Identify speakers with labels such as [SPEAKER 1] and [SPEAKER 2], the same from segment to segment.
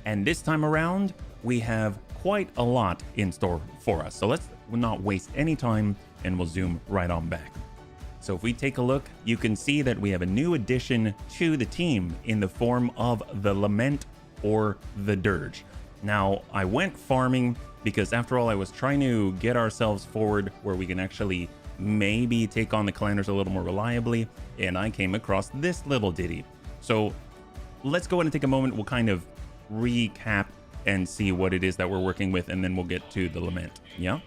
[SPEAKER 1] And this time around, we have quite a lot in store for us. So let's not waste any time and we'll zoom right on back. So if we take a look, you can see that we have a new addition to the team in the form of the Lament or the Dirge. Now, I went farming because after all, I was trying to get ourselves forward where we can actually maybe take on the clanners a little more reliably, and I came across this little ditty. So let's go ahead and take a moment. We'll kind of recap and see what it is that we're working with, and then we'll get to the Lament. Yeah.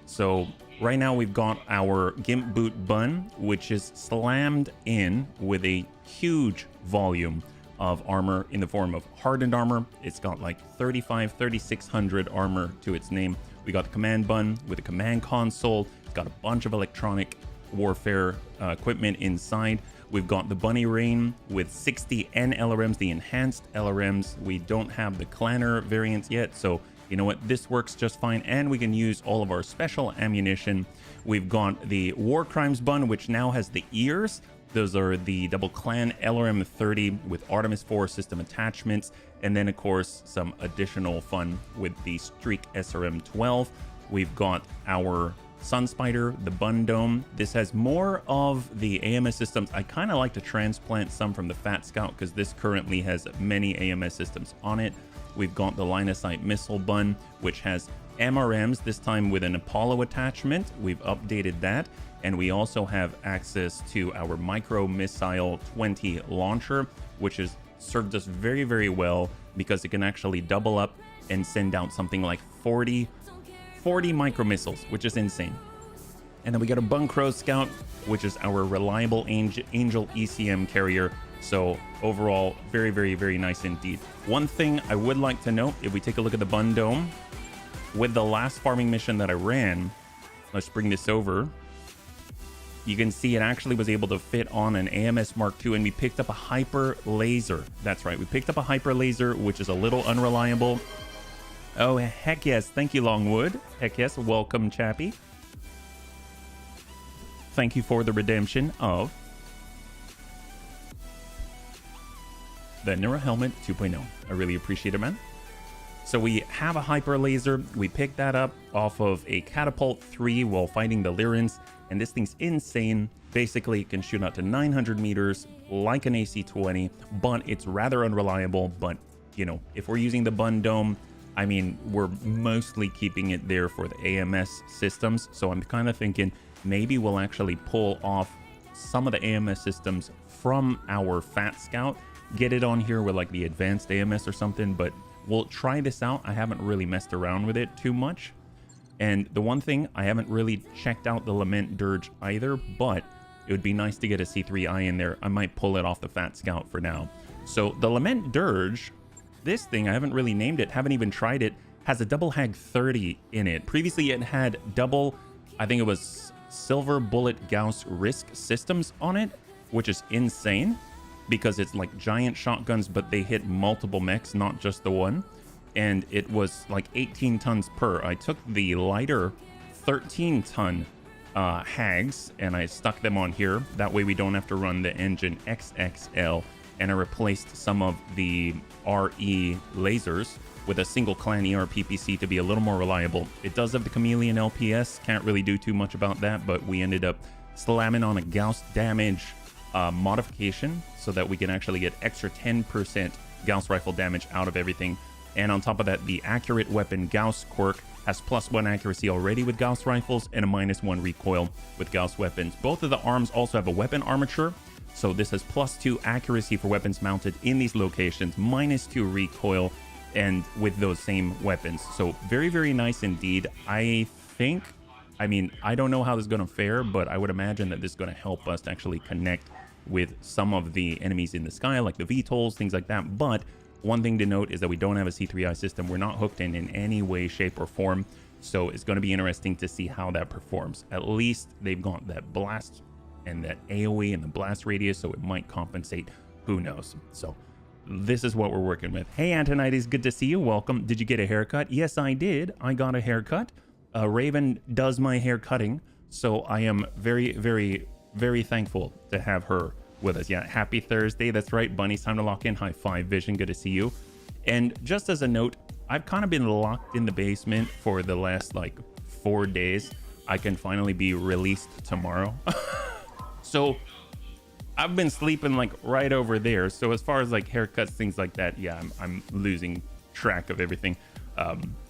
[SPEAKER 1] So right now we've got our Gimp Boot Bun, which is slammed in with a huge volume of armor in the form of hardened armor. It's got like 3,600 armor to its name. We got the Command Bun with a command console. It's got a bunch of electronic warfare equipment inside. We've got the Bunny Rain with 60 N LRMs, the enhanced LRMs. We don't have the Clanner variants yet, so you know what? This works just fine, and we can use all of our special ammunition. We've got the War Crimes Bun, which now has the ears. Those are the double clan LRM 30 with Artemis 4 system attachments, and then of course some additional fun with the Streak SRM 12. We've got our Sun Spider, the Bun Dome. This has more of the AMS systems. I kind of like to transplant some from the Fat Scout because this currently has many AMS systems on it. We've got the Line of Sight Missile Bun, which has MRMs, this time with an Apollo attachment. We've updated that. And we also have access to our Micro Missile 20 launcher, which has served us very, very well because it can actually double up and send out something like 40 micro missiles, which is insane. And then we got a Bunkrow Scout, which is our reliable Angel ECM carrier. So overall, very, very, very nice indeed. One thing I would like to note, if we take a look at the Bun Dome, with the last farming mission that I ran, let's bring this over. You can see it actually was able to fit on an AMS Mark II, and we picked up a Hyper Laser. That's right, we picked up a Hyper Laser, which is a little unreliable. Oh, heck yes. Thank you, Longwood. Heck yes. Welcome, Chappie. Thank you for the redemption of the Nura Helmet 2.0. I really appreciate it, man. So we have a Hyper Laser. We picked that up off of a Catapult 3 while fighting the Lyrans. And this thing's insane. Basically, it can shoot out to 900 meters like an AC-20, but it's rather unreliable. But, you know, if we're using the Bun Dome, I mean, we're mostly keeping it there for the AMS systems. So I'm kind of thinking maybe we'll actually pull off some of the AMS systems from our Fat Scout, get it on here with like the advanced AMS or something, but we'll try this out. I haven't really messed around with it too much. And the one thing, I haven't really checked out the Lament Dirge either, but it would be nice to get a C3I in there. I might pull it off the Fat Scout for now. So the Lament Dirge, this thing, I haven't really named it, haven't even tried it, has a double Hag 30 in it. Previously it had double, I think it was Silver Bullet Gauss Risk systems on it, which is insane because it's like giant shotguns, but they hit multiple mechs, not just the one. And it was like 18 tons per. I took the lighter 13-ton Hags and I stuck them on here. That way we don't have to run the engine XXL. And I replaced some of the RE lasers with a single clan ERPPC to be a little more reliable. It does have the Chameleon LPS. Can't really do too much about that, but we ended up slamming on a Gauss damage modification so that we can actually get extra 10% Gauss rifle damage out of everything. And on top of that, the accurate weapon Gauss quirk has +1 accuracy already with Gauss rifles and a -1 recoil with Gauss weapons. Both of the arms also have a weapon armature, so this has +2 accuracy for weapons mounted in these locations, -2 recoil, and with those same weapons. So very, very nice indeed. I think, I mean, I don't know how this is going to fare, but I would imagine that this is going to help us to actually connect with some of the enemies in the sky, like the VTOLs, things like that. But one thing to note is that we don't have a C3I system. We're not hooked in any way, shape, or form. So it's going to be interesting to see how that performs. At least they've got that blast and that AoE and the blast radius, so it might compensate. Who knows? So this is what we're working with. Hey, Antonides, good to see you. Welcome. Did you get a haircut? Yes, I did. I got a haircut. Raven does my hair cutting, so I am very, very, very thankful to have her with us. Yeah, happy Thursday. That's right. Bunny's time to lock in. High five, Vision. Good to see you. And just as a note, I've kind of been locked in the basement for the last like 4 days. I can finally be released tomorrow. So I've been sleeping like right over there. So as far as like haircuts, things like that, yeah, I'm losing track of everything.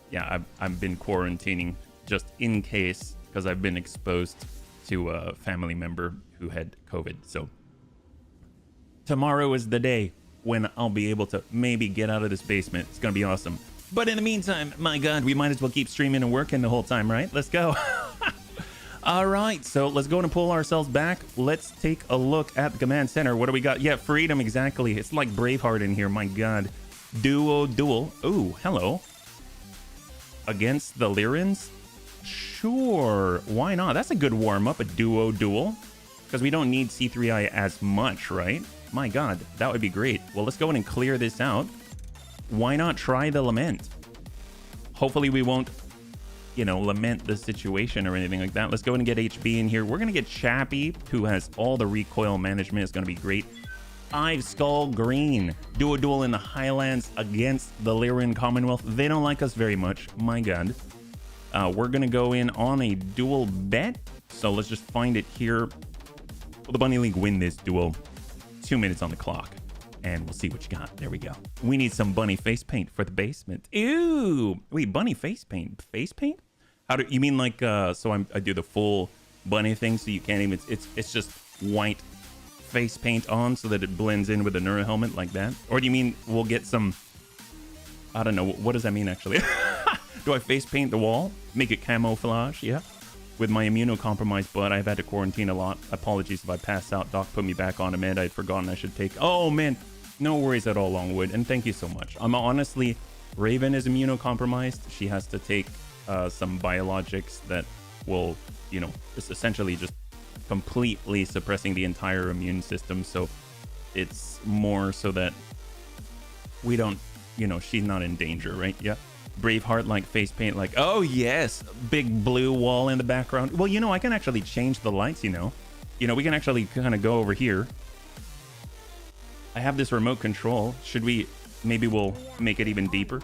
[SPEAKER 1] Yeah, I've been quarantining just in case, because I've been exposed to a family member who had COVID. So tomorrow is the day when I'll be able to maybe get out of this basement. It's gonna be awesome. But in the meantime, my God, we might as well keep streaming and working the whole time, right? Let's go. All right, so let's go and pull ourselves back. Let's take a look at the command center. What do we got? Yeah, freedom, exactly. It's like Braveheart in here, my God. Duel. Ooh, hello. Against the Lyrans? Sure, why not? That's a good warm-up, a duel. Because we don't need C3I as much, right? My God, that would be great. Well, let's go in and clear this out. Why not try the Lament? Hopefully we won't, you know, lament the situation or anything like that. Let's go and get HB in here. We're going to get Chappie, who has all the recoil management. It's going to be great. Ive Skull Green. Duel in the Highlands against the Lyran Commonwealth. They don't like us very much. My God. We're going to go in on a duel bet. So let's just find it here. Will the Bunny League win this duel? 2 minutes on the clock. And we'll see what you got. There we go. We need some bunny face paint for the basement. Ew. Wait, bunny face paint? Face paint? How do you mean like, so I do the full bunny thing so you can't even, it's just white face paint on so that it blends in with the Neuro helmet like that? Or do you mean we'll get some, I don't know, what does that mean actually? Do I face paint the wall? Make it camouflage? Yeah. With my immunocompromised butt, I've had to quarantine a lot. Apologies if I pass out. Doc put me back on a med I'd forgotten I should take. Oh man, no worries at all, Longwood. And thank you so much. I'm honestly, Raven is immunocompromised. She has to take some biologics that will, you know, it's essentially just completely suppressing the entire immune system. So it's more so that we don't, you know, she's not in danger, right? Yeah. Braveheart like face paint, like, oh yes, big blue wall in the background. Well, you know, I can actually change the lights, you know, we can actually kind of go over here. I have this remote control. Should we, maybe we'll make it even deeper.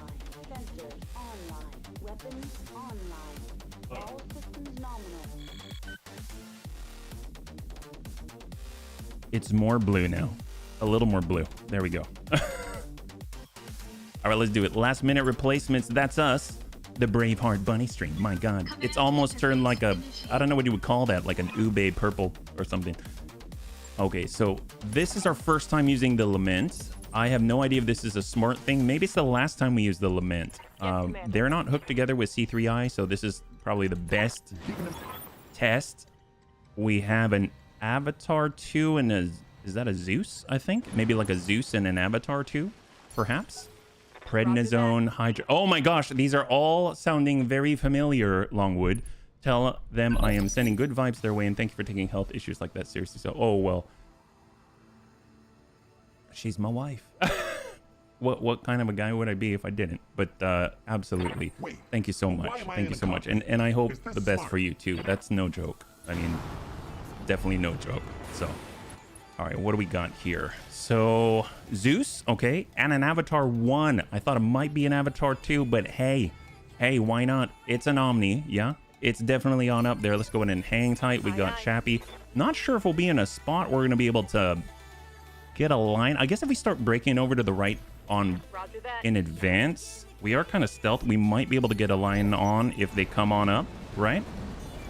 [SPEAKER 1] It's more blue now, a little more blue. There we go. All right, let's do it. Last minute replacements. That's us. The Braveheart bunny string. My God. It's almost turned like a, I don't know what you would call that, like an ube purple or something. Okay, so this is our first time using the Lament. I have no idea if this is a smart thing. Maybe it's the last time we use the Lament. They're not hooked together with C3I, so this is probably the best test. We have an Avatar 2 and a, is that a Zeus, I think? Maybe like a Zeus and an Avatar 2, perhaps? Prednisone, Hydra. Oh my gosh, these are all sounding very familiar, Longwood. Tell them I am sending good vibes their way and thank you for taking health issues like that seriously. So, oh well. She's my wife. What kind of a guy would I be if I didn't? But absolutely. Thank you so much. Thank you so much. And I hope the best for you too. That's no joke. I mean, definitely no joke. So, all right, what do we got here? So, Zeus, okay, and an Avatar 1. I thought it might be an Avatar 2, but hey, why not? It's an Omni, yeah? It's definitely on up there. Let's go in and hang tight. We got Chappie. Not sure if we'll be in a spot where we're going to be able to get a line. I guess if we start breaking over to the right on in advance, we are kind of stealth. We might be able to get a line on if they come on up, right?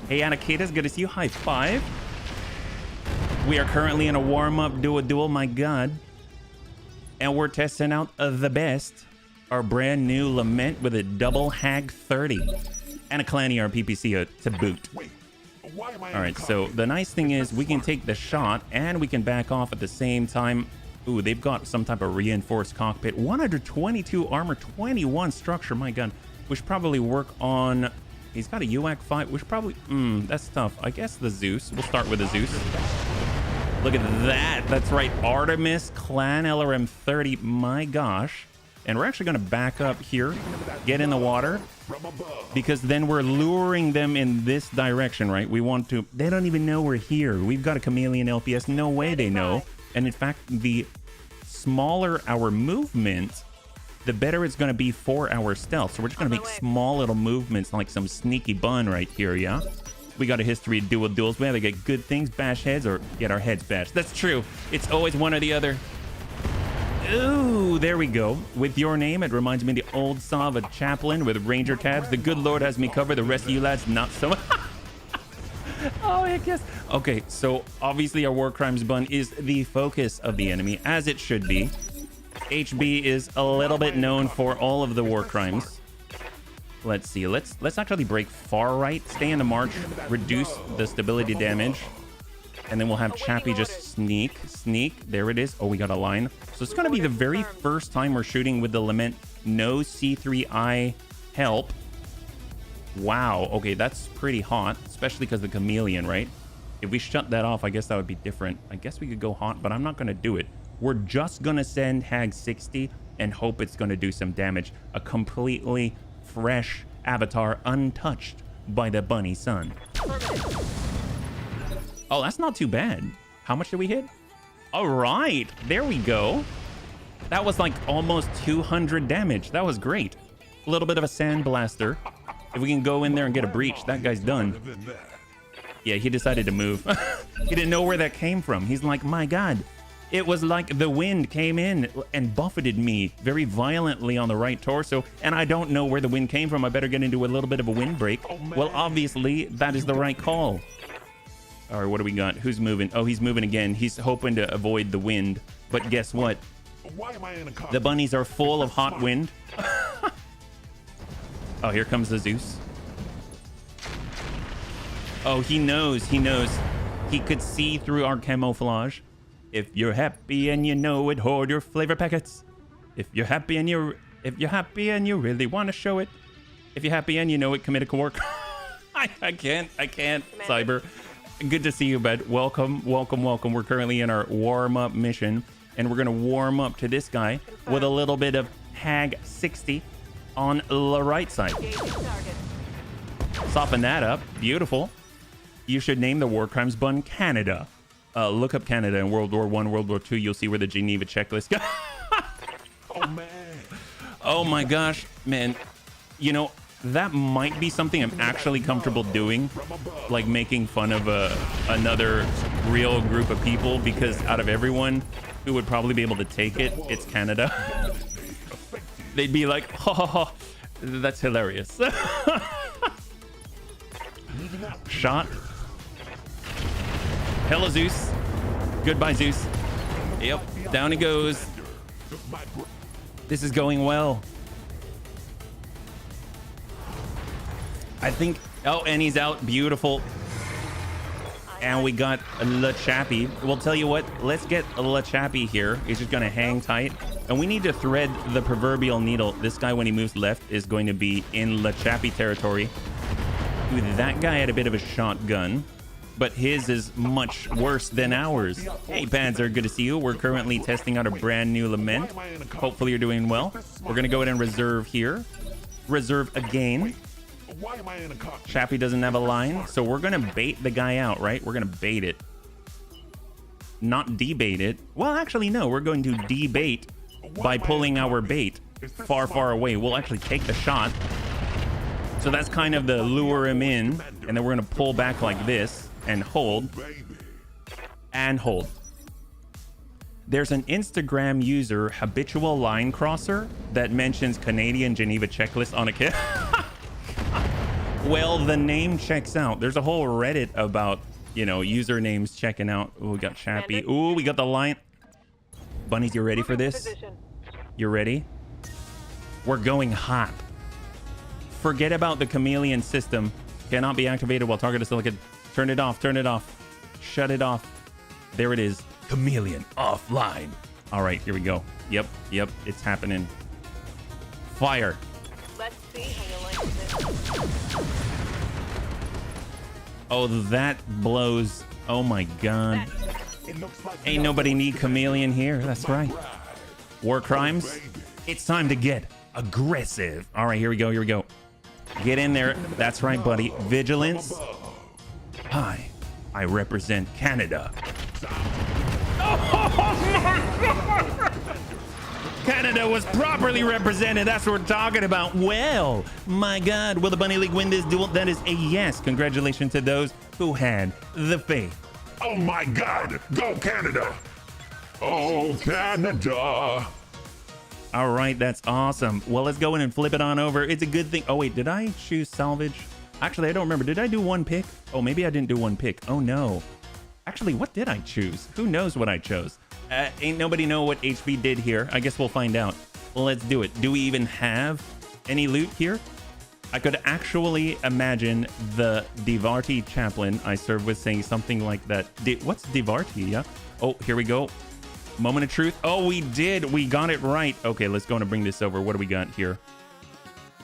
[SPEAKER 1] Hey, Anakita's good to see you. High five. We are currently in a warm-up duel, my God. And we're testing out the best. Our brand new Lament with a double Hag 30. And a Clan ER PPC to boot. Alright, so the nice thing is we can take the shot and we can back off at the same time. Ooh, they've got some type of reinforced cockpit. 122 armor, 21 structure, my God. We should probably work on... He's got a UAC 5. We should probably... that's tough. I guess the Zeus. We'll start with the Zeus. Look at that. That's right. Artemis Clan LRM 30. My gosh. And we're actually going to back up here. Get in the water. Because then we're luring them in this direction, right? We want to... They don't even know we're here. We've got a chameleon LPS. No way they know. And in fact, the smaller our movement, the better it's going to be for our stealth. So we're just going to make small little movements like some sneaky bun right here, yeah? We got a history of dual duels. We either get good things, bash heads, or get our heads bashed. That's true. It's always one or the other. Ooh, there we go. With your name, it reminds me of the old saw of a chaplain with ranger tabs. The good Lord has me covered. The rest of you lads, not so much. Oh, I guess. Okay, so obviously our war crimes bun is the focus of the enemy, as it should be. HB is a little bit known for all of the war crimes. Let's see. Let's actually break far right, stay in the march, reduce the stability damage, and then we'll have Chappie just sneak. There it is. Oh, we got a line. So it's going to be the very first time we're shooting with the Lament. No C3I help. Wow. Okay, that's pretty hot, especially because the chameleon, right? If we shut that off, I guess that would be different. I guess we could go hot, but I'm not going to do it. We're just going to send Hag 60 and hope it's going to do some damage. A completely fresh avatar, untouched by the bunny sun. Oh, that's not too bad. How much did we hit? All right, there we go. That was like almost 200 damage. That was great. A little bit of a sandblaster. If we can go in there and get a breach, that guy's done. Yeah, he decided to move. He didn't know where that came from. He's like, my God, it was like the wind came in and buffeted me very violently on the right torso, and I don't know where the wind came from. I better get into a little bit of a windbreak. Well, obviously, that is the right call. All right, what do we got? Who's moving? Oh, he's moving again. He's hoping to avoid the wind, but guess what? The bunnies are full of hot wind. Oh, here comes the Zeus. Oh, he knows. He could see through our camouflage. If you're happy and you know it, hoard your flavor packets. If you're happy and you really want to show it. If you're happy and you know it, commit a work. I can't. Cyber. Good to see you, bud. Welcome. We're currently in our warm-up mission, and we're gonna warm up to this guy with a little bit of Hag 60 on the right side. Soften that up. Beautiful. You should name the war crimes bun Canada. Look up Canada in World War I, World War II. You'll see where the Geneva checklist goes. Oh, man. Oh, my gosh, man. You know, that might be something I'm actually comfortable doing, like making fun of another real group of people, because out of everyone who would probably be able to take it, it's Canada. They'd be like, oh, that's hilarious. Shot. Hello, Zeus. Goodbye, Zeus. Yep, down he goes. This is going well. I think, oh, and he's out. Beautiful. And we got Le Chappie. We'll tell you what, let's get Le Chappie here. He's just gonna hang tight. And we need to thread the proverbial needle. This guy, when he moves left, is going to be in Le Chappie territory. Ooh, that guy had a bit of a shotgun, but his is much worse than ours. Hey, Panzer, good to see you. We're currently testing out a brand new Lament. Hopefully you're doing well. We're gonna go ahead and reserve here. Reserve again. Chappie doesn't have a line, so we're gonna bait the guy out, right? We're gonna bait it. Not debait it. Well, actually, no. We're going to debait by pulling our bait far, far away. We'll actually take the shot. So that's kind of the lure him in, and then we're gonna pull back like this and hold. And hold. There's an Instagram user, Habitual Line Crosser, that mentions Canadian Geneva checklist on a kit. Well, the name checks out. There's a whole Reddit about, you know, usernames checking out. Oh, we got Chappie. Ooh, we got the line. Bunnies, you ready for this? You ready? We're going hot. Forget about the chameleon system. Cannot be activated while target is selected. Turn it off. Turn it off. Shut it off. There it is. Chameleon offline. All right, here we go. Yep. It's happening. Fire. Let's see how you like this. Oh, that blows. Oh my God. Ain't nobody need chameleon here. That's right. War crimes. It's time to get aggressive. All right, here we go. Get in there. That's right, buddy. Vigilance. Hi, I represent Canada. Oh my God. Canada was properly represented. That's what we're talking about. Well, my God, will the Bunny League win this duel? That is a yes. Congratulations to those who had the faith.
[SPEAKER 2] Oh my God, go Canada! Oh, Canada!
[SPEAKER 1] All right, that's awesome. Well, let's go in and flip it on over. It's a good thing. Oh, wait, did I choose salvage? Actually, I don't remember. Did I do one pick? Oh, maybe I didn't do one pick. Oh, no. Actually, what did I choose? Who knows what I chose? Ain't nobody know what HB did here. I guess we'll find out. Well, let's do it. Do we even have any loot here? I could actually imagine the Divarti chaplain I serve with saying something like that. What's Divarti? Yeah. Oh, here we go. Moment of truth. Oh, we did. We got it right. Okay, let's go and bring this over. What do we got here?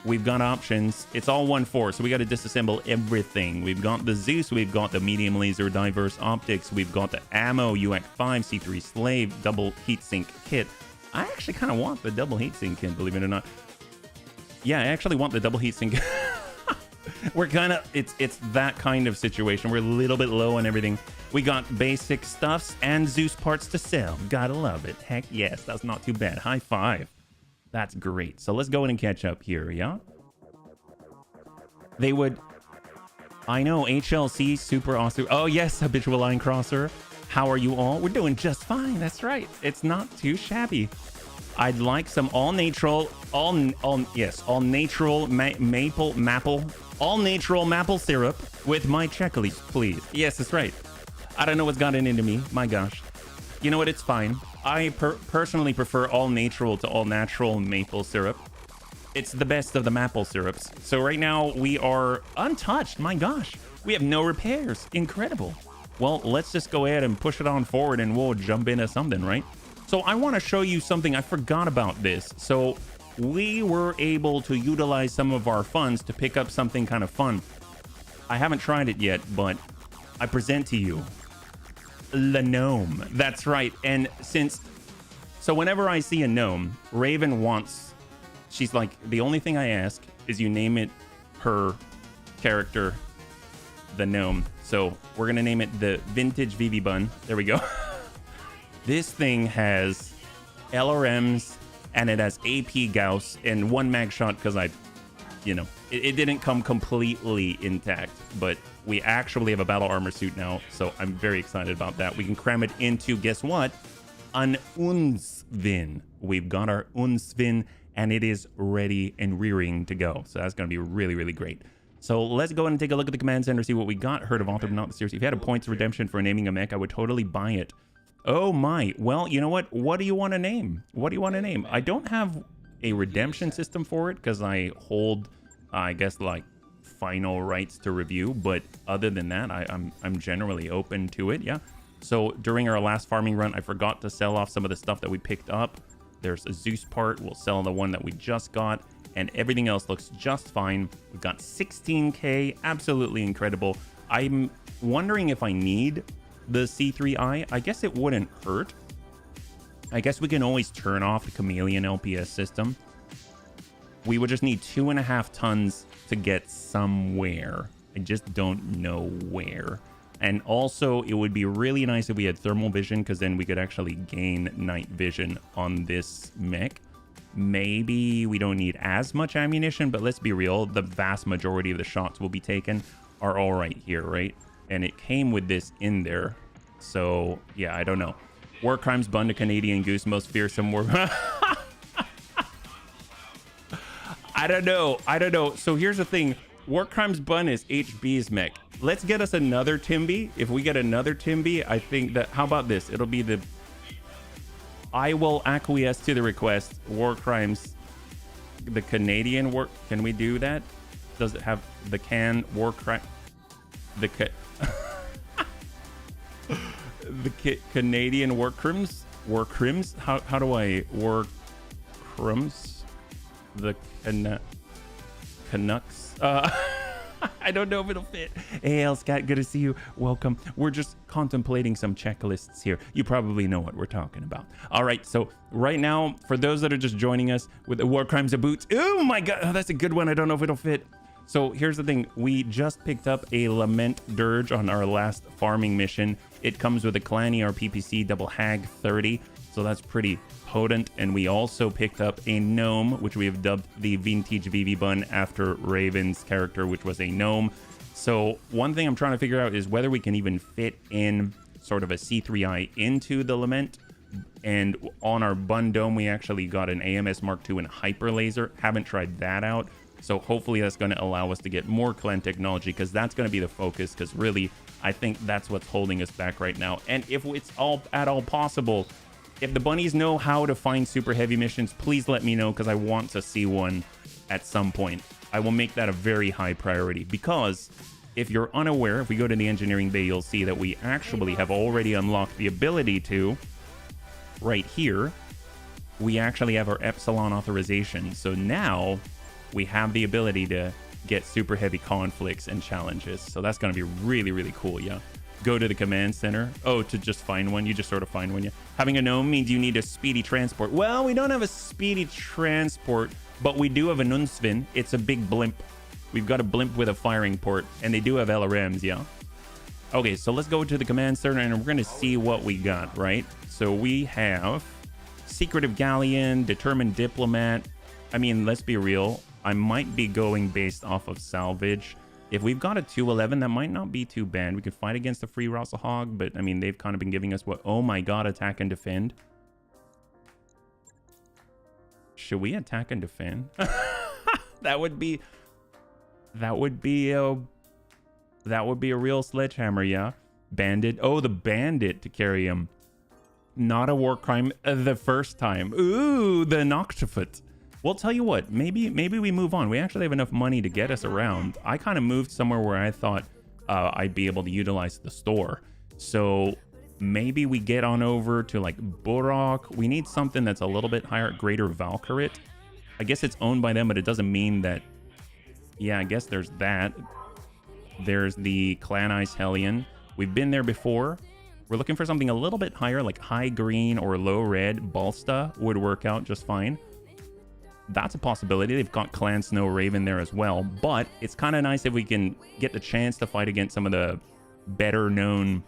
[SPEAKER 1] We've got options. It's all 1-4, so we got to disassemble everything. We've got the Zeus. We've got the medium laser diverse optics. We've got the ammo UX5 C3 slave double heatsink kit. I actually kind of want the double heatsink kit, believe it or not. Yeah, I actually want the double heatsink. We're kind of, it's that kind of situation. We're a little bit low on everything. We got basic stuffs and Zeus parts to sell. Gotta love it. Heck yes, that's not too bad. High five. That's great. So let's go in and catch up here, yeah? They would, I know, HLC, super awesome. Oh yes, habitual line crosser. How are you all? We're doing just fine. That's right. It's not too shabby. I'd like some all natural maple syrup with my checklist, please. Yes, that's right. I don't know what's gotten into me. My gosh. You know what? It's fine. I personally prefer all natural to all natural maple syrup. It's the best of the maple syrups. So right now we are untouched. My gosh. We have no repairs. Incredible. Well, let's just go ahead and push it on forward and we'll jump into something, right? So I want to show you something. I forgot about this. So we were able to utilize some of our funds to pick up something kind of fun. I haven't tried it yet, but I present to you the gnome. That's right. And so whenever I see a gnome, Raven wants, she's like, the only thing I ask is you name it her character, the gnome. So we're going to name it the Vintage Vivi Bun. There we go. This thing has LRMs and it has AP Gauss and one mag shot because it didn't come completely intact, but we actually have a battle armor suit now. So I'm very excited about that. We can cram it into, guess what? An Unsvin. We've got our Unsvin and it is ready and rearing to go. So that's going to be really, really great. So let's go and take a look at the command center, see what we got. Heard of author, but not the series. If you had a points redemption for naming a mech, I would totally buy it. Oh my. Well, you know what? What do you want to name? What do you want to name? I don't have a redemption system for it because I hold, I guess, like final rights to review. But other than that, I'm generally open to it. Yeah. So during our last farming run, I forgot to sell off some of the stuff that we picked up. There's a Zeus part. We'll sell the one that we just got. And everything else looks just fine. We've got 16K. Absolutely incredible. I'm wondering if I need the C3i. I guess it wouldn't hurt. I guess we can always turn off the Chameleon LPS system. We would just need 2.5 tons to get somewhere. I just don't know where. And also, it would be really nice if we had thermal vision, because then we could actually gain night vision on this mech. Maybe we don't need as much ammunition, but let's be real. The vast majority of the shots will be taken are all right here, right? And it came with this in there. So, yeah, I don't know. War Crimes Bun to Canadian Goose, most fearsome war. I don't know. So here's the thing. War Crimes Bun is HB's mech. Let's get us another Timby. If we get another Timby, I think that... How about this? It'll be the... I will acquiesce to the request. War Crimes... The Canadian war... Can we do that? Does it have the can war crime... The Canadian war crimes? War crims? How do I war crims? The Canucks? I don't know if it'll fit. Hey, Scott, good to see you. Welcome. We're just contemplating some checklists here. You probably know what we're talking about. All right, so right now, for those that are just joining us with the War Crimes of Boots. Oh my God, that's a good one. I don't know if it'll fit. So here's the thing. We just picked up a Lament Dirge on our last farming mission. It comes with a Clanny or PPC double Hag 30. So that's pretty Potent, and we also picked up a gnome, which we have dubbed the Vintage VV Bun after Raven's character, which was a gnome. So one thing I'm trying to figure out is whether we can even fit in sort of a C3I into the Lament. And on our Bun Dome, we actually got an AMS Mark II and Hyper Laser. Haven't tried that out. So hopefully that's going to allow us to get more clan technology, because that's going to be the focus, because really, I think that's what's holding us back right now. And if it's at all possible, if the bunnies know how to find super heavy missions, please let me know, because I want to see one at some point. I will make that a very high priority, because if you're unaware, if we go to the engineering bay, you'll see that we actually have already unlocked the ability to, right here, we actually have our Epsilon authorization. So now we have the ability to get super heavy conflicts and challenges. So that's going to be really, really cool, yeah. Go to the command center. Oh, to just find one. You just sort of find one, yeah. Having a gnome means you need a speedy transport. Well, we don't have a speedy transport, but we do have a Nunsvin. It's a big blimp. We've got a blimp with a firing port, and they do have LRMs, yeah. Okay, so let's go to the command center, and we're going to see what we got, right? So we have Secretive Galleon, Determined Diplomat. I mean, let's be real. I might be going based off of salvage. If we've got a 211, that might not be too bad. We could fight against the free Rasalhague, but I mean, they've kind of been giving us what? Oh my god, attack and defend. Should we attack and defend? that would be a real sledgehammer, yeah. Bandit. Oh, the bandit to carry him. Not a war crime the first time. Ooh, the Noctifoot. Well, tell you what, maybe we move on. We actually have enough money to get us around. I kind of moved somewhere where I thought I'd be able to utilize the store. So maybe we get on over to like Burok. We need something that's a little bit higher. Greater Valkyrit. I guess it's owned by them, but it doesn't mean that. Yeah, I guess there's that. There's the Clan Ice Hellion. We've been there before. We're looking for something a little bit higher, like high green or low red. Balsta would work out just fine. That's a possibility. They've got Clan Snow Raven there as well, but it's kind of nice if we can get the chance to fight against some of the better known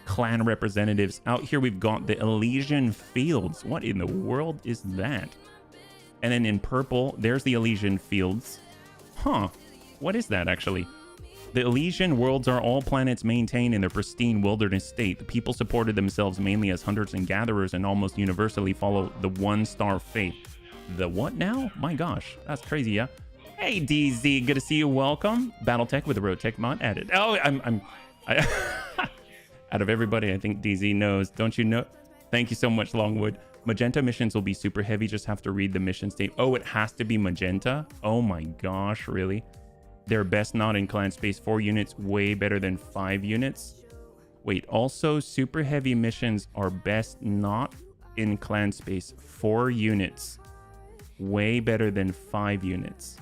[SPEAKER 1] clan representatives. Out here we've got the Elysian Fields. What in the world is that? And then in purple, there's the Elysian Fields. Huh, what is that actually? The Elysian worlds are all planets maintained in their pristine wilderness state. The people supported themselves mainly as hunters and gatherers and almost universally follow the one-star faith. The what now? My gosh, that's crazy, yeah. Hey DZ, good to see you. Welcome. Battletech with the Roguetech mod added. Oh, I out of everybody, I think DZ knows. Don't you know? Thank you so much, Longwood. Magenta missions will be super heavy. Just have to read the mission state. Oh, it has to be magenta. Oh my gosh, really? They're best not in clan space. 4 units, way better than 5 units. Wait, also super heavy missions are best not in clan space. 4 units. Way better than 5 units.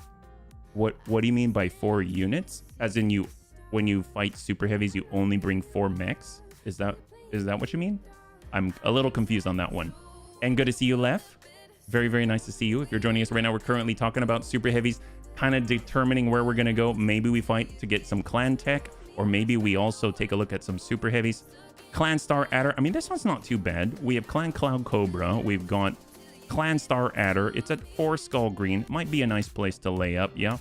[SPEAKER 1] What do you mean by 4 units? As in you, when you fight super heavies, you only bring 4 mechs? Is that what you mean? I'm a little confused on that one. And good to see you, Lef. Very, very nice to see you. If you're joining us right now, we're currently talking about super heavies, kind of determining where we're gonna go. Maybe we fight to get some clan tech, or maybe we also take a look at some super heavies. Clan Star Adder. I mean, this one's not too bad. We have Clan Cloud Cobra. We've got Clan Star Adder. It's at 4 skull green. Might be a nice place to lay up, yeah.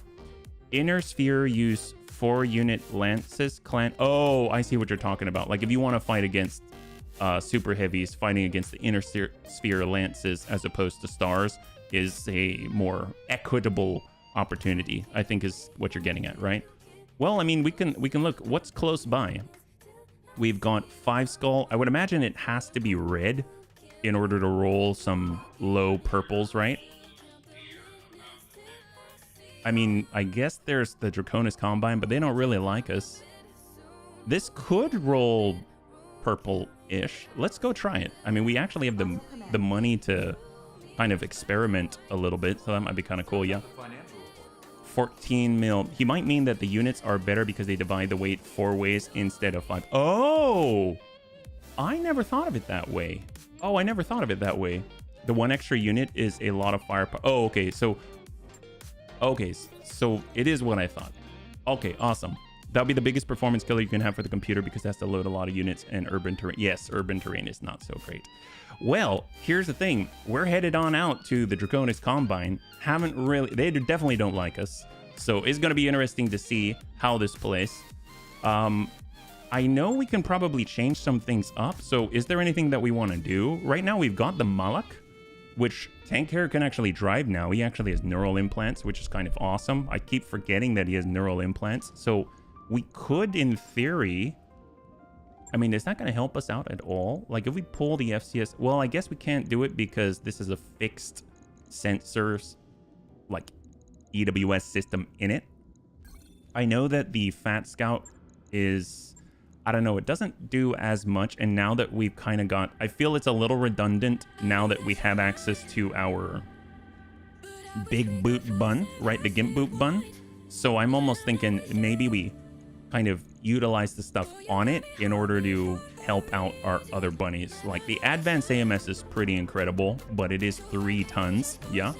[SPEAKER 1] Inner Sphere use 4 unit lances. Clan. Oh, I see what you're talking about. Like if you want to fight against super heavies, fighting against the Inner Sphere lances as opposed to stars is a more equitable opportunity, I think is what you're getting at, right? Well, I mean, we can look what's close by. We've got 5 skull. I would imagine it has to be red in order to roll some low purples, right? I mean, I guess there's the Draconis Combine, but they don't really like us. This could roll purple-ish. Let's go try it. I mean, we actually have the money to kind of experiment a little bit, so that might be kind of cool, yeah. 14 mil. He might mean that the units are better because they divide the weight 4 ways instead of 5. Oh! I never thought of it that way. Oh, I never thought of it that way. The 1 extra unit is a lot of firepower. Oh, okay. So it is what I thought. Okay, awesome. That'll be the biggest performance killer you can have for the computer because it has to load a lot of units and urban terrain. Yes, urban terrain is not so great. Well, here's the thing. We're headed on out to the Draconis Combine. They definitely don't like us. So it's going to be interesting to see how this plays. I know we can probably change some things up. So is there anything that we want to do? Right now we've got the Malak, which Tank Hair can actually drive now. He actually has neural implants, which is kind of awesome. I keep forgetting that he has neural implants. So we could, in theory... I mean, is that going to help us out at all? Like, if we pull the FCS... Well, I guess we can't do it because this is a fixed sensors, like, EWS system in it. I know that the Fat Scout is... I don't know, it doesn't do as much. And now that we've kind of got... I feel it's a little redundant now that we have access to our big boot bun, right? The Gimp boot bun. So I'm almost thinking maybe we kind of utilize the stuff on it in order to help out our other bunnies. Like the advanced AMS is pretty incredible, but it is 3 tons. Yeah.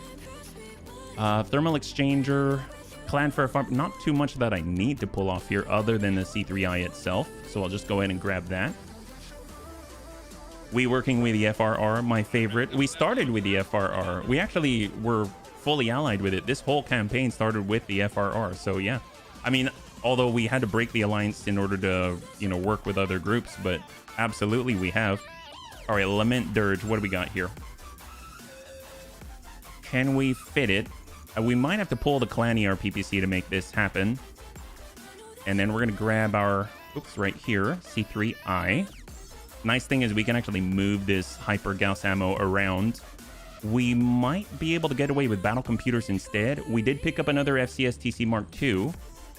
[SPEAKER 1] Thermal exchanger, clan for a farm. Not too much that I need to pull off here other than the C3I itself. So I'll just go ahead and grab that. We working with the FRR, my favorite. We started with the FRR. We actually were fully allied with it. This whole campaign started with the FRR. So yeah, I mean, although we had to break the alliance in order to, you know, work with other groups, but absolutely we have. All right, Lament Dirge, what do we got here? Can we fit it? We might have to pull the Clan ER PPC to make this happen. And then we're going to grab our, oops, right here, C3I. Nice thing is we can actually move this Hyper Gauss ammo around. We might be able to get away with battle computers instead. We did pick up another FCS TC Mark II.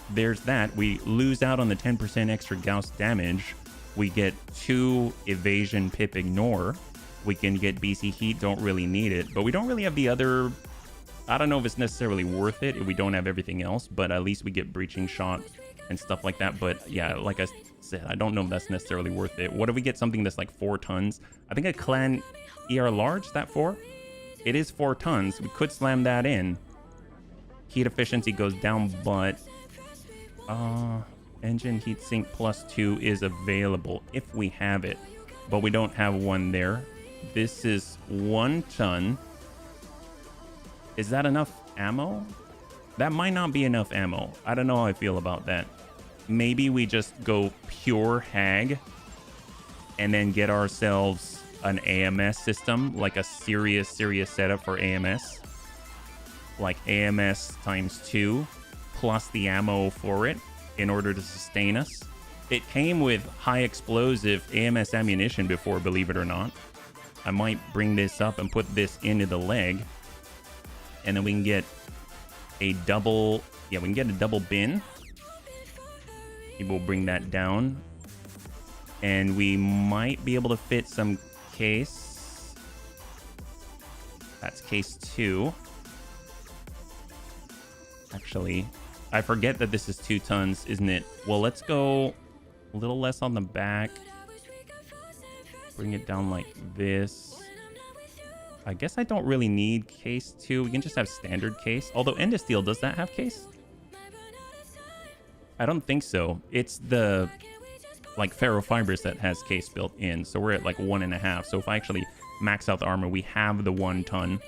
[SPEAKER 1] There's that. We lose out on the 10% extra Gauss damage. We get 2 evasion pip ignore. We can get BC heat, don't really need it. But we don't really have the other... I don't know if it's necessarily worth it if we don't have everything else, but at least we get breaching shot and stuff like that. But yeah, like I said, I don't know if that's necessarily worth it. What if we get something that's like 4 tons? I think a Clan ER large, that 4? It is 4 tons. We could slam that in. Heat efficiency goes down, but... engine heatsink +2 is available if we have it, but we don't have one there. This is 1 ton. Is that enough ammo? That might not be enough ammo. I don't know how I feel about that. Maybe we just go pure Hag and then get ourselves an AMS system, like a serious setup for AMS. Like AMS ×2 plus the ammo for it in order to sustain us. It came with high explosive AMS ammunition before, believe it or not. I might bring this up and put this into the leg. And then we can get a double... Yeah, we can get a double bin. We'll bring that down. And we might be able to fit some case. That's case 2. Actually, I forget that this is 2 tons, isn't it? Well, let's go a little less on the back. Bring it down like this. I guess I don't really need case 2. We can just have standard case. Although Endosteel, does that have case? I don't think so. It's the like ferrofibers that has case built in. So we're at like 1.5. So if I actually max out the armor, we have the 1 ton.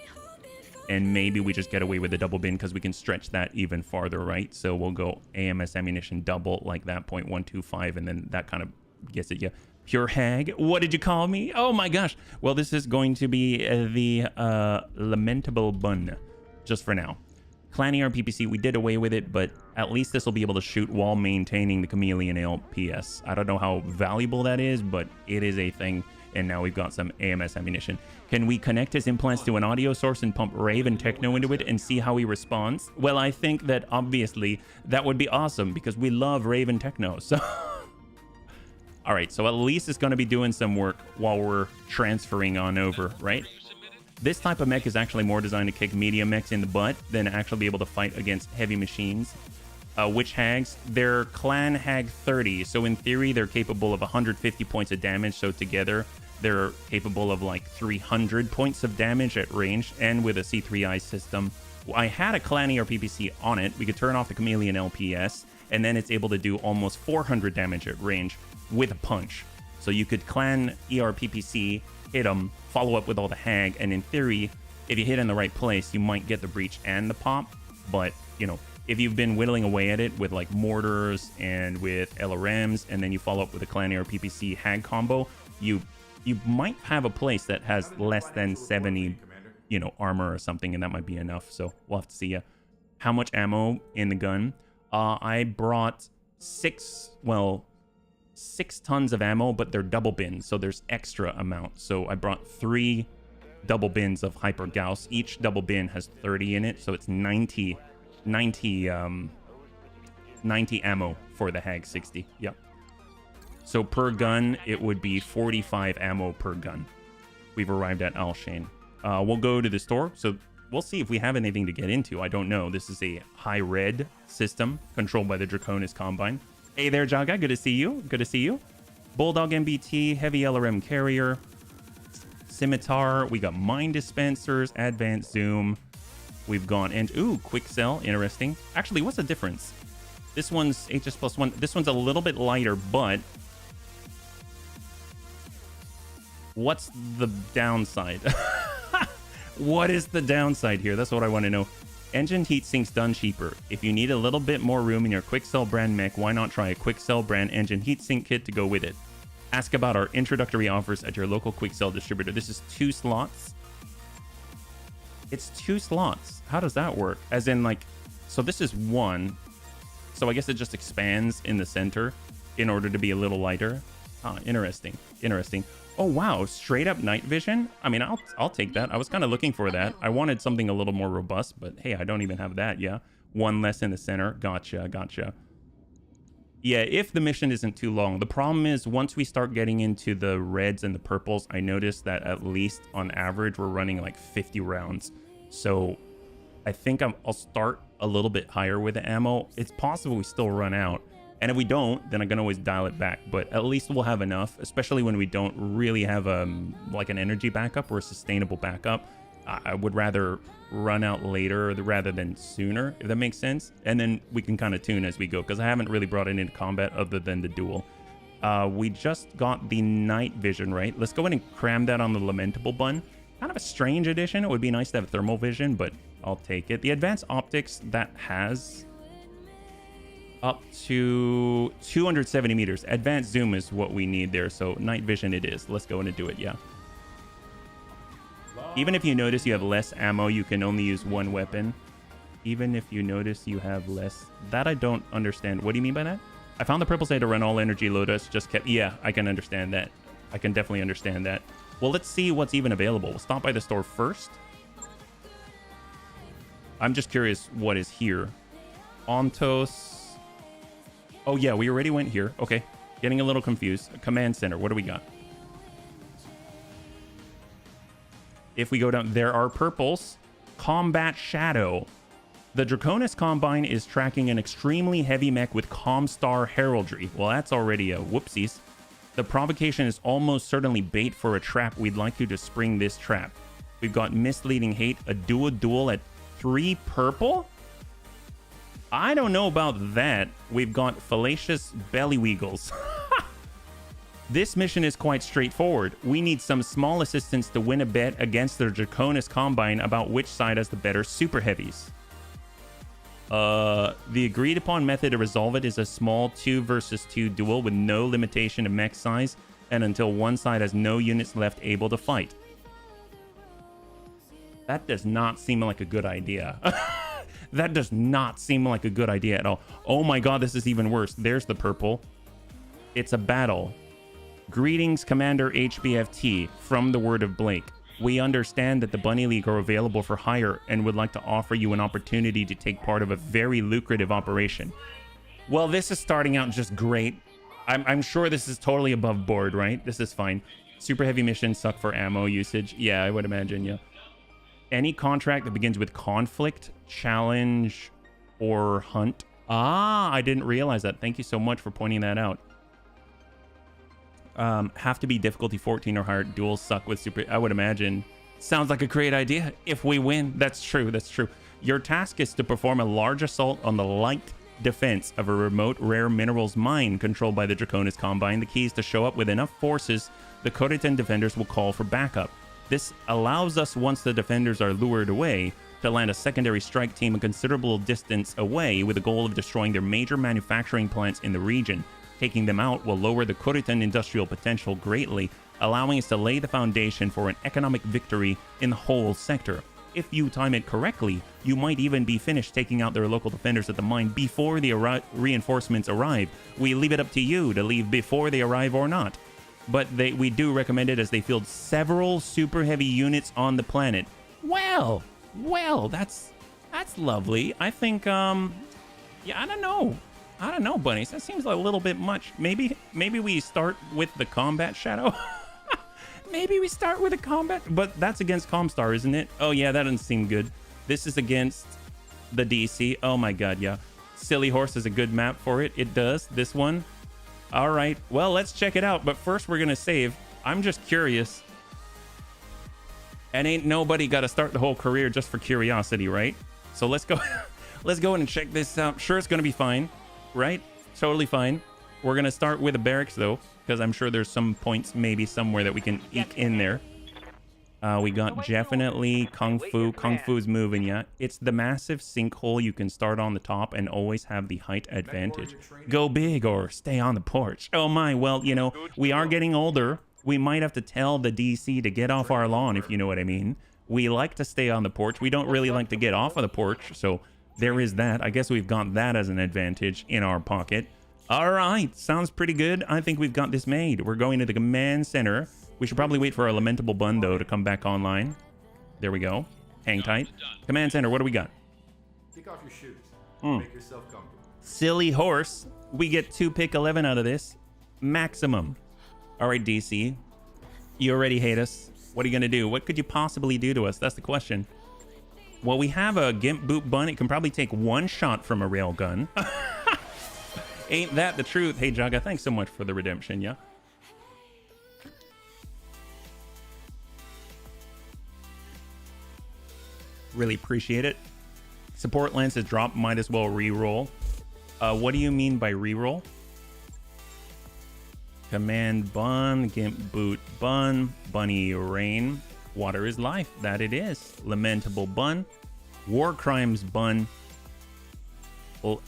[SPEAKER 1] And maybe we just get away with the double bin because we can stretch that even farther, right? So we'll go AMS ammunition double like that, 0.125, and then that kind of gets it. Yeah. Pure Hag. What did you call me? Oh my gosh. Well, this is going to be the lamentable bun just for now. Clan ER PPC, we did away with it, but at least this will be able to shoot while maintaining the chameleon LPS. I don't know how valuable that is, but it is a thing. And now we've got some AMS ammunition. Can we connect his implants to an audio source and pump rave and techno into it and see how he responds? Well, I think that obviously that would be awesome because we love rave and techno. So, all right. So at least it's going to be doing some work while we're transferring on over, right? This type of mech is actually more designed to kick medium mechs in the butt than actually be able to fight against heavy machines. Which Hags? They're Clan Hag 30. So in theory, they're capable of 150 points of damage. So together, they're capable of like 300 points of damage at range, and with a C3I system. I had a Clan ER PPC on it. We could turn off the chameleon LPS, and then it's able to do almost 400 damage at range with a punch. So you could clan ERPPC, hit them, follow up with all the hag, and in theory, if you hit in the right place, you might get the breach and the pop. But, you know, if you've been whittling away at it with like mortars and with LRMs, and then you follow up with a clan ERPPC hag combo, you might have a place that has less than 70, you know, armor or something, and that might be enough. So we'll have to see. How much ammo in the gun? I brought 6 tons of ammo, but they're double bins, so there's extra amount. So I brought 3 double bins of Hyper Gauss. Each double bin has 30 in it, so it's 90 ammo for the Hag 60. Yep. So per gun, it would be 45 ammo per gun. We've arrived at Alshane. We'll go to the store. So we'll see if we have anything to get into. I don't know. This is a high red system controlled by the Draconis Combine. Hey there, Jaga. Good to see you. Good to see you. Bulldog MBT, heavy LRM carrier, scimitar. We got mine dispensers, advanced zoom. We've gone and ooh, quick sell. Interesting. Actually, what's the difference? This one's HS+1. This one's a little bit lighter, but what's the downside? What is the downside here? That's what I want to know. Engine heatsinks done cheaper. If you need a little bit more room in your Quicksell brand mech, why not try a Quicksell brand engine heatsink kit to go with it? Ask about our introductory offers at your local Quicksell distributor. This is 2 slots. It's 2 slots. How does that work? As in, like, so this is 1. So I guess it just expands in the center in order to be a little lighter. Interesting. Interesting. Oh, wow. Straight up night vision? I mean, I'll take that. I was kind of looking for that. I wanted something a little more robust, but hey, I don't even have that. Yeah. 1 less in the center. Gotcha. Gotcha. Yeah, if the mission isn't too long. The problem is once we start getting into the reds and the purples, I noticed that at least on average, we're running like 50 rounds. So I think I'll start a little bit higher with the ammo. It's possible we still run out. And if we don't, then I can always dial it back. But at least we'll have enough, especially when we don't really have like an energy backup or a sustainable backup. I would rather run out later rather than sooner, if that makes sense. And then we can kind of tune as we go, because I haven't really brought it into combat other than the duel. We just got the night vision, right? Let's go ahead and cram that on the Lamentable Bun. Kind of a strange addition. It would be nice to have thermal vision, but I'll take it. The advanced optics that has up to 270 meters. Advanced zoom is what we need there. So night vision it is. Let's go in and do it. Yeah. Even if you notice you have less ammo, you can only use 1 weapon. Even if you notice you have less. That I don't understand. What do you mean by that? I found the purple say to run all energy Lotus. Just kept. Yeah, I can understand that. I can definitely understand that. Well, let's see what's even available. We'll stop by the store first. I'm just curious what is here. Ontos. Oh, yeah, we already went here. Okay. Getting a little confused. Command center. What do we got? If we go down, there are purples. Combat Shadow. The Draconis Combine is tracking an extremely heavy mech with Comstar Heraldry. Well, that's already a whoopsies. The provocation is almost certainly bait for a trap. We'd like you to spring this trap. We've got Misleading Hate, a duel at 3 purple? I don't know about that. We've got Fallacious Bellyweagles. This mission is quite straightforward. We need some small assistance to win a bet against the Draconis Combine about which side has the better super heavies. The agreed upon method to resolve it is a small 2 versus 2 duel with no limitation to mech size and until one side has no units left able to fight. That does not seem like a good idea. That does not seem like a good idea at all. Oh my god, this is even worse. There's the purple. It's a battle. Greetings, Commander HBFT, from the word of Blake. We understand that the Bunny League are available for hire and would like to offer you an opportunity to take part of a very lucrative operation. Well, this is starting out just great. I'm sure this is totally above board, right? This is fine. Super heavy missions suck for ammo usage. Yeah, I would imagine, yeah. Any contract that begins with conflict, challenge, or hunt. Ah, I didn't realize that. Thank you so much for pointing that out. Have to be difficulty 14 or higher. Duels suck with super. I would imagine. Sounds like a great idea. If we win, that's true. That's true. Your task is to perform a large assault on the light defense of a remote rare minerals mine controlled by the Draconis Combine. The key is to show up with enough forces. The Coritan defenders will call for backup. This allows us, once the defenders are lured away, to land a secondary strike team a considerable distance away with the goal of destroying their major manufacturing plants in the region. Taking them out will lower the Coritan industrial potential greatly, allowing us to lay the foundation for an economic victory in the whole sector. If you time it correctly, you might even be finished taking out their local defenders at the mine before the reinforcements arrive. We leave it up to you to leave before they arrive or not. But we do recommend it as they field several super heavy units on the planet. Well, that's lovely. I think, yeah, I don't know, bunnies. That seems a little bit much. Maybe we start with the combat shadow. Maybe we start with a combat, but that's against Comstar, isn't it? Oh yeah, that doesn't seem good. This is against the DC. Oh my god, yeah. Silly Horse is a good map for it. It does. This one. All right. Well, let's check it out. But first, we're gonna save. I'm just curious. And ain't nobody got to start the whole career just for curiosity, right? So let's go. Let's go in and check this out. Sure, it's gonna be fine, right? Totally fine. We're gonna start with a barracks though, because I'm sure there's some points maybe somewhere that we can eke in there. We got definitely Kung Fu. Kung Fu's moving, yeah. It's the massive sinkhole you can start on the top and always have the height advantage. Go big or stay on the porch. Oh my, well, you know, we are getting older. We might have to tell the DC to get off our lawn, if you know what I mean. We like to stay on the porch. We don't really like to get off of the porch, so there is that. I guess we've got that as an advantage in our pocket. All right, sounds pretty good. I think we've got this made. We're going to the command center. We should probably wait for our lamentable bun, though, to come back online. There we go. Hang tight. Command center, what do we got?
[SPEAKER 3] Take off your shoes. Make yourself comfortable.
[SPEAKER 1] Silly Horse. We get 2 pick 11 out of this. Maximum. All right, DC. You already hate us. What are you going to do? What could you possibly do to us? That's the question. Well, we have a Gimp Boot Bun. It can probably take 1 shot from a railgun. Ain't that the truth? Hey, Jaga, thanks so much for the redemption, yeah? Really appreciate it. Support lance is dropped. Might as well re-roll. What do you mean by re-roll? Command Bun, Gimp Boot Bun, Bunny Rain. Water is life. That it is. Lamentable Bun. War Crimes Bun.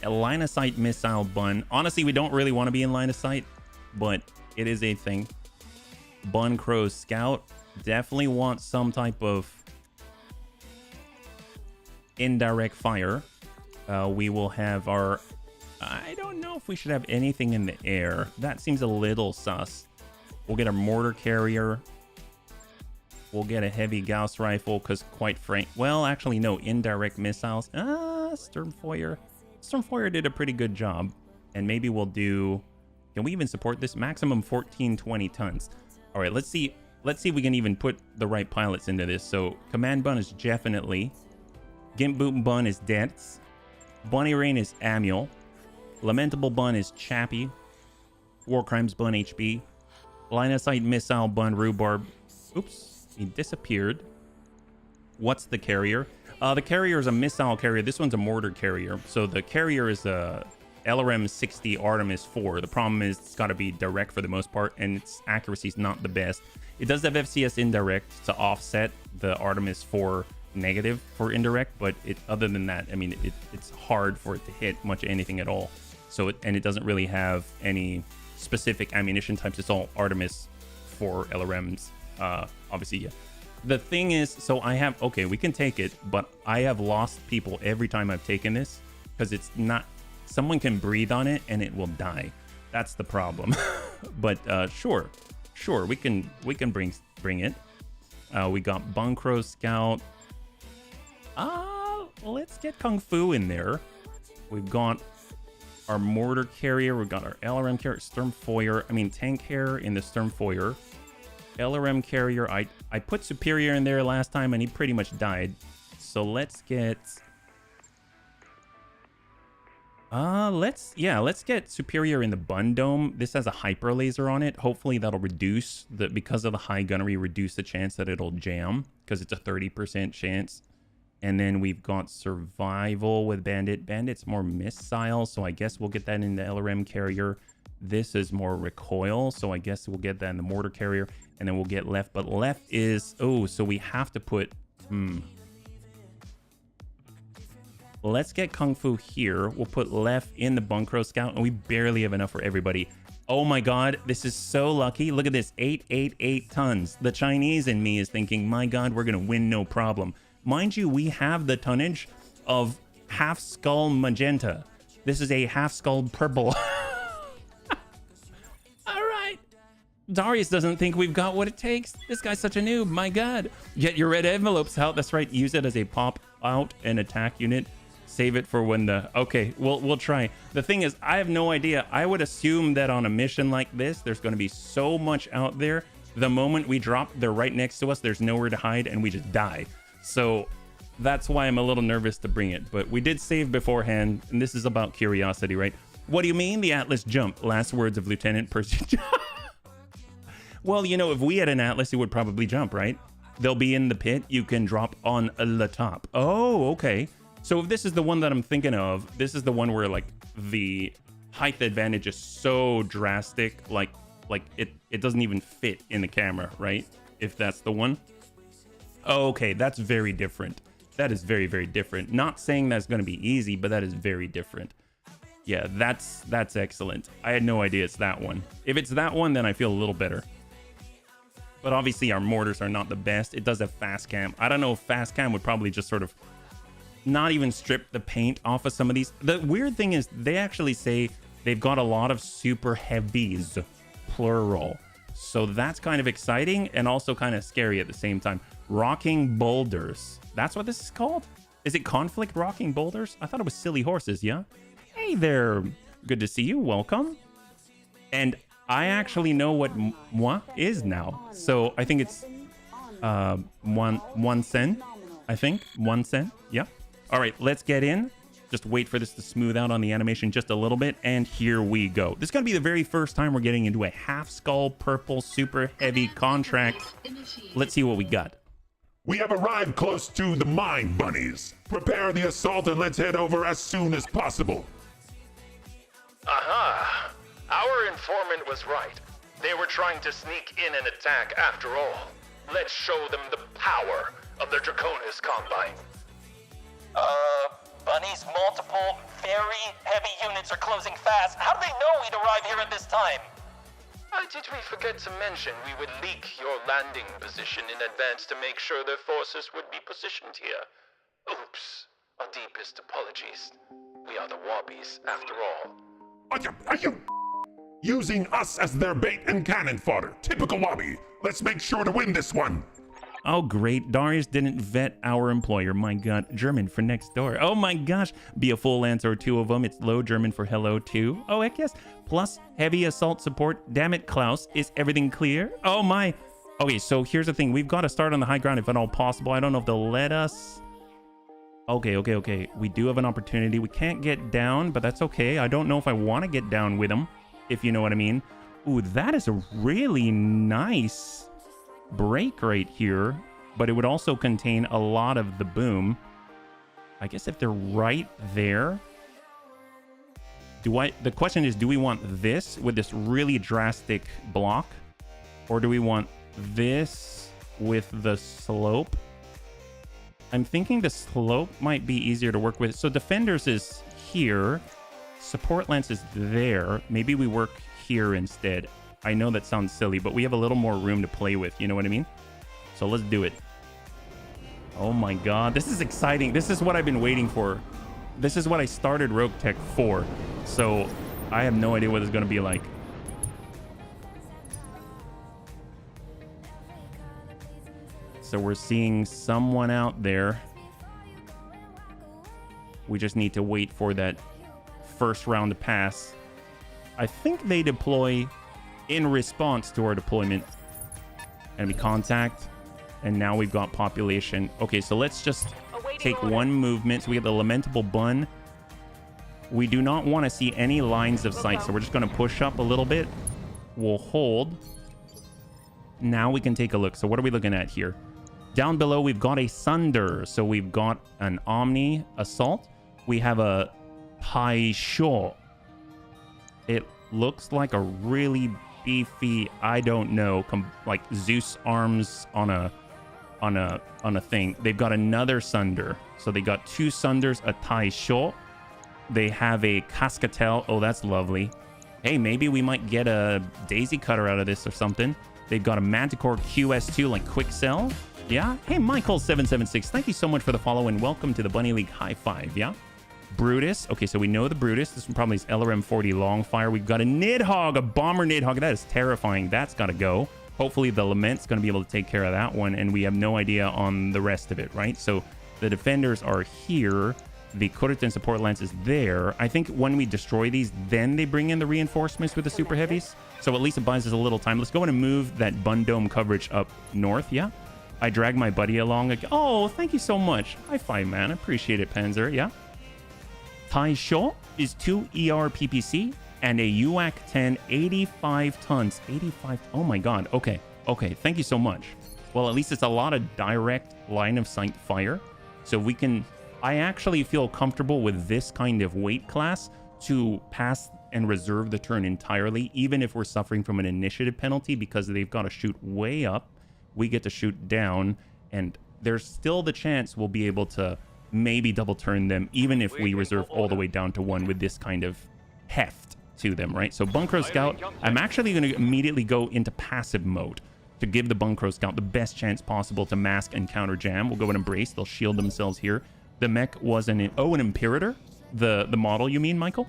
[SPEAKER 1] A line of sight missile bun. Honestly, we don't really want to be in line of sight, but it is a thing. Bun Crow Scout. Definitely want some type of indirect fire. We will have our... I don't know if we should have anything in the air. That seems a little sus. We'll get a mortar carrier. We'll get a heavy Gauss rifle, because quite frank... Well, actually, no. Indirect missiles. Sturmfeuer. Stormfeuer did a pretty good job, and maybe we'll do... Can we even support this? Maximum 1420 tons. All right, let's see if we can even put the right pilots into this. So Command Bun is definitely. Gimp Boot Bun is Dents. Bunny Rain is Amiel. Lamentable Bun is Chappie. War Crimes Bun HB. Line of Sight Missile Bun Rhubarb. Oops, he disappeared. What's the carrier? The carrier is a missile carrier. This one's a mortar carrier. So the carrier is a LRM 60 Artemis 4. The problem is it's got to be direct for the most part, and its accuracy is not the best. It does have FCS indirect to offset the Artemis 4 negative for indirect, but other than that, I mean, it's hard for it to hit much anything at all. So it doesn't really have any specific ammunition types. It's all Artemis 4 LRMs. Obviously, yeah. The thing is, so I have, okay, we can take it, but I have lost people every time I've taken this because it's not, someone can breathe on it and it will die. That's the problem. But sure, we can bring it. We got Bunkro Scout. Let's get Kung Fu in there. We've got our mortar carrier. We've got our LRM carrier, Sturmfeuer. I mean, tank carrier in the Sturmfeuer. LRM carrier. I put Superior in there last time and he pretty much died. So let's get... let's get Superior in the Bun Dome. This has a hyper laser on it. Hopefully that'll reduce because of the high gunnery, reduce the chance that it'll jam, because it's a 30% chance. And then we've got survival with bandit. Bandit's more missile, so I guess we'll get that in the LRM carrier. This is more recoil, so I guess we'll get that in the mortar carrier. And then we'll get left, but left is... Oh, so we have to put... Let's get Kung Fu here. We'll put left in the Bunkro Scout, and we barely have enough for everybody. Oh my god, this is so lucky. Look at this, 888 tons. The Chinese in me is thinking, my god, we're going to win no problem. Mind you, we have the tonnage of half skull magenta. This is a half skull purple. All right. Darius doesn't think we've got what it takes. This guy's such a noob, my god. Get your red envelopes out. That's right, use it as a pop out and attack unit. Save it for when the... Okay, we'll try. The thing is, I have no idea. I would assume that on a mission like this, there's going to be so much out there. The moment we drop, they're right next to us. There's nowhere to hide, and we just die. So that's why I'm a little nervous to bring it. But we did save beforehand, and this is about curiosity, right? What do you mean the Atlas jump? Last words of Lieutenant Percy. Well, you know, if we had an Atlas, it would probably jump, right? They'll be in the pit. You can drop on the top. Oh, okay. So if this is the one that I'm thinking of, this is the one where like the height advantage is so drastic, like it doesn't even fit in the camera, right? If that's the one. Oh, okay, that's very different. That is very, very different. Not saying that's going to be easy, but that is very different. Yeah, that's excellent. I had no idea it's that one. If it's that one, then I feel a little better. But obviously our mortars are not the best. It does have fast cam. I don't know if fast cam would probably just sort of not even strip the paint off of some of these. The weird thing is they actually say they've got a lot of super heavies, plural. So that's kind of exciting and also kind of scary at the same time. Rocking boulders. That's what this is called? Is it conflict rocking boulders? I thought it was silly horses, yeah? Hey there. Good to see you. Welcome. And I actually know what moi is now. So I think it's one sen. I think 1 cent. Yeah. All right, let's get in. Just wait for this to smooth out on the animation just a little bit. And here we go. This is going to be the very first time we're getting into a half skull purple super heavy contract. Let's see what we got.
[SPEAKER 2] We have arrived close to the mine bunnies. Prepare the assault and let's head over as soon as possible.
[SPEAKER 4] Aha! Our informant was right. They were trying to sneak in and attack after all. Let's show them the power of the Draconis Combine.
[SPEAKER 5] Bunnies, multiple, very heavy units are closing fast. How do they know we'd arrive here at this time?
[SPEAKER 4] Did we forget to mention we would leak your landing position in advance to make sure their forces would be positioned here? Oops. Our deepest apologies. We are the Wobbies, after all.
[SPEAKER 2] Are you using us as their bait and cannon fodder? Typical Wobby. Let's make sure to win this one.
[SPEAKER 1] Oh, great. Darius didn't vet our employer. My god. German for next door. Oh my gosh. Be a full answer or two of them. It's low German for hello too. Oh, heck yes. Plus heavy assault support. Damn it, Klaus. Is everything clear? Oh my. Okay, so here's the thing. We've got to start on the high ground if at all possible. I don't know if they'll let us. Okay. We do have an opportunity. We can't get down, but that's okay. I don't know if I want to get down with them, if you know what I mean. Ooh, that is a really nice break right here, but it would also contain a lot of the boom. I guess if they're right there, the question is, do we want this with this really drastic block, or do we want this with the slope? I'm thinking the slope might be easier to work with. So defenders is here, support lance is there. Maybe we work here instead. I know that sounds silly, but we have a little more room to play with. You know what I mean? So let's do it. Oh my god. This is exciting. This is what I've been waiting for. This is what I started Roguetech for. So I have no idea what it's going to be like. So we're seeing someone out there. We just need to wait for that first round to pass. I think they deploy in response to our deployment. Enemy contact. And now we've got population. Okay, so let's just take one movement. So we have the lamentable bun. We do not want to see any lines of sight. So we're just going to push up a little bit. We'll hold. Now we can take a look. So what are we looking at here? Down below, we've got a Sunder. So we've got an Omni Assault. We have a Taisho. It looks like a really beefy, I don't know, like Zeus arms on a thing. They've got another Sunder. So they got 2 Sunders, a Taisho. They have a Cascatel. Oh, that's lovely. Hey, maybe we might get a Daisy Cutter out of this or something. They've got a Manticore QS2, like Quick Sell. Yeah? Hey, Michael776, thank you so much for the follow and welcome to the Bunny League High Five, yeah? Brutus. Okay, so we know the Brutus. This one probably is LRM-40 Longfire. We've got a Nidhogg, a Bomber Nidhogg. That is terrifying. That's got to go. Hopefully the Lament's going to be able to take care of that one, and we have no idea on the rest of it, right? So the defenders are here. The Kuritan support lance is there. I think when we destroy these, then they bring in the reinforcements with the super heavies. So at least it buys us a little time. Let's go in and move that Bundome coverage up north, yeah? I drag my buddy along. Like, oh, thank you so much. High five, man. Appreciate it, Panzer, yeah? Taisho is 2 ER PPC and a UAC 10, 85 tons. 85, oh my god. Okay, thank you so much. Well, at least it's a lot of direct line of sight fire. So we can... I actually feel comfortable with this kind of weight class to pass and reserve the turn entirely, even if we're suffering from an initiative penalty, because they've got to shoot way up. We get to shoot down, and there's still the chance we'll be able to maybe double turn them, even if we reserve all the way down to 1 with this kind of heft to them, right? So Bunkro Scout, I'm actually going to immediately go into passive mode to give the Bunkro Scout the best chance possible to mask and counter jam. We'll go and embrace. They'll shield themselves here. The mech was an Imperator? The model, you mean, Michael?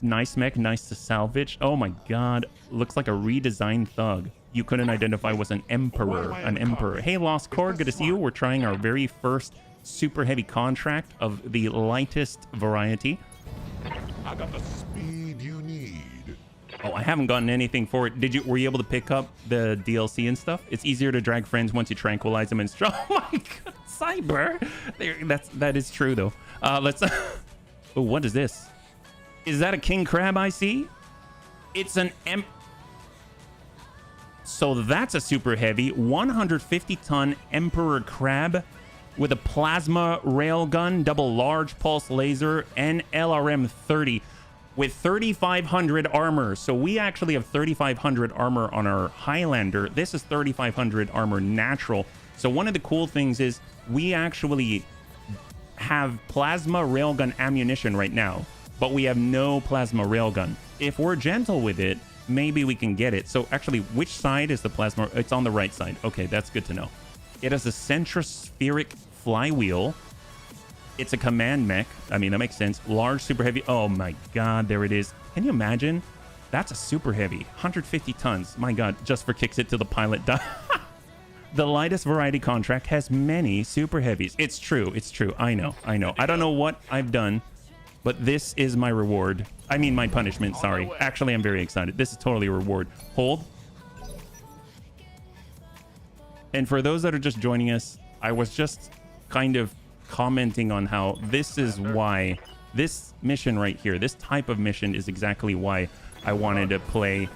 [SPEAKER 1] Nice mech, nice to salvage. Oh my god, looks like a redesigned Thug. You couldn't identify was an Emperor. Hey, Lost Cord, good to see you. We're trying our very first super heavy contract of the lightest variety.
[SPEAKER 2] I got the speed you need.
[SPEAKER 1] Oh, I haven't gotten anything for it. Were you able to pick up the DLC and stuff? It's easier to drag friends once you tranquilize them and oh my god, Cyber. That is true though. Let's oh, what is this? Is that a king crab I see? It's an so that's a super heavy 150 ton Emperor crab with a plasma railgun, double large pulse laser, and LRM 30 with 3,500 armor. So we actually have 3,500 armor on our Highlander. This is 3,500 armor natural. So one of the cool things is we actually have plasma railgun ammunition right now, but we have no plasma railgun. If we're gentle with it, maybe we can get it. So actually, which side is the plasma? It's on the right side. Okay, that's good to know. It has a centrospheric flywheel. It's a command mech. I mean, that makes sense. Large, super heavy. Oh my god, there it is. Can you imagine? That's a super heavy. 150 tons. My god, just for kicks it to the pilot. The lightest variety contract has many super heavies. It's true. It's true. I know. I don't know what I've done, but this is my reward. I mean, my punishment. Sorry. Actually, I'm very excited. This is totally a reward. Hold. And for those that are just joining us, I was just kind of commenting on how this is why this mission right here, this type of mission is exactly why I wanted to play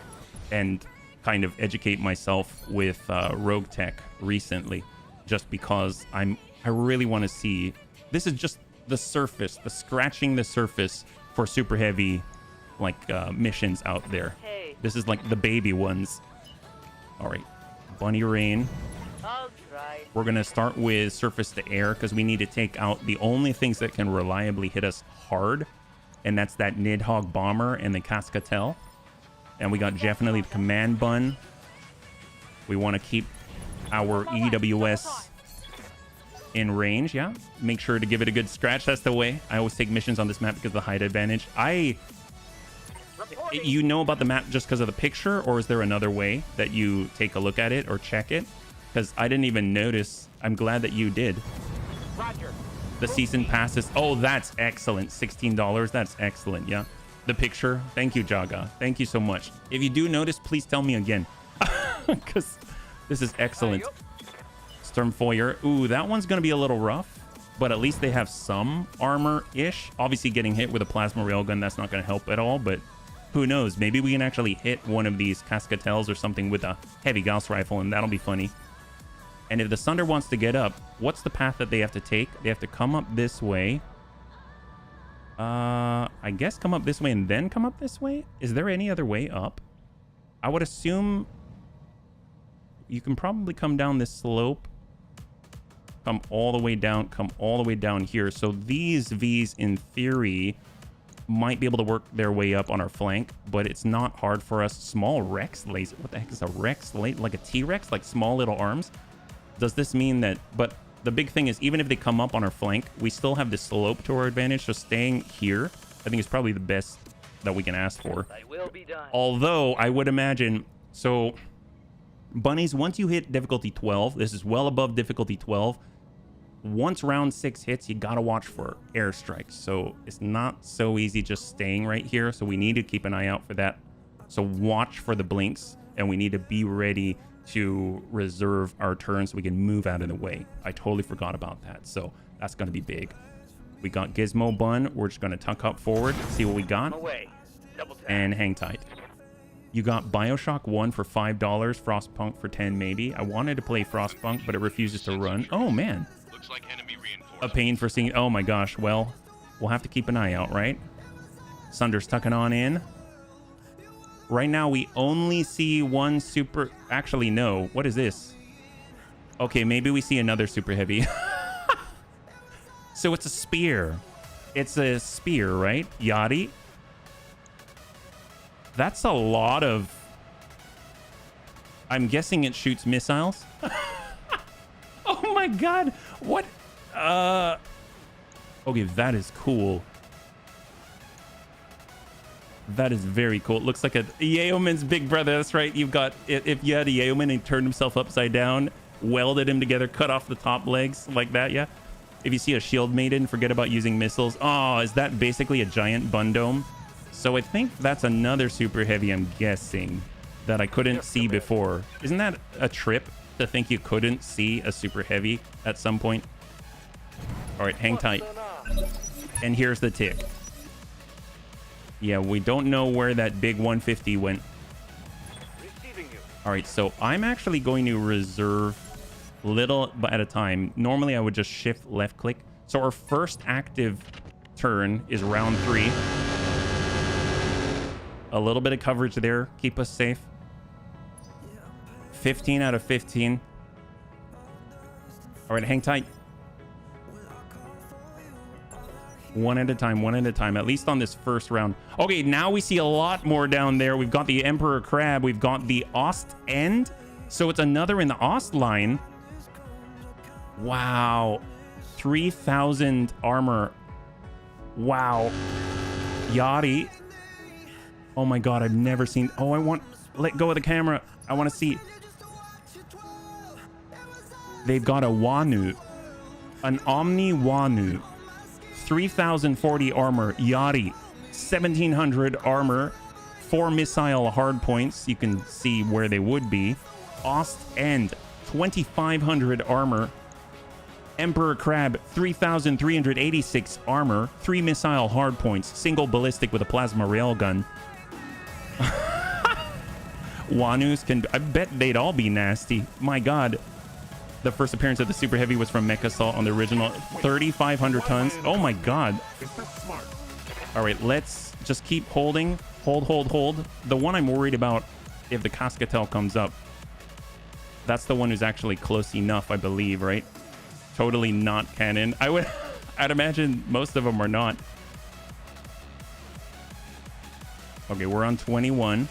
[SPEAKER 1] and kind of educate myself with Roguetech recently, just because I really want to see. This is just the surface, the scratching the surface for super heavy like missions out there. This is like the baby ones. All right, Bunny Rain. We're going to start with surface to air because we need to take out the only things that can reliably hit us hard, and that's that Nidhogg bomber and the Cascatel. And we got definitely the command bun. We want to keep our EWS in range, yeah. Make sure to give it a good scratch. That's the way. I always take missions on this map because of the height advantage. You know about the map just because of the picture, or is there another way that you take a look at it or check it? Because I didn't even notice. I'm glad that you did.
[SPEAKER 5] Roger.
[SPEAKER 1] The season passes. Oh, that's excellent. $16. That's excellent. Yeah. The picture. Thank you, Jaga. Thank you so much. If you do notice, please tell me again. Because this is excellent. Stormfoyer. Ooh, that one's going to be a little rough. But at least they have some armor-ish. Obviously, getting hit with a plasma railgun, that's not going to help at all. But who knows? Maybe we can actually hit one of these Cascatels or something with a heavy Gauss rifle, and that'll be funny. And if the Sunder wants to get up, what's the path that they have to take? They have to come up this way. I guess come up this way and then come up this way? Is there any other way up? I would assume you can probably come down this slope. Come all the way down. Come all the way down here. So these Vs, in theory, might be able to work their way up on our flank, but it's not hard for us. Small Rex laser. What the heck is a Rex? Like a T-Rex? Like small little arms? Does this mean that... But the big thing is, even if they come up on our flank, we still have the slope to our advantage. So staying here, I think, is probably the best that we can ask for. Although, I would imagine... So, bunnies, once you hit difficulty 12, this is well above difficulty 12. Once round 6 hits, you gotta watch for airstrikes. So it's not so easy just staying right here. So we need to keep an eye out for that. So watch for the blinks, and we need to be ready to reserve our turn so we can move out of the way. I totally forgot about that. So that's gonna be big. We got Gizmo Bun. We're just gonna tuck up forward, see what we got, and hang tight. You got Bioshock 1 for $5, Frostpunk for 10 maybe. I wanted to play Frostpunk, but it refuses to run. Oh man.
[SPEAKER 6] Looks like enemy reinforcements.
[SPEAKER 1] A pain for seeing. Oh my gosh. Well, we'll have to keep an eye out, right? Sunder's tucking on in. Right now, we only see one super... Actually, no. What is this? Okay, maybe we see another super heavy. So it's a spear. It's a spear, right? Yachty. That's a lot of... I'm guessing it shoots missiles. Oh my god. What? Okay, that is cool. That is very cool. It looks like a Yeoman's big brother. That's right. You've got... If you had a Yeoman and turned himself upside down, welded him together, cut off the top legs like that, yeah? If you see a shield maiden, forget about using missiles. Oh, is that basically a giant bun dome? So I think that's another super heavy, I'm guessing, that I couldn't see before. Isn't that a trip to think you couldn't see a super heavy at some point? All right, hang tight. And here's the tick. Yeah, we don't know where that big 150 went. All right, so I'm actually going to reserve little at a time. Normally, I would just shift left click. So our first active turn is round 3. A little bit of coverage there. Keep us safe. 15 out of 15. All right, hang tight. One at a time, one at a time, at least on this first round. Okay, now we see a lot more down there. We've got the Emperor Crab. We've got the Ost End. So it's another in the Ost line. Wow. 3,000 armor. Wow. Yachty. Oh my god, I've never seen... Oh, I want... Let go of the camera. I want to see... They've got a Wanu. An Omni Wanu. 3,040 armor. Yachty. 1,700 armor. 4 missile hard points. You can see where they would be. Ost End. 2,500 armor. Emperor Crab. 3,386 armor. 3 missile hard points. Single ballistic with a plasma railgun. Wanus can... I bet they'd all be nasty. My god. The first appearance of the Super Heavy was from Mech Assault on the original. 3,500 tons. Oh my god. All right, let's just keep holding. Hold. The one I'm worried about, if the Cascatel comes up, that's the one who's actually close enough, I believe, right? Totally not cannon. I'd imagine most of them are not. Okay, we're on 21.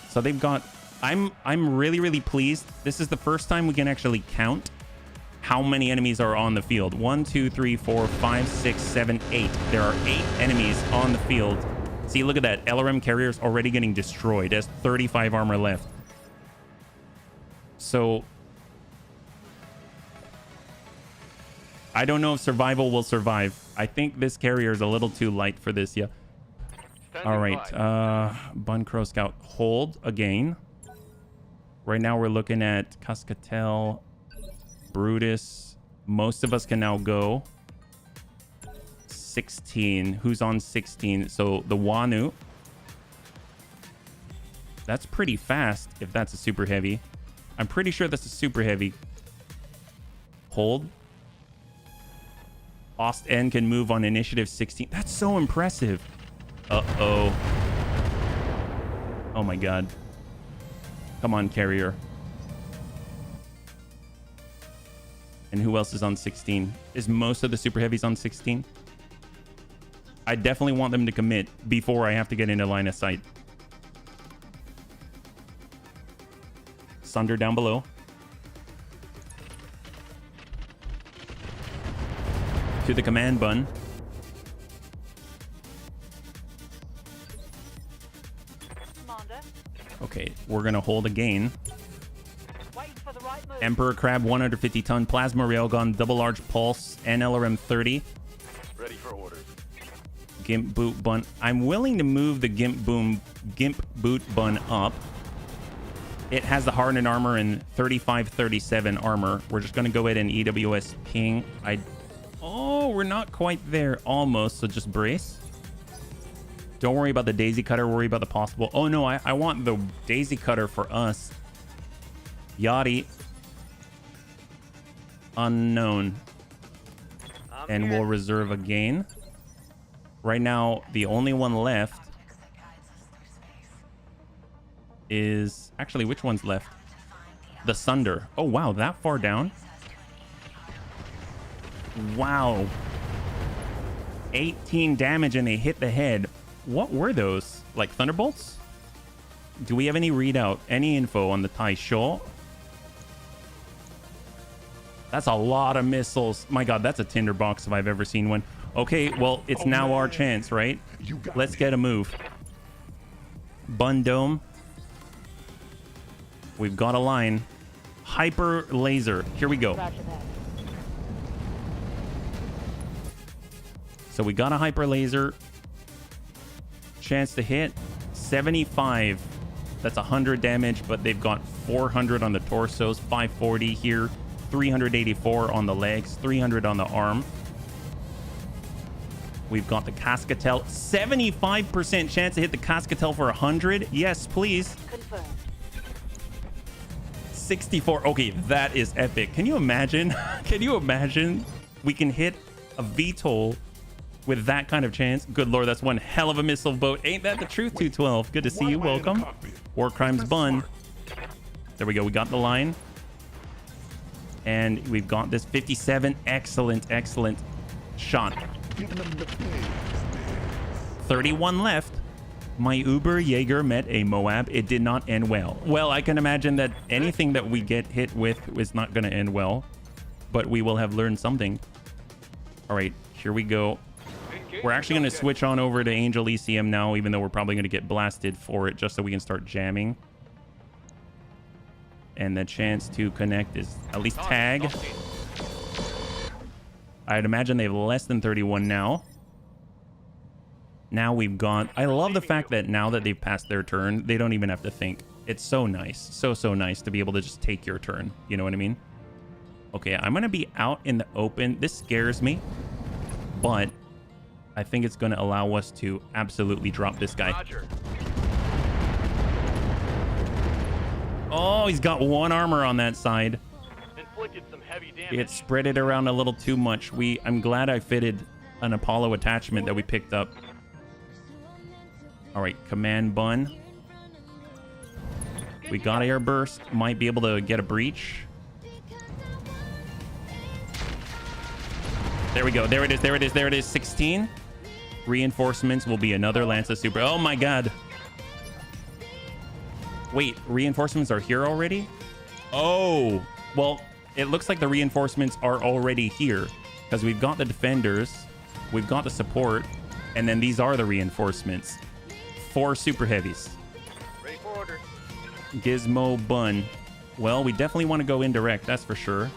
[SPEAKER 1] So they've got... I'm really pleased. This is the first time we can actually count how many enemies are on the field. 1, 2, 3, 4, 5, 6, 7, 8. There are 8 enemies on the field. See, look at that. LRM carrier's already getting destroyed. It has 35 armor left. So I don't know if survival will survive. I think this carrier is a little too light for this, yeah. All right, Bun Crow Scout, hold again. Right now we're looking at Cascatel, Brutus. Most of us can now go. 16. Who's on 16? So the Wanu. That's pretty fast if that's a super heavy. I'm pretty sure that's a super heavy. Hold. Ostend can move on initiative 16. That's so impressive. Uh-oh. Oh my god. Come on, carrier. And who else is on 16? Is most of the super heavies on 16? I definitely want them to commit before I have to get into line of sight. Sunder down below. To the command bun. Okay, we're gonna hold again. Emperor Crab 150 ton plasma railgun, double large pulse, NLRM 30.
[SPEAKER 3] Ready for orders.
[SPEAKER 1] Gimp boot bun. I'm willing to move the gimp boot bun up. It has the hardened armor and 35-37 armor. We're just gonna go ahead and EWS ping. Oh, we're not quite there. Almost, so just brace. Don't worry about the daisy cutter, worry about the possible. Oh no, I want the daisy cutter for us. Yachty. Unknown. And we'll reserve again. Right now, the only one left is... Actually, which one's left? The Sunder. Oh, wow, that far down? Wow. 18 damage and they hit the head. What were those? Like thunderbolts? Do we have any readout? Any info on the Tai Sho? That's a lot of missiles. My god, that's a tinderbox if I've ever seen one. Okay, well, it's now our chance, right? Let's get a move. Bun Dome. We've got a line. Hyper laser. Here we go. So we got a hyper laser. Chance to hit 75. That's 100 damage, but they've got 400 on the torsos, 540 here, 384 on the legs, 300 on the arm. We've got the Cascatel. 75% chance to hit the Cascatel for 100. Yes, please.
[SPEAKER 6] Confirmed.
[SPEAKER 1] 64. Okay, that is epic. Can you imagine? Can you imagine we can hit a VTOL with that kind of chance? Good lord, that's one hell of a missile boat. Ain't that the truth, 212? Good to see you. Welcome. War Crimes Bun. There we go. We got the line. And we've got this 57. Excellent, excellent shot. 31 left. My Uber Jaeger met a Moab. It did not end well. Well, I can imagine that anything that we get hit with is not going to end well. But we will have learned something. All right, here we go. We're actually going to switch on over to Angel ECM now, even though we're probably going to get blasted for it, just so we can start jamming. And the chance to connect is at least tag. I'd imagine they have less than 31 now. Now we've got... I love the fact that now that they've passed their turn, they don't even have to think. It's so nice. So nice to be able to just take your turn. You know what I mean? Okay, I'm going to be out in the open. This scares me. But I think it's going to allow us to absolutely drop this guy.
[SPEAKER 3] Roger.
[SPEAKER 1] Oh, he's got one armor on that side.
[SPEAKER 3] Inflicted some heavy damage.
[SPEAKER 1] It spread it around a little too much. I'm glad I fitted an Apollo attachment that we picked up. All right, command bun. We got air burst. Might be able to get a breach. There we go. There it is. There it is. There it is. 16. Reinforcements will be another Lancer Super. Oh my god. Wait, reinforcements are here already? Oh, well, it looks like the reinforcements are already here because we've got the defenders, we've got the support, and then these are the reinforcements. 4 super heavies.
[SPEAKER 3] Ready for order.
[SPEAKER 1] Gizmo Bun. Well, we definitely want to go indirect, that's for sure.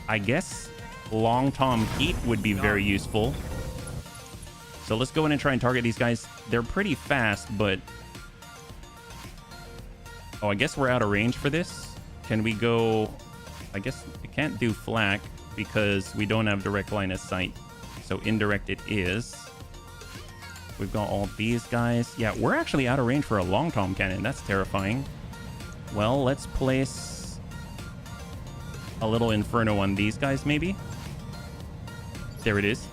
[SPEAKER 1] I guess Long Tom Heat would be very useful. So let's go in and try and target these guys. They're pretty fast, but... Oh, I guess we're out of range for this. Can we go... I guess we can't do flak because we don't have direct line of sight. So indirect it is. We've got all these guys. Yeah, we're actually out of range for a long tom cannon. That's terrifying. Well, let's place a little inferno on these guys, maybe. There it is.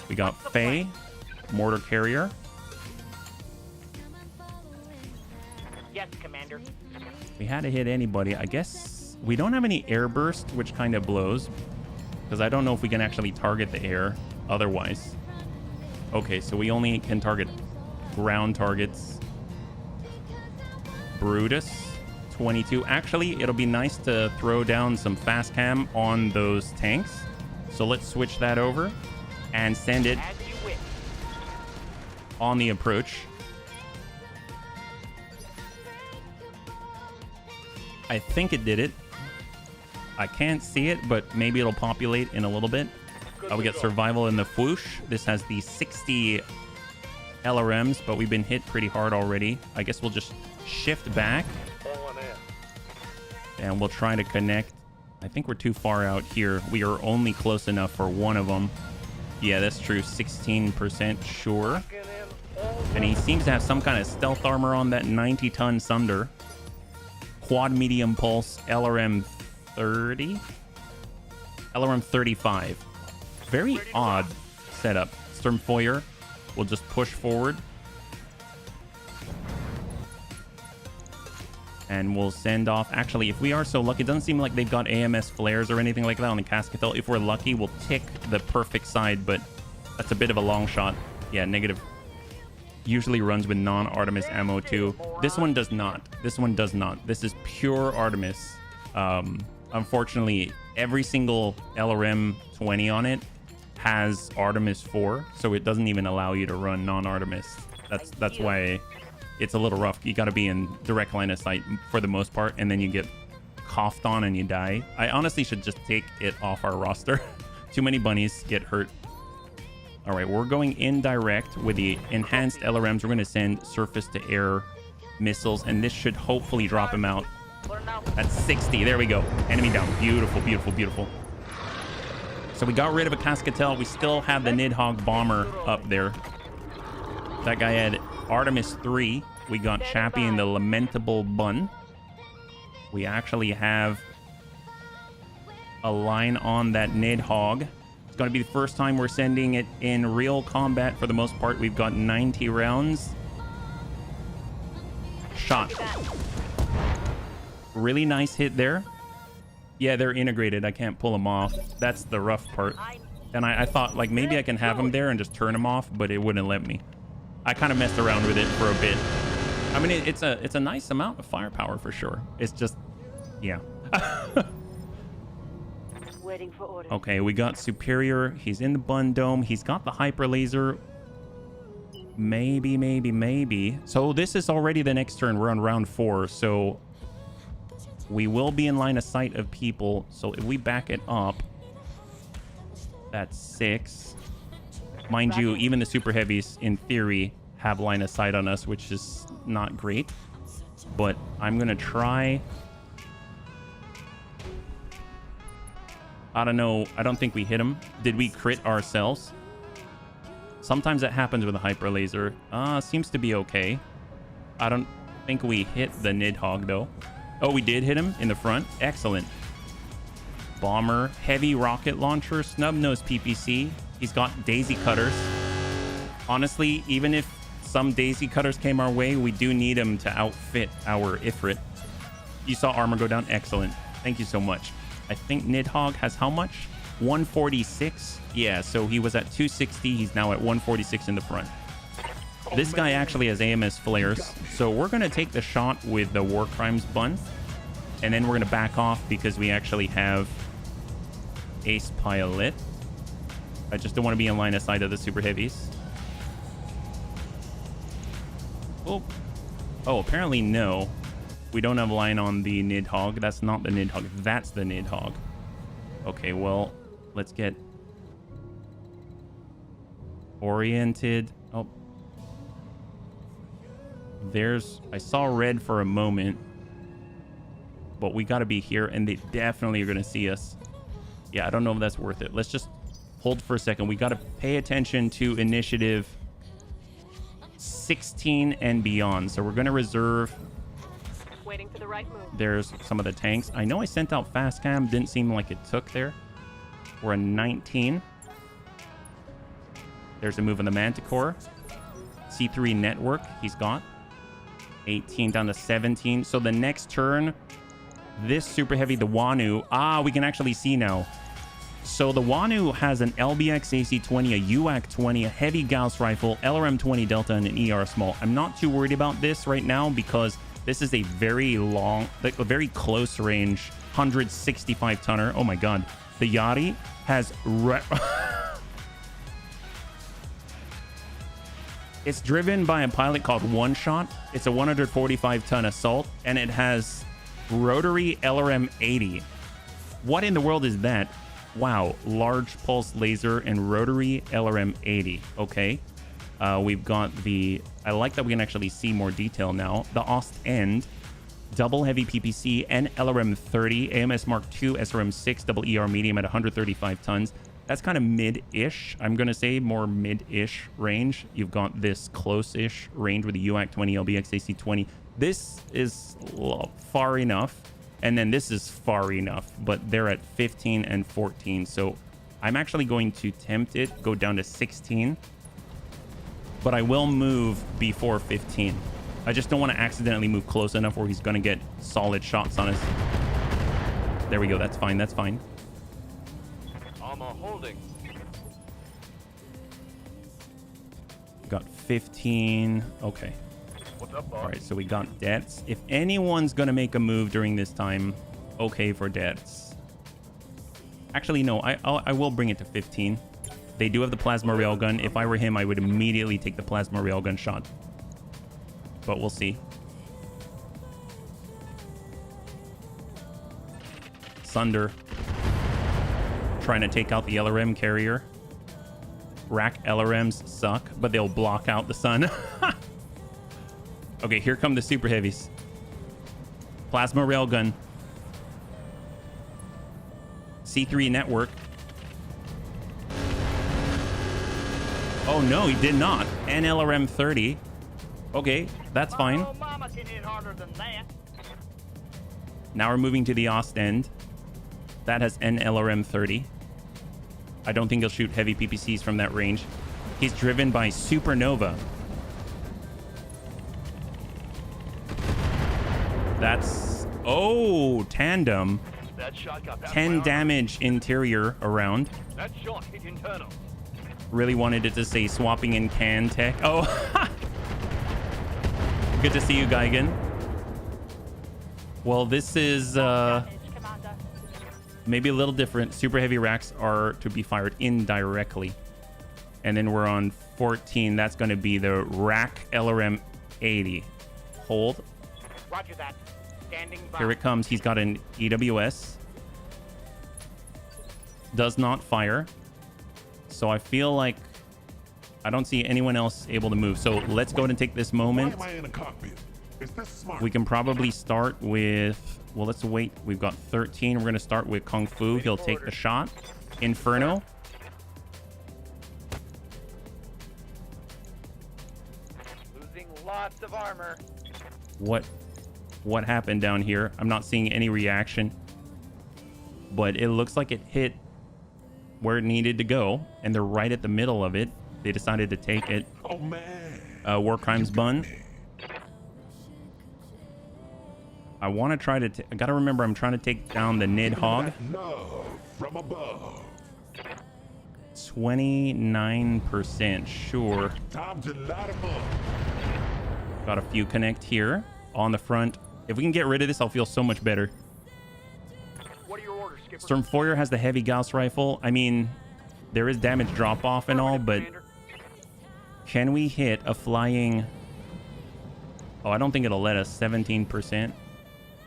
[SPEAKER 1] We got Faye, mortar carrier.
[SPEAKER 5] Yes, Commander.
[SPEAKER 1] We had to hit anybody. I guess we don't have any air burst, which kind of blows. Because I don't know if we can actually target the air otherwise. Okay, so we only can target ground targets. Brutus, 22. Actually, it'll be nice to throw down some fast cam on those tanks. So let's switch that over and send it
[SPEAKER 5] As you wish.
[SPEAKER 1] on the approach. I think it did it. I can't see it, but maybe it'll populate in a little bit. We got survival in the Fwoosh. This has the 60 LRMs, but we've been hit pretty hard already. I guess we'll just shift back and we'll try to connect. I think we're too far out here. We are only close enough for one of them. Yeah, that's true. 16% sure. And he seems to have some kind of stealth armor on that 90-ton Sunder. Quad medium pulse, LRM 30? LRM 35. Very odd setup. Sturmfeuer will just push forward. And we'll send off... Actually, if we are so lucky, it doesn't seem like they've got AMS flares or anything like that on the Cascatel. If we're lucky, we'll tick the perfect side, but that's a bit of a long shot. Yeah, negative. Usually runs with non-Artemis ammo too. This one does not. This one does not. This is pure Artemis. Unfortunately, every single LRM 20 on it has Artemis 4, so it doesn't even allow you to run non-Artemis. That's why it's a little rough. You got to be in direct line of sight for the most part, and then you get coughed on and you die. I honestly should just take it off our roster. Too many bunnies get hurt. All right, we're going indirect with the enhanced LRMs. We're going to send surface-to-air missiles, and this should hopefully drop him out. That's 60. There we go. Enemy down. Beautiful, beautiful, beautiful. So we got rid of a Cascatel. We still have the Nidhogg bomber up there. That guy had Artemis 3. We got Chappie in the Lamentable Bun. We actually have a line on that Nidhogg. It's going to be the first time we're sending it in real combat for the most part. We've got 90 rounds. Shot. Really nice hit there. Yeah, they're integrated. I can't pull them off. That's the rough part. And I thought, like, maybe I can have them there and just turn them off, but it wouldn't let me. I kind of messed around with it for a bit. I mean, it's a nice amount of firepower for sure. It's just, yeah.
[SPEAKER 6] Waiting for orders.
[SPEAKER 1] Okay, we got Superior. He's in the Bun Dome. He's got the Hyper Laser. Maybe, maybe, maybe. So this is already the next turn. We're on round 4, so we will be in line of sight of people. So if we back it up, that's 6. Mind you, even the super heavies, in theory, have line of sight on us, which is not great. But I'm going to try... I don't know. I don't think we hit him. Did we crit ourselves? Sometimes that happens with a hyper laser. Seems to be okay. I don't think we hit the Nidhogg, though. Oh, we did hit him in the front. Excellent. Bomber, heavy rocket launcher, snub-nosed PPC. He's got daisy cutters. Honestly, even if some daisy cutters came our way, we do need him to outfit our Ifrit. You saw armor go down. Excellent. Thank you so much. I think Nidhogg has how much? 146? Yeah, so he was at 260. He's now at 146 in the front. This guy actually has AMS flares. So we're going to take the shot with the War Crimes Bun. And then we're going to back off because we actually have Ace Pilot. I just don't want to be in line of sight of the super heavies. Oh, apparently no. We don't have line on the Nidhogg. That's not the Nidhogg. That's the Nidhogg. Okay, well, let's get oriented. Oh. I saw red for a moment. But we got to be here, and they definitely are going to see us. Yeah, I don't know if that's worth it. Let's just hold for a second. We got to pay attention to initiative 16 and beyond. So we're going to reserve
[SPEAKER 6] Waiting for the right move.
[SPEAKER 1] There's some of the tanks. I know I sent out fast cam. Didn't seem like it took there. We're a 19. There's a move on the Manticore. C3 network he's got. 18 down to 17. So the next turn, this super heavy, the Wanu. Ah, we can actually see now. So the Wanu has an LBX AC-20, a UAC-20, a heavy Gauss rifle, LRM-20 Delta, and an ER small. I'm not too worried about this right now because this is a very long, like a very close range, 165 tonner. Oh my god. The Yachty has... It's driven by a pilot called One Shot. It's a 145 ton assault, and it has rotary LRM-80. What in the world is that? Wow, large pulse laser and rotary LRM-80. Okay. We've got the... I like that we can actually see more detail now. The Ostend, double heavy PPC and LRM-30, AMS Mark II, SRM-6, double ER medium at 135 tons. That's kind of mid-ish. I'm going to say more mid-ish range. You've got this close-ish range with the UAC-20, LBX AC-20. This is far enough. And then this is far enough, but they're at 15 and 14. So I'm actually going to tempt it, go down to 16. But I will move before 15. I just don't want to accidentally move close enough where he's going to get solid shots on us. There we go. That's fine. That's fine.
[SPEAKER 3] Armor holding.
[SPEAKER 1] Got 15. Okay.
[SPEAKER 3] What's up, boss?
[SPEAKER 1] All right, so we got debts. If anyone's going to make a move during this time, okay for debts. Actually, no, I will bring it to 15. They do have the plasma railgun. If I were him, I would immediately take the plasma railgun shot. But we'll see. Sunder. Trying to take out the LRM carrier. Rack LRMs suck, but they'll block out the sun. Okay, here come the super heavies. Plasma railgun. C3 network. Oh no, he did not. NLRM 30. Okay, that's fine.
[SPEAKER 5] Oh, mama can hit harder than that.
[SPEAKER 1] Now we're moving to the Ostend. That has NLRM 30. I don't think he'll shoot heavy PPCs from that range. He's driven by Supernova. That's... Oh, tandem.
[SPEAKER 3] That shot got past
[SPEAKER 1] 10
[SPEAKER 3] my
[SPEAKER 1] damage interior around.
[SPEAKER 3] armor. That shot hit internal.
[SPEAKER 1] Really wanted it to say swapping in can tech. Oh, good to see you, Geigen. Well, this is maybe a little different. Super heavy racks are to be fired indirectly. And then we're on 14. That's going to be the rack LRM 80. Hold.
[SPEAKER 5] Roger that. Standing by.
[SPEAKER 1] Here it comes. He's got an EWS. Does not fire. So I feel like I don't see anyone else able to move. So let's go ahead and take this moment.
[SPEAKER 2] Why am I in a cockpit? Is this smart?
[SPEAKER 1] We can probably start with... Well, let's wait. We've got 13. We're going to start with Kung Fu. He'll take the shot. Inferno.
[SPEAKER 3] Losing lots of armor.
[SPEAKER 1] What happened down here? I'm not seeing any reaction. But it looks like it hit where it needed to go. And they're right at the middle of it. They decided to take it.
[SPEAKER 2] Oh, man.
[SPEAKER 1] War Crimes Bun. I want to try to... I got to remember I'm trying to take down the Nidhogg.
[SPEAKER 2] Love from above.
[SPEAKER 1] 29%. Sure.
[SPEAKER 2] Time to light 'em up.
[SPEAKER 1] Got a few connect here on the front. If we can get rid of this, I'll feel so much better.
[SPEAKER 3] What are your orders, Skipper?
[SPEAKER 1] Stormfoyer has the heavy Gauss rifle. I mean, there is damage drop off and all, but can we hit a flying... Oh, I don't think it'll let us. 17%.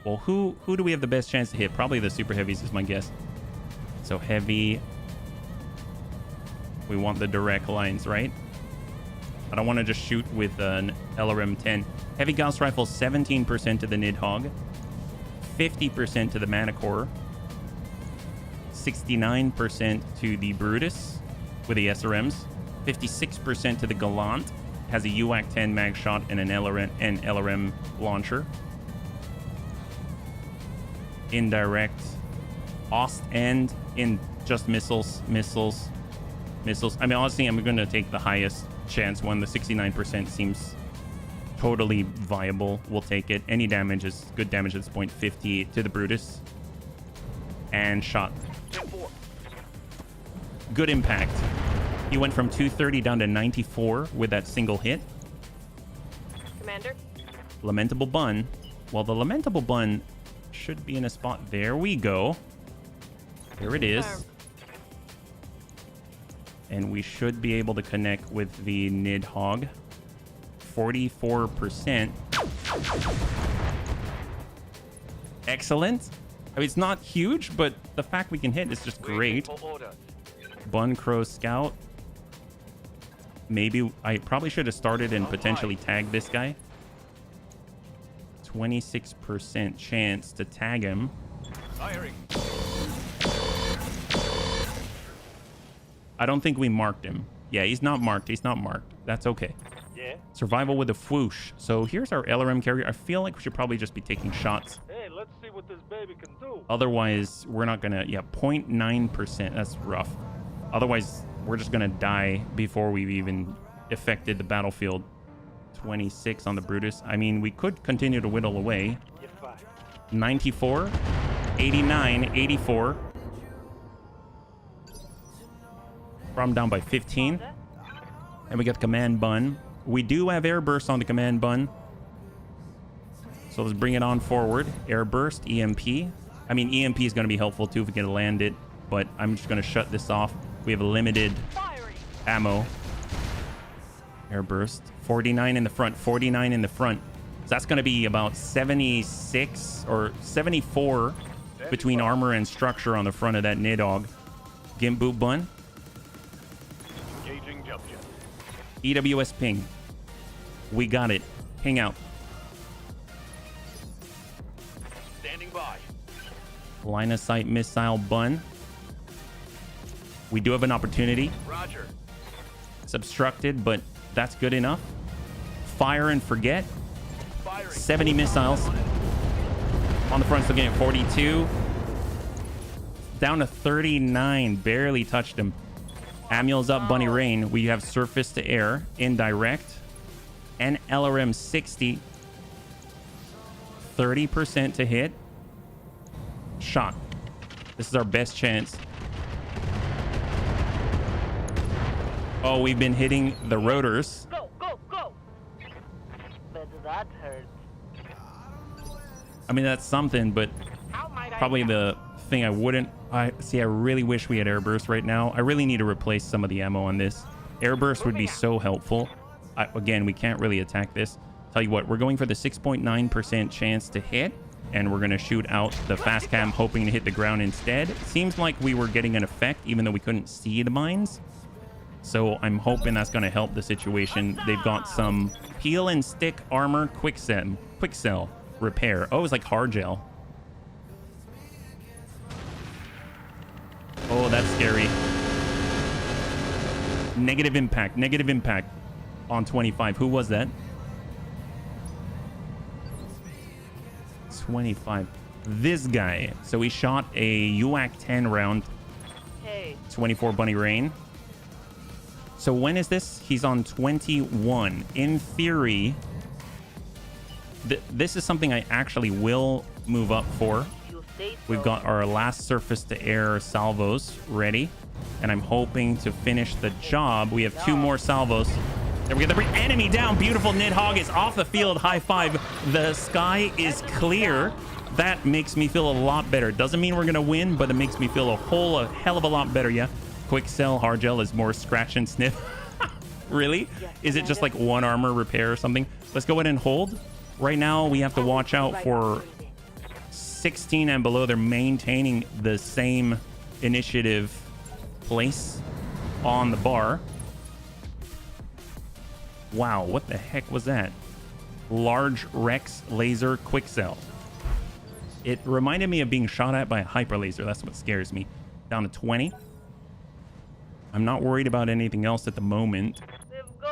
[SPEAKER 1] Well, who do we have the best chance to hit? Probably the super heavies is my guess. So heavy. We want the direct lines, right? I don't want to just shoot with an LRM 10. Heavy Gauss rifle, 17% to the Nidhogg. 50% to the Manticore. 69% to the Brutus with the SRMs. 56% to the Gallant. Has a UAC 10 mag shot and an LRM launcher. indirect, Ostend, in just missiles. I mean, honestly, I'm going to take the highest chance one. The 69% seems totally viable. We'll take it. Any damage is good damage at this point. 50 to the Brutus. And shot. Good impact. He went from 230 down to 94 with that single hit.
[SPEAKER 6] Commander?
[SPEAKER 1] Lamentable Bun. Well, the Lamentable Bun should be in a spot. There we go. There it is. And we should be able to connect with the Nidhogg. 44%. Excellent. I mean, it's not huge, but the fact we can hit is just great. Bun Crow Scout. Maybe I probably should have started and potentially tagged this guy. 26% chance to tag him.
[SPEAKER 3] Firing.
[SPEAKER 1] I don't think we marked him. Yeah, he's not marked. He's not marked. That's okay.
[SPEAKER 3] Yeah.
[SPEAKER 1] Survival with a whoosh. So here's our LRM carrier. I feel like we should probably just be taking shots.
[SPEAKER 3] Hey, let's see what this baby can do.
[SPEAKER 1] Otherwise, we're not gonna. Yeah, 0.9%. That's rough. Otherwise, we're just gonna die before we've even affected the battlefield. 26 on the Brutus. I mean, we could continue to whittle away. 94, 89, 84. Problem down by 15. And we got the command bun. We do have air burst on the command bun. So let's bring it on forward. Air burst, EMP. I mean, EMP is going to be helpful too if we can land it. But I'm just going to shut this off. We have limited ammo. Air burst. 49 in the front. 49 in the front. So that's going to be about 76 or 74 between armor and structure on the front of that Nidhogg. Gimp boot bun.
[SPEAKER 3] Engaging jump jet.
[SPEAKER 1] EWS ping. We got it. Ping out.
[SPEAKER 3] Standing by.
[SPEAKER 1] Line of sight missile bun. We do have an opportunity.
[SPEAKER 3] Roger.
[SPEAKER 1] It's obstructed, but that's good enough. Fire and forget.
[SPEAKER 3] Firing.
[SPEAKER 1] 70 missiles. On the front, still getting 42. Down to 39. Barely touched him. Amuel's up, Bunny Rain. We have surface to air, indirect, and LRM 60. 30% to hit. Shot. This is our best chance. Oh, we've been hitting the rotors.
[SPEAKER 6] Go, go, go! But that hurt.
[SPEAKER 1] I mean, that's something, but
[SPEAKER 6] How might I
[SPEAKER 1] probably the thing I wouldn't. I really wish we had air burst right now. I really need to replace some of the ammo on this. Air burst would be so helpful. Again, we can't really attack this. Tell you what, we're going for the 6.9% chance to hit, and we're going to shoot out the fast cam, hoping to hit the ground instead. Seems like we were getting an effect, even though we couldn't see the mines. So I'm hoping that's going to help the situation. They've got some peel and stick armor quick cell repair. Oh, it's like hard gel. Oh, that's scary. Negative impact on 25. Who was that? 25. This guy. So he shot a UAC 10 round.
[SPEAKER 6] Hey.
[SPEAKER 1] 24 Bunny Rain. So when is this? He's on 21. In theory, this is something I actually will move up for.
[SPEAKER 6] You say so.
[SPEAKER 1] We've got our last surface to air salvos ready, and I'm hoping to finish the job. We have 2 more salvos. There we go. The enemy down. Beautiful. Nidhogg is off the field. High five. The sky is clear. That makes me feel a lot better. Doesn't mean we're gonna win, but it makes me feel a hell of a lot better. Yeah. Quick cell hard gel is more scratch and sniff. Really? Is it just like 1 armor repair or something? Let's go ahead and hold. Right now we have to watch out for 16 and below. They're maintaining the same initiative place on the bar. Wow, what the heck was that? Large Rex laser quick cell. It reminded me of being shot at by a hyper laser. That's what scares me. Down to 20. I'm not worried about anything else at the moment.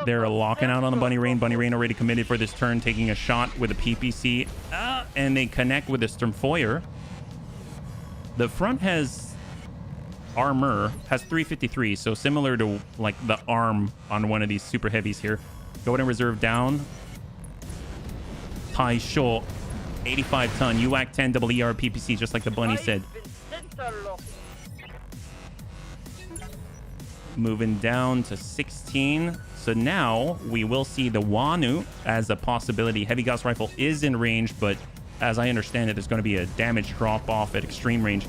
[SPEAKER 1] They're locking out on the Bunny Rain. Bunny Rain already committed for this turn, taking a shot with a PPC. And they connect with a Sturmfeuer. The front has armor, has 353, so similar to like the arm on one of these super heavies here. Go ahead and reserve down. Tie short, 85 ton, UAC 10 double ER PPC, just like the bunny said. Moving down to 16. So now we will see the Wanu as a possibility. Heavy Gauss rifle is in range, but as I understand it, there's going to be a damage drop off at extreme range.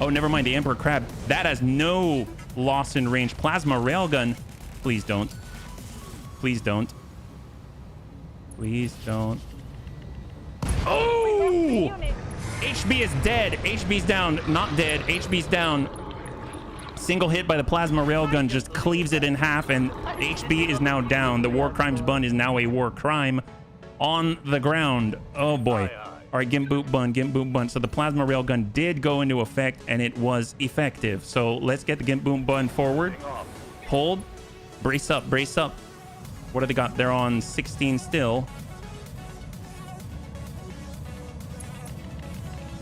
[SPEAKER 1] Oh, never mind. The Emperor Crab. That has no loss in range. Plasma railgun. Please don't. Please don't. Please don't. Oh! HB is dead. HB's down. Not dead. HB's down. Single hit by the plasma railgun just cleaves it in half, and HB is now down. The war crimes bun is now a war crime on the ground. Oh boy. All right, Gimp boot bun, Gimp boot bun. So the plasma railgun did go into effect, and it was effective. So let's get the Gimp boot bun forward. Hold. Brace up, brace up. What do they got? They're on 16 still.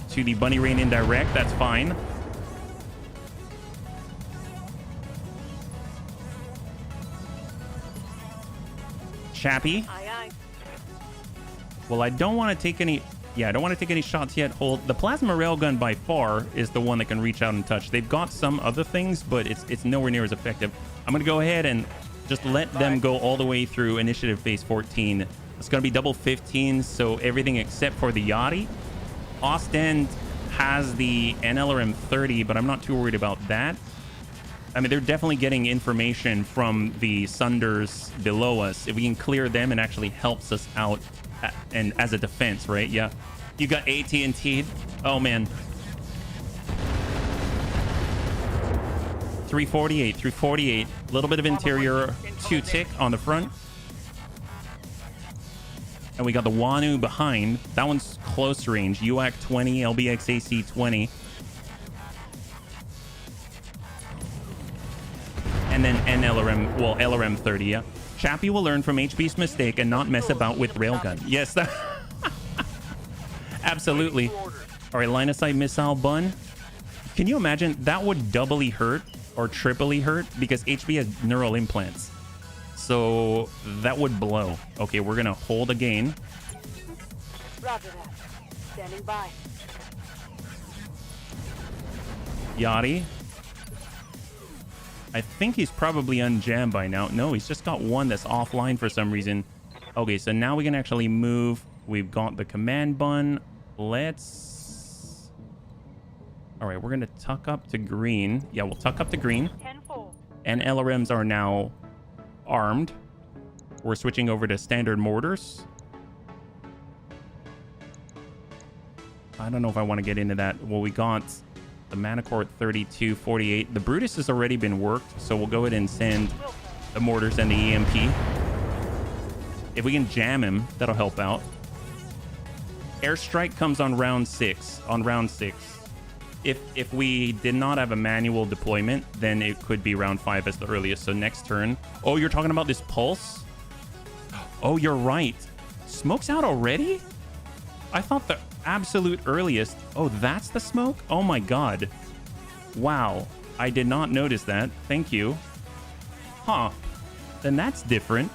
[SPEAKER 1] To the bunny rain indirect. That's fine. Chappie.
[SPEAKER 6] Aye, aye.
[SPEAKER 1] Well, I don't want to take any... Yeah, I don't want to take any shots yet. Hold. The plasma railgun by far is the one that can reach out and touch. They've got some other things, but it's nowhere near as effective. I'm going to go ahead and just let them go all the way through initiative phase 14. It's going to be double 15, so everything except for the Yachty. Ostend has the NLRM 30, but I'm not too worried about that. I mean, they're definitely getting information from the Sunders below us. If we can clear them, it actually helps us out and as a defense, right? Yeah. You got AT&T. Oh, man. 348, 348. A little bit of interior 2-tick on the front. And we got the Wanu behind. That one's close range. UAC 20, LBX AC 20. And then NLRM, well, LRM 30, yeah. Chappie will learn from HB's mistake and not mess about with railgun. Yes, that... Absolutely. All right, line of sight missile bun. Can you imagine? That would doubly hurt or triply hurt because HB has neural implants. So that would blow. Okay, we're going to hold again.
[SPEAKER 6] Roger that. Standing by.
[SPEAKER 1] Yachty. I think he's probably unjammed by now. No, he's just got one that's offline for some reason. Okay, so now we can actually move. We've got the command bun. Let's... All right, we're going to tuck up to green. Yeah, we'll tuck up to green.
[SPEAKER 6] 10-4.
[SPEAKER 1] And LRMs are now armed. We're switching over to standard mortars. I don't know if I want to get into that. Well, we got... the Manicord 3248. The Brutus has already been worked, so we'll go ahead and send the mortars and the EMP. If we can jam him, that'll help out. Airstrike comes on round 6. On round 6. If we did not have a manual deployment, then it could be round 5 as the earliest. So next turn. Oh, you're talking about this pulse? Oh, you're right. Smoke's out already? I thought the absolute earliest. Oh, that's the smoke? Oh my god. Wow. I did not notice that. Thank you. Huh. Then that's different.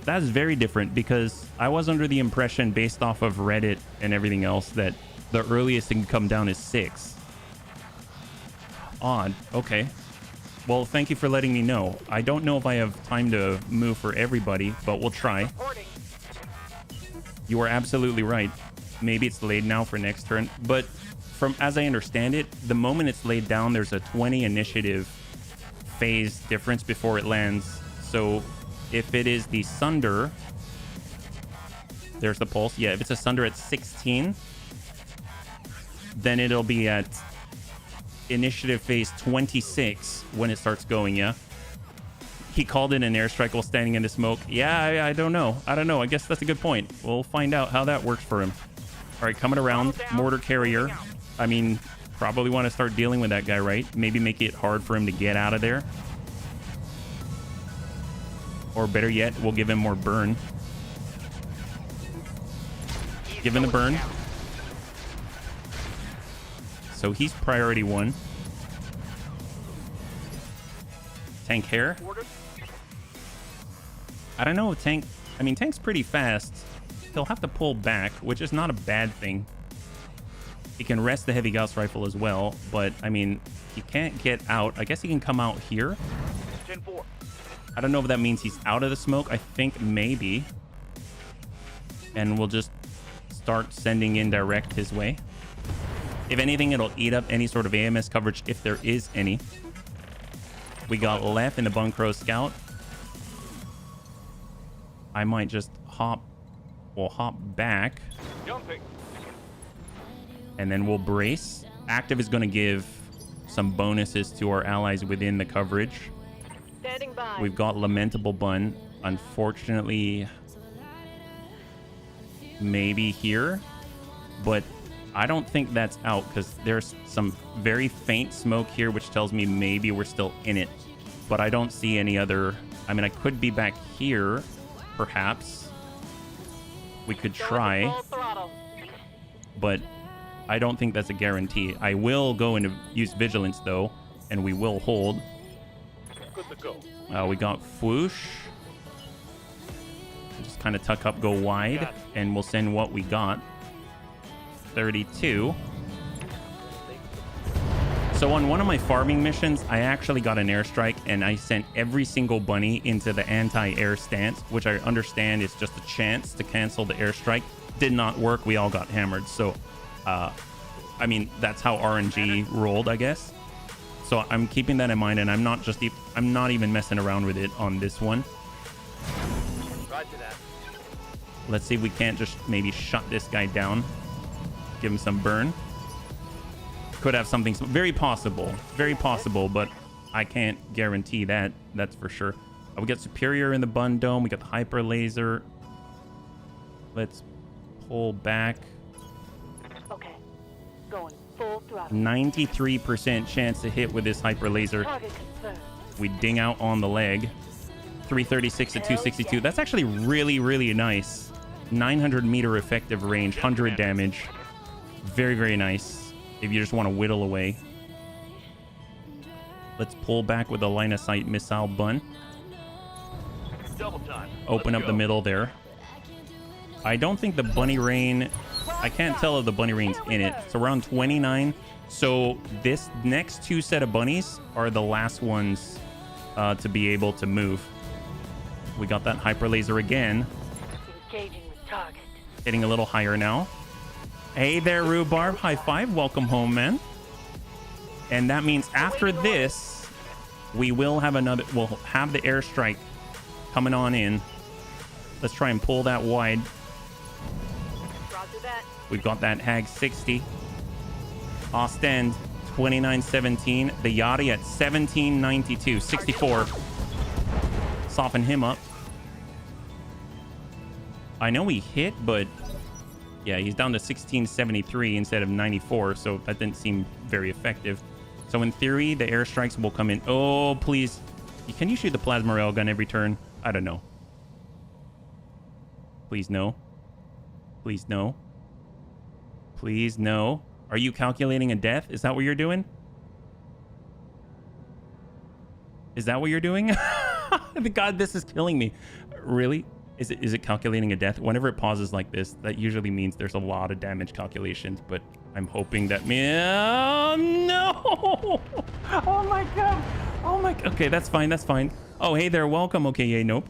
[SPEAKER 1] That's very different because I was under the impression based off of Reddit and everything else that the earliest it can come down is 6. Odd. Okay. Well, thank you for letting me know. I don't know if I have time to move for everybody, but we'll try. You are absolutely right. Maybe it's laid now for next turn, but from as I understand it, the moment it's laid down, there's a 20 initiative phase difference before it lands. So if it is the Sunder, there's the pulse. Yeah, if it's a Sunder at 16, then it'll be at initiative phase 26 when it starts going. Yeah. He called it an airstrike while standing in the smoke. Yeah, I don't know. I don't know. I guess that's a good point. We'll find out how that works for him. All right, coming around. Mortar carrier. I mean, probably want to start dealing with that guy, right? Maybe make it hard for him to get out of there. Or better yet, we'll give him more burn. Give him the burn. So he's priority 1. Tank hair.
[SPEAKER 3] Ordered.
[SPEAKER 1] I don't know if Tank... I mean, Tank's pretty fast. He'll have to pull back, which is not a bad thing. He can rest the heavy Gauss rifle as well, but, I mean, he can't get out. I guess he can come out here.
[SPEAKER 3] 10-4.
[SPEAKER 1] I don't know if that means he's out of the smoke. I think maybe. And we'll just start sending in direct his way. If anything, it'll eat up any sort of AMS coverage if there is any. We got left in the Bunkro Scout. I might just hop back.
[SPEAKER 3] Jumping.
[SPEAKER 1] And then we'll brace. Active is going to give some bonuses to our allies within the coverage.
[SPEAKER 6] Standing by.
[SPEAKER 1] We've got Lamentable Bun. Unfortunately, maybe here. But I don't think that's out because there's some very faint smoke here, which tells me maybe we're still in it. But I don't see any other... I mean, I could be back here, perhaps. We could try.
[SPEAKER 6] Full throttle.
[SPEAKER 1] But I don't think that's a guarantee. I will go and use Vigilance, though, and we will hold.
[SPEAKER 3] Good to go.
[SPEAKER 1] We got Fwoosh. Just kind of tuck up, go wide, and we'll send what we got. 32. So on one of my farming missions, I actually got an airstrike, and I sent every single bunny into the anti-air stance, which I understand is just a chance to cancel the airstrike. Did not work. We all got hammered. So, I mean, that's how RNG rolled, I guess. So I'm keeping that in mind, and I'm not even messing around with it on this one.
[SPEAKER 3] Roger that.
[SPEAKER 1] Let's see if we can't just maybe shut this guy down. Give him some burn. Could have something very possible, but I can't guarantee that. That's for sure. We got Superior in the Bun Dome. We got the Hyper Laser. Let's pull back.
[SPEAKER 6] Okay. Going full throttle.
[SPEAKER 1] 93% chance to hit with this Hyper Laser.
[SPEAKER 6] Target confirmed.
[SPEAKER 1] We ding out on the leg. 336 to 262. That's actually really, really nice. 900 meter effective range, 100 damage. Very, very nice. If you just want to whittle away. Let's pull back with a line of sight missile bun.
[SPEAKER 3] Double time.
[SPEAKER 1] Open up the middle there. I don't think the bunny rain... I can't tell if the bunny rain's in it. It's around 29. So this next two set of bunnies are the last ones to be able to move. We got that hyper laser again.
[SPEAKER 6] Engaging with target.
[SPEAKER 1] Hitting a little higher now. Hey there, Rhubarb. High five. Welcome home, man. And that means after this, we will have another... We'll have the airstrike coming on in. Let's try and pull that wide.
[SPEAKER 6] Roger that.
[SPEAKER 1] We've got that Hag 60. Ostend 2917. The Yachty at 1792. 64. Soften him up. I know he hit, but yeah, he's down to 1673 instead of 94, so that didn't seem very effective. So in theory, the airstrikes will come in. Oh, please. Can you shoot the plasma railgun every turn? I don't know. Please no. Please no. Please no. Are you calculating a death? Is that what you're doing? Is that what you're doing? God, this is killing me. Really? Is it calculating a death? Whenever it pauses like this, that usually means there's a lot of damage calculations, but I'm hoping that... Oh, no! Oh, my God. Oh, my... Okay, that's fine. That's fine. Oh, hey there. Welcome. Okay, yay, nope.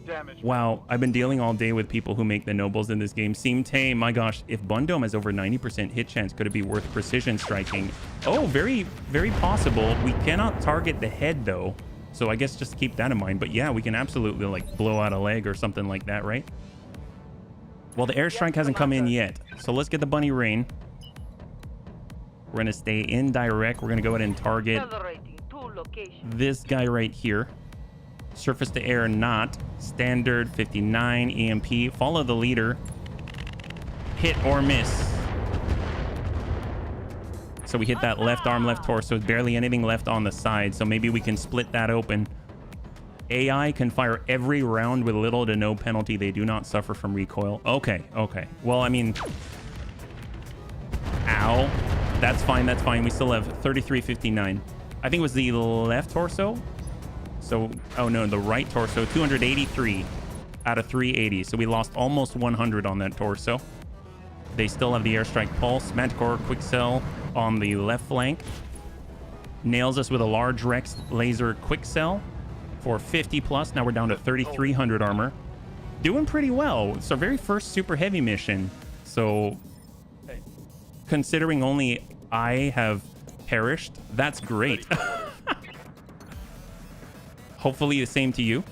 [SPEAKER 3] Damage.
[SPEAKER 1] Wow, I've been dealing all day with people who make the nobles in this game. Seem tame. My gosh, if Bundome has over 90% hit chance, could it be worth precision striking? Oh, very, very possible. We cannot target the head, though. So I guess just keep that in mind. But yeah, we can absolutely like blow out a leg or something like that, right? Well, the airstrike hasn't come in yet. So let's get the bunny rain. We're going to stay indirect. We're going to go ahead and target
[SPEAKER 6] Accelerating to location.
[SPEAKER 1] this guy right here. Surface to air, not. Standard 59 EMP. Follow the leader. Hit or miss. So we hit that left arm, left torso. Barely anything left on the side. So maybe we can split that open. AI can fire every round with little to no penalty. They do not suffer from recoil. Okay, okay. Well, I mean... Ow. That's fine. That's fine. We still have 3359. I think it was the left torso. So, oh no, the right torso. 283 out of 380. So we lost almost 100 on that torso. They still have the airstrike pulse. Manticore quick cell on the left flank. Nails us with a large Rex laser quick cell for 50 plus. Now we're down to 3,300 armor. Doing pretty well. It's our very first super heavy mission. So considering only I have perished, that's great. Hopefully the same to you.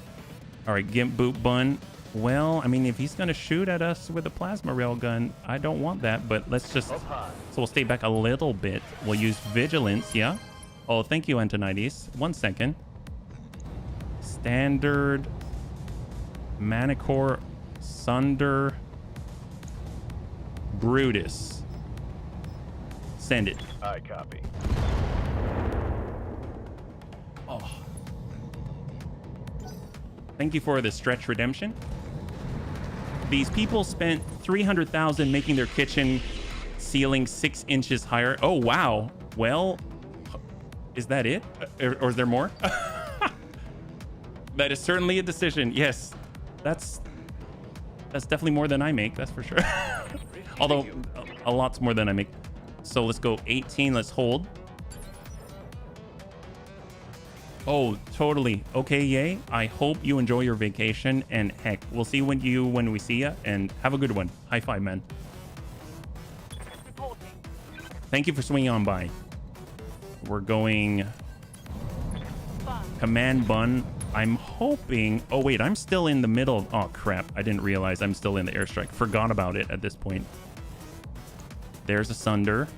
[SPEAKER 1] All right, Gimp Boot Bun. Well, I mean, if he's going to shoot at us with a plasma railgun, I don't want that, but let's just... So we'll stay back a little bit. We'll use Vigilance, yeah? Oh, thank you, Antonides. 1 second. Standard... Manicore... Sunder... Brutus. Send it.
[SPEAKER 3] I copy.
[SPEAKER 1] Oh. Thank you for the stretch redemption. These people spent 300,000 making their kitchen ceiling 6 inches higher. Oh, wow. Well, is that it? Or is there more? That is certainly a decision. Yes, that's definitely more than I make. That's for sure. Although a lot's more than I make. So let's go 18. Let's hold. Oh, totally. Okay, yay. I hope you enjoy your vacation. And heck, we'll see when we see ya. And have a good one. High five, man. Thank you for swinging on by. We're going command bun. I'm hoping... Oh, wait. I'm still in the middle. Oh, crap. I didn't realize I'm still in the airstrike. Forgot about it at this point. There's a Sunder.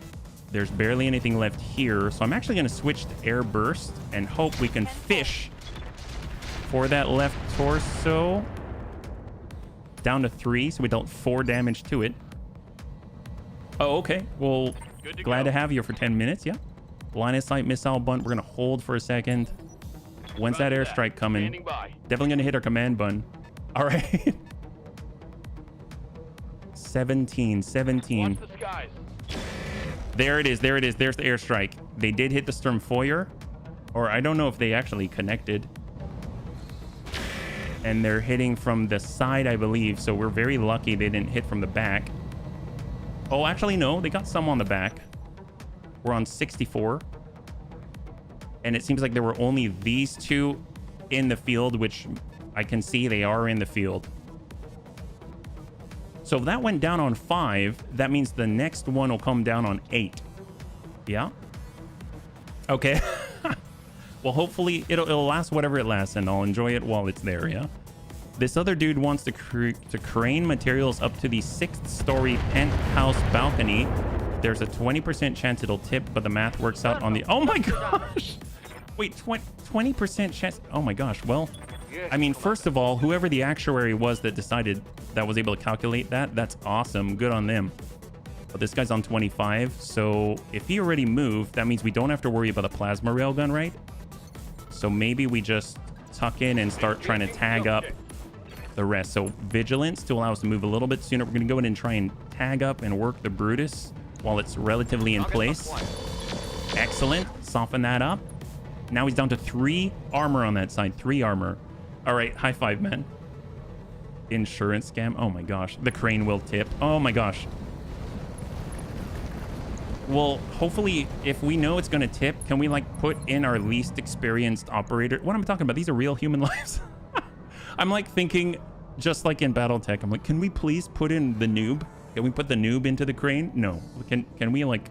[SPEAKER 1] There's barely anything left here. So I'm actually going to switch to air burst and hope we can fish for that left torso. Down to 3, so we dealt 4 damage to it. Oh, okay. Well, glad to have you for 10 minutes. Yeah. Line of sight missile bunt. We're going to hold for a second. When's that airstrike coming? Definitely going to hit our command bun. All right. 17. There it is. There it is. There's the airstrike. They did hit the Sturmfeuer. Or I don't know if they actually connected. And they're hitting from the side, I believe. So we're very lucky they didn't hit from the back. Oh, actually, no. They got some on the back. We're on 64. And it seems like there were only these 2 in the field, which I can see they are in the field. So if that went down on 5, that means the next one will come down on 8. Yeah? Okay. Well, hopefully it'll last whatever it lasts, and I'll enjoy it while it's there, yeah? This other dude wants to crane materials up to the 6th story penthouse balcony. There's a 20% chance it'll tip, but the math works out on the... Oh my gosh! Wait, 20% chance... Oh my gosh, well... I mean, first of all, whoever the actuary was that decided that was able to calculate that, that's awesome. Good on them. But this guy's on 25, so if he already moved, that means we don't have to worry about a plasma railgun, right? So maybe we just tuck in and start trying to tag up the rest. So vigilance to allow us to move a little bit sooner. We're going to go in and try and tag up and work the Brutus while it's relatively in place. Excellent. Soften that up. Now he's down to 3 armor on that side. 3 armor. All right, high five, man. Insurance scam. Oh my gosh, the crane will tip. Oh my gosh. Well, hopefully, if we know it's gonna tip, can we like put in our least experienced operator? What am I talking about? These are real human lives. I'm like thinking, just like in Battletech, I'm like, can we please put in the noob? Can we put the noob into the crane? No. Can we like,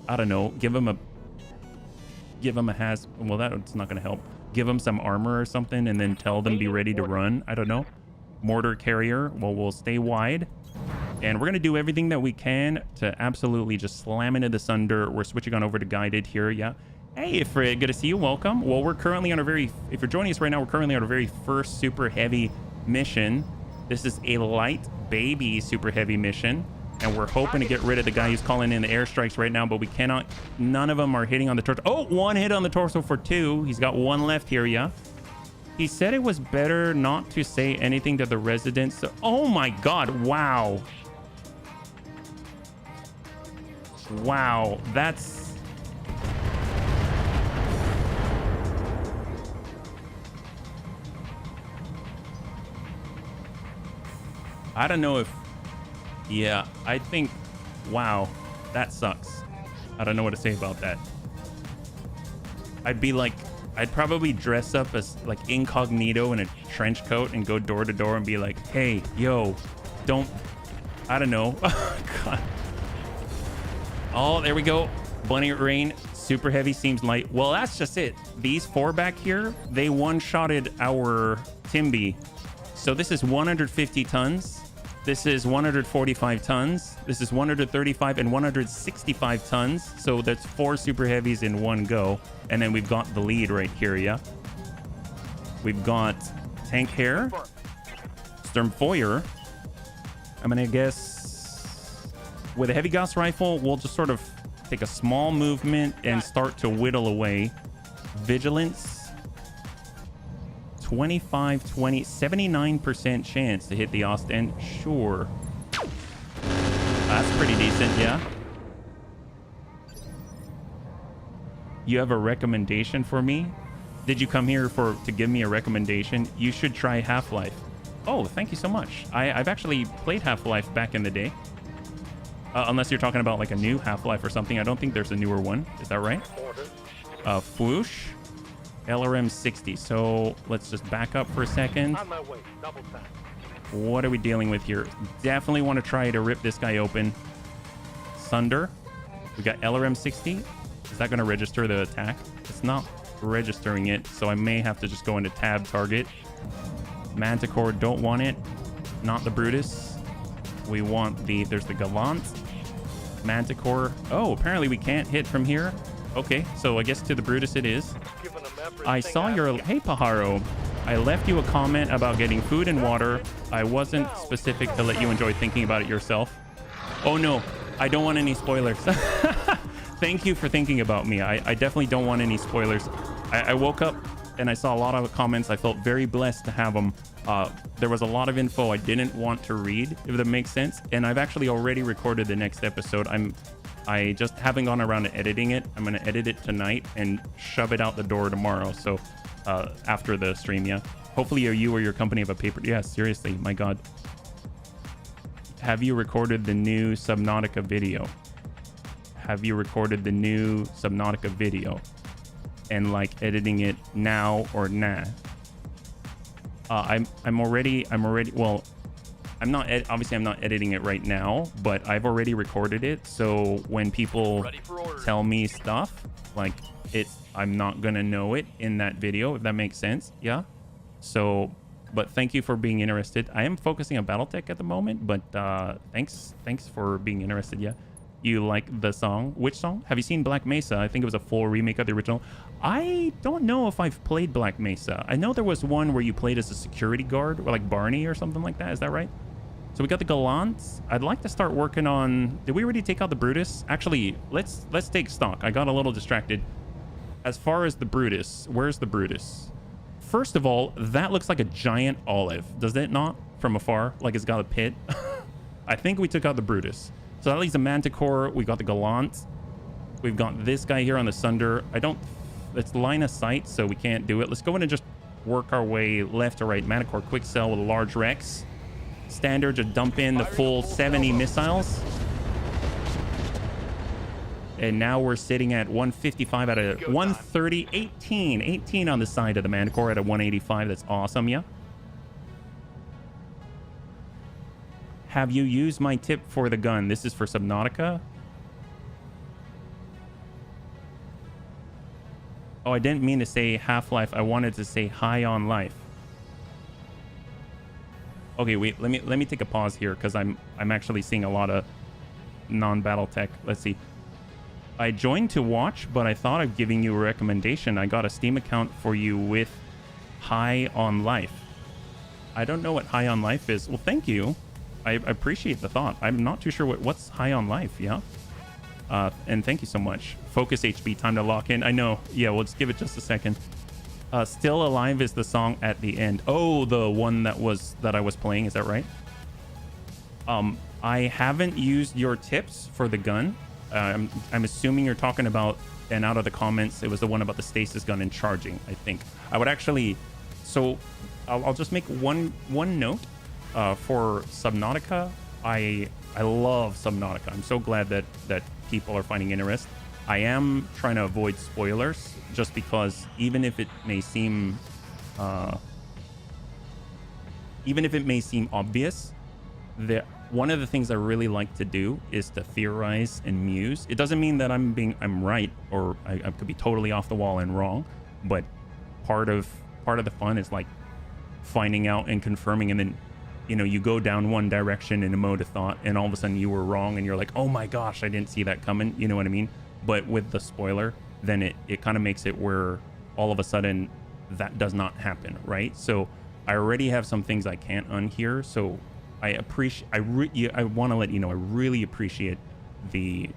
[SPEAKER 1] I don't know, give him a has. Well, that's not gonna help. Give them some armor or something and then tell them be ready to run. I don't know. Mortar carrier. Well, we'll stay wide. And we're going to do everything that we can to absolutely just slam into the Sunder. We're switching on over to guided here. Yeah. Hey, Fred, good to see you. Welcome. Well, we're currently on if you're joining us right now, we're currently on our very first super heavy mission. This is a light baby super heavy mission. And we're hoping to get rid of the guy who's calling in the airstrikes right now, but we cannot. None of them are hitting on the torso. Oh, 1 hit on the torso for 2. He's got 1 left here, yeah? He said it was better not to say anything to the residents. So, oh my God, wow. Wow, that's... I don't know if... Yeah, I think... Wow, that sucks. I don't know what to say about that. I'd be like... I'd probably dress up as like incognito in a trench coat and go door to door and be like, hey, yo, don't... I don't know. God. Oh, there we go. Bunny Rain, super heavy, seems light. Well, that's just it. These 4 back here, they one-shotted our Timby. So this is 150 tons. This is 145 tons. This is 135 and 165 tons. So that's 4 super heavies in one go. And then we've got the lead right here, yeah? We've got Tank Hair, Sturmfeuer. I'm gonna guess with a heavy gas rifle, we'll just sort of take a small movement and start to whittle away. Vigilance, 25, 20, 79% chance to hit the Ostend. Sure. That's pretty decent, yeah. You have a recommendation for me? Did you come here to give me a recommendation? You should try Half-Life. Oh, thank you so much. I've actually played Half-Life back in the day. Unless you're talking about like a new Half-Life or something. I don't think there's a newer one. Is that right? Fwoosh. LRM 60. So let's just back up for a second.
[SPEAKER 3] On my way. Double time.
[SPEAKER 1] What are we dealing with here? Definitely want to try to rip this guy open. Sunder. We got LRM 60. Is that going to register the attack? It's not registering it, so I may have to just go into tab target. Manticore, don't want it. Not the Brutus. We want the... There's the Gallant. Manticore. Oh, apparently we can't hit from here. Okay, so I guess to the Brutus it is. I saw your... Hey, Pajaro. I left you a comment about getting food and water. I wasn't specific to let you enjoy thinking about it yourself. Oh, no. I don't want any spoilers. Thank you for thinking about me. I definitely don't want any spoilers. I woke up and I saw a lot of comments. I felt very blessed to have them. There was a lot of info I didn't want to read, if that makes sense. And I've actually already recorded the next episode. I just haven't gone around to editing it. I'm going to edit it tonight and shove it out the door tomorrow. So after the stream, yeah. Hopefully you or your company have a paper. Yeah, seriously, my God. Have you recorded the new Subnautica video? Have you recorded the new Subnautica video and like editing it now or nah? I'm already well, I'm not obviously I'm not editing it right now, but I've already recorded it. So when people tell me stuff, like I'm not gonna know it in that video, if that makes sense. Yeah. So, but thank you for being interested. I am focusing on Battletech at the moment, but thanks for being interested. Yeah. You like the song? Which song? Have you seen Black Mesa? I think it was a full remake of the original. I don't know if I've played Black Mesa. I know there was one where you played as a security guard, or like Barney or something like that. Is that right? So we got the Gallants. I'd like to start working on... Did we already take out the Brutus? Actually, let's take stock. I got a little distracted. As far as the Brutus, where's the Brutus? First of all, that looks like a giant olive. Does it not? From afar, like it's got a pit. I think we took out the Brutus. So that leaves the Manticore. We got the Gallant. We've got this guy here on the Sunder. It's line of sight, so we can't do it. Let's go in and just work our way left to right. Manticore quick sell with a large Rex. Standard to dump in the full 70 missiles. And now we're sitting at 155 out of 130. 18 on the side of the Manticore at a 185. That's awesome, yeah. Have you used my tip for the gun? This is for Subnautica. Oh, I didn't mean to say Half-Life. I wanted to say High on Life. Okay, wait. Let me take a pause here because I'm actually seeing a lot of non-Battletech. Let's see. I joined to watch, but I thought of giving you a recommendation. I got a Steam account for you with High on Life. I don't know what High on Life is. Well, thank you. I appreciate the thought. I'm not too sure what's High on Life, yeah? And thank you so much. Focus HB, time to lock in. I know. Yeah, we'll just give it just a second. Still Alive is the song at the end. Oh, the one that I was playing. Is that right? I haven't used your tips for the gun. I'm assuming you're talking about, and out of the comments, it was the one about the stasis gun and charging, I think. I would actually, so I'll just make one note for Subnautica. I love Subnautica. I'm so glad that people are finding interest. I am trying to avoid spoilers just because even if it may seem obvious, that one of the things I really like to do is to theorize and muse. It doesn't mean that I'm right, or I could be totally off the wall and wrong, but part of the fun is like finding out and confirming, and then you go down one direction in a mode of thought and all of a sudden you were wrong and you're like, oh my gosh, I didn't see that coming. You know what I mean? But with the spoiler, then it kind of makes it where all of a sudden that does not happen, right? So I already have some things I can't unhear, so I want to let you know I really appreciate the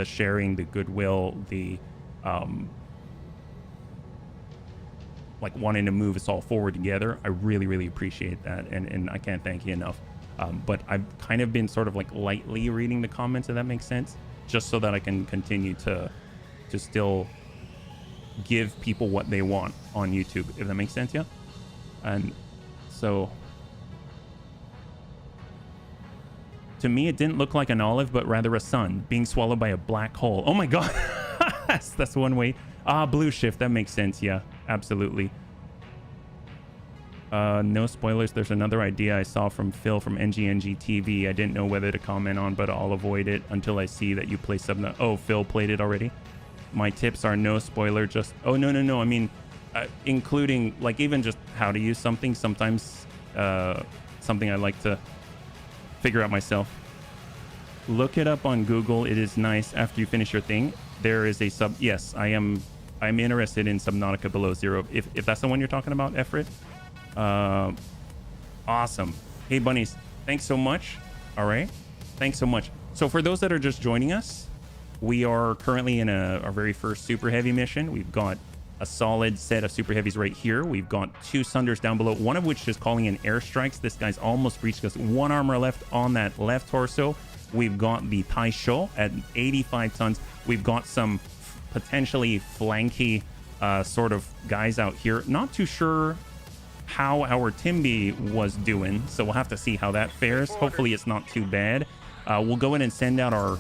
[SPEAKER 1] sharing, the goodwill, the like wanting to move us all forward together. I really appreciate that, and I can't thank you enough. But I've kind of been sort of like lightly reading the comments, if that makes sense, just so that I can continue to still give people what they want on YouTube, if that makes sense. Yeah. And so to me it didn't look like an olive, but rather a sun being swallowed by a black hole. Oh my god. That's one way. Blue shift, that makes sense. Yeah, absolutely. No spoilers. There's another idea I saw from Phil from NGNG TV. I didn't know whether to comment on, but I'll avoid it until I see that you play Subnautica. Oh, Phil played it already. My tips are no spoiler, just no. I mean, including like even just how to use something. Sometimes something I like to figure out myself. Look it up on Google. It is nice after you finish your thing. There is a yes, I'm interested in Subnautica Below Zero. If that's the one you're talking about, Efrit. Awesome. Hey bunnies, thanks so much. All right, thanks so much. So for those that are just joining us, we are currently in our very first super heavy mission. We've got a solid set of super heavies right here. We've got 2 Sunders down below, one of which is calling in airstrikes. This guy's almost reached us. 1 armor left on that left torso. We've got the Taisho at 85 tons. We've got some potentially flanky sort of guys out here. Not too sure how our Timby was doing, so we'll have to see how that fares. Hopefully it's not too bad. We'll go in and send out our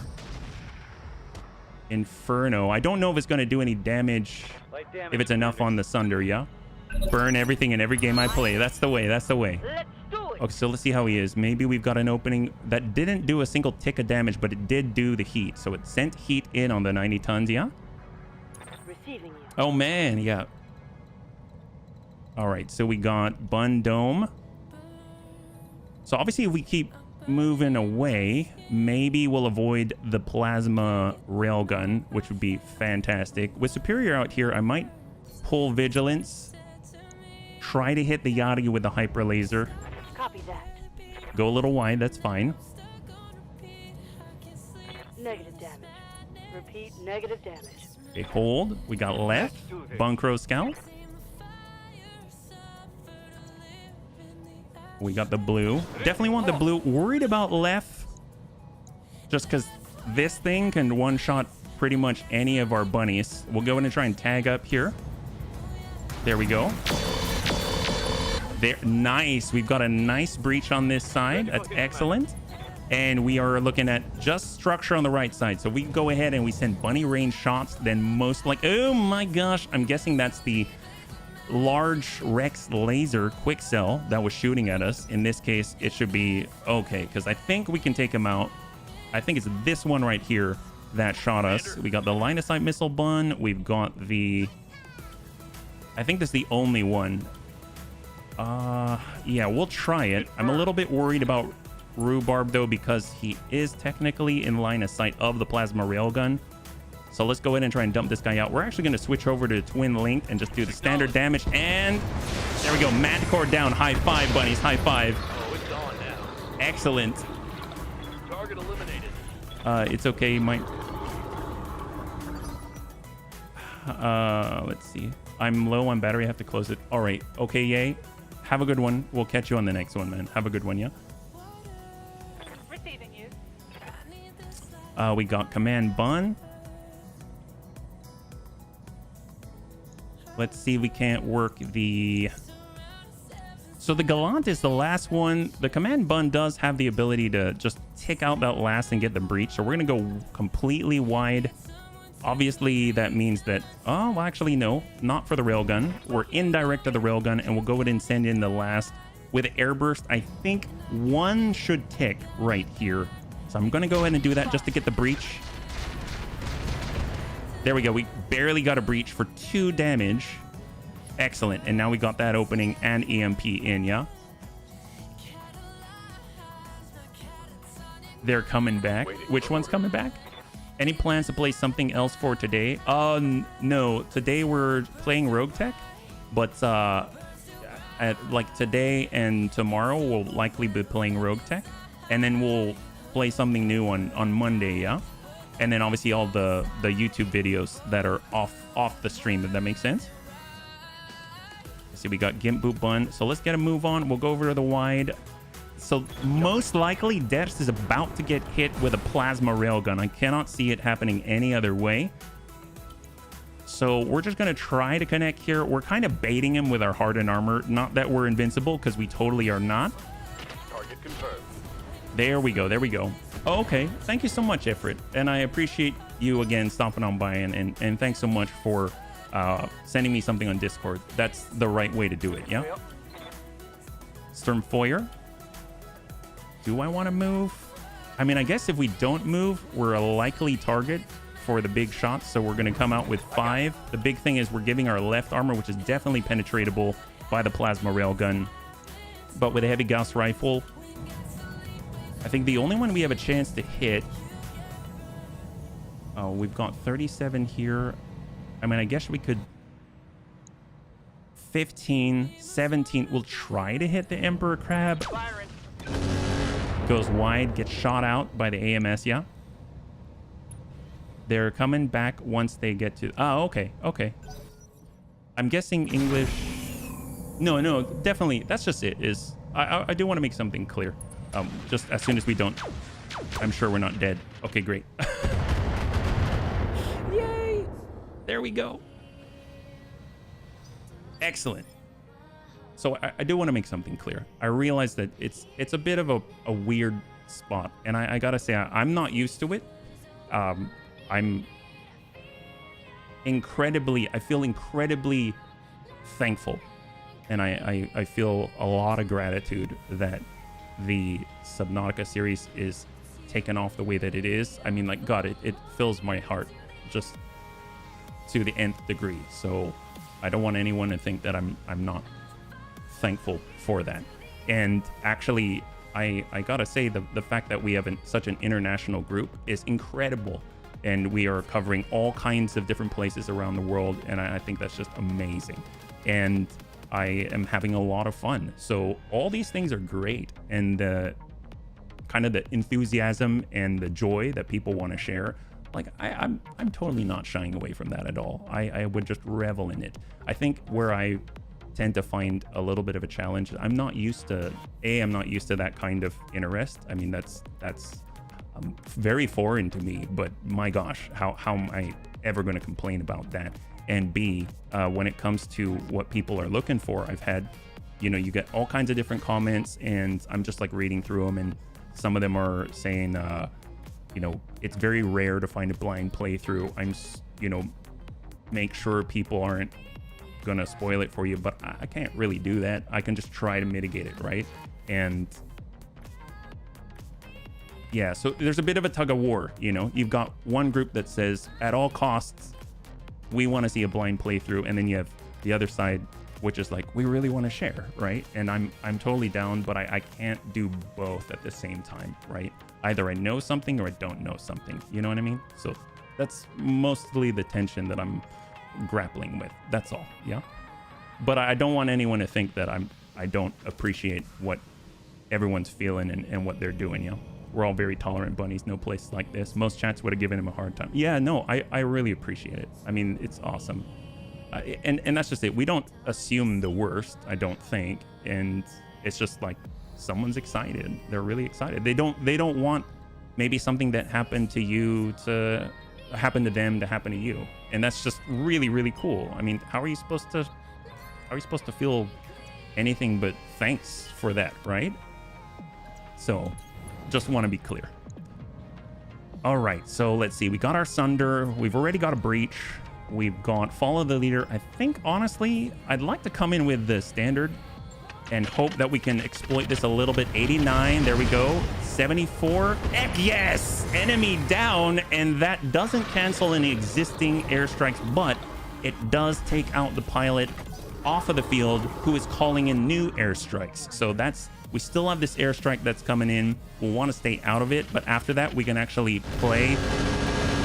[SPEAKER 1] Inferno. I don't know if it's going to do any damage, if it's enough on the Sunder. Yeah, burn everything in every game I play. That's the way. Let's do it. Okay, so let's see how he is. Maybe we've got an opening that didn't do a single tick of damage, but it did do the heat. So it sent heat in on the 90 tons. Yeah.
[SPEAKER 6] Receiving you.
[SPEAKER 1] Oh man, yeah. All right, so we got Bun Dome. So obviously if we keep moving away, maybe we'll avoid the plasma railgun, which would be fantastic. With Superior out here, I might pull Vigilance, try to hit the Yachty with the hyper laser.
[SPEAKER 6] Copy that.
[SPEAKER 1] Go a little wide, that's fine.
[SPEAKER 6] Negative damage. Repeat, negative damage.
[SPEAKER 1] Okay, hold. We got left. Bunkro Scout. We got the blue. Definitely want the blue. Worried about left, just because this thing can one-shot pretty much any of our bunnies. We'll go in and try and tag up here. There we go. There, nice. We've got a nice breach on this side. That's excellent. And we are looking at just structure on the right side. So we can go ahead and we send bunny range shots. Then most like, oh my gosh, I'm guessing that's the large Rex laser quick cell that was shooting at us. In this case, it should be okay, because I think we can take him out. I think it's this one right here that shot us. We got the line of sight missile bun. We've got the, I think this is the only one. Yeah, we'll try it. I'm a little bit worried about Rhubarb though, because he is technically in line of sight of the plasma railgun. So let's go ahead and try and dump this guy out. We're actually going to switch over to Twin Link and just do the standard damage. And there we go. Manticore down. High five, bunnies. High five.
[SPEAKER 3] Oh, it's gone now.
[SPEAKER 1] Excellent.
[SPEAKER 3] Target eliminated.
[SPEAKER 1] It's okay. Might. Let's see. I'm low on battery. I have to close it. All right. Okay, yay. Have a good one. We'll catch you on the next one, man. Have a good one, yeah? We got Command Bun. Let's see, we can't work the... So the Gallant is the last one. The Command Bun does have the ability to just tick out that last and get the breach. So we're going to go completely wide. Obviously, that means that... Oh, well, actually, no. Not for the Railgun. We're indirect to the Railgun, and we'll go ahead and send in the last. With Airburst, I think one should tick right here. So I'm going to go ahead and do that just to get the breach. There we go. We barely got a breach for 2 damage. Excellent. And now we got that opening and EMP in, yeah? They're coming back. Which one's coming back? Any plans to play something else for today? No. Today we're playing Roguetech. But like today and tomorrow, we'll likely be playing Roguetech. And then we'll play something new on Monday, yeah? And then obviously all the YouTube videos that are off the stream, if that makes sense. See, we got Gimp Boot Bun. So let's get a move on. We'll go over to the wide. So most likely Ders is about to get hit with a plasma railgun. I cannot see it happening any other way. So we're just going to try to connect here. We're kind of baiting him with our hardened armor. Not that we're invincible, because we totally are not.
[SPEAKER 3] Target confirmed.
[SPEAKER 1] There we go. There we go. Oh, okay. Thank you so much, Ifrit. And I appreciate you again stopping on by. And thanks so much for sending me something on Discord. That's the right way to do it, yeah? Stormfoyer. Do I want to move? I mean, I guess if we don't move, we're a likely target for the big shots. So we're going to come out with 5. The big thing is we're giving our left armor, which is definitely penetratable by the plasma railgun. But with a heavy Gauss rifle, I think the only one we have a chance to hit... Oh, we've got 37 here. I mean, I guess we could... 15, 17. We'll try to hit the Emperor Crab. Goes wide, gets shot out by the AMS, yeah? They're coming back once they get to... Oh, okay, okay. I'm guessing English... No, definitely. That's just it. I do want to make something clear. Just as soon as we don't... I'm sure we're not dead. Okay, great. Yay! There we go. Excellent. So I do want to make something clear. I realize that it's a bit of a weird spot, and I gotta say I'm not used to it. I'm incredibly... I feel incredibly thankful, and I feel a lot of gratitude that the Subnautica series is taken off the way that it is. I mean, like, God, it fills my heart just to the nth degree. So I don't want anyone to think that I'm not thankful for that. And actually, I gotta say, the fact that we have such an international group is incredible, and we are covering all kinds of different places around the world, and I think that's just amazing. And I am having a lot of fun. So all these things are great, and the kind of the enthusiasm and the joy that people want to share, like I'm totally not shying away from that at all. I would just revel in it. I think where I tend to find a little bit of a challenge, I'm not used to that kind of interest. I mean, that's very foreign to me, but my gosh, how am I ever going to complain about that? And B, when it comes to what people are looking for, I've had, you get all kinds of different comments, and I'm just like reading through them, and some of them are saying, it's very rare to find a blind playthrough. Make sure people aren't gonna spoil it for you, but I can't really do that. I can just try to mitigate it, right? And yeah, so there's a bit of a tug of war. You've got one group that says at all costs we want to see a blind playthrough, and then you have the other side, which is like, we really want to share, right? And I'm totally down, but I can't do both at the same time, right? Either I know something or I don't know something, you know what I mean? So that's mostly the tension that I'm grappling with. That's all, yeah? But I don't want anyone to think that I don't appreciate what everyone's feeling and what they're doing, you know? We're all very tolerant bunnies, no place like this. Most chats would have given him a hard time. Yeah, no, I really appreciate it. I mean, it's awesome. And that's just it. We don't assume the worst, I don't think. And it's just like, someone's excited. They're really excited. They don't want maybe something that happened to you to happen to them to happen to you. And that's just really, really cool. I mean, how are you supposed to feel anything but thanks for that, right? So just want to be clear. All right, so let's see. We got our Sunder. We've already got a Breach. We've got Follow the Leader. I think, honestly, I'd like to come in with the Standard and hope that we can exploit this a little bit. 89, there we go. 74, heck yes! Enemy down, and that doesn't cancel any existing airstrikes, but it does take out the pilot off of the field who is calling in new airstrikes. So we still have this airstrike that's coming in. We'll want to stay out of it, but after that, we can actually play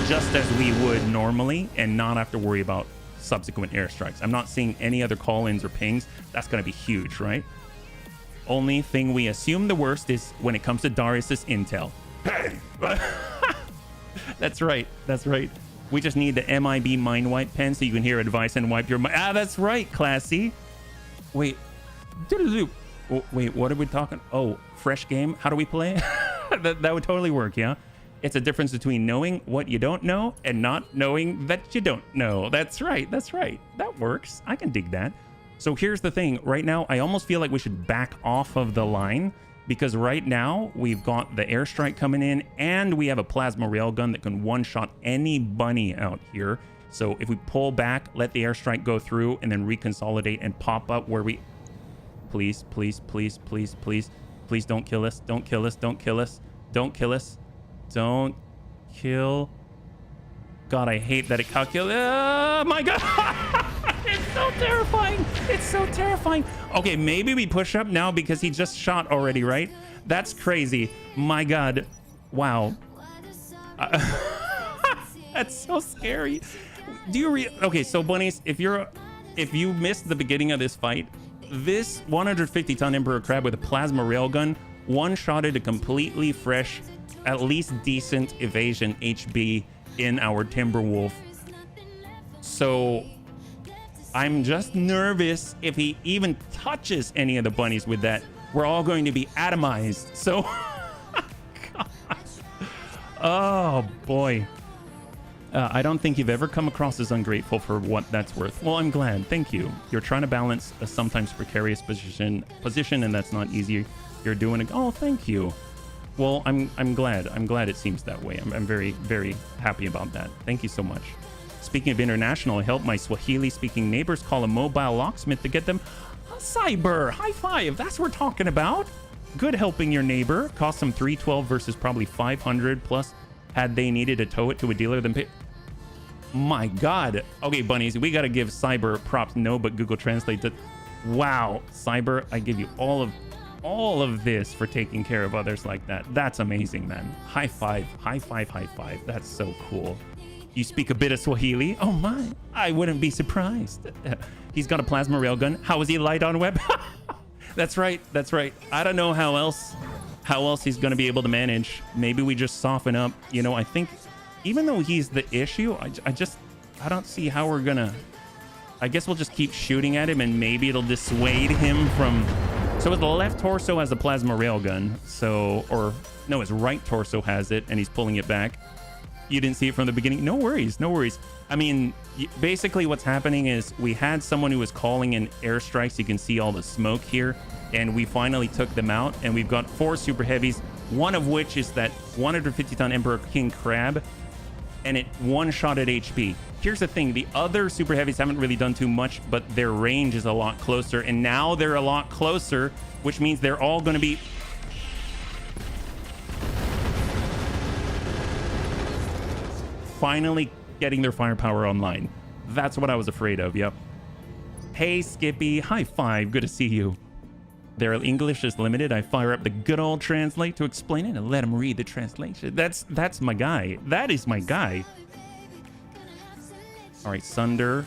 [SPEAKER 1] just as we would normally and not have to worry about subsequent airstrikes. I'm not seeing any other call-ins or pings. That's going to be huge, right? Only thing we assume the worst is when it comes to Darius's intel.
[SPEAKER 2] Hey!
[SPEAKER 1] That's right. That's right. We just need the MIB mind wipe pen so you can hear advice and wipe your mind. Ah, that's right, classy. Wait. Wait, what are we talking? Oh, fresh game. How do we play? that would totally work, yeah? It's a difference between knowing what you don't know and not knowing that you don't know. That's right. That's right. That works. I can dig that. So here's the thing. Right now, I almost feel like we should back off of the line because right now we've got the airstrike coming in and we have a plasma railgun that can one-shot any bunny out here. So if we pull back, let the airstrike go through and then reconsolidate and pop up where we... Please, please, please, please, please, please don't kill us. Don't kill us. Don't kill us. Don't kill us. Don't kill. God, I hate that it calculates. Oh my God. It's so terrifying. It's so terrifying. Okay, maybe we push up now because he just shot already, right? That's crazy. My God. Wow. That's so scary. Do you okay, so bunnies, if you missed the beginning of this fight, this 150-ton Emperor Crab with a plasma railgun one-shotted a completely fresh, at least decent evasion HB in our Timberwolf. So I'm just nervous if he even touches any of the bunnies with that. We're all going to be atomized. So, God. Oh boy. I don't think you've ever come across as ungrateful for what that's worth. Well, I'm glad. Thank you. You're trying to balance a sometimes precarious position, and that's not easy. You're doing it. Oh, thank you. Well, I'm glad. I'm glad it seems that way. I'm very, very happy about that. Thank you so much. Speaking of international, I helped my Swahili-speaking neighbors call a mobile locksmith to get them a cyber. High five. That's what we're talking about. Good helping your neighbor. Cost them $312 versus probably $500 plus. Had they needed to tow it to a dealer, then pay. My God. Okay, bunnies, we got to give Cyber props. No, but Google Translate did. Wow, Cyber, I give you all of this for taking care of others like that. That's amazing, man. High five, high five, high five. That's so cool. You speak a bit of Swahili? Oh my, I wouldn't be surprised. He's got a plasma railgun. How is he light on web? That's right, that's right. I don't know how else he's going to be able to manage. Maybe we just soften up. You know, I think even though he's the issue, I don't see how we're going to... I guess we'll just keep shooting at him and maybe it'll dissuade him from... So his left torso has a plasma railgun. So, or no, his right torso has it and he's pulling it back. You didn't see it from the beginning. No worries, no worries. I mean, basically what's happening is we had someone who was calling in airstrikes. You can see all the smoke here. And we finally took them out. And we've got 4 super heavies, one of which is that 150-ton Emperor King Crab. And it one-shotted HP. Here's the thing. The other super heavies haven't really done too much, but their range is a lot closer. And now they're a lot closer, which means they're all going to be... finally getting their firepower online. That's what I was afraid of, yep. Hey, Skippy. High five. Good to see you. Their English is limited. I fire up the good old translate to explain it and let them read the translation. That's my guy. That is my guy. All right, Sunder.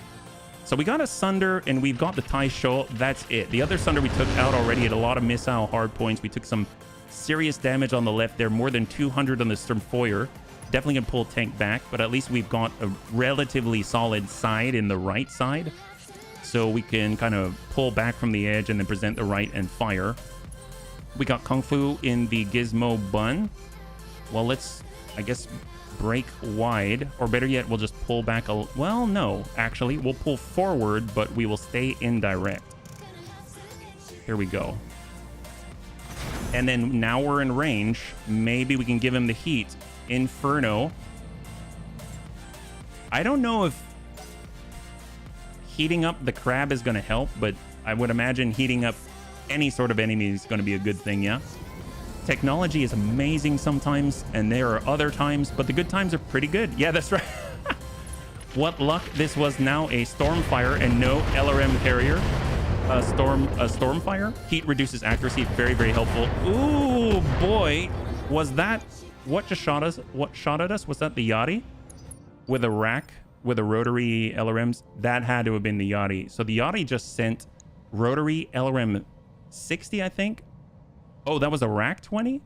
[SPEAKER 1] So we got a Sunder and we've got the Tai Shoal. That's it. The other Sunder we took out already at a lot of missile hard points. We took some serious damage on the left there, more than 200 on the Sturmfeuer. Definitely gonna pull tank back, but at least we've got a relatively solid side in the right side. So we can kind of pull back from the edge and then present the right and fire. We got Kung Fu in the Gizmo Bun. Well, let's, I guess, break wide, or better yet, we'll just pull back well, no, actually, we'll pull forward, but we will stay indirect. Here we go. And then now we're in range. Maybe we can give him the heat. Inferno. I don't know if heating up the crab is going to help, but I would imagine heating up any sort of enemy is going to be a good thing, yeah? Technology is amazing sometimes, and there are other times, but the good times are pretty good. Yeah, that's right. What luck this was now a Stormfire and no LRM carrier. A Stormfire. Heat reduces accuracy. Very, very helpful. Ooh, boy. Was that... What just shot us? What shot at us? Was that the Yachty? With a rack? With a rotary LRMs? That had to have been the Yachty. So the Yachty just sent rotary LRM 60, I think. Oh, that was a rack 20?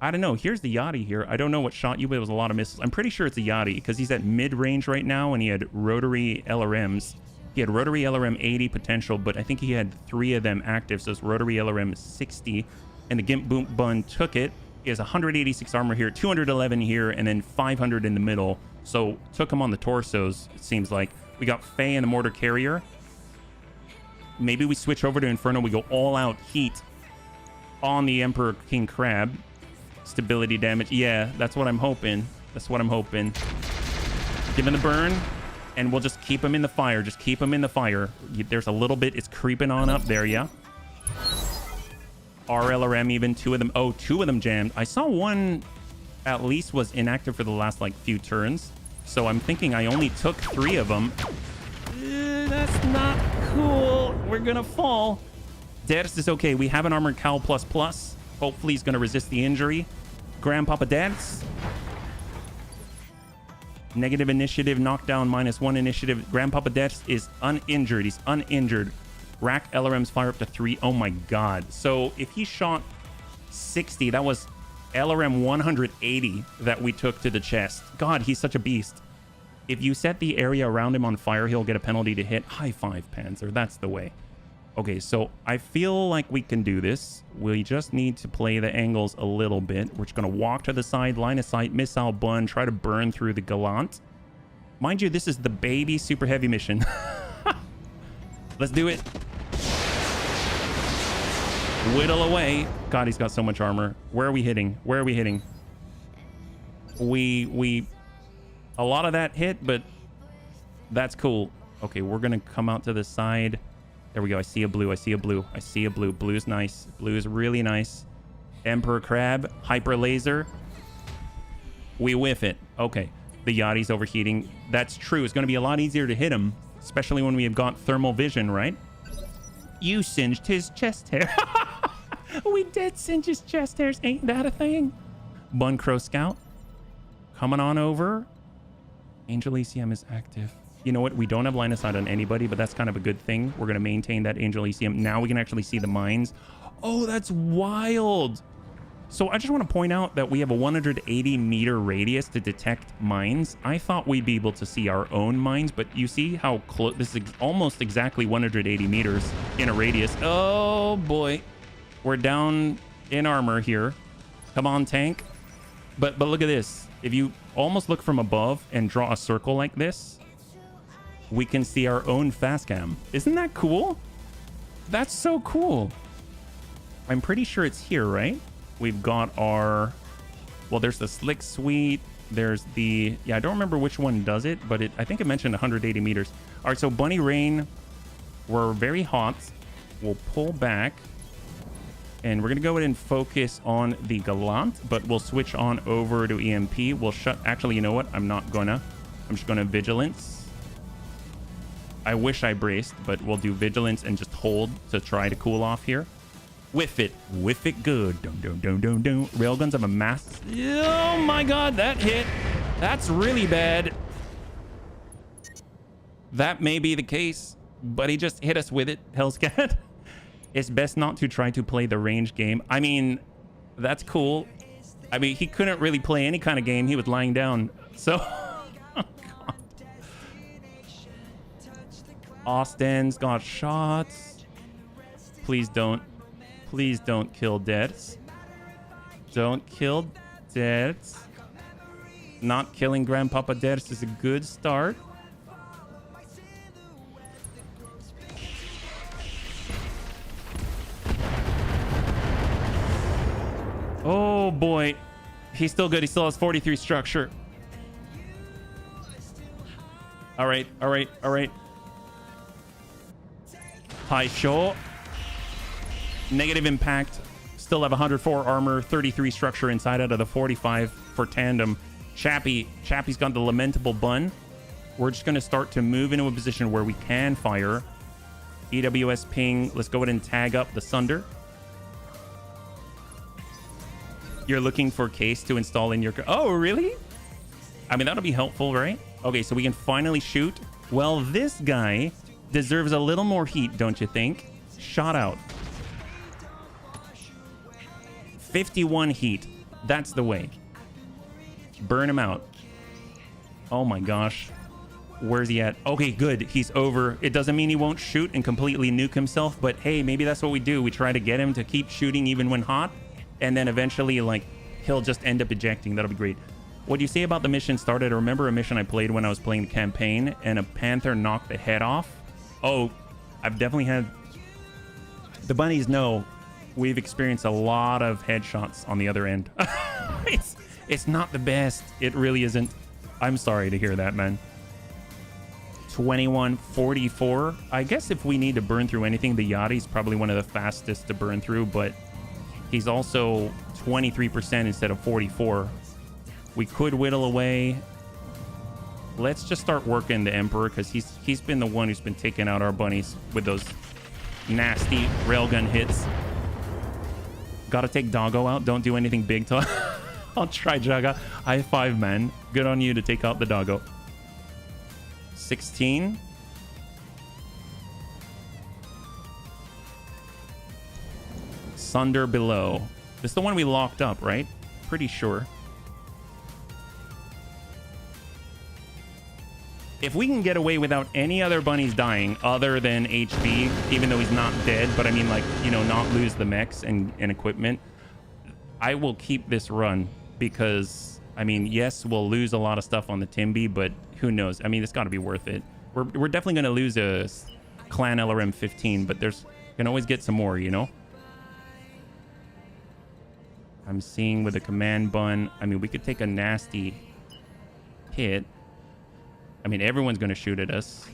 [SPEAKER 1] I don't know. Here's the Yachty here. I don't know what shot you, but it was a lot of missiles. I'm pretty sure it's a Yachty because he's at mid-range right now and he had rotary LRMs. He had rotary LRM 80 potential, but I think he had 3 of them active, so it's rotary LRM 60. And the Gimp Boom Bun took it. He has 186 armor here, 211 here, and then 500 in the middle. So took him on the torsos, it seems like. We got Faye and the Mortar Carrier. Maybe we switch over to Inferno. We go all-out heat on the Emperor King Crab. Stability damage. Yeah, that's what I'm hoping. That's what I'm hoping. Give him the burn, and we'll just keep him in the fire. Just keep him in the fire. There's a little bit. It's creeping on up there, yeah? RLRM even. 2 of them. Oh, 2 of them jammed. I saw one at least was inactive for the last, like, few turns. So I'm thinking I only took 3 of them. That's not cool. We're gonna fall. Ders is okay. We have an armored cowl ++. Hopefully he's gonna resist the injury. Grandpapa Ders. Negative initiative, knockdown, -1 initiative. Grandpapa Ders is uninjured. He's uninjured. Rack LRMs fire up to 3. Oh my god. So if he shot 60, that was LRM 180 that we took to the chest. God, he's such a beast. If you set the area around him on fire, he'll get a penalty to hit. High five, Panzer. That's the way. Okay, so I feel like we can do this. We just need to play the angles a little bit. We're just going to walk to the side, line of sight, missile bun, try to burn through the Gallant. Mind you, this is the baby super heavy mission. Let's do it. Whittle away. God, he's got so much armor. Where are we hitting? Where are we hitting? A lot of that hit, but that's cool. Okay, we're going to come out to the side. There we go. I see a blue. I see a blue. I see a blue. Blue's nice. Blue is really nice. Emperor Crab. Hyper Laser. We whiff it. Okay. The Yachty's overheating. That's true. It's going to be a lot easier to hit him, especially when we have got thermal vision, right? You singed his chest hair. We did singe his chest hairs. Ain't that a thing? Bun Crow Scout. Coming on over. Angel ECM is active. You know what? We don't have line of sight on anybody, but that's kind of a good thing. We're going to maintain that Angel ECM. Now we can actually see the mines. Oh, that's wild. So I just want to point out that we have a 180 meter radius to detect mines. I thought we'd be able to see our own mines, but you see how close? This is almost exactly 180 meters in a radius. Oh boy. We're down in armor here. Come on, tank. But look at this. If you almost look from above and draw a circle like this, we can see our own fast cam. Isn't that cool? That's so cool. I'm pretty sure it's here, right? We've got our... Well, there's the Slick Suite. There's the... Yeah, I don't remember which one does it, but I think it mentioned 180 meters. All right, so Bunny Rain, we're very hot. We'll pull back. And we're going to go ahead and focus on the Gallant, but we'll switch on over to EMP. We'll shut... Actually, you know what? I'm not gonna. I'm just going to Vigilance. I wish I braced, but we'll do Vigilance and just hold to try to cool off here. Whiff it. Whiff it good. Don't. Railguns have a mass... Oh my god, that hit. That's really bad. That may be the case, but he just hit us with it, Hellscat. It's best not to try to play the range game. I mean, that's cool. I mean, he couldn't really play any kind of game. He was lying down. So... Austin's got shots. Please don't kill Ders. Don't kill Dertz. Not killing Grandpapa Dertz is a good start. Oh boy. He's still good. He still has 43 structure. All right, all right, all right. High shot. Negative impact. Still have 104 armor, 33 structure inside out of the 45 for tandem. Chappie's got the lamentable bun. We're just going to start to move into a position where we can fire. EWS ping. Let's go ahead and tag up the Sunder. You're looking for case to install in your... Oh, really? I mean, that'll be helpful, right? Okay, so we can finally shoot. Well, this guy deserves a little more heat, don't you think? Shot out. 51 heat. That's the way. Burn him out. Oh my gosh. Where's he at? Okay, good. He's over. It doesn't mean he won't shoot and completely nuke himself, but hey, maybe that's what we do. We try to get him to keep shooting even when hot, and then eventually, like, he'll just end up ejecting. That'll be great. What do you say about the mission started? I remember a mission I played when I was playing the campaign, and a panther knocked the head off. Oh, I've definitely had... The bunnies know we've experienced a lot of headshots on the other end. It's not the best. It really isn't. I'm sorry to hear that, man. 2144. I guess if we need to burn through anything, the Yachty's probably one of the fastest to burn through, but he's also 23% instead of 44. We could whittle away. Let's just start working the Emperor, because he's been the one who's been taking out our bunnies with those nasty railgun hits. Gotta take Doggo out. Don't do anything big till I'll try Jaga. High five, man. Good on you to take out the Doggo. 16. Sunder below. This is the one we locked up, right? Pretty sure. If we can get away without any other bunnies dying other than HB, even though he's not dead, but I mean, like, you know, not lose the mechs and equipment, I will keep this run, because, I mean, yes, we'll lose a lot of stuff on the Timby, but who knows? I mean, it's got to be worth it. We're definitely going to lose a Clan LRM 15, but there's can always get some more, you know? I'm seeing with a command bun, I mean, we could take a nasty hit. I mean, everyone's going to shoot at us.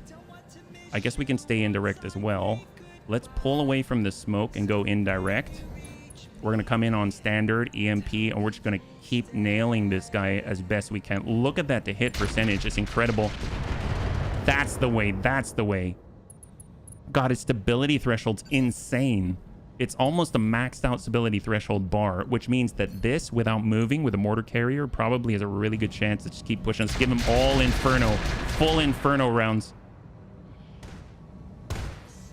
[SPEAKER 1] I guess we can stay indirect as well. Let's pull away from the smoke and go indirect. We're going to come in on standard EMP, and we're just going to keep nailing this guy as best we can. Look at that to hit percentage. It's incredible. That's the way. That's the way. God, its stability threshold's insane. It's almost a maxed out stability threshold bar, which means that this, without moving with a mortar carrier, probably has a really good chance to just keep pushing. Let's give him all Inferno. Full Inferno rounds.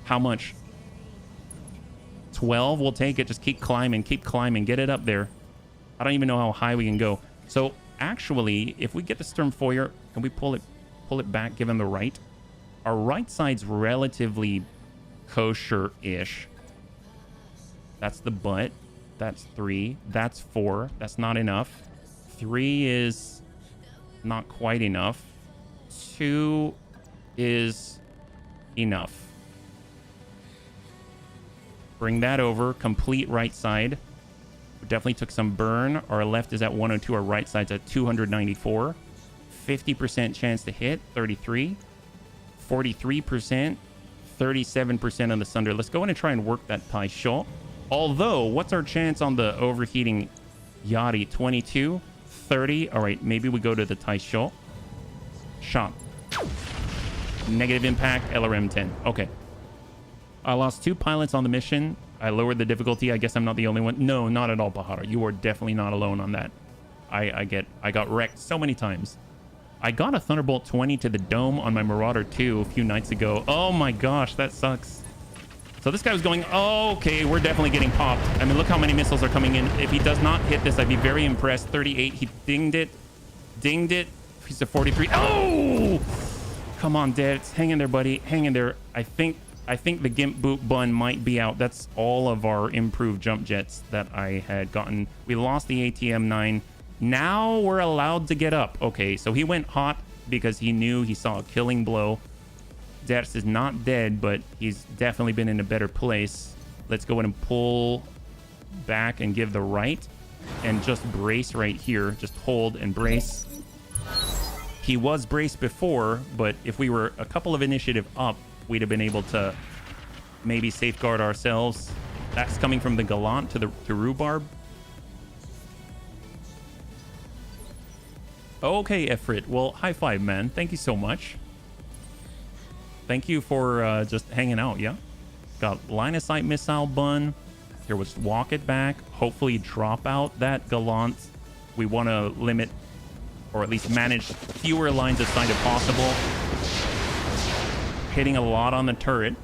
[SPEAKER 1] How much? 12? We'll take it. Just keep climbing. Keep climbing. Get it up there. I don't even know how high we can go. So, actually, if we get the Sturmfeuer, can we pull it back, give him the right? Our right side's relatively kosher-ish. That's the butt. That's 3. That's 4. That's not enough. 3 is not quite enough. 2 is enough. Bring that over. Complete right side. We definitely took some burn. Our left is at 102. Our right side's at 294. 50% chance to hit. 33. 43%. 37% on the Sunder. Let's go in and try and work that Pai shot. Although, what's our chance on the overheating Yachty? 22, 30. All right, maybe we go to the Taisho. Shot. Negative impact, LRM 10. Okay. I lost 2 pilots on the mission. I lowered the difficulty. I guess I'm not the only one. No, not at all, Pahara. You are definitely not alone on that. I got wrecked so many times. I got a Thunderbolt 20 to the dome on my Marauder 2 a few nights ago. Oh my gosh, that sucks. So this guy was going, oh, okay, we're definitely getting popped. I mean, look how many missiles are coming in. If he does not hit this, I'd be very impressed. 38, he dinged it. Dinged it. He's a 43. Oh! Come on, Dad. Hang in there, buddy. Hang in there. I think I think the Gimp Boot Bun might be out. That's all of our improved jump jets that I had gotten. We lost the ATM-9. Now we're allowed to get up. Okay, so he went hot because he knew he saw a killing blow. Ders is not dead, but he's definitely been in a better place. Let's go ahead and pull back and give the right. And just brace right here. Just hold and brace. He was braced before, but if we were a couple of initiative up, we'd have been able to maybe safeguard ourselves. That's coming from the Gallant to Rhubarb. Okay, Efrit. Well, high five, man. Thank you so much. Thank you for just hanging out, yeah? Got line of sight missile bun. Here was walk it back. Hopefully drop out that Gallant. We want to limit or at least manage fewer lines of sight if possible. Hitting a lot on the turret.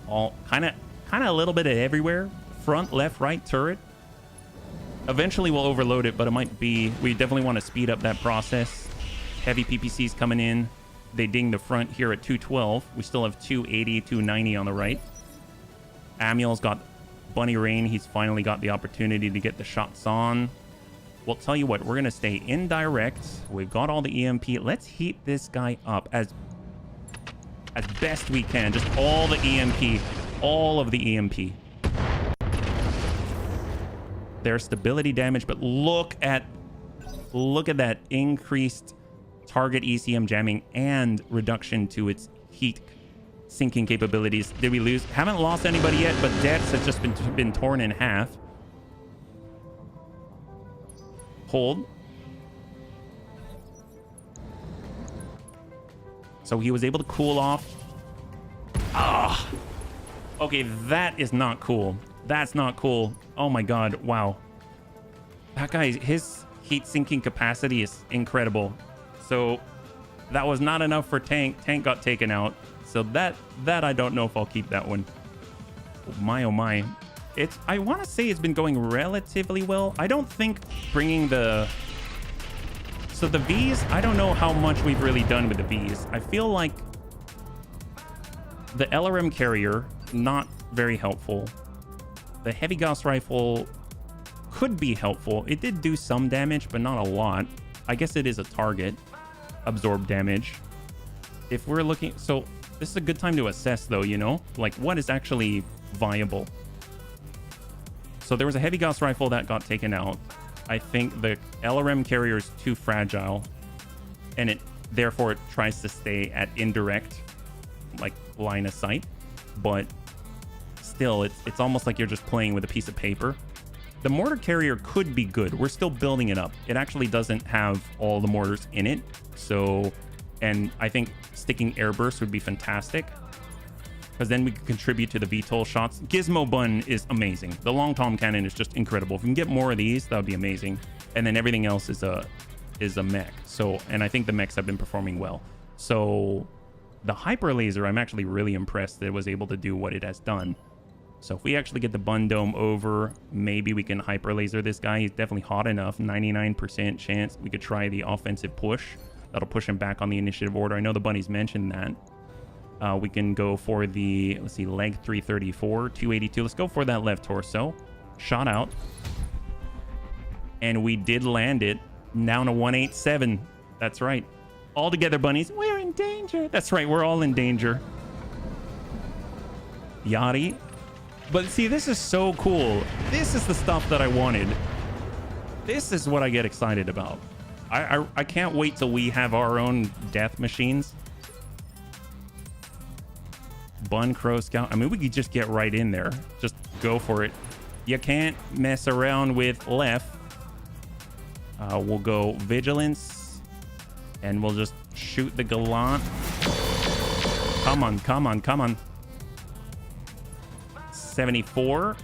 [SPEAKER 1] All kind of a little bit of everywhere. Front, left, right turret. Eventually we'll overload it, but it might be... We definitely want to speed up that process. Heavy PPCs coming in. They ding the front here at 212. We still have 280, 290 on the right. Amiel's got Bunny Rain. He's finally got the opportunity to get the shots on. We'll tell you what, we're going to stay indirect. We've got all the EMP. Let's heat this guy up as best we can. Just all the EMP. All of the EMP. There's stability damage, but look at that increased target ECM jamming and reduction to its heat sinking capabilities. Did we lose? Haven't lost anybody yet, but Debs has just been torn in half. Hold. So he was able to cool off. Ah. Okay, that is not cool. That's not cool. Oh my god, wow. That guy, his heat sinking capacity is incredible. So that was not enough for Tank. Tank got taken out. So that I don't know if I'll keep that one. Oh my. I want to say it's been going relatively well. I don't think bringing the... So the Vs, I don't know how much we've really done with the Vs. I feel like the LRM carrier, not very helpful. The heavy Gauss rifle could be helpful. It did do some damage, but not a lot. I guess it is a target. Absorb damage. If we're looking... So this is a good time to assess, though, you know? Like, what is actually viable? So there was a heavy Gauss rifle that got taken out. I think the LRM carrier is too fragile, and it therefore it tries to stay at indirect, like, line of sight. But still, it's almost like you're just playing with a piece of paper. The mortar carrier could be good. We're still building it up. It actually doesn't have all the mortars in it. So, and I think sticking airburst would be fantastic, because then we could contribute to the VTOL shots. Gizmo Bun is amazing. The long tom cannon is just incredible. If we can get more of these, that would be amazing. And then everything else is a mech. So, and I think the mechs have been performing well. So the hyper laser, I'm actually really impressed that it was able to do what it has done. So if we actually get the Bun Dome over, maybe we can hyper laser this guy. He's definitely hot enough. 99% chance we could try the offensive push. That'll push him back on the initiative order. I know the bunnies mentioned that. We can go for the, let's see, leg 334, 282. Let's go for that left torso. Shot out. And we did land it. Down to 187. That's right. All together, bunnies. We're in danger. That's right. We're all in danger. Yachty. But see, this is so cool. This is the stuff that I wanted. This is what I get excited about. I can't wait till we have our own death machines. Bun Crow Scout. I mean, we could just get right in there. Just go for it. You can't mess around with left. We'll go Vigilance. And we'll just shoot the Gallant. Come on, come on, come on. 74.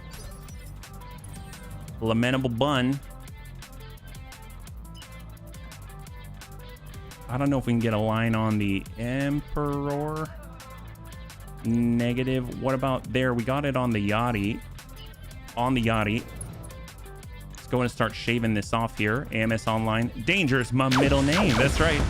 [SPEAKER 1] Lamentable Bun. I don't know if we can get a line on the Emperor. Negative. What about there? We got it on the Yachty. On the Yachty. Let's go and start shaving this off here. AMS Online. Danger's my middle name. That's right.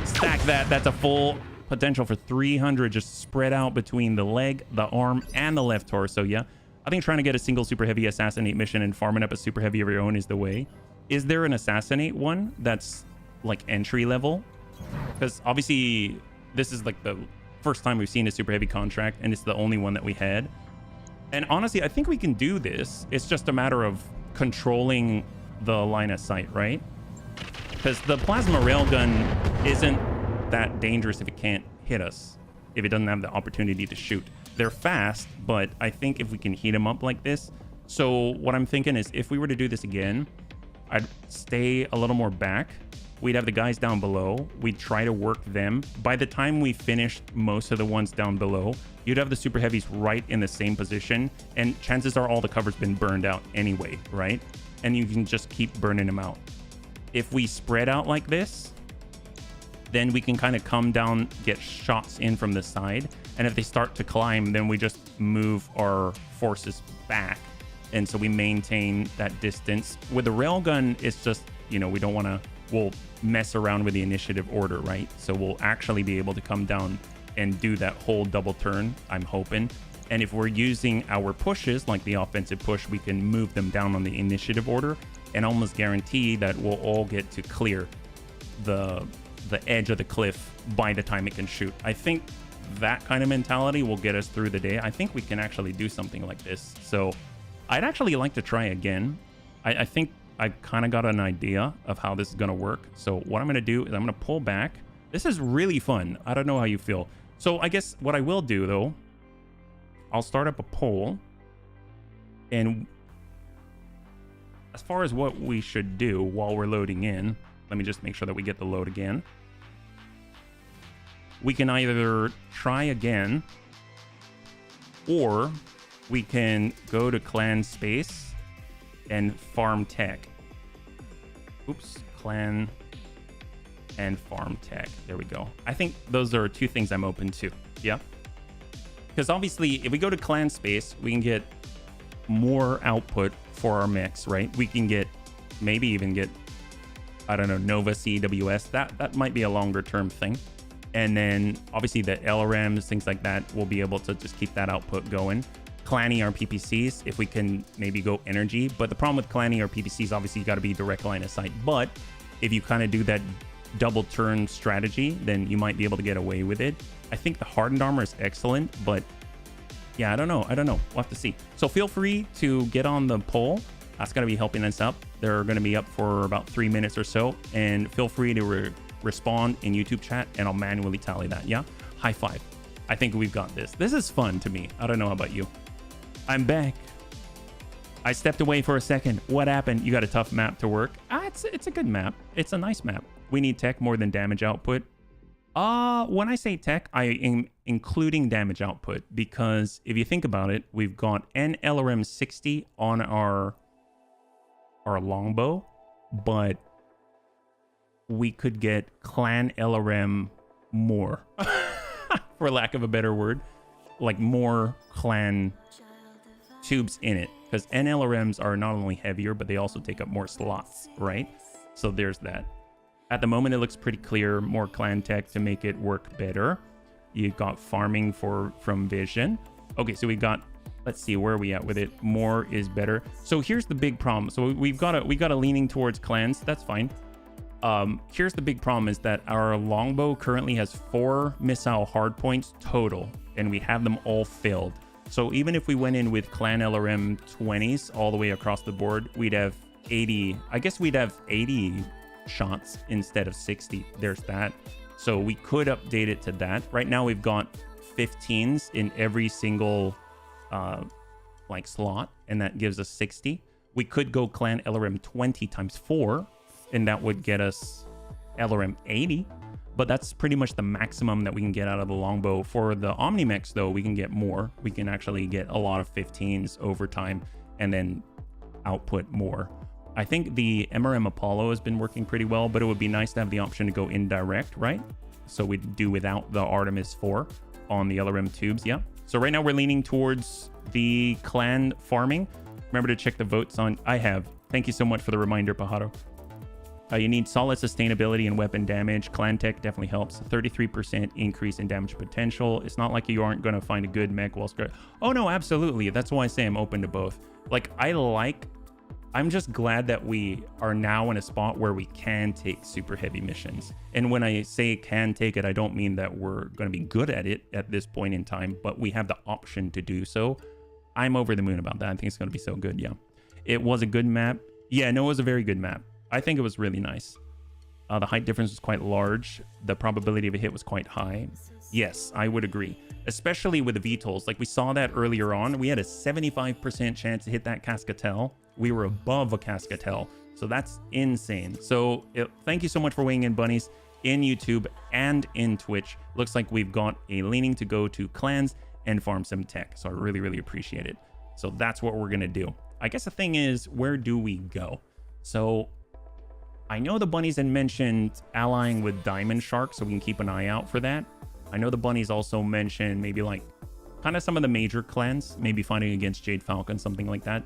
[SPEAKER 1] Stack that. That's a full potential for 300 just spread out between the leg, the arm, and the left torso. Yeah, I think trying to get a single super heavy assassinate mission and farming up a super heavy of your own is the way. Is there an assassinate one that's like entry level? Because obviously this is like the first time we've seen a super heavy contract, and it's the only one that we had. And honestly, I think we can do this. It's just a matter of controlling the line of sight, right? Because the plasma railgun isn't that dangerous if it can't hit us, if it doesn't have the opportunity to shoot. They're fast, but I think if we can heat them up like this. So what I'm thinking is if we were to do this again, I'd stay a little more back. We'd have the guys down below. We'd try to work them. By the time we finished most of the ones down below, you'd have the super heavies right in the same position. And chances are all the cover's been burned out anyway, right? And you can just keep burning them out. If we spread out like this, then we can kind of come down, get shots in from the side. And if they start to climb, then we just move our forces back. And so we maintain that distance. With the railgun, it's just, you know, we don't want to, we'll mess around with the initiative order, right? So we'll actually be able to come down and do that whole double turn, I'm hoping. And if we're using our pushes, like the offensive push, we can move them down on the initiative order and almost guarantee that we'll all get to clear the edge of the cliff by the time it can shoot. I think that kind of mentality will get us through the day. I think we can actually do something like this. So I'd actually like to try again. I think I kind of got an idea of how this is going to work. So what I'm going to do is I'm going to pull back. This is really fun. I don't know how you feel. So I guess what I will do, though, I'll start up a poll. And as far as what we should do while we're loading in, let me just make sure that we get the load again. We can either try again, or we can go to clan space and farm tech. Oops, clan and farm tech. There we go. I think those are two things I'm open to. Yeah. Because obviously, if we go to clan space, we can get more output for our mix, right? We can get, maybe even get, I don't know, Nova CWS. That might be a longer term thing. And then obviously the LRMs, things like that, we'll be able to just keep that output going. Clanny our PPCs, if we can maybe go energy. But the problem with clanny our PPCs, obviously you got to be direct line of sight. But if you kind of do that double turn strategy, then you might be able to get away with it. I think the hardened armor is excellent, but yeah, I don't know. We'll have to see. So feel free to get on the poll. That's going to be helping us up. They're going to be up for about 3 minutes or so. And feel free to respond in YouTube chat, and I'll manually tally that. Yeah? High five. I think we've got this. This is fun to me. I don't know how about you. I'm back. I stepped away for a second. What happened? You got a tough map to work? It's a good map. It's a nice map. We need tech more than damage output. When I say tech, I am including damage output, because if you think about it, we've got an LRM 60 on our longbow, but we could get clan LRM more, for lack of a better word, like more clan tubes in it, because NLRMs are not only heavier, but they also take up more slots, right? So there's that. At the moment, it looks pretty clear. More clan tech to make it work better. You got farming from vision. Okay, so we got, let's see, where are we at with it? More is better. So here's the big problem. So we got a leaning towards clans. That's fine. Here's the big problem is that our longbow currently has 4 missile hardpoints total, and we have them all filled. So even if we went in with clan LRM 20s all the way across the board, we'd have 80. I guess we'd have 80 shots instead of 60. There's that. So we could update it to that. Right now we've got 15s in every single like slot, and that gives us 60. We could go clan LRM 20 times 4, and that would get us LRM 80. But that's pretty much the maximum that we can get out of the longbow. For the Omnimex, though, we can get more. We can actually get a lot of 15s over time and then output more. I think the MRM Apollo has been working pretty well, but it would be nice to have the option to go indirect, right? So we'd do without the Artemis 4 on the LRM tubes, yeah. So right now we're leaning towards the clan farming. Remember to check the votes on... I have. Thank you so much for the reminder, Pajaro. You need solid sustainability and weapon damage. Clan tech definitely helps. 33% increase in damage potential. It's not like you aren't going to find a good mech while script. Oh no, absolutely. That's why I say I'm open to both. Like, I'm just glad that we are now in a spot where we can take super heavy missions. And when I say can take it, I don't mean that we're going to be good at it at this point in time, but we have the option to do so. I'm over the moon about that. I think it's going to be so good. Yeah. It was a good map. Yeah, no, it was a very good map. I think it was really nice. The height difference was quite large. The probability of a hit was quite high. Yes, I would agree. Especially with the VTOLs. Like we saw that earlier on. We had a 75% chance to hit that Cascatel. We were above a Cascatel. So that's insane. So thank you so much for weighing in, bunnies, in YouTube and in Twitch. Looks like we've got a leaning to go to clans and farm some tech. So I really, really appreciate it. So that's what we're going to do. I guess the thing is, where do we go? So I know the bunnies had mentioned allying with Diamond Shark, so we can keep an eye out for that. I know the bunnies also mentioned maybe like kind of some of the major clans, maybe fighting against Jade Falcon, something like that.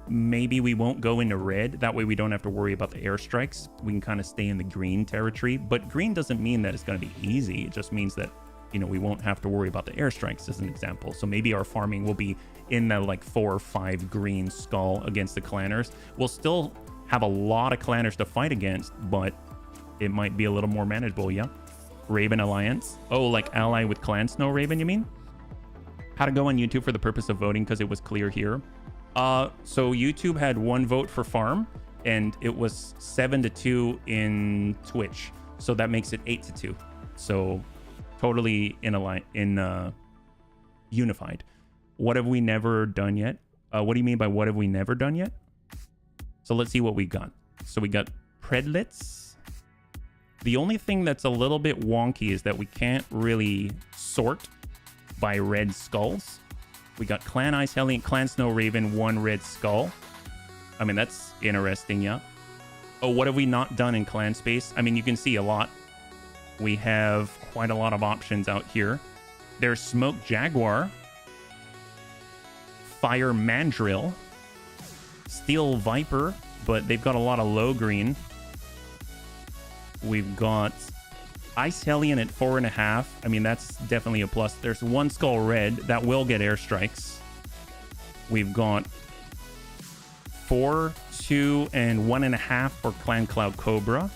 [SPEAKER 1] Maybe we won't go into red. That way we don't have to worry about the airstrikes. We can kind of stay in the green territory. But green doesn't mean that it's going to be easy. It just means that, you know, we won't have to worry about the airstrikes as an example. So maybe our farming will be in the like 4 or 5 green skull against the clanners. We'll still have a lot of clanners to fight against, but it might be a little more manageable. Yeah. Raven Alliance. Oh, like ally with Clan Snow Raven, you mean? How to go on YouTube for the purpose of voting, because it was clear here. So YouTube had 1 vote for farm, and it was 7-2 in Twitch. So that makes it 8-2. So totally unified. What have we never done yet? What do you mean by what have we never done yet? So let's see what we got. So we got Predlets. The only thing that's a little bit wonky is that we can't really sort by red skulls. We got Clan Ice Hellion, Clan Snow Raven, 1 red skull. I mean, that's interesting, yeah. Oh, what have we not done in clan space? I mean, you can see a lot. We have quite a lot of options out here. There's Smoke Jaguar, Fire Mandrill, Steel Viper, but they've got a lot of low green. We've got Ice Hellion at 4.5. I mean, that's definitely a plus. There's 1 skull red that will get airstrikes. We've got 4, 2, and 1.5 for Clan Cloud Cobra.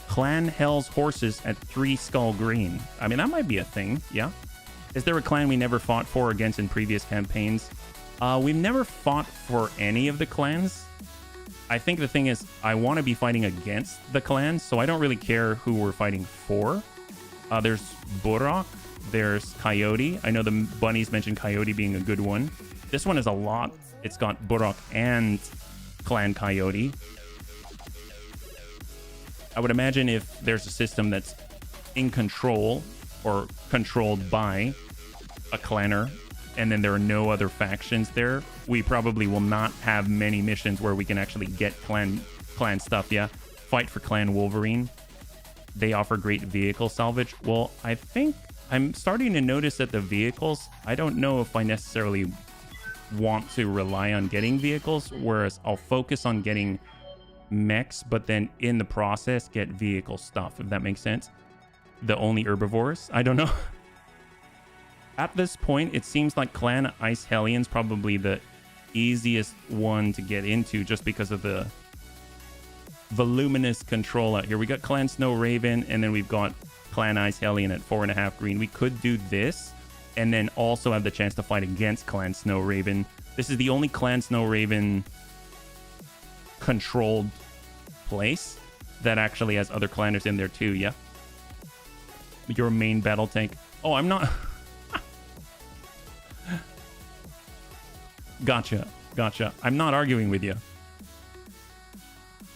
[SPEAKER 1] Clan Hell's Horses at 3 skull green. I mean, that might be a thing, yeah. Is there a clan we never fought for against in previous campaigns? We've never fought for any of the clans. I think the thing is, I want to be fighting against the clans, so I don't really care who we're fighting for. There's Burok, there's Coyote. I know the bunnies mentioned Coyote being a good one. This one is a lot. It's got Burok and Clan Coyote. I would imagine if there's a system that's in control or controlled by a clanner, and then there are no other factions there, we probably will not have many missions where we can actually get clan stuff. Yeah, fight for Clan Wolverine. They offer great vehicle salvage. Well, I think I'm starting to notice that the vehicles, I don't know if I necessarily want to rely on getting vehicles, whereas I'll focus on getting mechs, but then in the process get vehicle stuff, if that makes sense. The only herbivores, I don't know. At this point, it seems like Clan Ice Hellion's probably the easiest one to get into, just because of the voluminous control out here. We got Clan Snow Raven, and then we've got Clan Ice Hellion at 4.5 green. We could do this, and then also have the chance to fight against Clan Snow Raven. This is the only Clan Snow Raven controlled place that actually has other clanners in there too, yeah? Your main battle tank. Oh, I'm not... Gotcha. I'm not arguing with you.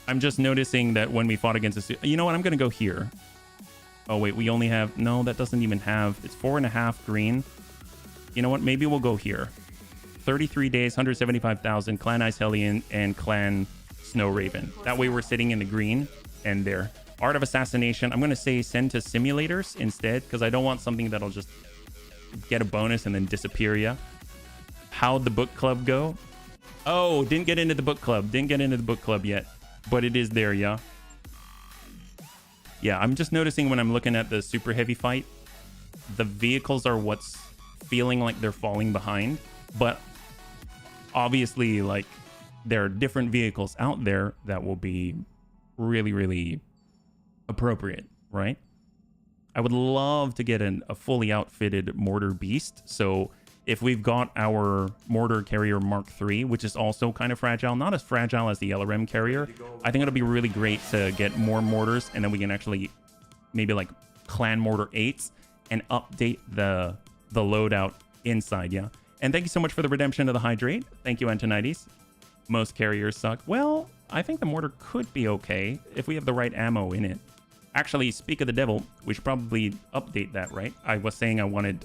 [SPEAKER 1] I'm just noticing that when we fought against this... You know what? I'm going to go here. Oh, wait. We only have... No, that doesn't even have... It's 4.5 green. You know what? Maybe we'll go here. 33 days, 175,000. Clan Ice Hellion and Clan Snow Raven. That way we're sitting in the green and there. Art of Assassination. I'm going to say send to simulators instead, because I don't want something that'll just get a bonus and then disappear, yeah? How'd the book club go? Oh, didn't get into the book club. Didn't get into the book club yet. But it is there, yeah? Yeah, I'm just noticing when I'm looking at the super heavy fight, the vehicles are what's feeling like they're falling behind. But obviously, like, there are different vehicles out there that will be really, really appropriate, right? I would love to get a fully outfitted mortar beast. So if we've got our mortar carrier Mark III, which is also kind of fragile, not as fragile as the LRM carrier, I think it'll be really great to get more mortars, and then we can actually maybe like clan mortar 8s and update the loadout inside. Yeah. And thank you so much for the redemption of the hydrate. Thank you, Antonides. Most carriers suck. Well, I think the mortar could be okay if we have the right ammo in it. Actually, speak of the devil, we should probably update that, right? I was saying I wanted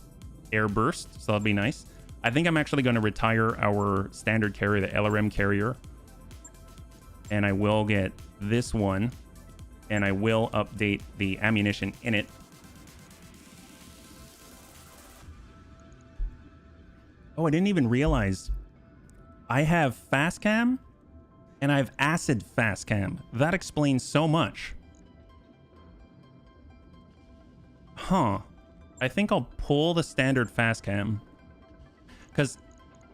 [SPEAKER 1] air burst, so that'd be nice. I think I'm actually going to retire our standard carrier, the LRM carrier. And I will get this one, and I will update the ammunition in it. Oh, I didn't even realize I have fast cam and I have acid fast cam. That explains so much. Huh. I think I'll pull the standard fast cam. Because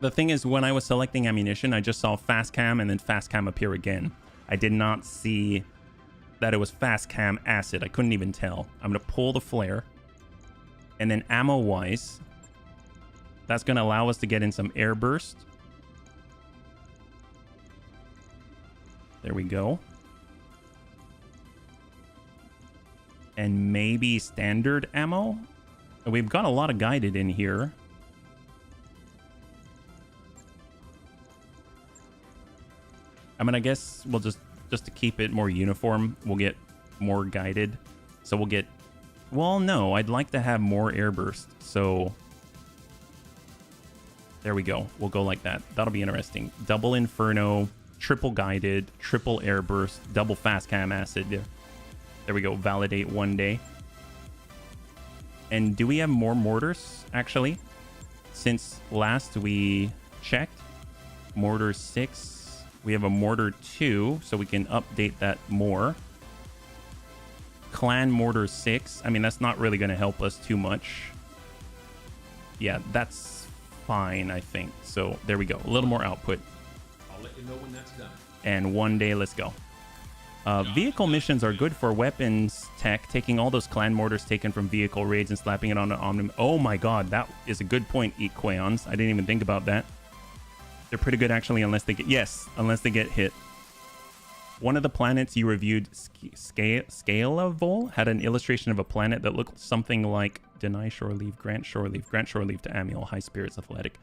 [SPEAKER 1] the thing is, when I was selecting ammunition, I just saw fast cam and then fast cam appear again. I did not see that it was fast cam acid. I couldn't even tell. I'm going to pull the flare. And then ammo wise, that's going to allow us to get in some air burst. There we go. And maybe standard ammo. We've got a lot of guided in here. I mean, I guess we'll just to keep it more uniform, we'll get more guided. So we'll get, well, no, I'd like to have more air burst. So there we go. We'll go like that. That'll be interesting. Double inferno, triple guided, triple air burst, double fast cam acid. There we go. Validate one day. And do we have more mortars, actually? Since last we checked, mortar 6. We have a mortar 2, so we can update that more. Clan mortar 6. I mean, that's not really going to help us too much. Yeah, that's fine, I think. So there we go. A little more output.
[SPEAKER 7] I'll let you know when that's done.
[SPEAKER 1] And one day, let's go. Vehicle missions are good for weapons tech, taking all those clan mortars taken from vehicle raids and slapping it on an omni. Oh my god, that is a good point, Equaons. I didn't even think about that. They're pretty good, actually, unless they get... Yes, unless they get hit. One of the planets you reviewed, Scalevol, had an illustration of a planet that looked something like Deny Shore Leave, Grant Shore Leave, Grant Shore Leave to Amiel, High Spirits Athletic.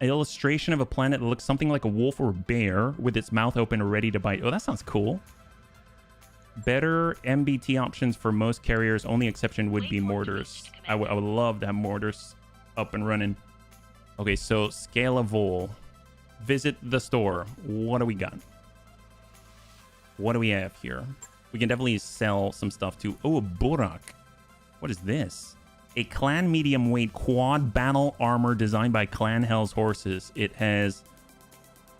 [SPEAKER 1] An illustration of a planet that looks something like a wolf or a bear with its mouth open ready to bite. Oh, that sounds cool. Better MBT options for most carriers. Only exception would be mortars. I would love to have mortars up and running. Okay, so Scalevol. Visit the store. What do we got? What do we have here? We can definitely sell some stuff too. Oh, a Burak. What is this? A clan medium weight quad battle armor designed by Clan Hell's Horses. It has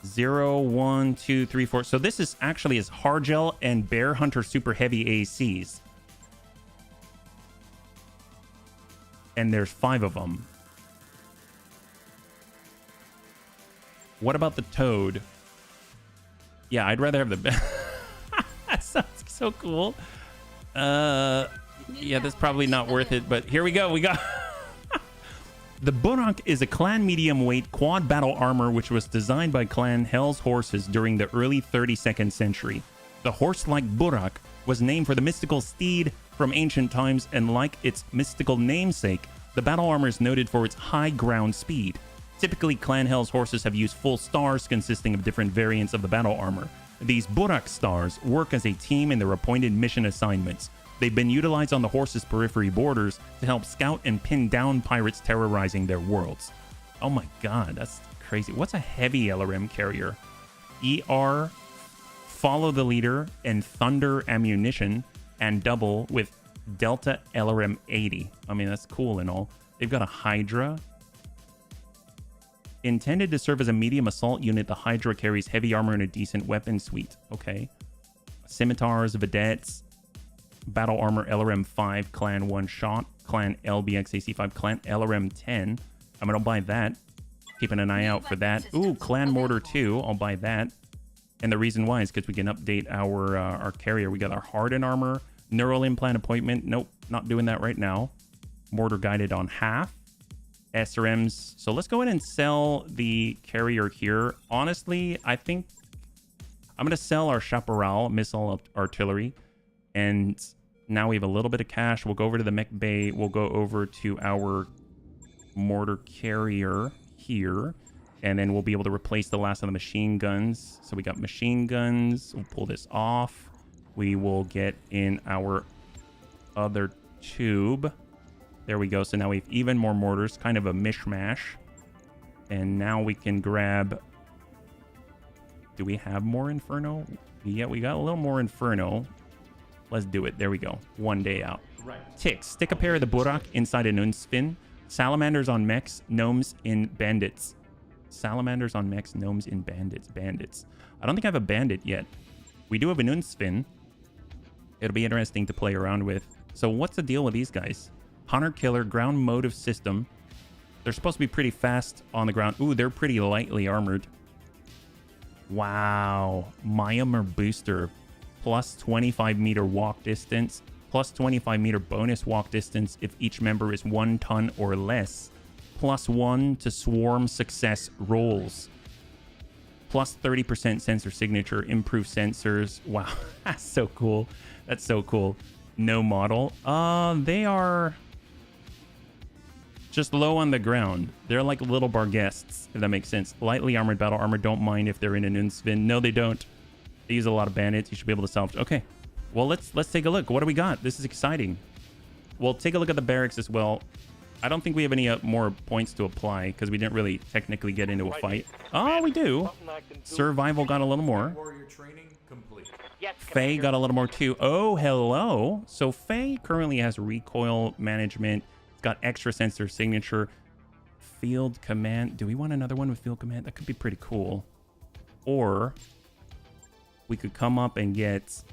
[SPEAKER 1] 0, 1, 2, 3, 4. So this is actually is Hargel and Bear Hunter super heavy ACs. And there's 5 of them. What about the Toad? Yeah, I'd rather have the... That sounds so cool. Yeah, that's probably not worth it, but here we go. We got... The Burak is a clan medium weight quad battle armor which was designed by Clan Hell's Horses during the early 32nd century. The horse-like Burak was named for the mystical steed from ancient times, and like its mystical namesake, the battle armor is noted for its high ground speed. Typically, Clan Hell's Horses have used full stars consisting of different variants of the battle armor. These Burak stars work as a team in their appointed mission assignments. They've been utilized on the horse's periphery borders to help scout and pin down pirates terrorizing their worlds. Oh my god, that's crazy. What's a heavy LRM carrier? ER, follow the leader, and Thunder ammunition, and double with Delta LRM 80. I mean, that's cool and all. They've got a Hydra. Intended to serve as a medium assault unit, the Hydra carries heavy armor and a decent weapon suite. Okay. Scimitars, vedettes, Battle Armor LRM 5, Clan 1 Shot, Clan LBXAC5, Clan LRM 10. I'm going to buy that. Keeping an eye out for that. Ooh, Clan Mortar 2. I'll buy that. And the reason why is because we can update our carrier. We got our Hardened Armor, Neural Implant Appointment. Nope, not doing that right now. Mortar Guided on half. SRMs. So let's go ahead and sell the carrier here. Honestly, I think I'm going to sell our Chaparral Missile Artillery. And now we have a little bit of cash. We'll go over to the mech bay. We'll go over to our mortar carrier here. And then we'll be able to replace the last of the machine guns. So we got machine guns. We'll pull this off. We will get in our other tube. There we go. So now we have even more mortars. Kind of a mishmash. And now we can grab... Do we have more Inferno? Yeah, we got a little more Inferno. Let's do it. There we go. 1 day out.
[SPEAKER 7] Right.
[SPEAKER 1] Ticks. Stick a pair of the Burak inside a Nunspin. Salamanders on mechs. Gnomes in bandits. Salamanders on mechs. Gnomes in bandits. Bandits. I don't think I have a bandit yet. We do have a Nunspin. It'll be interesting to play around with. So what's the deal with these guys? Hunter Killer. Ground motive system. They're supposed to be pretty fast on the ground. Ooh, they're pretty lightly armored. Wow. Myanmar booster. Plus 25 meter walk distance, plus 25 meter bonus walk distance if each member is 1 ton or less, plus 1 to swarm success rolls, plus 30% sensor signature, improved sensors. Wow, that's so cool. That's so cool. No model. They are just low on the ground. They're like little barguests, if that makes sense. Lightly armored battle armor. Don't mind if they're in an Unsvin. No, they don't. They use a lot of bandits. You should be able to salvage. Okay. Well, let's take a look. What do we got? This is exciting. We'll take a look at the barracks as well. I don't think we have any more points to apply because we didn't really technically get into a fight. Oh, we do. Survival got a little more.
[SPEAKER 7] Warrior training complete.
[SPEAKER 1] Faye got a little more too. Oh, hello. So Faye currently has recoil management. It's got extra sensor signature. Field command. Do we want another one with field command? That could be pretty cool. Or... we could come up and get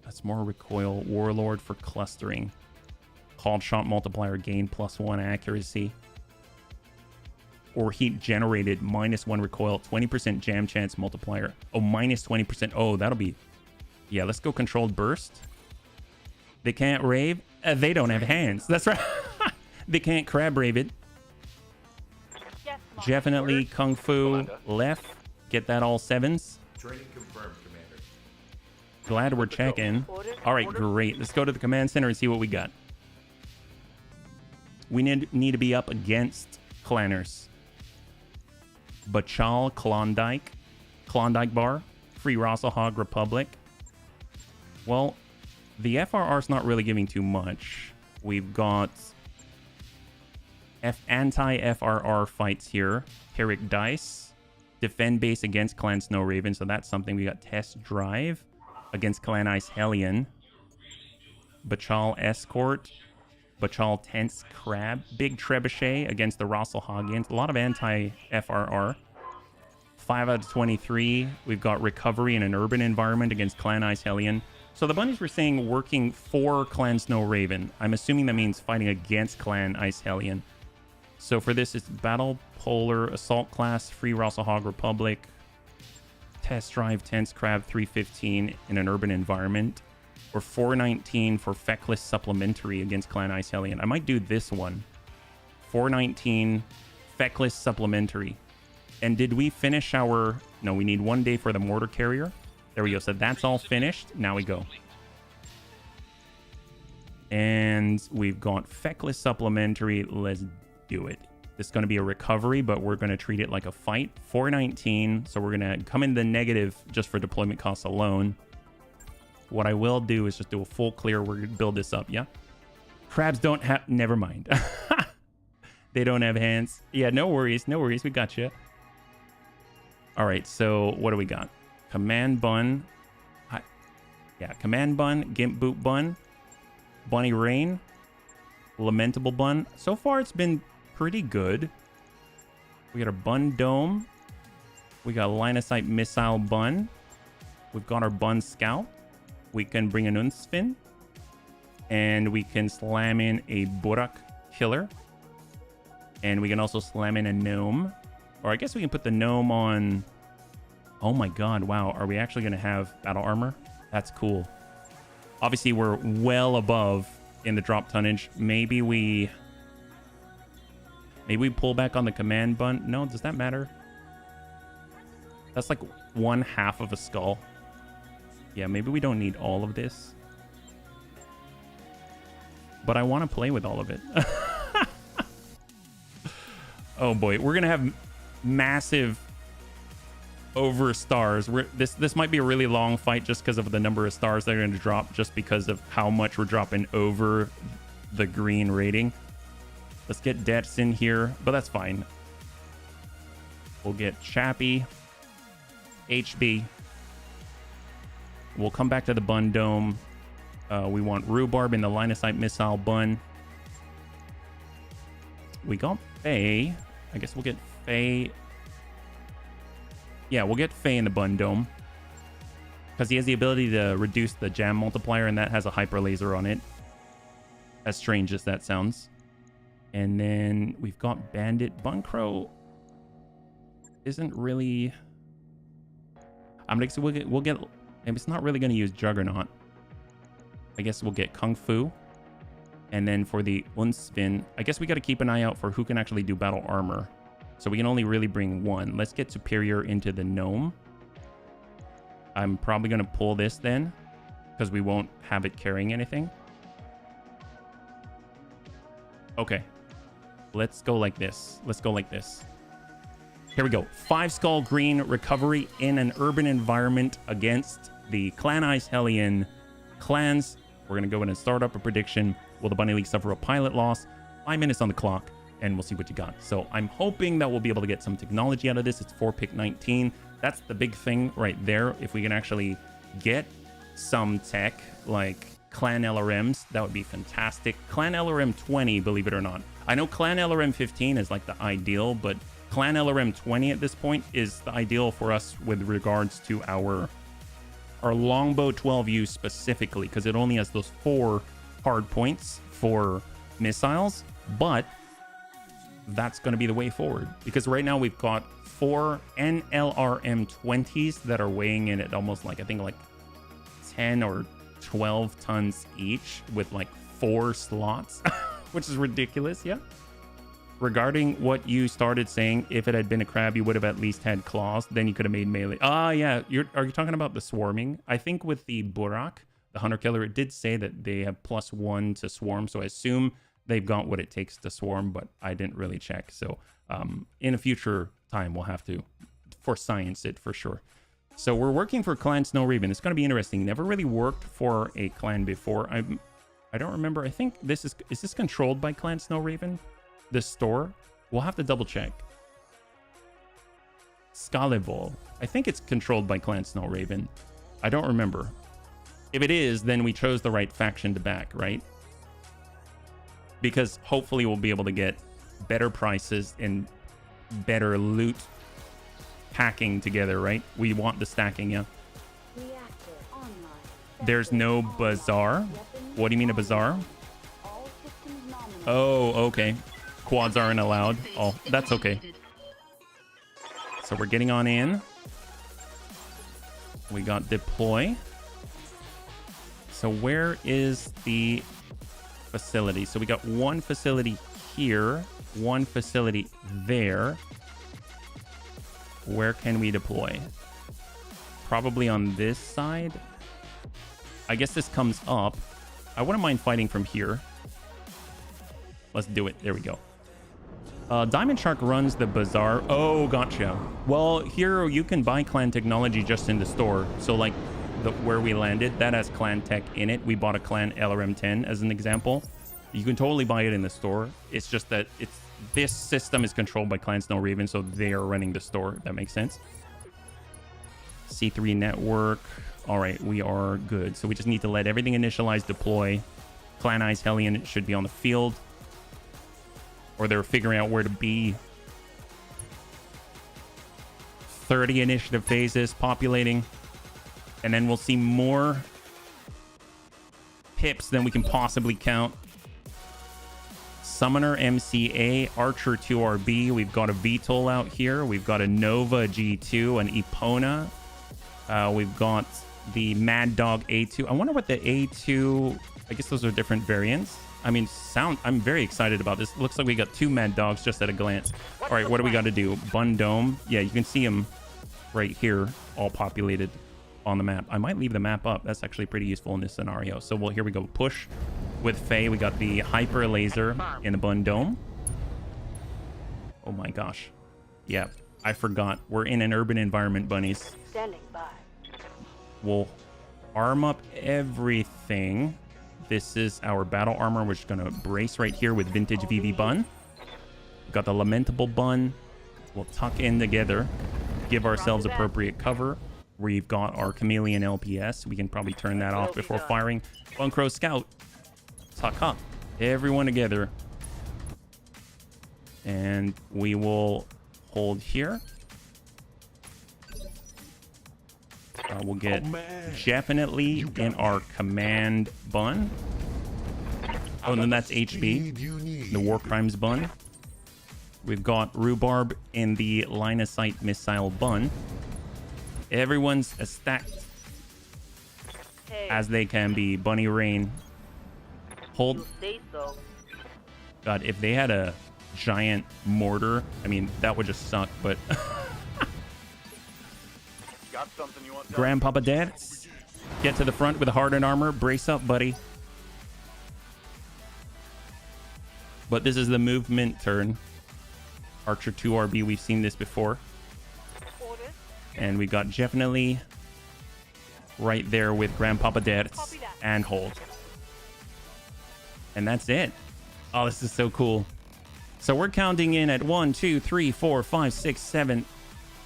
[SPEAKER 1] that's more recoil. Warlord for clustering. Called shot multiplier gain +1 accuracy. Or heat generated -1 recoil, 20% jam chance multiplier. Oh, -20%. Oh, that'll be... yeah, let's go controlled burst. They can't rave. They don't have hands. That's right. They can't crab rave it. Definitely Kung Fu left. Get that all 7s.
[SPEAKER 7] Training confirmed, Commander.
[SPEAKER 1] Glad we're checking. All right, great. Let's go to the command center and see what we got. We need to be up against clanners. Bachal, Klondike Bar, Free Rasalhague Republic. Well, the FRR's not really giving too much. We've got anti-FRR fights here. Herrick Dice. Defend base against Clan Snow Raven, so that's something. We got Test Drive against Clan Ice Hellion. Bachal Escort. Bachal Tense Crab. Big Trebuchet against the Rasalhagians. A lot of anti-FRR. 5 out of 23. We've got Recovery in an Urban Environment against Clan Ice Hellion. So the bunnies were saying working for Clan Snow Raven. I'm assuming that means fighting against Clan Ice Hellion. So for this, it's Battle Polar, Assault Class, Free Rasalhague Republic, Test Drive, Tense Crab, 315 in an Urban Environment, or 419 for Feckless Supplementary against Clan Ice Hellion. I might do this one. 419 Feckless Supplementary. And did we finish our... no, we need 1 day for the mortar carrier. There we go. So that's all finished. Now we go. And we've got Feckless Supplementary. Let's do it. This is going to be a recovery, but we're going to treat it like a fight. 419. So we're going to come in the negative just for deployment costs alone. What I will do is just do a full clear. We're going to build this up. Yeah. Crabs don't have... never mind. They don't have hands. Yeah, no worries. No worries. We got you. All right. So what do we got? Command Bun. Yeah. Command Bun. Gimp Boot Bun. Bunny Rain. Lamentable Bun. So far, it's been pretty good. We got our Bun Dome. We got a Line of Sight Missile Bun. We've got our Bun Scout. We can bring an Unsfin. And we can slam in a Burak killer. And we can also slam in a gnome. Or I guess we can put the gnome on... Oh my god, wow. Are we actually going to have battle armor? That's cool. Obviously, we're well above in the drop tonnage. Maybe we pull back on the command button. No, does that matter? That's like 1/2 of a skull. Yeah, maybe we don't need all of this. But I want to play with all of it. Oh boy, we're gonna have massive over stars. This might be a really long fight just because of the number of stars that are going to drop, just because of how much we're dropping over the green rating. Let's get debts in here, but that's fine. We'll get Chappie, HB. We'll come back to the bun dome. We want rhubarb in the line of sight missile bun. We got Faye. I guess we'll get Faye. Yeah, we'll get Faye in the bun dome, because he has the ability to reduce the jam multiplier, and that has a hyper laser on it. As strange as that sounds. And then we've got Bandit. Buncrow isn't really... I'm gonna we'll get maybe it's not really going to use Juggernaut. I guess we'll get Kung Fu. And then for the Unspin, I guess we got to keep an eye out for who can actually do battle armor. So we can only really bring one. Let's get Superior into the Gnome. I'm probably going to pull this then, because we won't have it carrying anything. Okay. Let's go like this. Let's go like this. Here we go. 5 skull green recovery in an urban environment against the Clan Ice Hellion clans. We're going to go in and start up a prediction. Will the Bunny League suffer a pilot loss? 5 minutes on the clock, and we'll see what you got. So I'm hoping that we'll be able to get some technology out of this. It's 4-pick 19. That's the big thing right there. If we can actually get some tech like Clan LRMs, that would be fantastic. Clan LRM 20, believe it or not. I know Clan LRM 15 is like the ideal, but Clan LRM 20 at this point is the ideal for us with regards to our longbow 12U specifically, because it only has those 4 hard points for missiles. But that's going to be the way forward, because right now we've got 4 NLRM 20s that are weighing in at almost like, I think like 10 or 12 tons each, with like 4 slots, which is ridiculous. Yeah. Regarding what you started saying, if it had been a crab, you would have at least had claws. Then you could have made melee. Ah, yeah. Are you talking about the swarming? I think with the Burak, the hunter killer, it did say that they have +1 to swarm. So I assume they've got what it takes to swarm, but I didn't really check. So in a future time, we'll have to for science it for sure. So we're working for Clan Snow Raven. It's going to be interesting. Never really worked for a clan before. I don't remember. I think is this controlled by Clan Snow Raven? This store? We'll have to double check. Skalevol. I think it's controlled by Clan Snow Raven. I don't remember. If it is, then we chose the right faction to back, right? Because hopefully we'll be able to get better prices and better loot packing together, right? We want the stacking, yeah. There's no bazaar. What do you mean a bazaar? Oh, okay. Quads aren't allowed. Oh, that's okay. So we're getting on in. We got deploy. So where is the facility? So we got one facility here, one facility there. Where can we deploy? Probably on this side. I guess this comes up. I wouldn't mind fighting from here. Let's do it. There we go. Diamond Shark runs the bazaar. Oh, gotcha. Well, here you can buy clan technology just in the store. So like where we landed, that has clan tech in it. We bought a clan LRM-10 as an example. You can totally buy it in the store. It's just that this system is controlled by Clan Snow Raven, so they are running the store. If that makes sense. C3 network. All right, we are good. So we just need to let everything initialize, deploy. Clan Ice Hellion should be on the field. Or they're figuring out where to be. 30 initiative phases populating. And then we'll see more pips than we can possibly count. Summoner MCA, Archer 2RB. We've got a VTOL out here. We've got a Nova G2, an Epona. We've got the Mad Dog A2. I wonder what the A2... I guess those are different variants. I mean, I'm very excited about this. Looks like we got 2 Mad Dogs just at a glance. All right, what do we got to do? Bun Dome. Yeah, you can see them right here, all populated on the map. I might leave the map up. That's actually pretty useful in this scenario. So, well, here we go. Push with Faye. We got the Hyper Laser in the Bun Dome. Oh my gosh. Yeah, I forgot. We're in an urban environment, bunnies.
[SPEAKER 6] Standing by.
[SPEAKER 1] We'll arm up everything. This is our battle armor. We're just going to brace right here with Vintage VV Bun. We've got the Lamentable Bun. We'll tuck in together. Give ourselves appropriate cover. We've got our Chameleon LPS. We can probably turn that off before firing. Bunkro Scout. Tuck up. Everyone together. And we will hold here. We'll get definitely in our command bun. Oh, and then that's HB, the War Crimes bun. We've got Rhubarb in the line of sight missile bun. Everyone's as stacked as they can be. Bunny Rain. Hold. God, if they had a giant mortar, I mean, that would just suck, but...
[SPEAKER 3] Got something you want done?
[SPEAKER 1] Grandpapa Dad, get to the front with a hardened armor. Brace up, buddy. But this is the movement turn. Archer 2RB, we've seen this before. And we got definitely right there with Grandpapa Dad and hold. And that's it. Oh, this is so cool. So we're counting in at 1, 2, 3, 4, 5, 6, 7.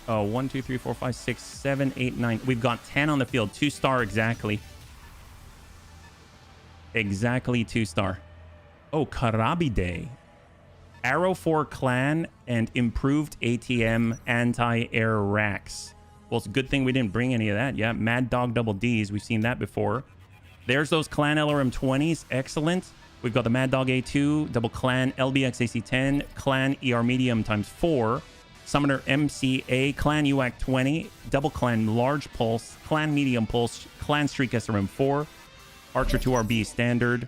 [SPEAKER 1] Oh, 1, 2, 3, 4, 5, 6, 7, 8, 9. We've got 10 on the field. 2-star exactly. Exactly 2-star. Oh, Karabi Day. Arrow 4 clan and improved ATM anti-air racks. Well, it's a good thing we didn't bring any of that. Yeah, Mad Dog Double Ds. We've seen that before. There's those clan LRM 20s. Excellent. We've got the Mad Dog A2, double clan LBX AC10, clan ER medium times 4. Summoner MCA, Clan UAC 20, Double Clan Large Pulse, Clan Medium Pulse, Clan Streak SRM 4, Archer 2RB Standard.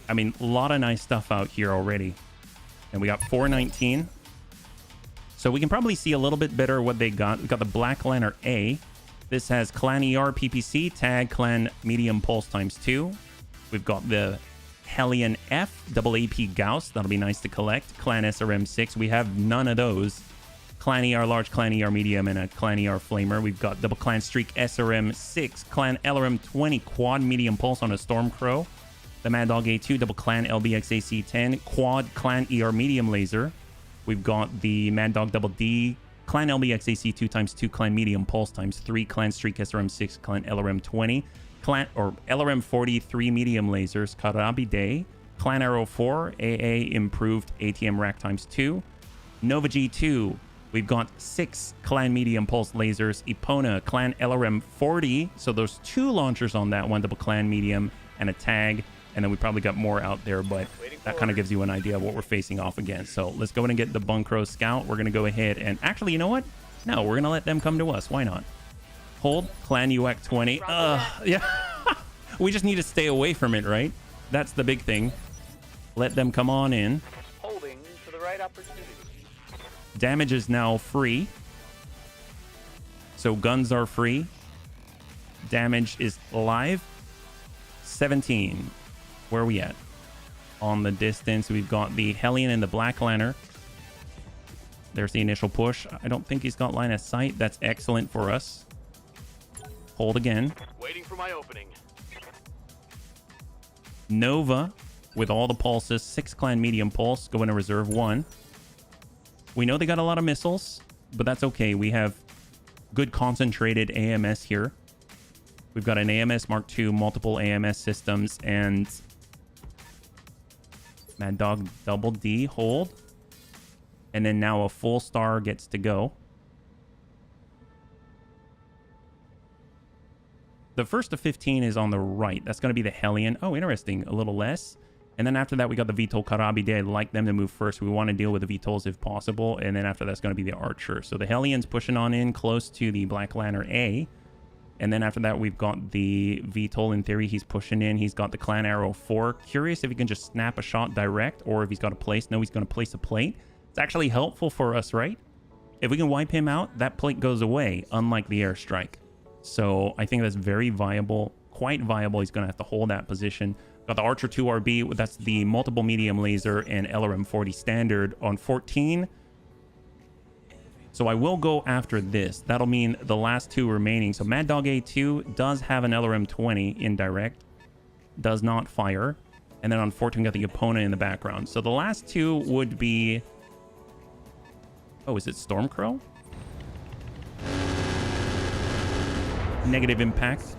[SPEAKER 1] I mean, a lot of nice stuff out here already. And we got 419. So we can probably see a little bit better what they got. We got the Black Lantern A. This has Clan ER PPC, Tag Clan Medium Pulse times 2. We've got the Hellion F, double AP Gauss. That'll be nice to collect. Clan SRM 6. We have none of those. Clan ER Large, Clan ER Medium, and a Clan ER Flamer. We've got double Clan Streak SRM 6. Clan LRM 20, Quad Medium Pulse on a Stormcrow. The Mad Dog A2, double Clan LBX AC 10. Quad Clan ER Medium Laser. We've got the Mad Dog Double D. Clan LBX AC 2 times 2. Clan Medium Pulse times 3. Clan Streak SRM 6. Clan LRM 20. Clan or LRM 43 medium lasers, Karabi Day, Clan Arrow 4, AA improved ATM rack times 2, Nova G2, we've got 6 Clan medium pulse lasers, Epona, Clan LRM 40, so there's 2 launchers on that one, double Clan medium and a tag, and then we probably got more out there, but that kind of gives you an idea of what we're facing off against. So let's go ahead and get the Bunkro Scout. We're going to go ahead and actually, you know what? No, we're going to let them come to us. Why not? Hold Clan UAC 20. Yeah. We just need to stay away from it, right? That's the big thing. Let them come on in.
[SPEAKER 3] Holding for the right opportunity.
[SPEAKER 1] Damage is now free. So guns are free. Damage is live. 17. Where are we at? On the distance, we've got the Hellion and the Black Lantern. There's the initial push. I don't think he's got line of sight. That's excellent for us. Hold again.
[SPEAKER 3] Waiting for my opening.
[SPEAKER 1] Nova with all the pulses. 6 Clan medium pulse. Go into reserve 1. We know they got a lot of missiles, but that's okay. We have good concentrated AMS here. We've got an AMS Mark II, multiple AMS systems, and Mad Dog Double D. Hold. And then now a full star gets to go. The first of 15 is on the right. That's going to be the Hellion. Oh, interesting. A little less. And then after that, we got the VTOL Karabide. I'd like them to move first. We want to deal with the VTOLs if possible. And then after that's going to be the Archer. So the Hellion's pushing on in close to the Black Lantern A. And then after that, we've got the VTOL. In theory, he's pushing in. He's got the Clan Arrow 4. Curious if he can just snap a shot direct or if he's got a place. No, he's going to place a plate. It's actually helpful for us, right? If we can wipe him out, that plate goes away, unlike the airstrike. So I think that's very viable, quite viable. He's going to have to hold that position. Got the Archer 2RB. That's the multiple medium laser and LRM 40 standard on 14. So I will go after this. That'll mean the last two remaining. So Mad Dog A2 does have an LRM 20 indirect. Does not fire. And then on 14, got the opponent in the background. So the last two would be... Oh, is it Stormcrow? Negative impact.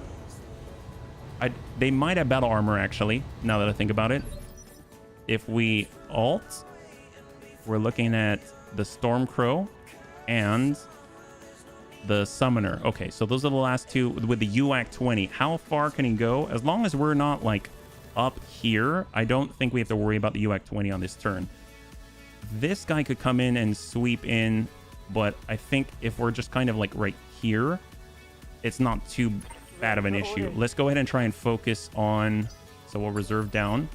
[SPEAKER 1] They might have battle armor, actually, now that I think about it. If we alt, we're looking at the Stormcrow and the Summoner. Okay, so those are the last two with the UAC 20. How far can he go? As long as we're not, like, up here, I don't think we have to worry about the UAC 20 on this turn. This guy could come in and sweep in, but I think if we're just kind of, like, right here, it's not too bad of an issue. Let's go ahead and try and focus on... So we'll reserve down.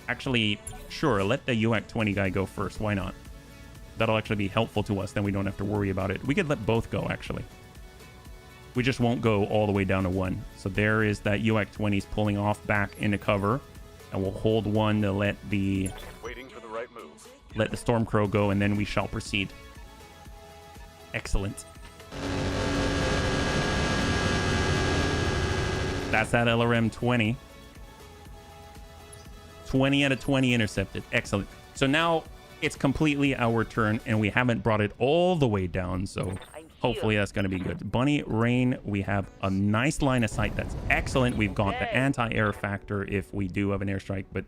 [SPEAKER 1] Actually, sure, let the UAC 20 guy go first. Why not? That'll actually be helpful to us. Then we don't have to worry about it. We could let both go, actually. We just won't go all the way down to 1. So there is that UAC 20's pulling off back into cover. And we'll hold 1 to let the...
[SPEAKER 3] Waiting for the right move.
[SPEAKER 1] Let the Stormcrow go, and then we shall proceed. Excellent. That's that LRM 20. 20 out of 20 intercepted. Excellent. So now it's completely our turn, and we haven't brought it all the way down, so hopefully that's going to be good. Bunny, Rain, we have a nice line of sight. That's excellent. We've got the anti-air factor if we do have an airstrike, but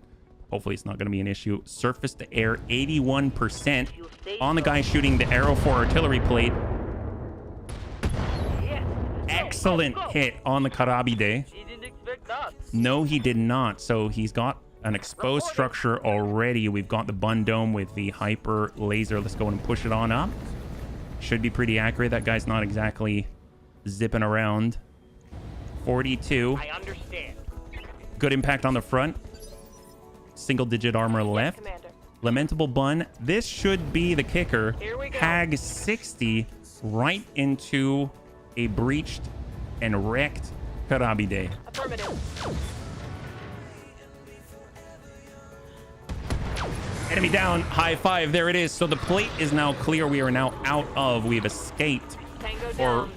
[SPEAKER 1] hopefully it's not going to be an issue. Surface to air, 81% on the guy shooting the Arrow 4 artillery plate. Excellent hit on the Karabide.
[SPEAKER 6] He didn't expect that.
[SPEAKER 1] No, he did not. So he's got an exposed structure already. We've got the Bun Dome with the hyper laser. Let's go and push it on up. Should be pretty accurate. That guy's not exactly zipping around. 42.
[SPEAKER 6] I understand.
[SPEAKER 1] Good impact on the front. Single digit armor left.
[SPEAKER 6] Commander.
[SPEAKER 1] Lamentable Bun. This should be the kicker.
[SPEAKER 6] Here we go.
[SPEAKER 1] Hag 60 right into a breached and wrecked Karabide.
[SPEAKER 6] Affirmative.
[SPEAKER 1] Enemy down. High five. There it is. So the plate is now clear. We are now out of. We've escaped
[SPEAKER 6] Tango
[SPEAKER 1] or
[SPEAKER 6] down.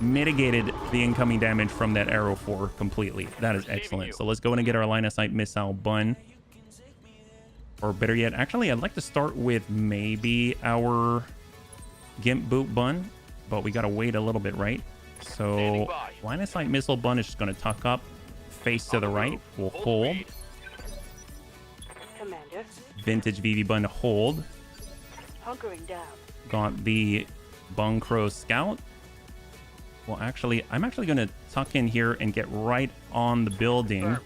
[SPEAKER 1] mitigated the incoming damage from that Arrow 4 completely. That is excellent. So let's go in and get our line of sight missile Bun. Or better yet, actually, I'd like to start with maybe our Gimp Boot Bun. But we got to wait a little bit, right? So line of sight missile Bun is just going to tuck up, face to the right. We'll hold.
[SPEAKER 6] Commander.
[SPEAKER 1] Vintage VV Bun to hold.
[SPEAKER 6] Hunkering down.
[SPEAKER 1] Got the Bung Crow Scout. Well, actually, I'm actually going to tuck in here and get right on the building.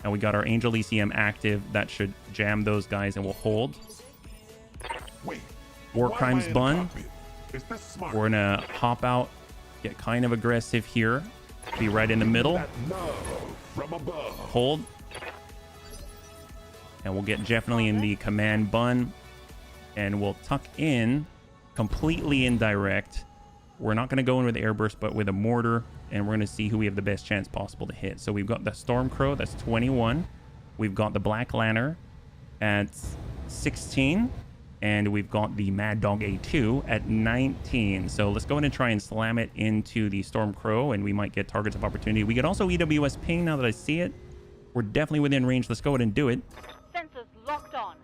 [SPEAKER 1] And we got our Angel ECM active. That should jam those guys, and we'll hold.
[SPEAKER 2] Wait.
[SPEAKER 1] War
[SPEAKER 2] why am
[SPEAKER 1] Crimes
[SPEAKER 2] I in the
[SPEAKER 1] Bun.
[SPEAKER 2] cockpit? Is this smart?
[SPEAKER 1] We're going to hop out, get kind of aggressive here. Be right in the middle.
[SPEAKER 2] That love from above.
[SPEAKER 1] Hold. And we'll get definitely in the command Bun. And we'll tuck in completely indirect. We're not going to go in with airburst, but with a mortar. And we're going to see who we have the best chance possible to hit. So we've got the Stormcrow. That's 21. We've got the Black Lantern at 16. And we've got the Mad Dog A2 at 19. So let's go ahead and try and slam it into the Stormcrow, and we might get targets of opportunity. We could also EWS ping now that I see it. We're definitely within range. Let's go ahead and do it.
[SPEAKER 6] Sensors locked on.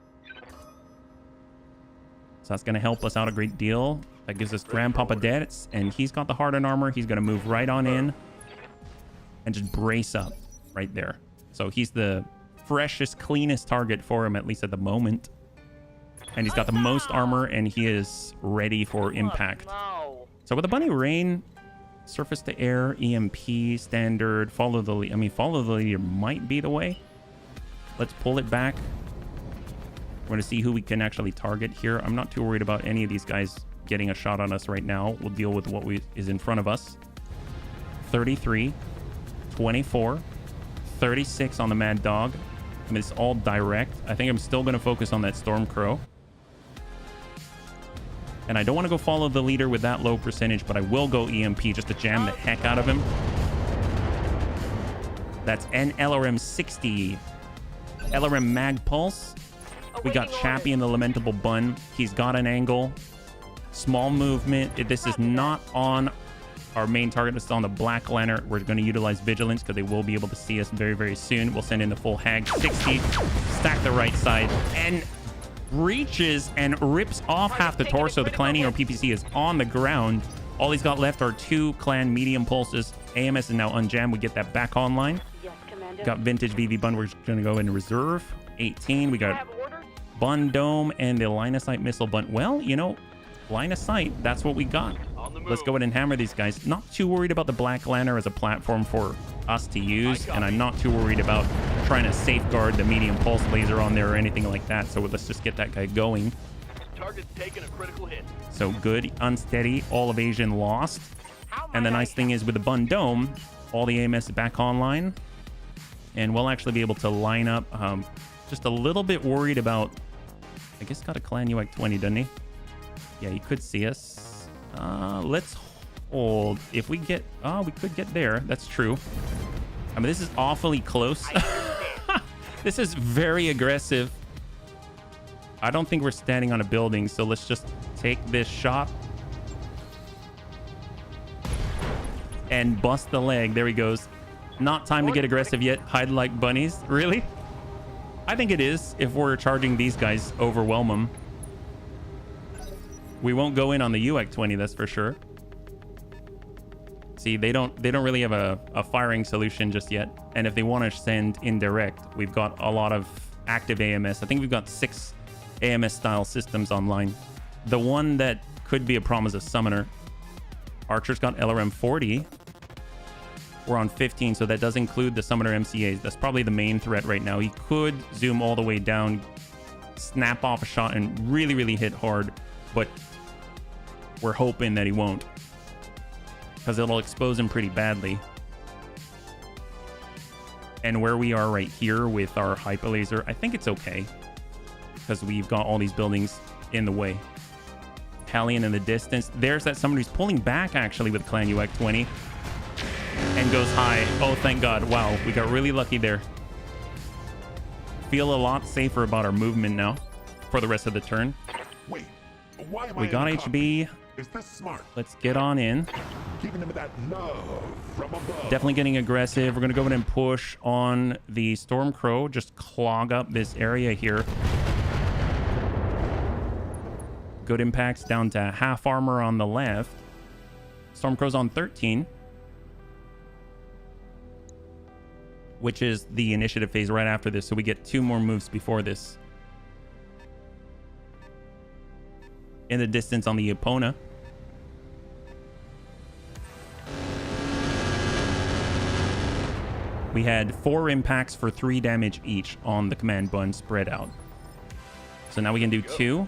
[SPEAKER 1] So that's going to help us out a great deal. That gives us Grandpapa Debts, and he's got the hardened armor. He's going to move right on in and just brace up right there. So he's the freshest, cleanest target for him, at least at the moment. And he's got the most armor, and he is ready for impact.
[SPEAKER 6] No.
[SPEAKER 1] So with the Bunny Rain, Surface to air, EMP, standard, follow the lead. I mean, follow the leader might be the way. Let's pull it back. We're going to see who we can actually target here. I'm not too worried about any of these guys getting a shot on us right now. We'll deal with what is in front of us. 33, 24, 36 on the Mad Dog. I mean, it's all direct. I think I'm still going to focus on that Storm Crow. And I don't want to go follow the leader with that low percentage, but I will go EMP just to jam the heck out of him. That's NLRM 60. LRM Mag Pulse. We got Chappie in the Lamentable Bun. He's got an angle. Small movement. This is not on our main target. It's on the Black Lantern. We're going to utilize Vigilance because they will be able to see us very, very soon. We'll send in the full Hag 60. Stack the right side. And reaches and rips off half the torso. The Clan or PPC is on the ground. All he's got left are 2 Clan medium pulses. AMS is now unjammed. We get that back online.
[SPEAKER 6] Yes, Commander.
[SPEAKER 1] Got Vintage VV Bun. We're going to go in reserve. 18. We got Bun Dome and the Line of Sight Missile Bun. Well, you know, line of sight, that's what we got. Let's go ahead and hammer these guys. Not too worried about the Black Lantern as a platform for us to use, and I'm not too worried about trying to safeguard the medium pulse laser on there or anything like that. So let's just get that guy going.
[SPEAKER 3] Target's taking a critical hit.
[SPEAKER 1] So good, unsteady, all evasion lost. And the nice thing is with the Bun Dome, all the AMS is back online, and we'll actually be able to line up. Just a little bit worried about, I guess got a Clan UAC 20, doesn't he? Yeah, he could see us. Let's hold. If we get, we could get there. That's true. I mean, this is awfully close. This is very aggressive. I don't think we're standing on a building, so let's just take this shot and bust the leg. There he goes. Not time to get aggressive yet. Hide like bunnies. Really? I think it is. If we're charging these guys, overwhelm them. We won't go in on the UAC 20, that's for sure. See, they don't really have a firing solution just yet. And if they want to send indirect, we've got a lot of active AMS. I think we've got 6 AMS style systems online. The one that could be a problem is a summoner. Archer's got LRM 40. We're on 15, so that does include the summoner MCAs. That's probably the main threat right now. He could zoom all the way down, snap off a shot, and really, really hit hard. But we're hoping that he won't, because it'll expose him pretty badly. And where we are right here with our hyper laser, I think it's okay, because we've got all these buildings in the way. Hellion in the distance. There's that summoner who's pulling back actually with Clan UAC 20 and goes high. Oh, thank God. Wow, we got really lucky there. Feel a lot safer about our movement now for the rest of the turn.
[SPEAKER 2] Wait, why am
[SPEAKER 1] We
[SPEAKER 2] I
[SPEAKER 1] got
[SPEAKER 2] in
[SPEAKER 1] HB.
[SPEAKER 2] Is this smart?
[SPEAKER 1] Let's get on in.
[SPEAKER 2] Giving them that love from above.
[SPEAKER 1] Definitely getting aggressive. We're going to go ahead and push on the Storm Crow. Just clog up this area here. Good impacts down to half armor on the left. Storm Crow's on 13. Which is the initiative phase right after this. So we get 2 more moves before this. In the distance on the Epona. We had 4 impacts for 3 damage each on the command bun spread out. So now we can do 2.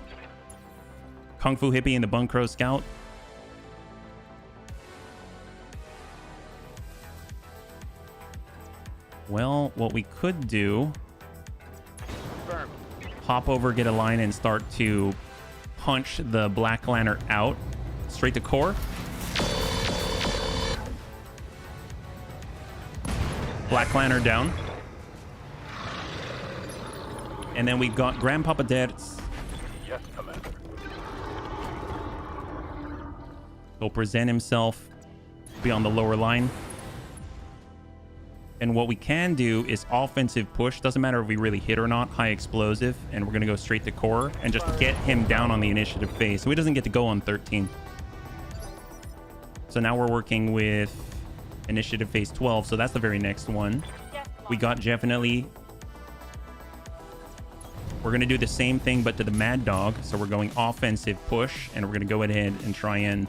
[SPEAKER 1] Kung Fu Hippie and the Bun Crow Scout. Well, what we could do, hop over, get a line, and start to punch the Black Lantern out. Straight to core. Black Lantern down. And then we've got Grandpapa Dertz.
[SPEAKER 3] Yes, Commander.
[SPEAKER 1] He'll present himself, be on the lower line. And what we can do is offensive push. Doesn't matter if we really hit or not. High explosive. And we're going to go straight to core and just get him down on the initiative phase. So he doesn't get to go on 13. So now we're working with initiative phase 12. So that's the very next one. We got definitely... We're going to do the same thing, but to the Mad Dog. So we're going offensive push. And we're going to go ahead and try and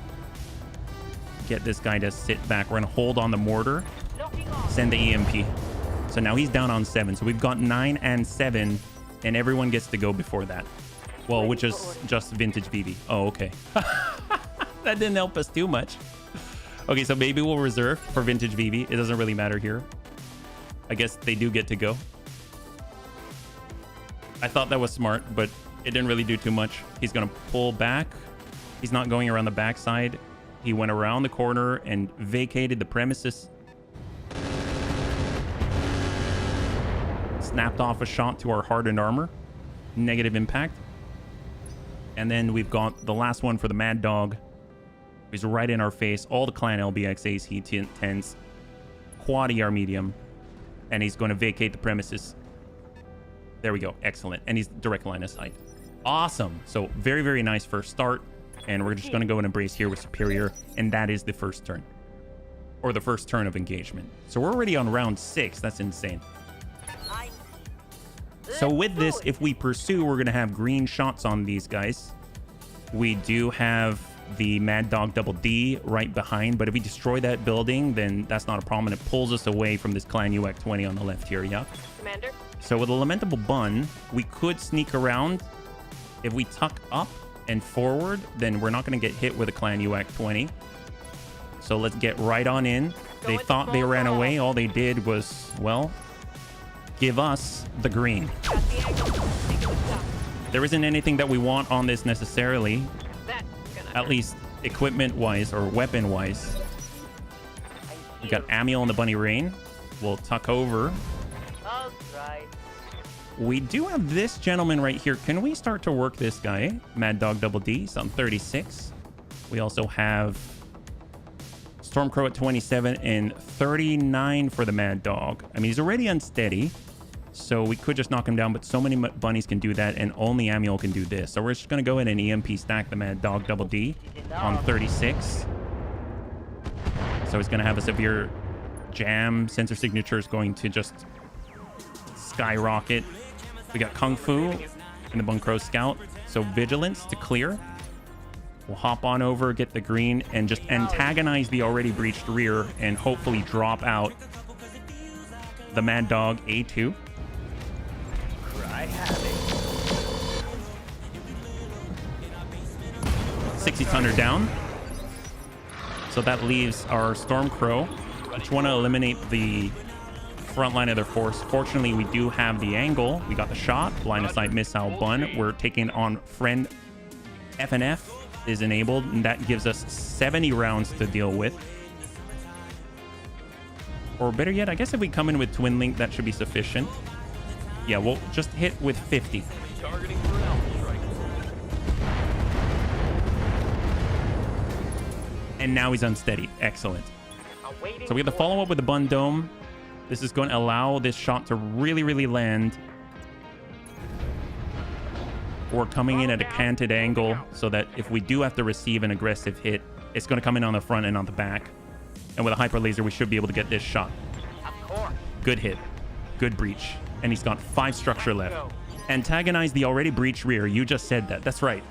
[SPEAKER 1] get this guy to sit back. We're gonna hold on the mortar, send the EMP. So now he's down on 7. So we've got 9 and 7, and everyone gets to go before that. Well, which is just vintage BB. Oh, okay. That didn't help us too much. Okay, so maybe we'll reserve for vintage VV. It doesn't really matter here. I guess they do get to go. I thought that was smart, but it didn't really do too much. He's going to pull back. He's not going around the backside. He went around the corner and vacated the premises. Snapped off a shot to our hardened armor. Negative impact. And then we've got the last one for the Mad Dog. He's right in our face. All the clan LBXAs he tends. Quad ER medium. And he's going to vacate the premises. There we go. Excellent. And he's direct line of sight. Awesome. So very, very nice first start. And we're just going to go and embrace here with Superior. And that is the first turn. Or the first turn of engagement. So we're already on round 6. That's insane. So with this, if we pursue, we're going to have green shots on these guys. We do have the Mad Dog Double D right behind, but if we destroy that building, then that's not a problem, and it pulls us away from this Clan UX-20 on the left here, yeah?
[SPEAKER 6] Commander?
[SPEAKER 1] So with a Lamentable Bun, we could sneak around. If we tuck up and forward, then we're not going to get hit with a Clan UX-20. So let's get right on in. They thought they ran away. All they did was, well, give us the green. There isn't anything that we want on this necessarily, at least equipment-wise or weapon-wise. We got Amiel and the Bunny Rain. We'll tuck over. We do have this gentleman right here. Can we start to work this guy? Mad Dog Double D, he's on 36. We also have Stormcrow at 27 and 39 for the Mad Dog. I mean, he's already unsteady, so we could just knock him down, but so many bunnies can do that, and only Amiel can do this. So we're just going to go in and EMP stack the Mad Dog Double D on 36. So he's going to have a severe jam. Sensor signature is going to just skyrocket. We got Kung Fu and the Bunkro Scout. So Vigilance to clear. We'll hop on over, get the green, and just antagonize the already breached rear and hopefully drop out the Mad Dog A2. 60 down. So that leaves our Stormcrow, which want to eliminate the front line of their force. Fortunately, we do have the angle. We got the shot, line of sight missile bun. We're taking on friend FNF is enabled, and that gives us 70 rounds to deal with. Or better yet, I guess if we come in with Twin Link, that should be sufficient. Yeah, we'll just hit with 50.
[SPEAKER 3] Targeting for an alpha strike.
[SPEAKER 1] And now he's unsteady. Excellent. So we have the follow-up with the Bun Dome. This is going to allow this shot to really, really land. We're coming in at a canted angle so that if we do have to receive an aggressive hit, it's going to come in on the front and on the back. And with a hyper laser, we should be able to get this shot. Good hit. Good breach. And he's got 5 structure left. Antagonize the already breached rear. You just said that. That's right.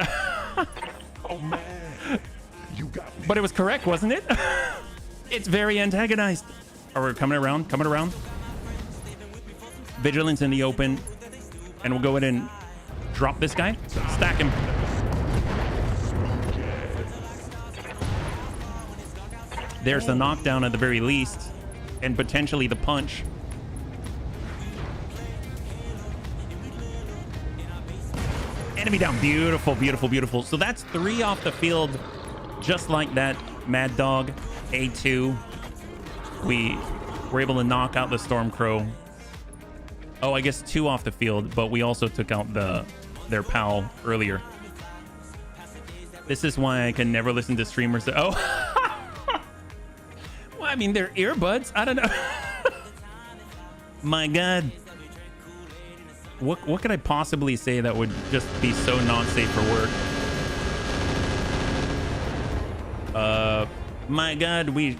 [SPEAKER 2] Oh man, you got me.
[SPEAKER 1] But it was correct, wasn't it? It's very antagonized. All right, coming around, coming around. Vigilance in the open. And we'll go ahead and drop this guy. Stack him. There's the knockdown at the very least. And potentially the punch. Enemy down. Beautiful, beautiful, beautiful. So that's 3 off the field. Just like that. Mad Dog A2. We were able to knock out the Stormcrow. Oh, I guess 2 off the field, but we also took out their pal earlier. This is why I can never listen to streamers that, oh. Well, I mean, they're earbuds. I don't know. My God. What could I possibly say that would just be so not safe for work? My God, we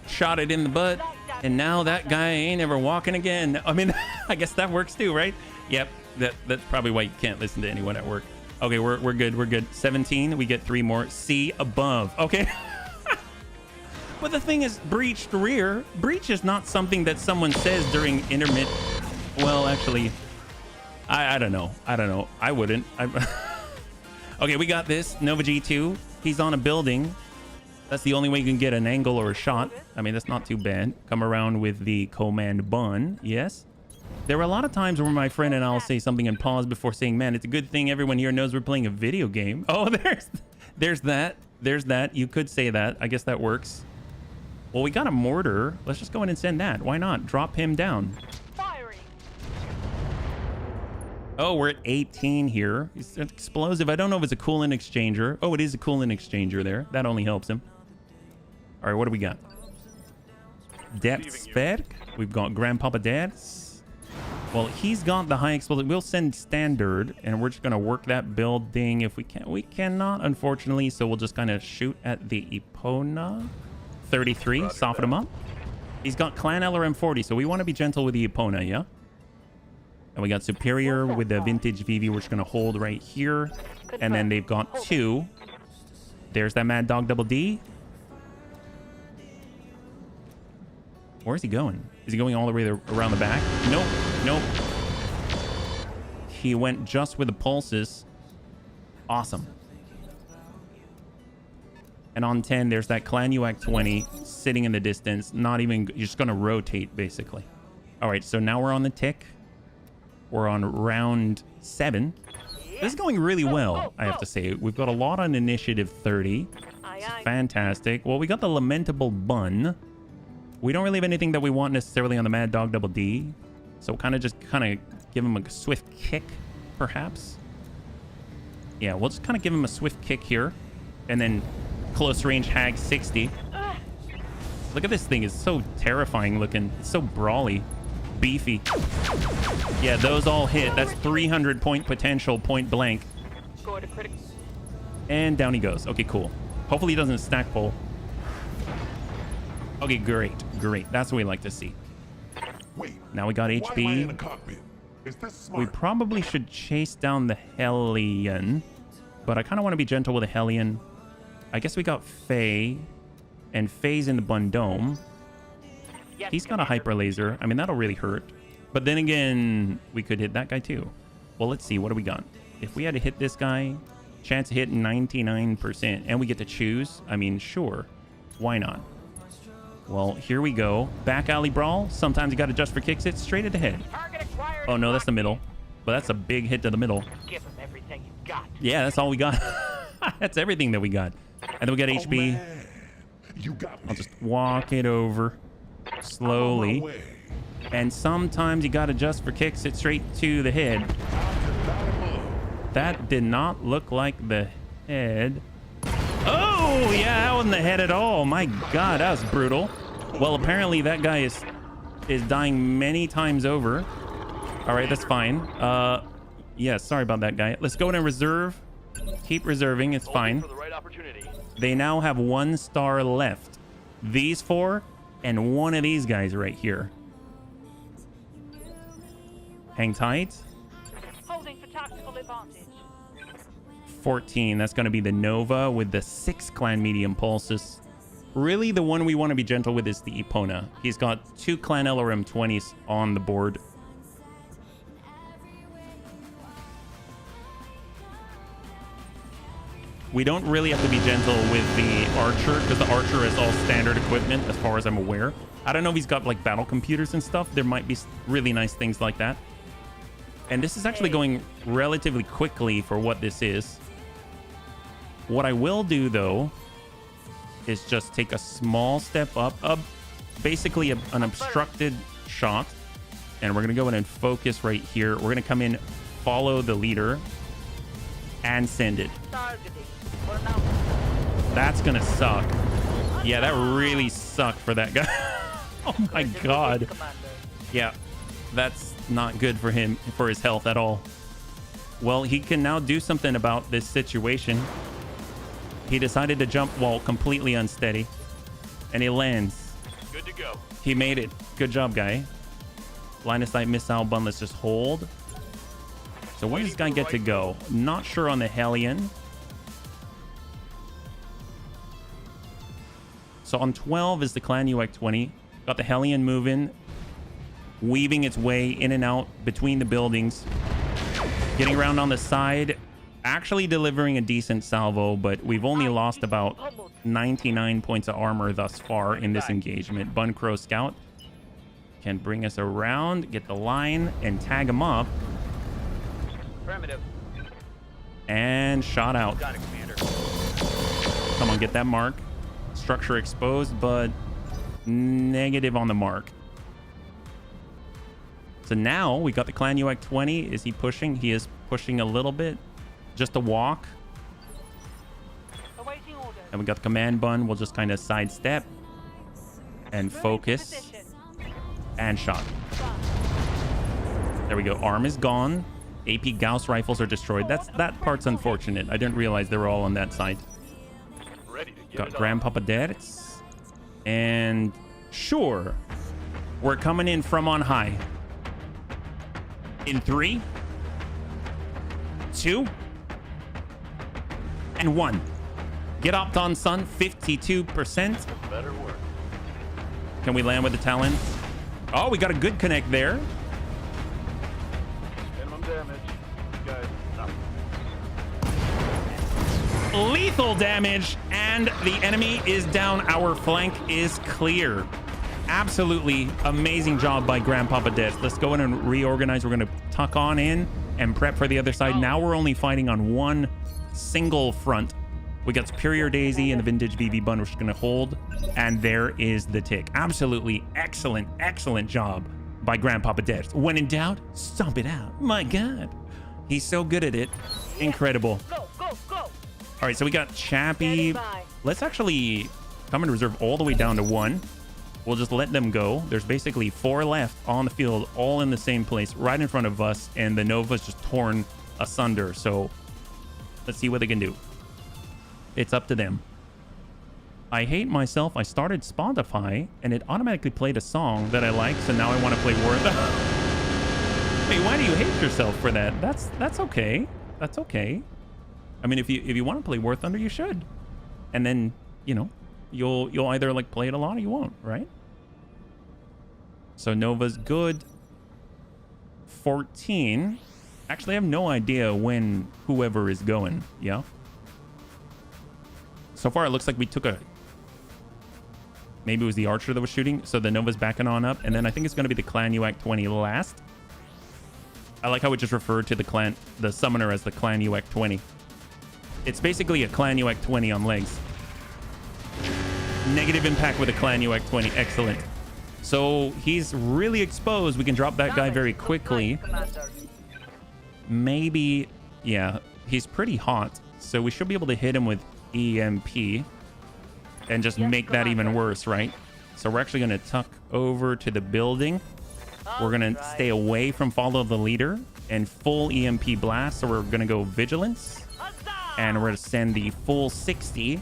[SPEAKER 1] shot it in the butt, and now that guy ain't ever walking again. I mean, I guess that works too, right? Yep, that's probably why you can't listen to anyone at work. Okay, we're good, we're good. 17, we get 3 more. C above. Okay. But the thing is, breached rear. Breach is not something that someone says during intermittent. Well, actually, I don't know. I don't know. I wouldn't. Okay, we got this. Nova G2. He's on a building. That's the only way you can get an angle or a shot. I mean, that's not too bad. Come around with the command bun. Yes. There were a lot of times where my friend and I'll say something and pause before saying, man, it's a good thing everyone here knows we're playing a video game. Oh, there's that. There's that. You could say that. I guess that works. Well, we got a mortar. Let's just go in and send that. Why not? Drop him down.
[SPEAKER 6] Firing.
[SPEAKER 1] Oh, we're at 18 here. It's explosive. I don't know if it's a coolant exchanger. Oh, it is a coolant exchanger there. That only helps him. All right, what do we got? Depth spec. We've got Grandpapa Dad's. Well, he's got the high explosive. We'll send standard, and we're just going to work that building if we can. We cannot, unfortunately, so we'll just kind of shoot at the Epona. 33, soften him up. He's got Clan LRM 40, so we want to be gentle with the Epona, yeah? And we got Superior with the Vintage VV, we're just going to hold right here. And then they've got 2. There's that Mad Dog Double D. Where is he going? Is he going all the way around the back? Nope, nope. He went just with the pulses. Awesome. And on 10, there's that Clan UAC 20 sitting in the distance. Not even, you're just going to rotate, basically. All right, so now we're on the tick. We're on round 7. This is going really well, I have to say. We've got a lot on initiative 30. It's fantastic. Well, we got the Lamentable Bun. We don't really have anything that we want necessarily on the Mad Dog Double D. So kind of give him a swift kick, perhaps. Yeah, we'll just kind of give him a swift kick here. And then close range Hag 60. Look at this thing. It's so terrifying looking. It's so brawly. Beefy. Yeah, those all hit. That's 300 point potential, point blank. And down he goes. Okay, cool. Hopefully he doesn't stack pull. Okay, great. Great. That's what we like to see.
[SPEAKER 2] Wait,
[SPEAKER 1] now we got
[SPEAKER 2] why am I in the
[SPEAKER 1] HB.
[SPEAKER 2] cockpit? Is this smart?
[SPEAKER 1] We probably should chase down the Hellion. But I kind of want to be gentle with the Hellion. I guess we got Faye. And Faye's in the Bundome. He's got a hyper laser. I mean, that'll really hurt. But then again, we could hit that guy too. Well, let's see. What do we got? If we had to hit this guy, chance to hit 99%. And we get to choose. I mean, sure. Why not? Well, here we go. Back alley brawl. Sometimes you got to adjust for kicks. It straight at the head. Oh, no, that's the middle. But that's a big hit to the middle.
[SPEAKER 6] Give him everything you got.
[SPEAKER 1] Yeah, that's all we got. That's everything that we got. And then we got HB.
[SPEAKER 2] Man. You got me.
[SPEAKER 1] I'll just walk it over slowly. And sometimes you got to adjust for kicks it straight to the head. That did not look like the head. Oh, yeah, that wasn't the head at all. My God, that was brutal. Well, apparently that guy is dying many times over. All right, that's fine. Yeah, sorry about that guy. Let's go in and reserve. Keep reserving. It's fine. They now have 1 star left. These 4 and 1 of these guys right here. Hang tight.
[SPEAKER 6] Holding for tactical advantage.
[SPEAKER 1] 14. That's going to be the Nova with the 6 Clan medium pulses. Really, the one we want to be gentle with is the Epona. He's got 2 Clan LRM 20s on the board. We don't really have to be gentle with the Archer because the Archer is all standard equipment as far as I'm aware. I don't know if he's got like battle computers and stuff. There might be really nice things like that. And this is actually going relatively quickly for what this is. What I will do though is just take a small step up, basically an obstructed shot. And we're going to go in and focus right here. We're going to come in, follow the leader and send it. That's gonna suck. Yeah, that really sucked for that guy. Oh my God. Yeah, that's not good for him, for his health at all. Well, he can now do something about this situation. He decided to jump while completely unsteady. And he lands.
[SPEAKER 3] Good to go.
[SPEAKER 1] He made it. Good job, guy. Line of sight missile bun. Let's just hold. So where does this guy get to go? Not sure on the Hellion. So on 12 is the Clan UX 20. Got the Hellion moving, weaving its way in and out between the buildings, getting around on the side, actually delivering a decent salvo, but we've only lost about 99 points of armor thus far in this engagement. Bun Crow Scout can bring us around, get the line, and tag him up.
[SPEAKER 3] Primitive.
[SPEAKER 1] And shot out.
[SPEAKER 3] Got it, Commander.
[SPEAKER 1] Come on, get that mark. Structure exposed, but negative on the mark. So now we got the Clan UX 20. Is he pushing? He is pushing a little bit. Just a walk.
[SPEAKER 6] Awaiting orders.
[SPEAKER 1] And we got the command bun. We'll just kind of sidestep and focus and shot. There we go. Arm is gone. AP Gauss rifles are destroyed. That part's unfortunate. I didn't realize they were all on that side.
[SPEAKER 3] Ready to get
[SPEAKER 1] Got
[SPEAKER 3] it on.
[SPEAKER 1] Grandpapa Dad's. And sure, we're coming in from on high. In 3, 2, and 1. Get opt on, son. 52%.
[SPEAKER 3] Better work.
[SPEAKER 1] Can we land with the Talon? Oh, we got a good connect there.
[SPEAKER 3] Minimum damage. Guys, stop.
[SPEAKER 1] Lethal damage, and the enemy is down. Our flank is clear. Absolutely amazing job by Grandpapa Des. Let's go in and reorganize. We're going to tuck on in and prep for the other side. Now we're only fighting on one single front. We got Superior Daisy and the Vintage VV Bun, which is going to hold. And there is the tick. Absolutely excellent, excellent job by Grandpapa Des. When in doubt, stomp it out. My God. He's so good at it. Incredible.
[SPEAKER 6] Go, go, go.
[SPEAKER 1] All right, so we got Chappie.
[SPEAKER 6] Standing by.
[SPEAKER 1] Let's actually come in reserve all the way down to 1. We'll just let them go. There's basically 4 left on the field, all in the same place, right in front of us, and the Nova's just torn asunder. So let's see what they can do. It's up to them. I hate myself. I started Spotify, and it automatically played a song that I like, so now I want to play War Thunder. Hey, why do you hate yourself for that? That's okay. That's okay. I mean, if you want to play War Thunder, you should. And then, you know, you'll either like play it a lot or you won't, right? So Nova's good. 14. Actually, I have no idea when whoever is going. Yeah. So far, it looks like we took a... Maybe it was the archer that was shooting. So the Nova's backing on up. And then I think it's going to be the Clan UX 20 last. I like how it just referred to the summoner as the Clan UX 20. It's basically a Clan UX 20 on legs. Negative impact with a Clan UX 20. Excellent. So he's really exposed. We can drop that guy very quickly. Maybe, yeah, he's pretty hot. So we should be able to hit him with EMP and just make that even worse, right? So we're actually going to tuck over to the building. We're going to stay away from follow the leader and full EMP blast. So we're going to go vigilance. And we're going to send the full 60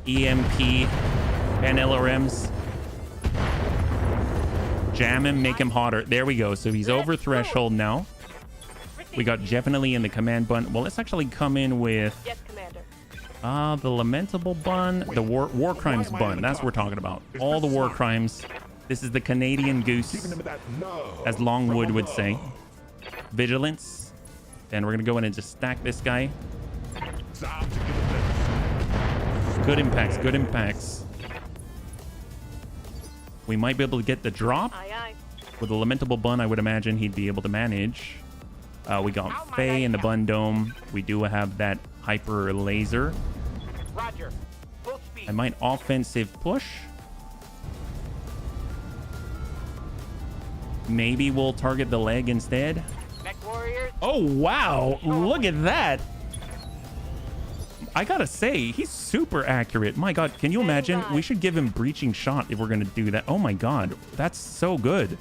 [SPEAKER 1] EMP and LRMs. Jam him, make him hotter. There we go. So he's over threshold now. We got definitely in the command bun. Well, let's actually come in with
[SPEAKER 6] Yes, Commander.
[SPEAKER 1] the lamentable bun, the war crimes bun. That's what we're talking about. All the war crimes. This is the Canadian goose, as Longwood would say. Vigilance. And we're going to go in and just stack this guy. Good impacts, good impacts. We might be able to get the drop.
[SPEAKER 6] Aye, aye.
[SPEAKER 1] With a lamentable bun, I would imagine he'd be able to manage. We got Faye in the bun dome. We do have that hyper laser.
[SPEAKER 5] Roger. Full speed.
[SPEAKER 1] I might offensive push. Maybe we'll target the leg instead.
[SPEAKER 5] Mech warriors.
[SPEAKER 1] Oh, wow. Look at that. I gotta say, he's super accurate. My God, can you imagine? We should give him breaching shot if we're gonna do that. Oh my God, that's so good.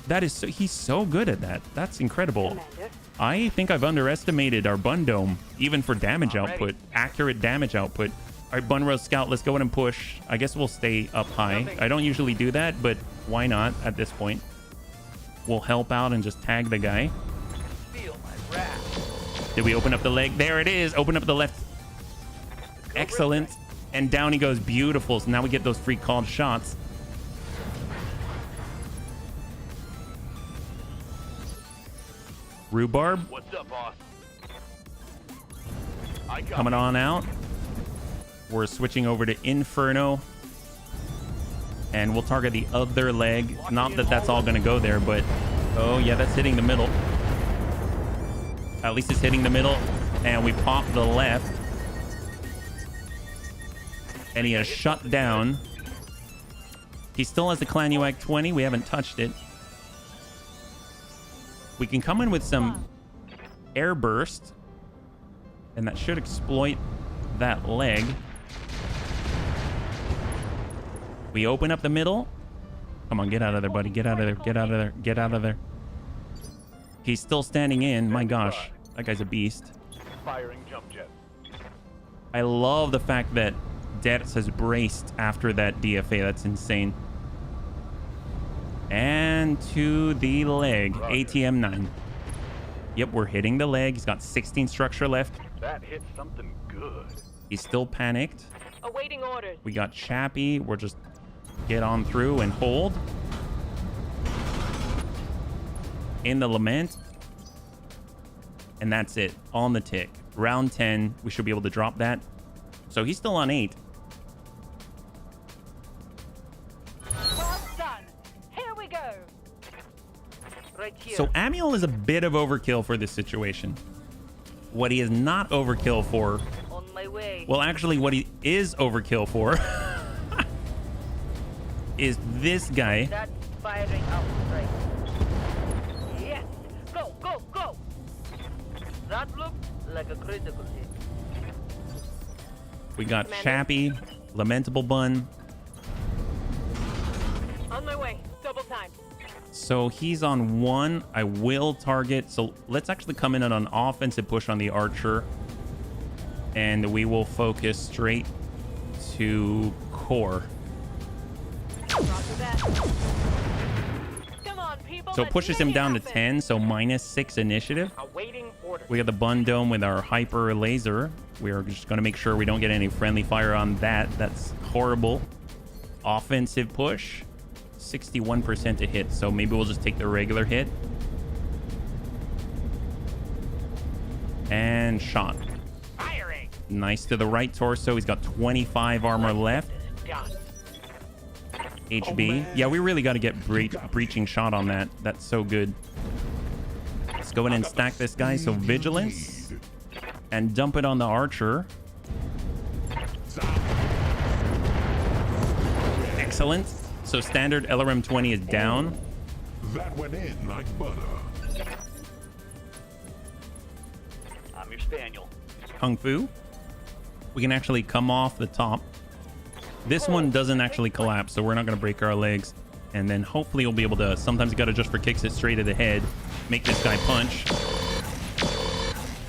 [SPEAKER 1] That is so, he's so good at that. That's incredible.
[SPEAKER 6] Commander.
[SPEAKER 1] I think I've underestimated our bun dome, even for damage output, accurate damage output. All right, Bun Rose Scout, let's go ahead and push. I guess we'll stay up high. I don't usually do that, but why not at this point? We'll help out and just tag the guy.
[SPEAKER 5] Feel my wrath.
[SPEAKER 1] Did we open up the leg? There it is. Open up the left. Excellent. And down he goes. Beautiful. So now we get those free called shots. Rhubarb
[SPEAKER 3] What's up, boss? I got
[SPEAKER 1] coming on out. We're switching over to Inferno. And we'll target the other leg. Not that that's all going to go there, but... Oh, yeah, that's hitting the middle. At least it's hitting the middle. And we pop the left. And he has shut down. He still has the Clan UAC 20. We haven't touched it. We can come in with some air burst. And that should exploit that leg. We open up the middle. Come on, get out of there, buddy. Get out of there. Get out of there. Get out of there. He's still standing in. My gosh. That guy's a beast.
[SPEAKER 3] firing jump jet.
[SPEAKER 1] I love the fact that Debs has braced after that DFA. That's insane. And to the leg. ATM 9. Yep, we're hitting the leg. He's got 16 structure left.
[SPEAKER 3] That hit something good.
[SPEAKER 1] He's still panicked.
[SPEAKER 6] Awaiting orders.
[SPEAKER 1] We got Chappie. We're just get on through and hold. In the Lament. And that's it. On the tick. Round 10. We should be able to drop that. So he's still on 8.
[SPEAKER 6] Well done. Here we go. Right here.
[SPEAKER 1] So Amiel is a bit of overkill for this situation. What he is not overkill for...
[SPEAKER 6] On my way.
[SPEAKER 1] Well, actually, what he is overkill for... is this guy.
[SPEAKER 6] That's firing out right. Yes. Go, go, go. That looked like a critical hit.
[SPEAKER 1] We got Chappie, Lamentable Bun.
[SPEAKER 6] On my way. Double time.
[SPEAKER 1] So he's on 1. I will target. So let's actually come in on an offensive push on the Archer. And we will focus straight to core.
[SPEAKER 6] Roger that. Come on, people.
[SPEAKER 1] So it
[SPEAKER 6] let's
[SPEAKER 1] pushes
[SPEAKER 6] make
[SPEAKER 1] him
[SPEAKER 6] it
[SPEAKER 1] down to
[SPEAKER 6] happen.
[SPEAKER 1] 10. So -6 initiative.
[SPEAKER 3] Awaiting orders.
[SPEAKER 1] We got the Bun Dome with our Hyper Laser. We're just going to make sure we don't get any friendly fire on that. That's horrible. Offensive push. 61% to hit. So maybe we'll just take the regular hit. And shot.
[SPEAKER 3] Firing.
[SPEAKER 1] Nice to the right torso. He's got 25 armor left.
[SPEAKER 3] Done.
[SPEAKER 1] HB. Yeah, we really got to get breaching shot on that. That's so good. Let's go in and stack this guy. So vigilance. And dump it on the Archer. Excellent. So standard LRM 20 is down.
[SPEAKER 2] That went in like butter.
[SPEAKER 3] I'm your spaniel.
[SPEAKER 1] Kung Fu. We can actually come off the top. This one doesn't actually collapse, so we're not going to break our legs. And then hopefully we'll be able to... Sometimes you got to just for kicks it straight to the head. Make this guy punch.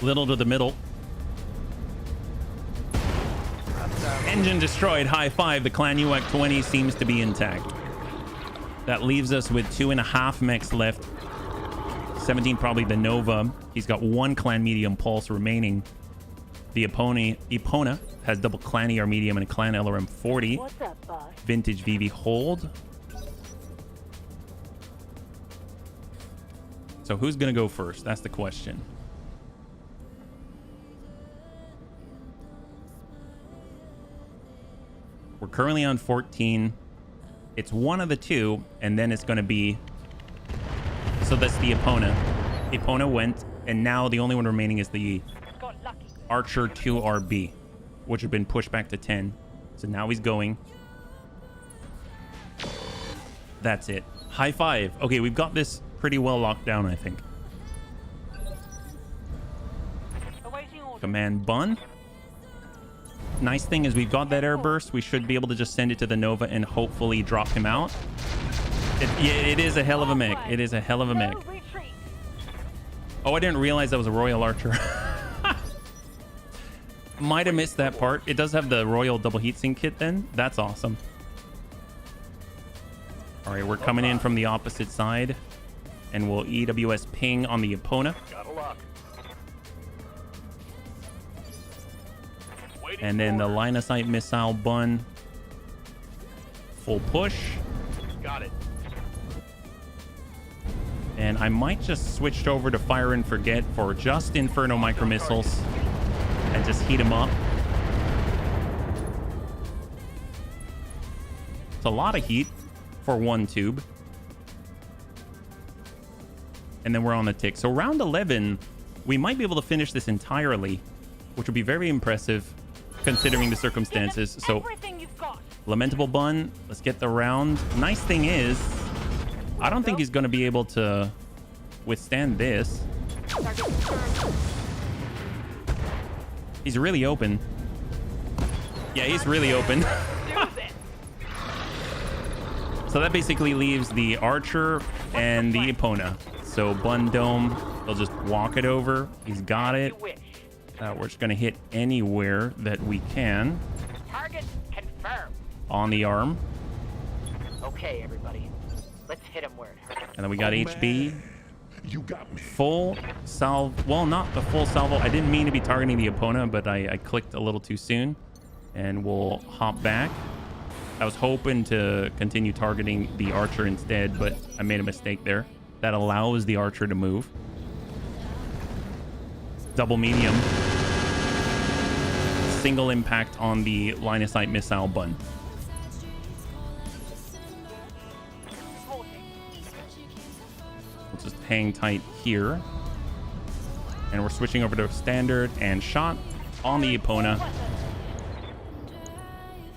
[SPEAKER 1] Little to the middle. Engine destroyed. High five. The Clan UAC 20 seems to be intact. That leaves us with 2.5 mechs left. 17 probably the Nova. He's got 1 Clan Medium Pulse remaining. The Epona has double Clan ER Medium and a Clan LRM 40.
[SPEAKER 6] What's up, boss?
[SPEAKER 1] Vintage VV hold. So who's going to go first? That's the question. We're currently on 14. It's one of the two, and then it's going to be... So that's the Epona. Epona went, and now the only one remaining is the
[SPEAKER 6] Got lucky.
[SPEAKER 1] Archer 2RB, which had been pushed back to 10. So now he's going. That's it. High five. Okay, we've got this pretty well locked down, I think.
[SPEAKER 6] Awaiting orders.
[SPEAKER 1] Command Bun. Nice thing is we've got that air burst. We should be able to just send it to the Nova and hopefully drop him out. It is a hell of a mech. It is a hell of a mech.
[SPEAKER 6] No retreat.
[SPEAKER 1] Oh, I didn't realize that was a Royal Archer. Might have missed that part. It does have the Royal double heatsink kit then. That's awesome. All right, we're coming in from the opposite side. And we'll EWS ping on the Epona.
[SPEAKER 3] Got a lock.
[SPEAKER 1] And then the line of sight missile bun. Full push.
[SPEAKER 3] Got it.
[SPEAKER 1] And I might just switch over to fire and forget for just Inferno micro missiles and just heat them up. It's a lot of heat for one tube. And then we're on the tick. So round 11, we might be able to finish this entirely, which would be very impressive considering the circumstances. So
[SPEAKER 6] Everything you've got.
[SPEAKER 1] lamentable bun, let's get the round. Nice thing is, I don't think he's going to be able to withstand this. He's really open. Yeah, he's really open. So that basically leaves the archer and the Epona. So bun dome, they'll just walk it over. He's got it. We're just going to hit anywhere that we can
[SPEAKER 6] Target confirmed.
[SPEAKER 1] on the arm.
[SPEAKER 6] Okay, everybody. Let's hit him where it hurts.
[SPEAKER 1] And then we got HB.
[SPEAKER 2] You got me.
[SPEAKER 1] Full salvo. Well, not the full salvo. I didn't mean to be targeting the Epona, but I clicked a little too soon. And we'll hop back. I was hoping to continue targeting the archer instead, but I made a mistake there. That allows the archer to move. Double medium. Single impact on the line of sight missile bun. We'll just hang tight here. And we're switching over to standard and shot on the Epona.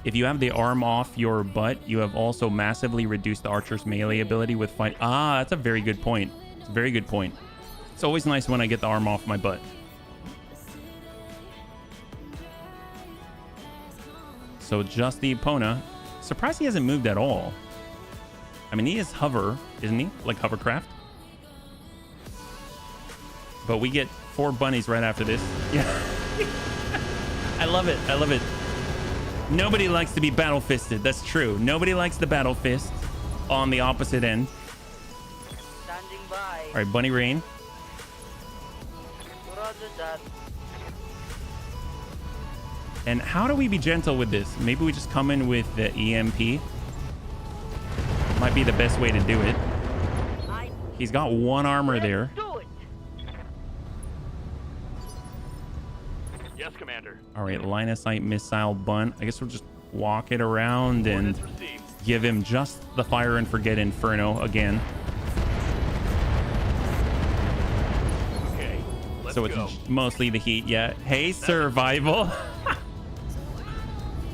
[SPEAKER 1] If you have the arm off your butt, you have also massively reduced the archer's melee ability with fight. Ah, that's a very good point. It's a very good point. It's always nice when I get the arm off my butt. So just the Epona. Surprised he hasn't moved at all. I mean, he is hover, isn't he? Like hovercraft. But we get 4 bunnies right after this. Yeah. I love it. I love it. Nobody likes to be battle fisted. That's true. Nobody likes the battle fist on the opposite end.
[SPEAKER 6] Standing by.
[SPEAKER 1] All right, bunny rain.
[SPEAKER 6] Roger that.
[SPEAKER 1] And how do we be gentle with this? Maybe we just come in with the EMP. Might be the best way to do it. He's got 1 armor there.
[SPEAKER 6] Do it.
[SPEAKER 3] Yes, Commander.
[SPEAKER 1] All right, line of sight missile bun. I guess we'll just walk it around and
[SPEAKER 3] Orders received.
[SPEAKER 1] give him just the fire and forget Inferno again.
[SPEAKER 3] Okay, let's
[SPEAKER 1] So it's
[SPEAKER 3] go.
[SPEAKER 1] mostly the heat. Yeah. Hey, survival.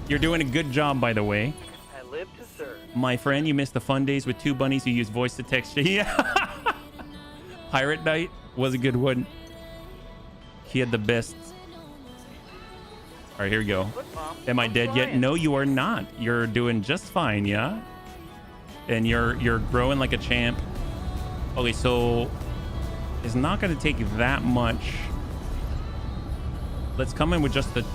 [SPEAKER 1] You're doing a good job, by the way.
[SPEAKER 3] I live to serve.
[SPEAKER 1] My friend, you missed the fun days with 2 bunnies who use voice to text. Yeah. Pirate Night was a good one. He had the best. All right, here we go.
[SPEAKER 6] Good, Mom.
[SPEAKER 1] Am I
[SPEAKER 6] I'm
[SPEAKER 1] dead yet?
[SPEAKER 6] flying.
[SPEAKER 1] No, you are not. You're doing just fine, yeah? And you're growing like a champ. Okay, so it's not going to take that much. Let's come in with just the...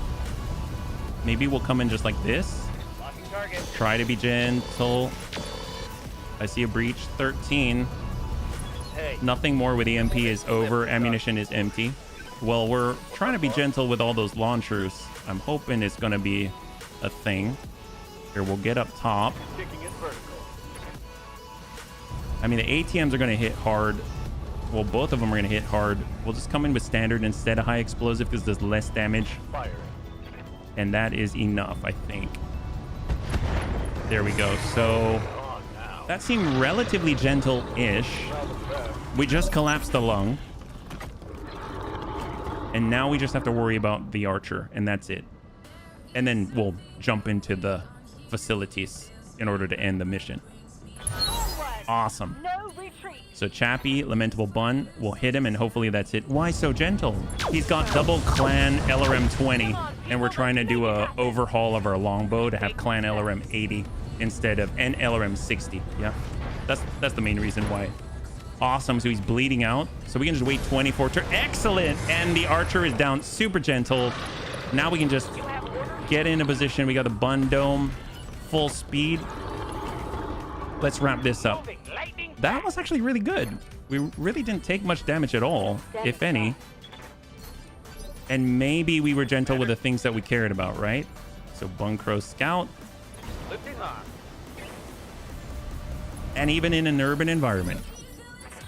[SPEAKER 1] Maybe we'll come in just like this.
[SPEAKER 3] Locking target.
[SPEAKER 1] Try to be gentle. I see a breach. 13.
[SPEAKER 3] Hey.
[SPEAKER 1] Nothing more with EMP is over. Ammunition is empty. Well, we're trying to be gentle with all those launchers. I'm hoping it's going to be a thing. Here, we'll get up top.
[SPEAKER 3] Kicking it vertical.
[SPEAKER 1] I mean, the ATMs are going to hit hard. Well, both of them are going to hit hard. We'll just come in with standard instead of high explosive because there's less damage.
[SPEAKER 3] Firing.
[SPEAKER 1] And that is enough, I think. There we go. So
[SPEAKER 3] On now.
[SPEAKER 1] that seemed relatively gentle-ish. We just collapsed the lung. And now we just have to worry about the archer, and that's it. And then we'll jump into the facilities in order to end the mission. Awesome.
[SPEAKER 6] No retreat.
[SPEAKER 1] So Chappie, Lamentable Bun, will hit him, and hopefully that's it. Why so gentle? He's got double clan LRM 20, and we're trying to do a overhaul of our longbow to have clan LRM 80 instead of and LRM 60. Yeah, that's the main reason why. Awesome. So he's bleeding out, so we can just wait 24 turns. Excellent. And the archer is down. Super gentle. Now we can just get in a position. We got the bun dome, full speed. Let's wrap this up. That was actually really good. We really didn't take much damage at all, if any. And maybe we were gentle with the things that we cared about, right? So Bunkro Scout.
[SPEAKER 3] Lifting off.
[SPEAKER 1] And even in an urban environment.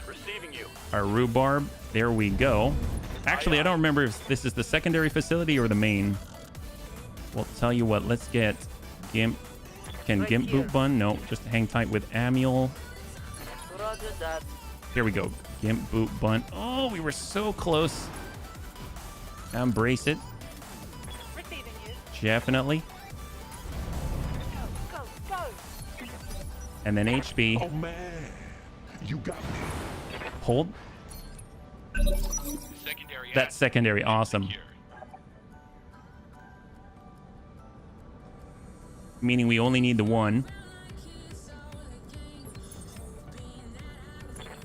[SPEAKER 3] Receiving you.
[SPEAKER 1] Our rhubarb. There we go. Actually, I don't remember if this is the secondary facility or the main. Well, tell you what. Let's get Gimp. Can
[SPEAKER 6] Right
[SPEAKER 1] Gimp
[SPEAKER 6] here.
[SPEAKER 1] boot bun? No, just hang tight with Amiel.
[SPEAKER 6] Roger that.
[SPEAKER 1] Here we go. Gimp boot bun. Oh, we were so close. Embrace it.
[SPEAKER 6] Receiving you.
[SPEAKER 1] Definitely.
[SPEAKER 6] Go, go, go.
[SPEAKER 1] And then HB.
[SPEAKER 2] Oh man, you got me.
[SPEAKER 1] Hold.
[SPEAKER 8] Secondary
[SPEAKER 1] That's secondary. Awesome. Meaning we only need the one.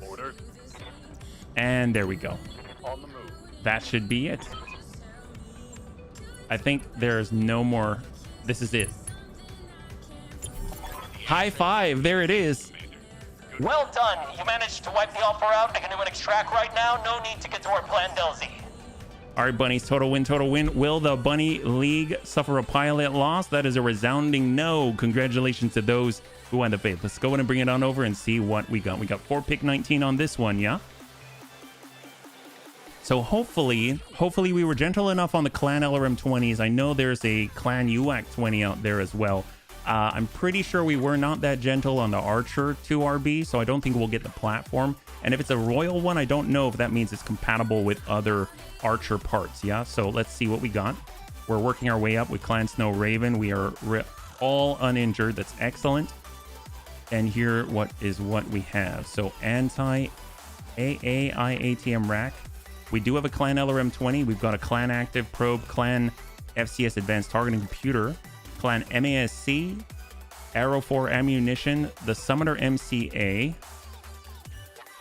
[SPEAKER 3] Orders.
[SPEAKER 1] And there we go.
[SPEAKER 3] On the move.
[SPEAKER 1] That should be it. I think there's no more. This is it. High five. There it is.
[SPEAKER 5] Well done. You managed to wipe the offer out. I can do an extract right now. No need to get to our plan, Delzy.
[SPEAKER 1] All right, bunnies. Total win, total win. Will the Bunny League suffer a pilot loss? That is a resounding no. Congratulations to those who had the faith. Let's go in and bring it on over and see what we got. We got 4 pick 19 on this one, yeah? So hopefully we were gentle enough on the clan LRM 20s. I know there's a clan UAC 20 out there as well. I'm pretty sure we were not that gentle on the Archer 2RB, so I don't think we'll get the platform. And if it's a Royal one, I don't know if that means it's compatible with other Archer parts, yeah? So let's see what we got. We're working our way up with Clan Snow Raven. We are all uninjured. That's excellent. And here what we have. So anti-AAI-ATM rack. We do have a Clan LRM 20. We've got a Clan Active Probe, Clan FCS Advanced Targeting Computer, Clan MASC, Arrow 4 Ammunition, the Summoner MCA.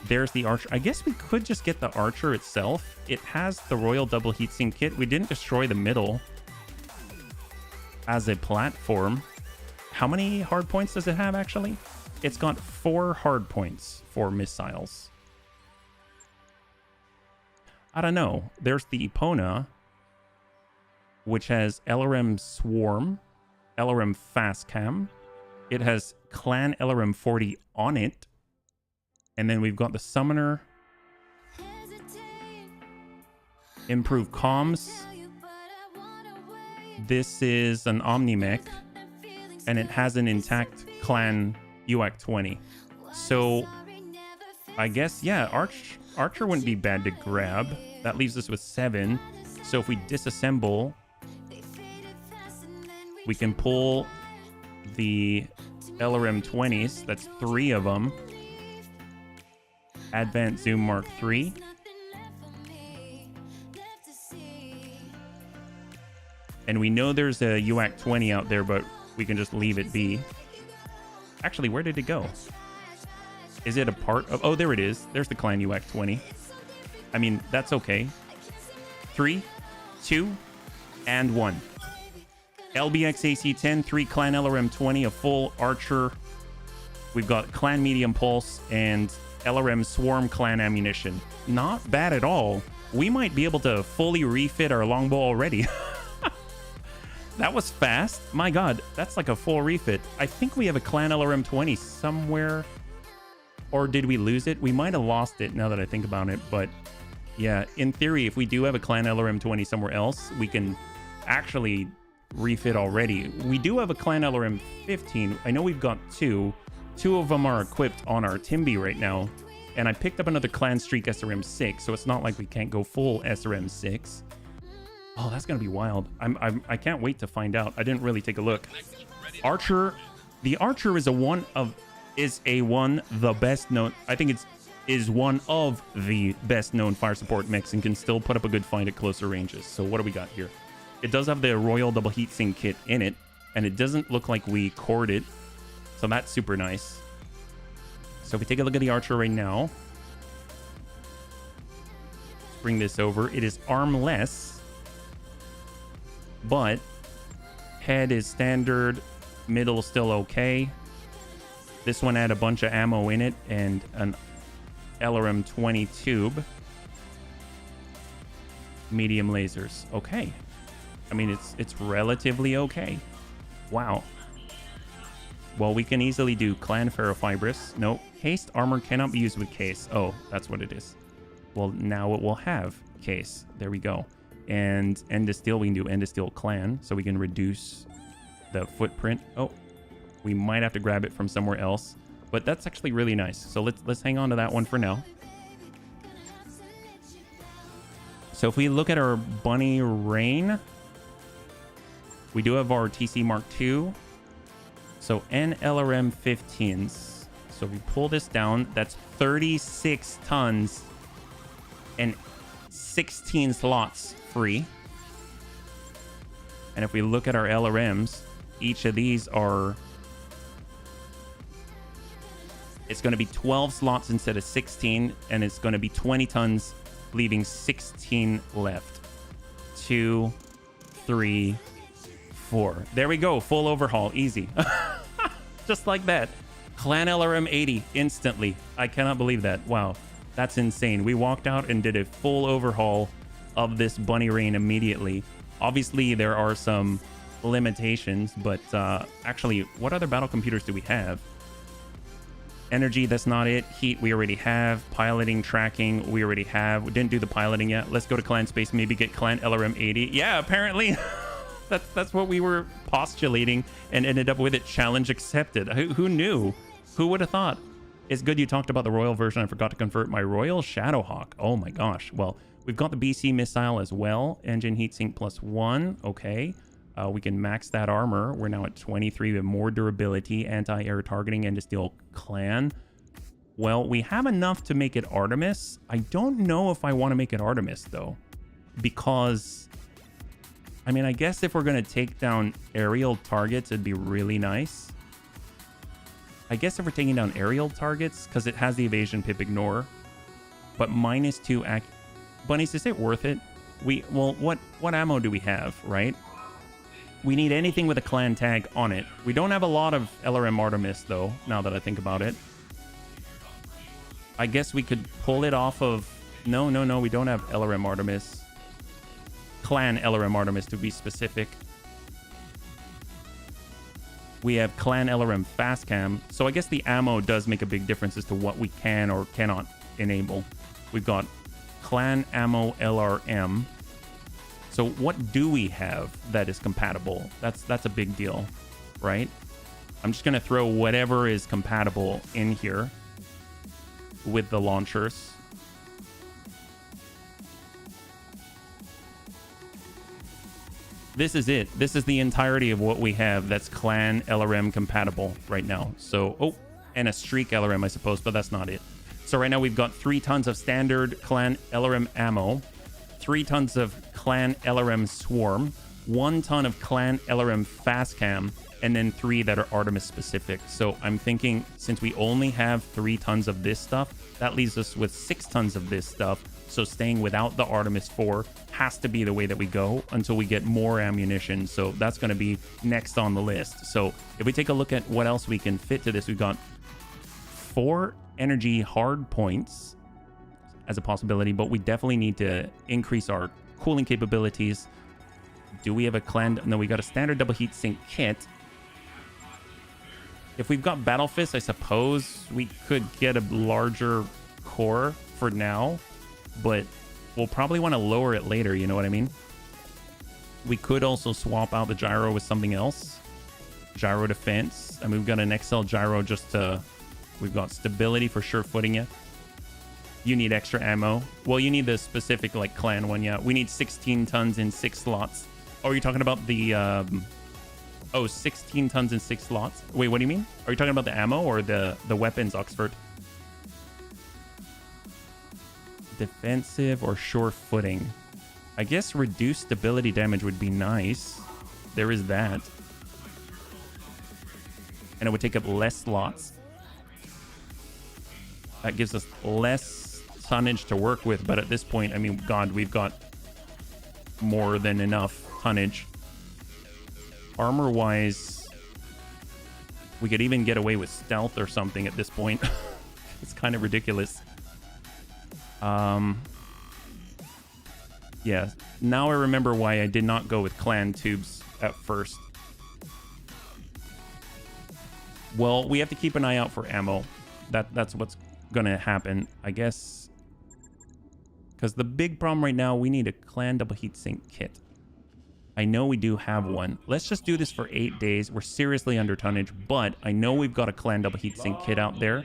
[SPEAKER 1] There's the Archer. I guess we could just get the Archer itself. It has the Royal Double Heatsink Kit. We didn't destroy the middle as a platform. How many hard points does it have, actually? It's got 4 hard points for missiles. I don't know. There's the Epona, which has LRM Swarm, LRM Fast Cam. It has Clan LRM 40 on it. And then we've got the Summoner. Improved comms. This is an Omni-Mech. And it has an intact Clan UAC 20. So I guess, yeah, Archer wouldn't be bad to grab. That leaves us with 7. So if we disassemble, we can pull the LRM 20s. That's 3 of them. Advanced Zoom Mark III. And we know there's a UAC 20 out there, but we can just leave it be. Actually, where did it go? Is it a part of... Oh, there it is. There's the Clan UAC 20. I mean, that's okay. 3, 2, and 1. LBX AC-10, 3 Clan LRM 20, a full Archer. We've got Clan Medium Pulse and LRM Swarm Clan Ammunition. Not bad at all. We might be able to fully refit our longbow already. That was fast. My god, that's like a full refit. I think we have a Clan LRM 20 somewhere. Or did we lose it? We might have lost it now that I think about it. But yeah, in theory, if we do have a Clan LRM 20 somewhere else, we can actually refit already. We do have a Clan LRM 15. I know we've got 2. 2 of them are equipped on our Timby right now. And I picked up another Clan Streak SRM 6, so it's not like we can't go full SRM 6. Oh, that's gonna be wild. I can't wait to find out. I didn't really take a look. Archer, the Archer is one of the best known. I think is one of the best known fire support mechs and can still put up a good fight at closer ranges. So what do we got here? It does have the Royal Double Heatsink Kit in it, and it doesn't look like we cored it, so that's super nice. So if we take a look at the Archer right now, bring this over. It is armless, but head is standard, middle still okay. This one had a bunch of ammo in it and an LRM 20 tube. medium lasers. Okay. I mean, it's relatively okay. Wow. Well, we can easily do clan ferrofibrous. No, haste armor cannot be used with case. Oh, that's what it is. Well, now it will have case. There we go. And end of steel, we can do end of steel clan, so we can reduce the footprint. Oh, we might have to grab it from somewhere else, but that's actually really nice. So let's hang on to that one for now. So if we look at our bunny rain, we do have our TC Mark II. So NLRM 15s. So if we pull this down, that's 36 tons and 16 slots free. And if we look at our LRMs, each of these are... It's going to be 12 slots instead of 16, and it's going to be 20 tons, leaving 16 left. 2, 3, 4. There we go. Full overhaul. Easy. Just like that. Clan LRM 80 instantly. I cannot believe that. Wow. That's insane. We walked out and did a full overhaul of this bunny rain immediately. Obviously, there are some limitations, but actually, what other battle computers do we have? Energy, that's not it. Heat, we already have. Piloting, tracking, we already have. We didn't do the piloting yet. Let's go to Clan Space, maybe get Clan LRM 80. Yeah, apparently. That's what we were postulating and ended up with it. Challenge accepted. Who knew? Who would have thought? It's good you talked about the Royal version. I forgot to convert my Royal Shadowhawk. Oh my gosh. Well, we've got the BC missile as well. Engine heatsink +1. Okay. We can max that armor. We're now at 23 with more durability, anti-air targeting, and steel clan. Well, we have enough to make it Artemis. I don't know if I want to make it Artemis though, because I mean, I guess if we're going to take down aerial targets, it'd be really nice. I guess if we're taking down aerial targets, because it has the evasion pip ignore, but -2 bunnies, is it worth it? Well, what ammo do we have, right? We need anything with a clan tag on it. We don't have a lot of LRM Artemis though, now that I think about it. I guess we could pull it off of... No, we don't have LRM Artemis. Clan LRM Artemis, to be specific. We have Clan LRM Fastcam. So I guess the ammo does make a big difference as to what we can or cannot enable. We've got Clan Ammo LRM. So what do we have that is compatible? That's a big deal, right? I'm just going to throw whatever is compatible in here with the launchers. This is it. This is the entirety of what we have that's Clan LRM compatible right now. So, oh, and a Streak LRM, I suppose, but that's not it. So right now we've got 3 tons of standard Clan LRM ammo, 3 tons of Clan LRM Swarm, 1 ton of Clan LRM Fastcam, and then 3 that are Artemis specific. So I'm thinking, since we only have 3 tons of this stuff, that leaves us with 6 tons of this stuff. So staying without the Artemis 4 has to be the way that we go until we get more ammunition. So that's going to be next on the list. So if we take a look at what else we can fit to this, we've got 4 energy hard points as a possibility, but we definitely need to increase our cooling capabilities. Do we have a clan? No, we got a standard double heat sink kit. If we've got Battle Fist, I suppose we could get a larger core for now, but we'll probably want to lower it later, you know what I mean? We could also swap out the gyro with something else. Gyro defense. I mean, we've got an XL gyro just to... We've got stability for sure footing it. You need extra ammo. Well, you need the specific, like, clan one, yeah. We need 16 tons in 6 slots. Oh, are you talking about the... Oh, 16 tons in 6 slots? Wait, what do you mean? Are you talking about the ammo or the weapons, Oxford? Defensive or sure footing? I guess reduced stability damage would be nice. There is that. And it would take up less slots. That gives us less tonnage to work with, but at this point, I mean, God, we've got more than enough tonnage. Armor-wise, we could even get away with stealth or something at this point. It's kind of ridiculous. Yeah, now I remember why I did not go with clan tubes at first. Well, we have to keep an eye out for ammo. That's what's gonna happen, I guess. Because the big problem right now, we need a clan double heatsink kit. I know we do have one. Let's just do this for 8 days. We're seriously under tonnage, but I know we've got a clan double heatsink kit out there.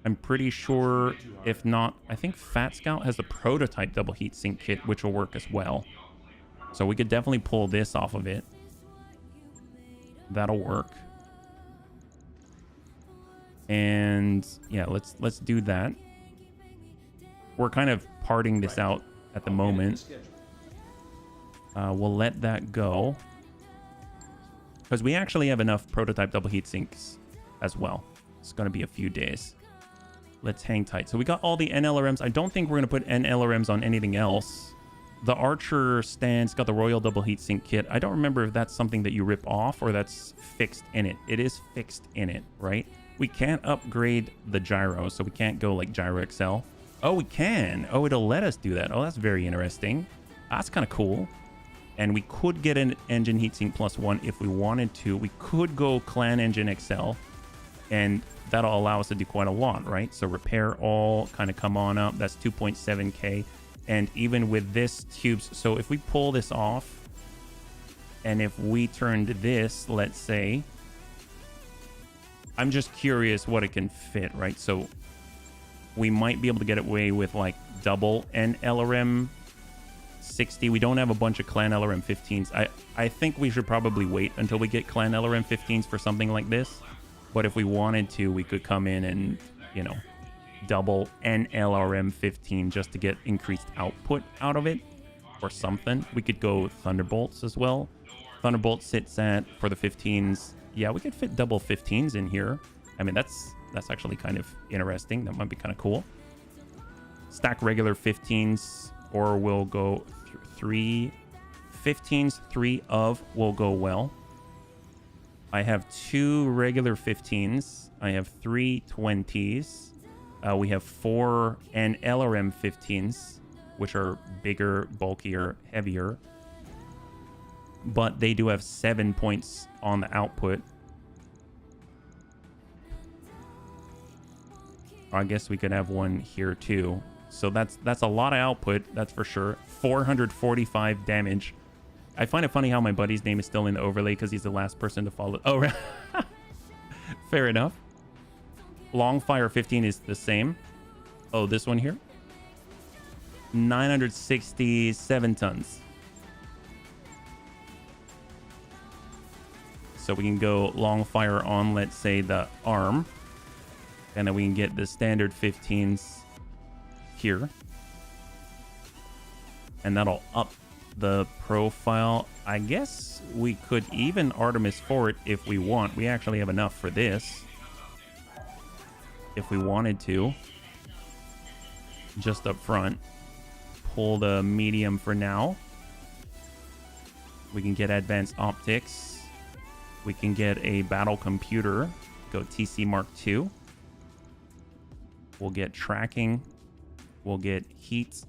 [SPEAKER 1] I'm pretty sure, if not, I think Fat Scout has the prototype double heatsink kit, which will work as well. So we could definitely pull this off of it. That'll work. And yeah, let's do that. We're kind of parting this out at the moment. We'll let that go. Because we actually have enough prototype double heat sinks as well. It's going to be a few days. Let's hang tight. So we got all the NLRMs. I don't think we're going to put NLRMs on anything else. The Archer stands got the Royal double heat sink kit. I don't remember if that's something that you rip off or that's fixed in it. It is fixed in it, right? We can't upgrade the gyro, so we can't go like Gyro XL. Oh, we can. Oh, it'll let us do that. Oh, that's very interesting. That's kind of cool. And we could get an engine heatsink +1 if we wanted to. We could go Clan Engine XL, and that'll allow us to do quite a lot, right? So repair all, kind of come on up. That's 2.7k. And even with this tubes, so if we pull this off, and if we turned this, let's say, I'm just curious what it can fit, right? So we might be able to get away with like double NLRM 60. We don't have a bunch of Clan LRM 15s. I think we should probably wait until we get Clan LRM 15s for something like this. But if we wanted to, we could come in and, you know, double NLRM 15 just to get increased output out of it or something. We could go Thunderbolts as well. Thunderbolt sits at, for the 15s, yeah, we could fit double 15s in here. I mean, that's actually kind of interesting. That might be kind of cool. Stack regular 15s, or we'll go 3 15s, 3 of will go well. I have 2 regular 15s. I have 3 20s. We have 4 NLRM 15s, which are bigger, bulkier, heavier. But they do have 7 points on the output. I guess we could have one here too. So that's a lot of output, that's for sure. 445 damage. I find it funny how my buddy's name is still in the overlay because he's the last person to follow. Oh, right. Fair enough. Longfire 15 is the same. Oh, this one here. 967 tons. So we can go Longfire on, let's say, the arm. And then we can get the standard 15s here. And that'll up the profile. I guess we could even Artemis for it if we want. We actually have enough for this. If we wanted to. Just up front. Pull the medium for now. We can get advanced optics. We can get a battle computer. Go TC Mark II. We'll get tracking. We'll get heat.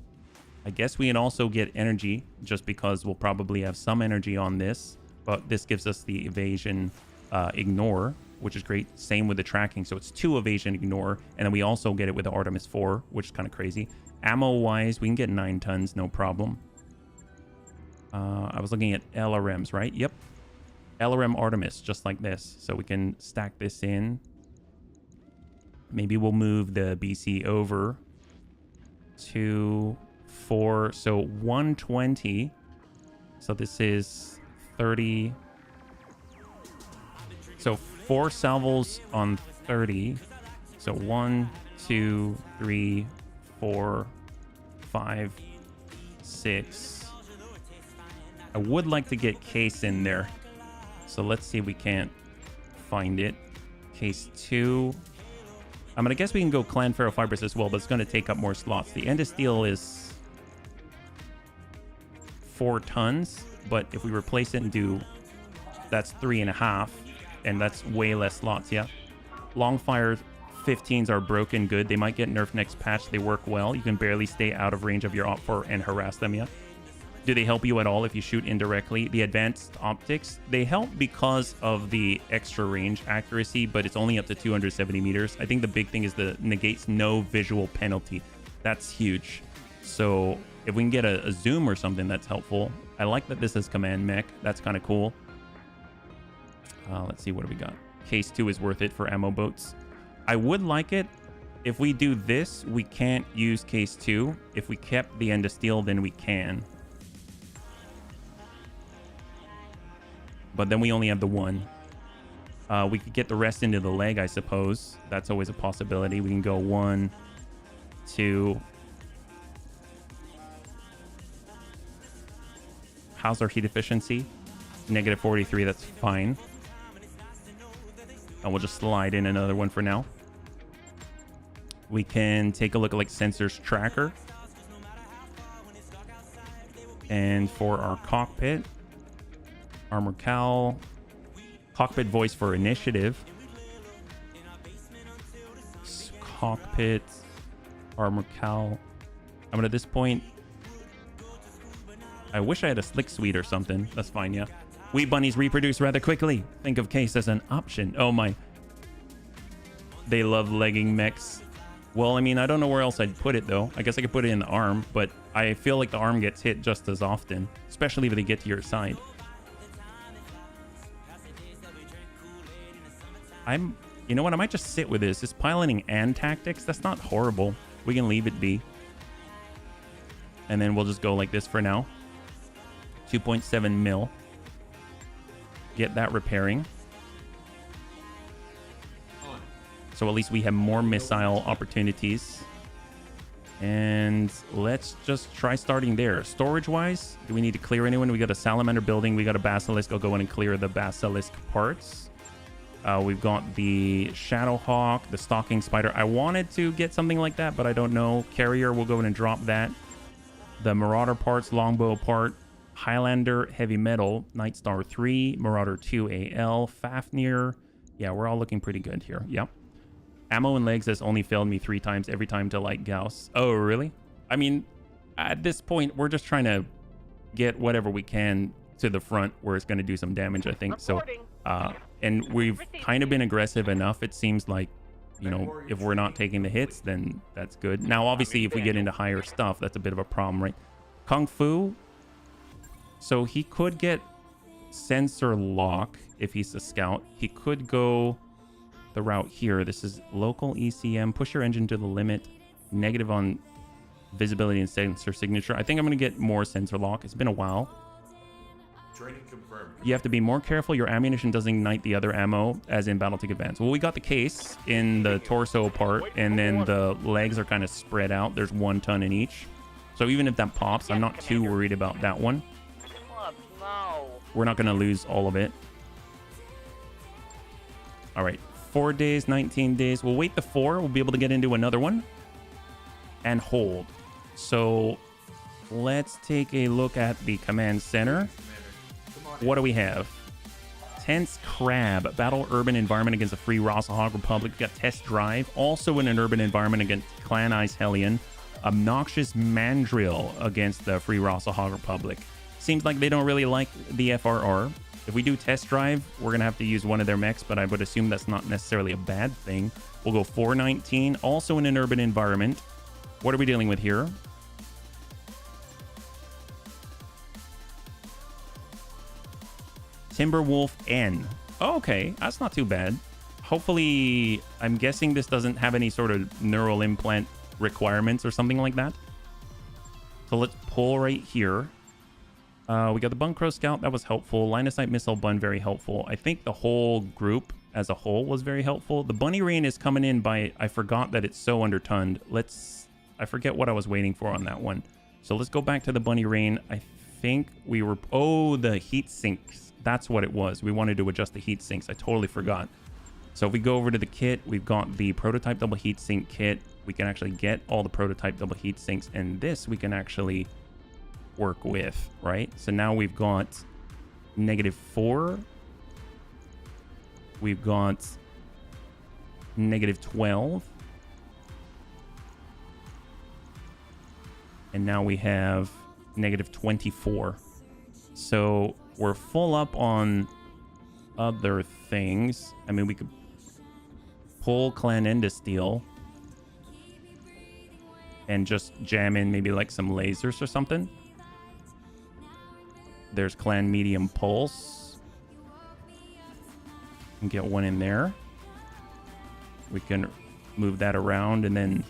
[SPEAKER 1] I guess we can also get energy, just because we'll probably have some energy on this. But this gives us the evasion ignore, which is great. Same with the tracking. So it's 2 evasion ignore. And then we also get it with the Artemis 4, which is kind of crazy. Ammo-wise, we can get 9 tons, no problem. I was looking at LRMs, right? Yep. LRM Artemis, just like this. So we can stack this in. Maybe we'll move the BC over to 4. So 120. So this is 30. So 4 salvos on 30. So 1, 2, 3, 4, 5, 6. I would like to get case in there. So let's see if we can't find it. Case 2. I'm going to guess we can go Clan Ferrofibers as well, but it's going to take up more slots. The End of Steel is 4 tons, but if we replace it and do, that's 3.5, and that's way less slots, yeah. Longfire 15s are broken good. They might get nerfed next patch. They work well. You can barely stay out of range of your Op 4 and harass them, yeah. Do they help you at all if you shoot indirectly? The advanced optics, they help because of the extra range accuracy, but it's only up to 270 meters. I think the big thing is the negates no visual penalty. That's huge. So if we can get a zoom or something, that's helpful. I like that this is command mech. That's kind of cool. Let's see, what do we got? Case 2 is worth it for ammo boats. I would like it. If we do this, we can't use case 2. If we kept the end of steel, then we can. But then we only have the one. We could get the rest into the leg, I suppose. That's always a possibility. We can go 1, 2. How's our heat efficiency? Negative 43, that's fine. And we'll just slide in another one for now. We can take a look at like sensors tracker. And for our cockpit, armor cal, cockpit voice for initiative, cockpit, armor cal. I mean, at this point, I wish I had a slick suite or something. That's fine, yeah. Wee bunnies reproduce rather quickly. Think of case as an option. Oh my. They love legging mechs. Well, I mean, I don't know where else I'd put it though. I guess I could put it in the arm, but I feel like the arm gets hit just as often, especially if they get to your side. You know what? I might just sit with this. It's piloting and tactics. That's not horrible. We can leave it be. And then we'll just go like this for now. 2.7 mil. Get that repairing. So at least we have more missile opportunities. And let's just try starting there. Storage-wise, do we need to clear anyone? We got a salamander building. We got a basilisk. I'll go in and clear the basilisk parts. We've got the Shadowhawk, the Stalking Spider. I wanted to get something like that, but I don't know. Carrier, we'll go in and drop that. The Marauder parts, Longbow part, Highlander, Heavy Metal, Nightstar 3, Marauder 2 AL, Fafnir. Yeah, we're all looking pretty good here. Yep. Ammo and legs has only failed me 3 times every time to light Gauss. Oh, really? I mean, at this point, we're just trying to get whatever we can to the front where it's going to do some damage, I think. So, and we've kind of been aggressive enough. It seems like, you know, if we're not taking the hits, then that's good. Now, obviously, if we get into higher stuff, that's a bit of a problem, right? Kung Fu. So he could get sensor lock if he's a scout. He could go the route here. This is local ECM. Push your engine to the limit. Negative on visibility and sensor signature. I think I'm going to get more sensor lock. It's been a while.
[SPEAKER 7] Training confirmed.
[SPEAKER 1] You have to be more careful. Your ammunition doesn't ignite the other ammo as in Battletech Advance. Well, we got the case in the torso part, and then the legs are kind of spread out. There's 1 ton in each. So even if that pops, I'm not too worried about that one. We're not going to lose all of it. All right. 4 days, 19 days. We'll wait the 4. We'll be able to get into another one and hold. So let's take a look at the command center. What do we have? Tense Crab. Battle urban environment against the Free Rasalhague Republic. We got Test Drive. Also in an urban environment against Clan Ice Hellion. Obnoxious Mandrill against the Free Rasalhague Republic. Seems like they don't really like the FRR. If we do Test Drive, we're going to have to use one of their mechs, but I would assume that's not necessarily a bad thing. We'll go 419. Also in an urban environment. What are we dealing with here? Timberwolf N. Oh, okay, that's not too bad. Hopefully, I'm guessing this doesn't have any sort of neural implant requirements or something like that. So let's pull right here. We got the Bunkro Scout. That was helpful. Line of Sight Missile Bun, very helpful. I think the whole group as a whole was very helpful. The Bunny Rain is coming in by... I forgot that it's so undertonned. I forget what I was waiting for on that one. So let's go back to the Bunny Rain. I think we were... Oh, the heat sinks. That's what it was. We wanted to adjust the heat sinks. I totally forgot. So if we go over to the kit, we've got the prototype double heat sink kit. We can actually get all the prototype double heat sinks, and this we can actually work with, right? So now we've got -4. We've got -12. And now we have negative 24. So we're full up on other things. I mean, we could pull Clan Endosteel and just jam in maybe like some lasers or something. There's Clan Medium Pulse. And get one in there. We can move that around and then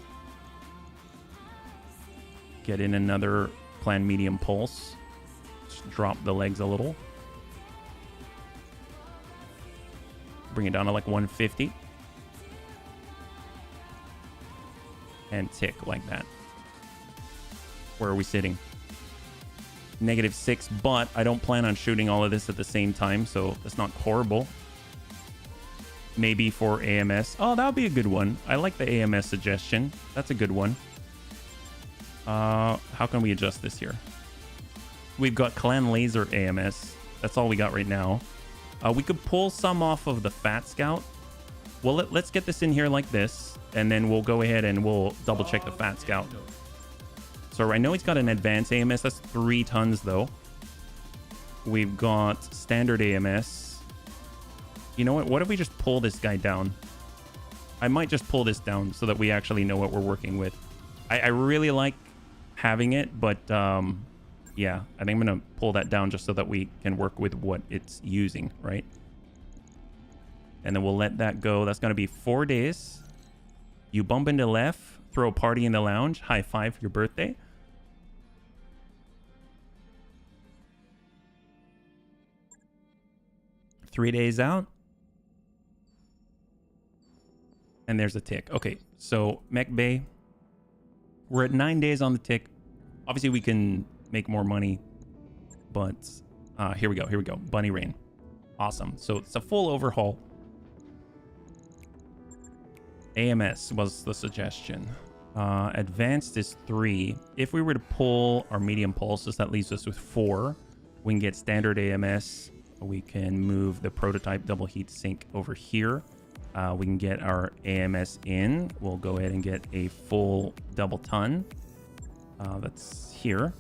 [SPEAKER 1] get in another Clan Medium Pulse. Just drop the legs a little. Bring it down to like 150. And tick like that. Where are we sitting? -6, but I don't plan on shooting all of this at the same time, so that's not horrible. Maybe for AMS. Oh, that would be a good one. I like the AMS suggestion. That's a good one. How can we adjust this here? We've got Clan Laser AMS. That's all we got right now. We could pull some off of the Fat Scout. Well, let's get this in here like this, and then we'll go ahead and we'll double check the Fat Scout. So I know he's got an advanced AMS. That's 3 tons, though. We've got standard AMS. You know what? What if we just pull this guy down? I might just pull this down so that we actually know what we're working with. I really like having it, but yeah, I think I'm going to pull that down just so that we can work with what it's using, right? And then we'll let that go. That's going to be 4 days. You bump into left, throw a party in the lounge, high five for your birthday. Three days out. And there's a tick. Okay, so Mech Bay. We're at 9 days on the tick. Obviously, we can make more money. But here we go. Here we go. Bunny Rain. Awesome. So it's a full overhaul. AMS was the suggestion. Advanced is 3. If we were to pull our medium pulses, that leaves us with 4. We can get standard AMS. We can move the prototype double heat sink over here. We can get our AMS in. We'll go ahead and get a full double ton. That's here.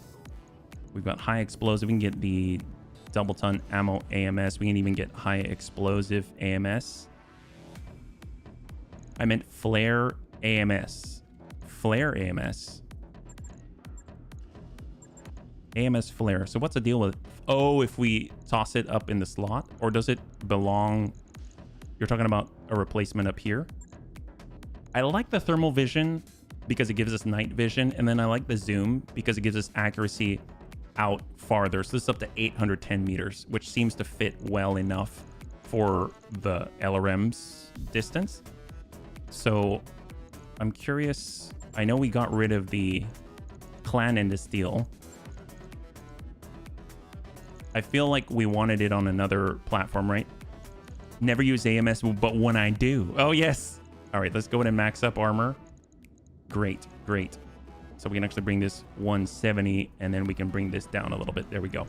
[SPEAKER 1] We've got high explosive. We can get the double ton ammo AMS. We can even get high explosive AMS. I meant flare AMS. Flare AMS. AMS flare. So what's the deal with... Oh, if we toss it up in the slot? Or does it belong... You're talking about a replacement up here? I like the thermal vision because it gives us night vision. And then I like the zoom because it gives us accuracy out farther. So this is up to 810 meters, which seems to fit well enough for the LRM's distance. So I'm curious. I know we got rid of the Clan Endosteel. I feel like we wanted it on another platform, right? Never use AMS, but when I do. Oh, yes. All right, let's go ahead and max up armor. Great, great. So we can actually bring this 170, and then we can bring this down a little bit. There we go.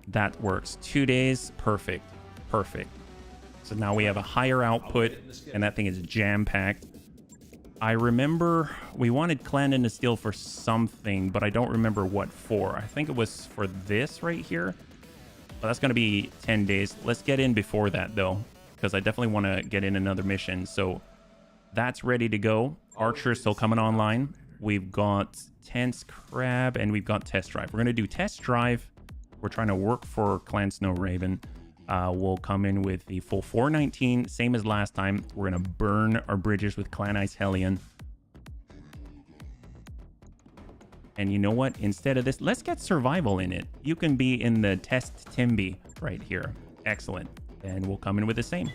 [SPEAKER 1] That works. 2 days. Perfect. Perfect. So now we have a higher output, and that thing is jam-packed. I remember we wanted Clan Endosteel for something, but I don't remember what for. I think it was for this right here. But that's going to be 10 days. Let's get in before that, though, because I definitely want to get in another mission. So that's ready to go. Archer still coming online. We've got Tense Crab, and we've got Test Drive. We're going to do Test Drive. We're trying to work for Clan Snow Raven. We'll come in with the full 419, same as last time. We're going to burn our bridges with Clan Ice Hellion. And you know what? Instead of this, let's get survival in it. You can be in the Test Timby right here. Excellent. And we'll come in with the same.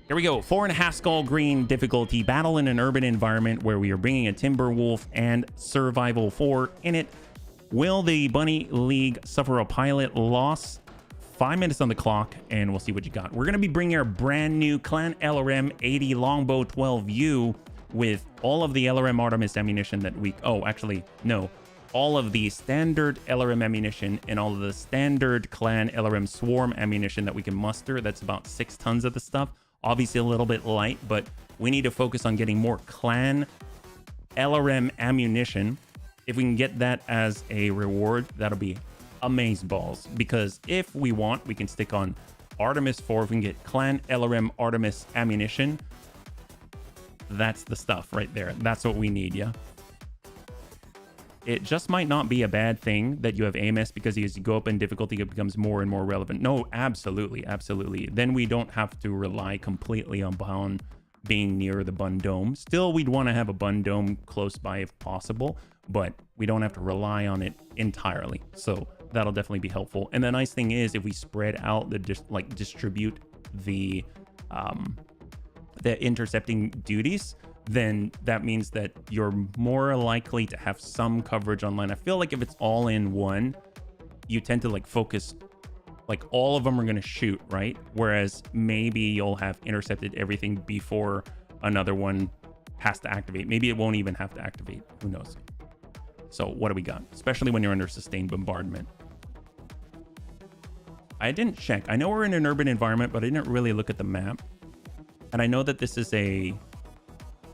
[SPEAKER 1] Here we go. 4.5 skull green difficulty. Battle in an urban environment where we are bringing a Timber Wolf and Survival 4 in it. Will the Bunny League suffer a pilot loss? 5 minutes on the clock, and we'll see what you got. We're going to be bringing our brand new Clan LRM 80 Longbow 12U with all of the LRM Artemis ammunition that we... Oh, actually, no. All of the standard LRM ammunition and all of the standard Clan LRM Swarm ammunition that we can muster. That's about 6 tons of the stuff. Obviously a little bit light, but we need to focus on getting more Clan LRM ammunition. If we can get that as a reward, that'll be amazeballs. Because if we want, we can stick on Artemis 4. If we can get Clan LRM Artemis ammunition, that's the stuff right there. That's what we need, yeah? It just might not be a bad thing that you have AMS, because as you go up in difficulty, it becomes more and more relevant. No, absolutely, absolutely. Then we don't have to rely completely on being near the Bun Dome. Still, we'd want to have a Bun Dome close by if possible, but we don't have to rely on it entirely. So that'll definitely be helpful. And the nice thing is, if we spread out the distribute the intercepting duties, then that means that you're more likely to have some coverage online. I feel like if it's all in one, you tend to like focus, like all of them are going to shoot, right? Whereas maybe you'll have intercepted everything before another one has to activate. Maybe it won't even have to activate. Who knows? So what do we got? Especially when you're under sustained bombardment. I didn't check. I know we're in an urban environment, but I didn't really look at the map. And I know that this is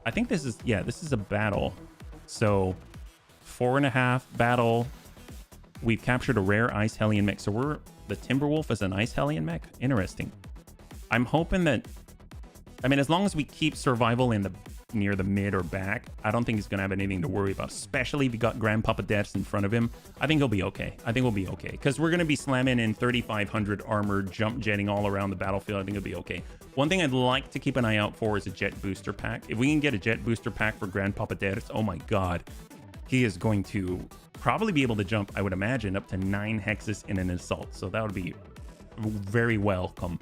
[SPEAKER 1] I think this is, yeah, this is a battle. So 4.5 battle. We've captured a rare ice Hellion mech. So the Timberwolf is an ice Hellion mech. Interesting. I'm hoping that, I mean, as long as we keep survival in near the mid or back, I don't think he's going to have anything to worry about, especially if you got Grandpapa Deaths in front of him. I think he'll be okay. I think we'll be okay, because we're going to be slamming in 3,500 armor, jump jetting all around the battlefield. I think it'll be okay. One thing I'd like to keep an eye out for is a jet booster pack. If we can get a jet booster pack for Grandpapa Deaths, oh my god, he is going to probably be able to jump, I would imagine, up to 9 hexes in an assault. So that would be very welcome.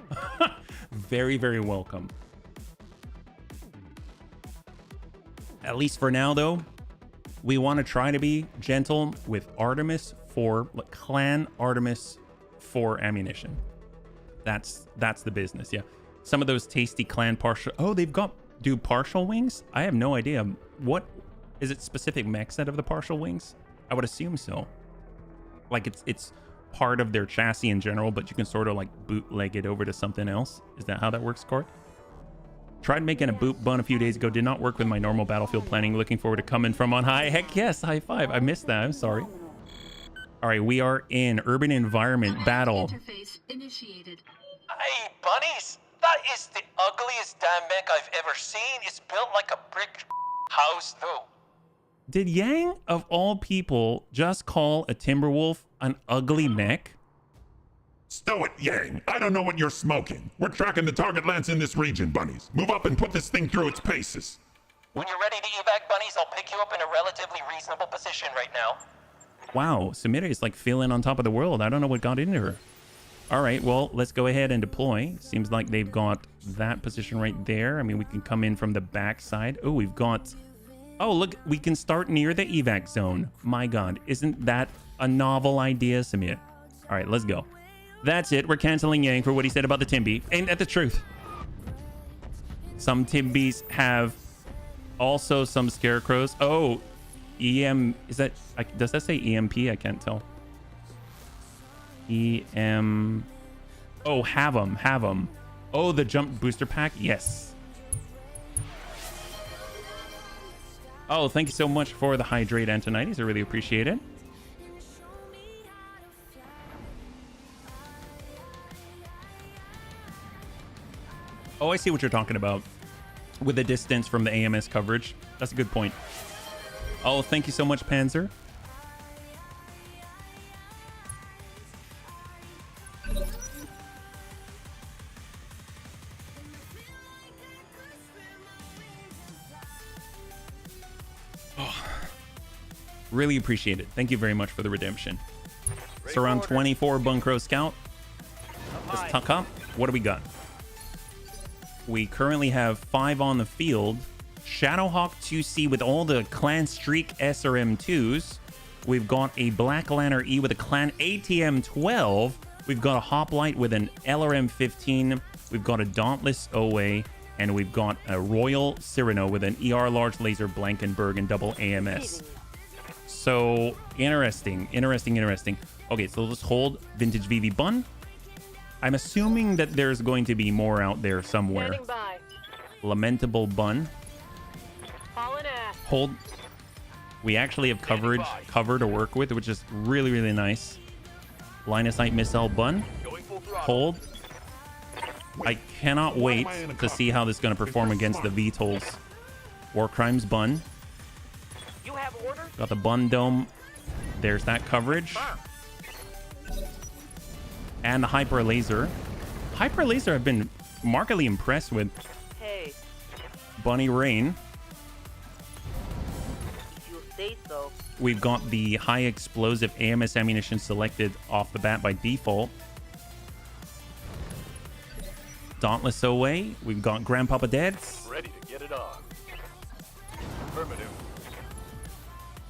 [SPEAKER 1] Very, very welcome. At least for now, though, we want to try to be gentle with Artemis 4, like Clan Artemis 4 ammunition. That's the business, yeah. Some of those tasty clan partial... Oh, they've got... Do partial wings? I have no idea. What... Is it specific mech set of the partial wings? I would assume so. Like, it's part of their chassis in general, but you can sort of, like, bootleg it over to something else. Is that how that works, Court? Tried making a boot bun a few days ago. Did not work with my normal battlefield planning. Looking forward to coming from on high. Heck yes, high five. I missed that. I'm sorry. All right, we are in urban environment battle.
[SPEAKER 8] Interface initiated.
[SPEAKER 5] Hey, bunnies! That is the ugliest damn mech I've ever seen. It's built like a brick house, though.
[SPEAKER 1] Did Yang, of all people, just call a Timberwolf an ugly mech?
[SPEAKER 2] Stow it, Yang. I don't know what you're smoking. We're tracking the target lands in this region, bunnies. Move up and put this thing through its paces.
[SPEAKER 5] When you're ready to evac, bunnies, I'll pick you up in a relatively reasonable position right now.
[SPEAKER 1] Wow, Samira is like feeling on top of the world. I don't know what got into her. All right, well, let's go ahead and deploy. Seems like they've got that position right there. I mean, we can come in from the back side. Oh, we've got... Oh, look, we can start near the evac zone. My God, isn't that a novel idea, Samir? All right, let's go. That's it. We're canceling Yang for what he said about the Timby. Ain't that the truth? Some Timbys have also some scarecrows. Oh, EM... Is that... Does that say EMP? I can't tell. EM... Oh, have them. Oh, the jump booster pack? Yes. Oh, thank you so much for the hydrate, Antonides. I really appreciate it. Oh, I see what you're talking about with the distance from the AMS coverage. That's a good point. Oh, thank you so much, Panzer. Oh, really appreciate it. Thank you very much for the redemption. It's around 24 Bunkro Scout. Let's tuck up. What do we got? We currently have 5 on the field. Shadowhawk 2C with all the Clan Streak SRM2s. We've got a Black Lantern E with a Clan ATM 12. We've got a Hoplite with an LRM 15. We've got a Dauntless OA. And we've got a Royal Cyrano with an ER Large Laser Blankenberg and double AMS. So, interesting. Okay, so let's hold Vintage VV Bun. I'm assuming that there's going to be more out there somewhere. Lamentable Bun. Hold. We actually have cover to work with, which is really, really nice. Line of sight missile bun.
[SPEAKER 3] Going full throttle.
[SPEAKER 1] Hold. I cannot
[SPEAKER 2] Why
[SPEAKER 1] wait
[SPEAKER 2] am I in a
[SPEAKER 1] to see how this is going to perform against the VTOLs. War Crimes bun.
[SPEAKER 6] You have orders?
[SPEAKER 1] Got the bun dome. There's that coverage. And the hyper laser. Hyper laser I've been markedly impressed with.
[SPEAKER 6] Hey,
[SPEAKER 1] Bunny Rain.
[SPEAKER 6] you say so.
[SPEAKER 1] We've got the high explosive AMS ammunition selected off the bat by default. Dauntless away. We've got Grandpapa Deads.
[SPEAKER 3] Ready to get it on. Affirmative.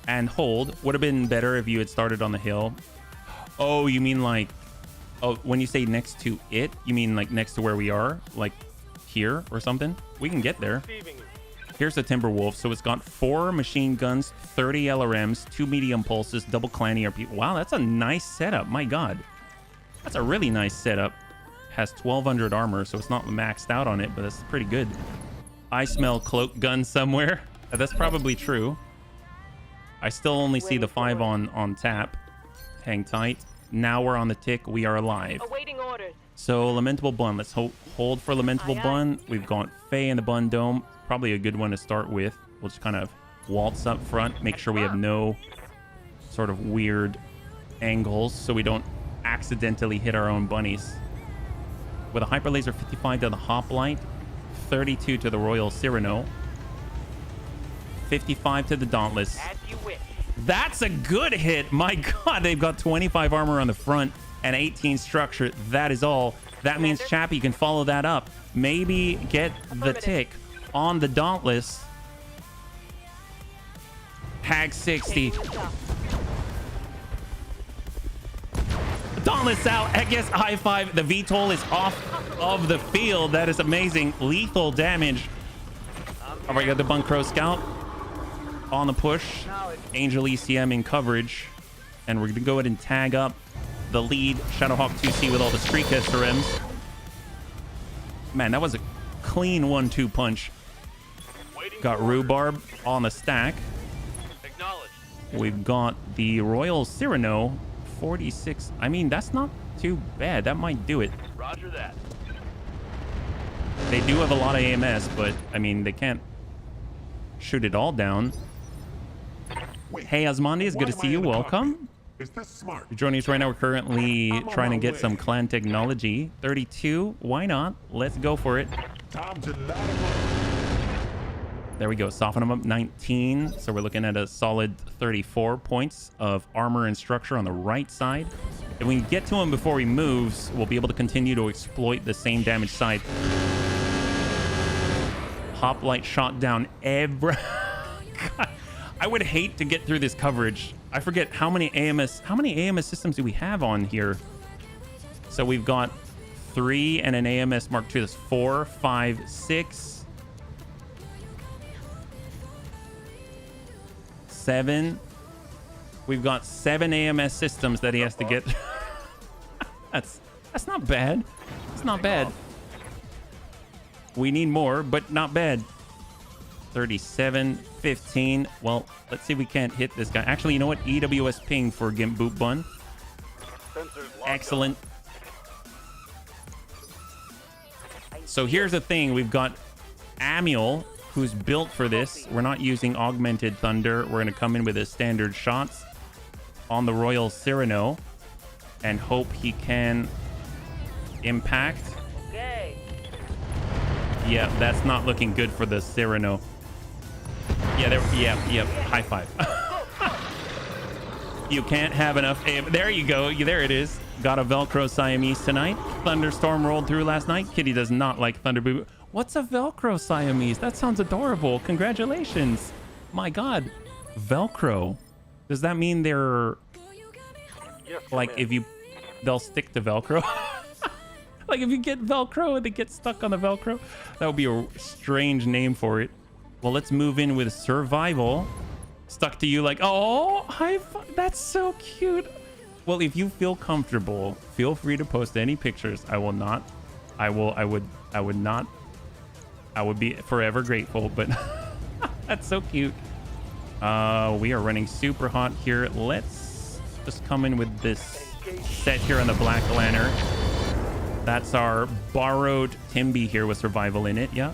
[SPEAKER 1] And hold. Would have been better if you had started on the hill. Oh, you mean like... Oh, when you say next to it, you mean like next to where we are? Like here or something? We can get there.
[SPEAKER 3] Receiving you.
[SPEAKER 1] Here's the Timberwolf. So it's got 4 machine guns, 30 LRMs, 2 medium pulses, double clan ERP. Wow, that's a nice setup. My God. That's a really nice setup. Has 1200 armor, so it's not maxed out on it, but that's pretty good. I smell cloak gun somewhere. That's probably true. I still only see the 5 on tap. Hang tight. Now we're on the tick. We are alive.
[SPEAKER 6] Awaiting orders.
[SPEAKER 1] So lamentable bun. Let's hold for lamentable
[SPEAKER 6] Aye, aye.
[SPEAKER 1] bun. We've got Faye in the bun dome. Probably a good one to start with. We'll just kind of waltz up front. Make sure we have no sort of weird angles so we don't accidentally hit our own bunnies. With a hyper laser 55 to the hoplite, 32 to the Royal Cyrano, 55 to the Dauntless.
[SPEAKER 6] As you wish.
[SPEAKER 1] That's a good hit. My God, they've got 25 armor on the front and 18 structure. That is all. That means Chappie can follow that up. Maybe get the tick on the Dauntless. Hag 60. Dauntless out. I guess high five. The VTOL is off of the field. That is amazing. Lethal damage. All right, got the Bunkro Scout on the push. Angel ECM in coverage. And we're going to go ahead and tag up the lead Shadowhawk 2C with all the Streak SRMs. Man, that was a clean 1-2 punch. Got Rhubarb on the stack.
[SPEAKER 3] Acknowledged.
[SPEAKER 1] We've got the Royal Cyrano 46. I mean, that's not too bad. That might do it.
[SPEAKER 3] Roger that.
[SPEAKER 1] They do have a lot of AMS, but I mean, they can't shoot it all down.
[SPEAKER 2] Wait,
[SPEAKER 1] Hey, Asmondi, good to
[SPEAKER 2] why am
[SPEAKER 1] see
[SPEAKER 2] I
[SPEAKER 1] you.
[SPEAKER 2] in the
[SPEAKER 1] Welcome.
[SPEAKER 2] cockpit? Is this smart?
[SPEAKER 1] You're joining us right now. We're currently
[SPEAKER 2] I'm on
[SPEAKER 1] trying to
[SPEAKER 2] my
[SPEAKER 1] get
[SPEAKER 2] way.
[SPEAKER 1] some clan technology. 32. Why not? Let's go for it.
[SPEAKER 2] Time to light 'em up.
[SPEAKER 1] There we go. Soften them up 19. So we're looking at a solid 34 points of armor and structure on the right side. If we can get to him before he moves, we'll be able to continue to exploit the same damage side. Hoplite shot down every... God, I would hate to get through this coverage. I forget how many AMS systems do we have on here? So we've got 3 and an AMS Mark II. That's 4, 5, 6, 7. We've got 7 AMS systems that he has to get. That's not bad. It's not bad. We need more, but not bad. 37, 15. Well, let's see if we can't hit this guy. Actually, you know what? EWS ping for Gimp Boot Bun.
[SPEAKER 3] Sensors locked
[SPEAKER 1] Excellent. So here's the thing. We've got Amiel, who's built for this. We're not using Augmented Thunder. We're going to come in with his standard shots on the Royal Cyrano and hope he can impact.
[SPEAKER 6] Okay.
[SPEAKER 1] Yeah, that's not looking good for the Cyrano. Yeah, high five. You can't have enough aim. There you go. There it is. Got a Velcro Siamese tonight. Thunderstorm rolled through last night. Kitty does not like Thunder Boo. What's a Velcro Siamese? That sounds adorable. Congratulations. My God. Velcro. Does that mean they're
[SPEAKER 3] Yes,
[SPEAKER 1] like if you they'll stick to Velcro? Like if you get Velcro and they get stuck on the Velcro? That would be a strange name for it. Well, let's move in with Survival. Stuck to you like, oh, that's so cute. Well, if you feel comfortable, feel free to post any pictures. I will not. I would not. I would be forever grateful, but that's so cute. We are running super hot here. Let's just come in with this set here on the Black Lantern. That's our borrowed Timby here with survival in it. Yeah.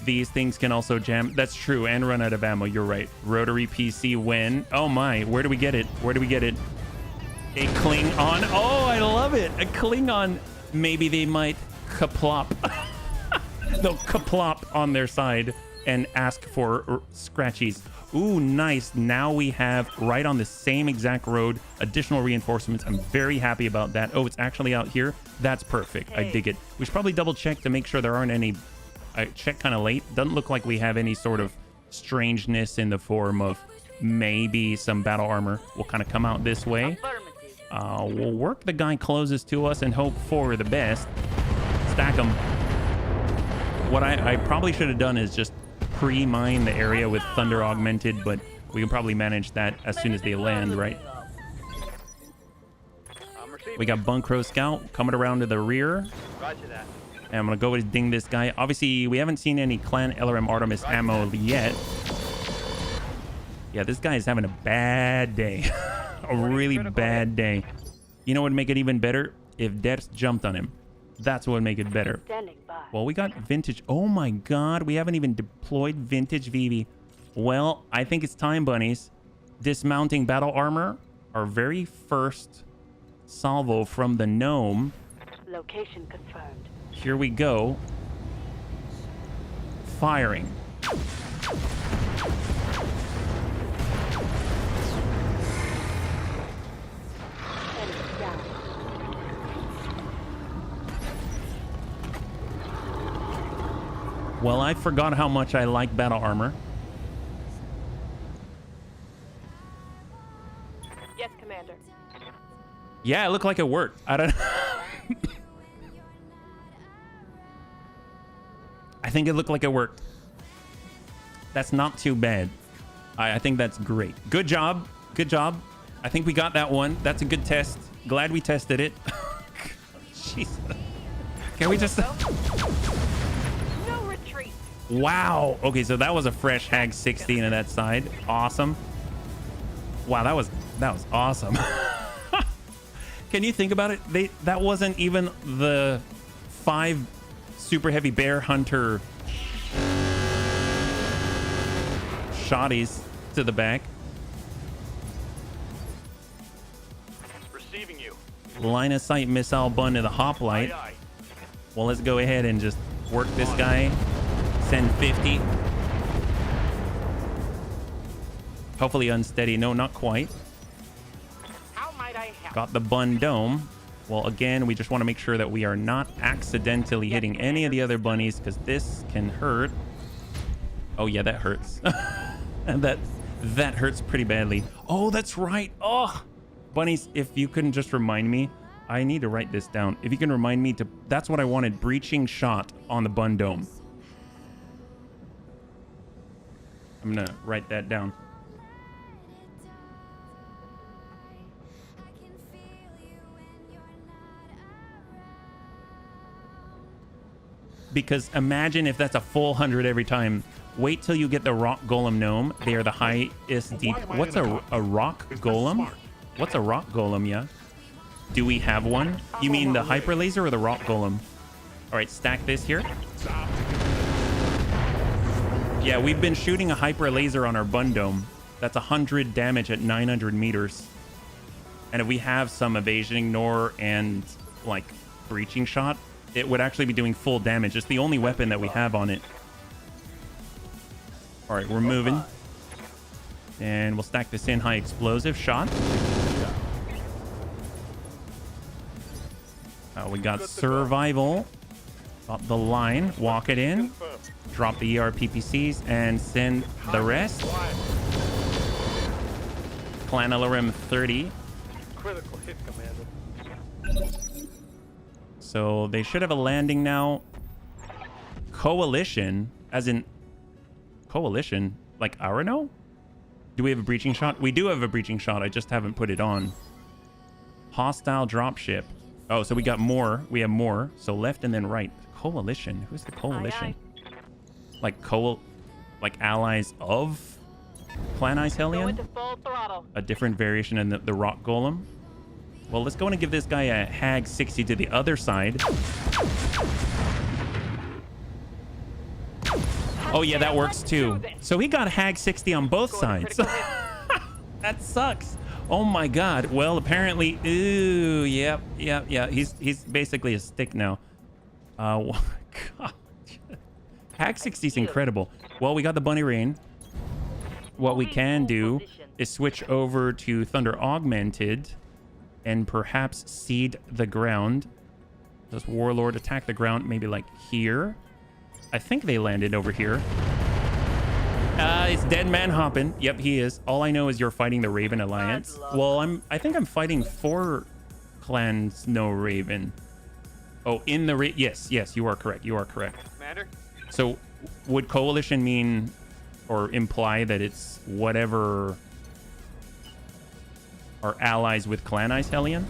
[SPEAKER 1] These things can also jam. That's true. And run out of ammo. You're right. Rotary PC when. Oh my. Where do we get it? Where do we get it? A Klingon. Oh, I love it. A Klingon. Maybe they might kaplop. They'll kaplop on their side and ask for scratchies. Ooh, nice. Now we have right on the same exact road additional reinforcements. I'm very happy about that. Oh, it's actually out here. That's perfect. I dig it. We should probably double check to make sure there aren't any. I checked kind of late. Doesn't look like we have any sort of strangeness in the form of maybe some battle armor. We'll kind of come out this way. We'll work the guy closest to us and hope for the best. Stack them. What I probably should have done is just pre-mine the area with Thunder Augmented, but we can probably manage that as soon as they land, right? We got Bunkro Scout coming around to the rear.
[SPEAKER 3] Roger that.
[SPEAKER 1] And I'm going to go and ding this guy. Obviously, we haven't seen any Clan LRM Artemis ammo yet. Yeah, this guy is having a bad day. A really bad day. You know what would make it even better? If Debs jumped on him. That's what would make it better. Well, we got vintage. Oh my god, we haven't even deployed vintage Vivi. Well, I think it's time, bunnies. Dismounting battle armor. Our very first salvo from the gnome.
[SPEAKER 6] Location confirmed.
[SPEAKER 1] Here we go. Firing. Well, I forgot how much I like battle armor.
[SPEAKER 6] Yes, Commander.
[SPEAKER 1] Yeah, it looked like it worked. I don't I think it looked like it worked. That's not too bad. I think that's great. Good job. Good job. I think we got that one. That's a good test. Glad we tested it. Jesus. Can we just...
[SPEAKER 6] No retreat.
[SPEAKER 1] Wow. Okay, so that was a fresh Hag 16 on that side. Awesome. Wow, that was awesome. Can you think about it? That wasn't even the 5 super heavy bear hunter shotties to the back.
[SPEAKER 3] Receiving you.
[SPEAKER 1] Line of sight missile bun to the hoplite.
[SPEAKER 3] Aye, aye.
[SPEAKER 1] Well, let's go ahead and just work this guy. Send 50. Hopefully unsteady. No, not quite.
[SPEAKER 6] How might I help?
[SPEAKER 1] Got the bun dome. Well, again, we just want to make sure that we are not accidentally hitting any of the other bunnies, because this can hurt. Oh yeah, that hurts. And that hurts pretty badly. Oh, that's right. Oh, bunnies, if you couldn't just remind me, I need to write this down. If you can remind me to, that's what I wanted. Breaching shot on the bun dome. I'm gonna write that down. Because imagine if that's a full 100 every time. Wait till you get the rock golem gnome. They are the highest deep. What's a rock golem? What's a rock golem? Yeah. Do we have one? You mean the hyper laser or the rock golem? All right, stack this here. Yeah, we've been shooting a hyper laser on our bun dome. That's 100 damage at 900 meters. And if we have some evasion ignore and like breaching shot, it would actually be doing full damage. It's the only weapon that we have on it. All right, we're moving. And we'll stack this in high explosive shot. We got survival. Got the line. Walk it in. Drop the ERPPCs and send the rest. Clan LRM 30.
[SPEAKER 3] Critical hit, Commander.
[SPEAKER 1] So they should have a landing now. Coalition, as in coalition, like Arano? Do we have a breaching shot? We do have a breaching shot. I just haven't put it on. Hostile dropship. Oh, so we got more. We have more. So left and then right. Coalition. Who's the coalition?
[SPEAKER 6] Aye,
[SPEAKER 1] Like allies of Clan Ice
[SPEAKER 6] Go
[SPEAKER 1] Hellion,
[SPEAKER 6] into full throttle.
[SPEAKER 1] a different variation in the rock golem. Well, let's go in and give this guy a Hag 60 to the other side. Oh yeah, that works too. So he got Hag 60 on both sides. That sucks. Oh my god. Well, apparently, ooh, yep. He's basically a stick now. God. Hag 60 is incredible. Well, we got the Bunny Rain. What we can do is switch over to Thunder Augmented and perhaps seed the ground. Does Warlord attack the ground maybe like here? I think they landed over here. It's Dead Man hopping. Yep, he is. All I know is you're fighting the Raven Alliance. Well, I think I'm fighting for Clan Snow Raven. Oh, in the yes, you are correct. You are correct.
[SPEAKER 3] Commander?
[SPEAKER 1] So would coalition mean or imply that it's whatever are allies with Clan Ice Hellion?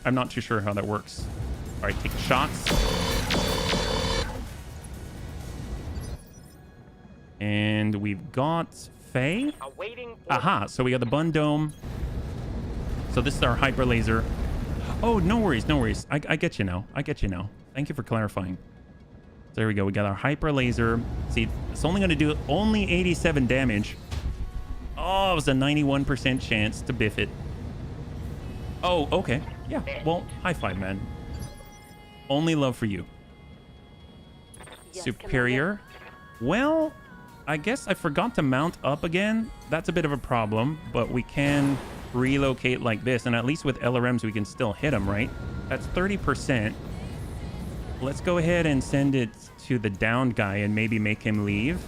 [SPEAKER 1] I'm not too sure how that works. All right, take shots. And we've got Faye.
[SPEAKER 3] Awaiting.
[SPEAKER 1] Aha, so we got the Bun Dome. So this is our hyper laser. Oh, no worries, no worries. I get you now. I get you now. Thank you for clarifying. There we go. We got our hyper laser. See, it's only going to do only 87 damage. Oh, it was a 91% chance to biff it. Oh, okay. Yeah, well, high five, man. Only love for you.
[SPEAKER 6] Yes,
[SPEAKER 1] Superior. Well, I guess I forgot to mount up again. That's a bit of a problem, but we can relocate like this. And at least with LRMs, we can still hit them, right? That's 30%. Let's go ahead and send it to the downed guy and maybe make him leave.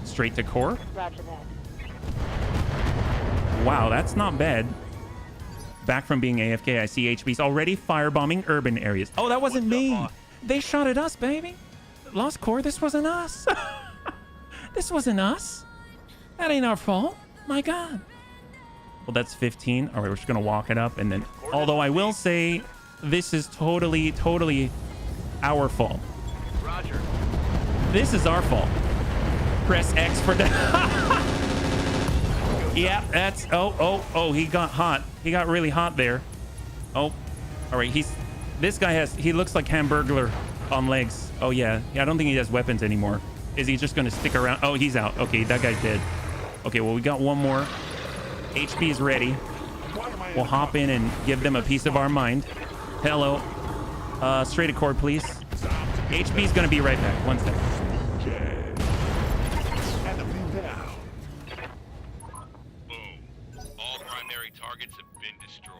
[SPEAKER 1] Straight to core.
[SPEAKER 6] Roger that.
[SPEAKER 1] Wow, that's not bad. Back from being AFK, I see HB's already firebombing urban areas. Oh, that wasn't me. They shot at us, baby. Lost core, this wasn't us. This wasn't us. That ain't our fault. My God. Well, that's 15. All right, we're just going to walk it up. And then, although I will say, this is totally our fault.
[SPEAKER 3] Roger.
[SPEAKER 1] This is our fault. Press X for that. Yeah, that's... Oh, he got hot. He got really hot there. Oh, all right. This guy he looks like Hamburglar on legs. Oh, yeah. I don't think he has weapons anymore. Is he just going to stick around? Oh, he's out. Okay, that guy's dead. Okay, well, we got one more. HP is ready. We'll hop in and give them a piece of our mind. Hello. Straight accord, please. HP is going to be right back. One second.
[SPEAKER 8] Boom. All primary targets have been destroyed.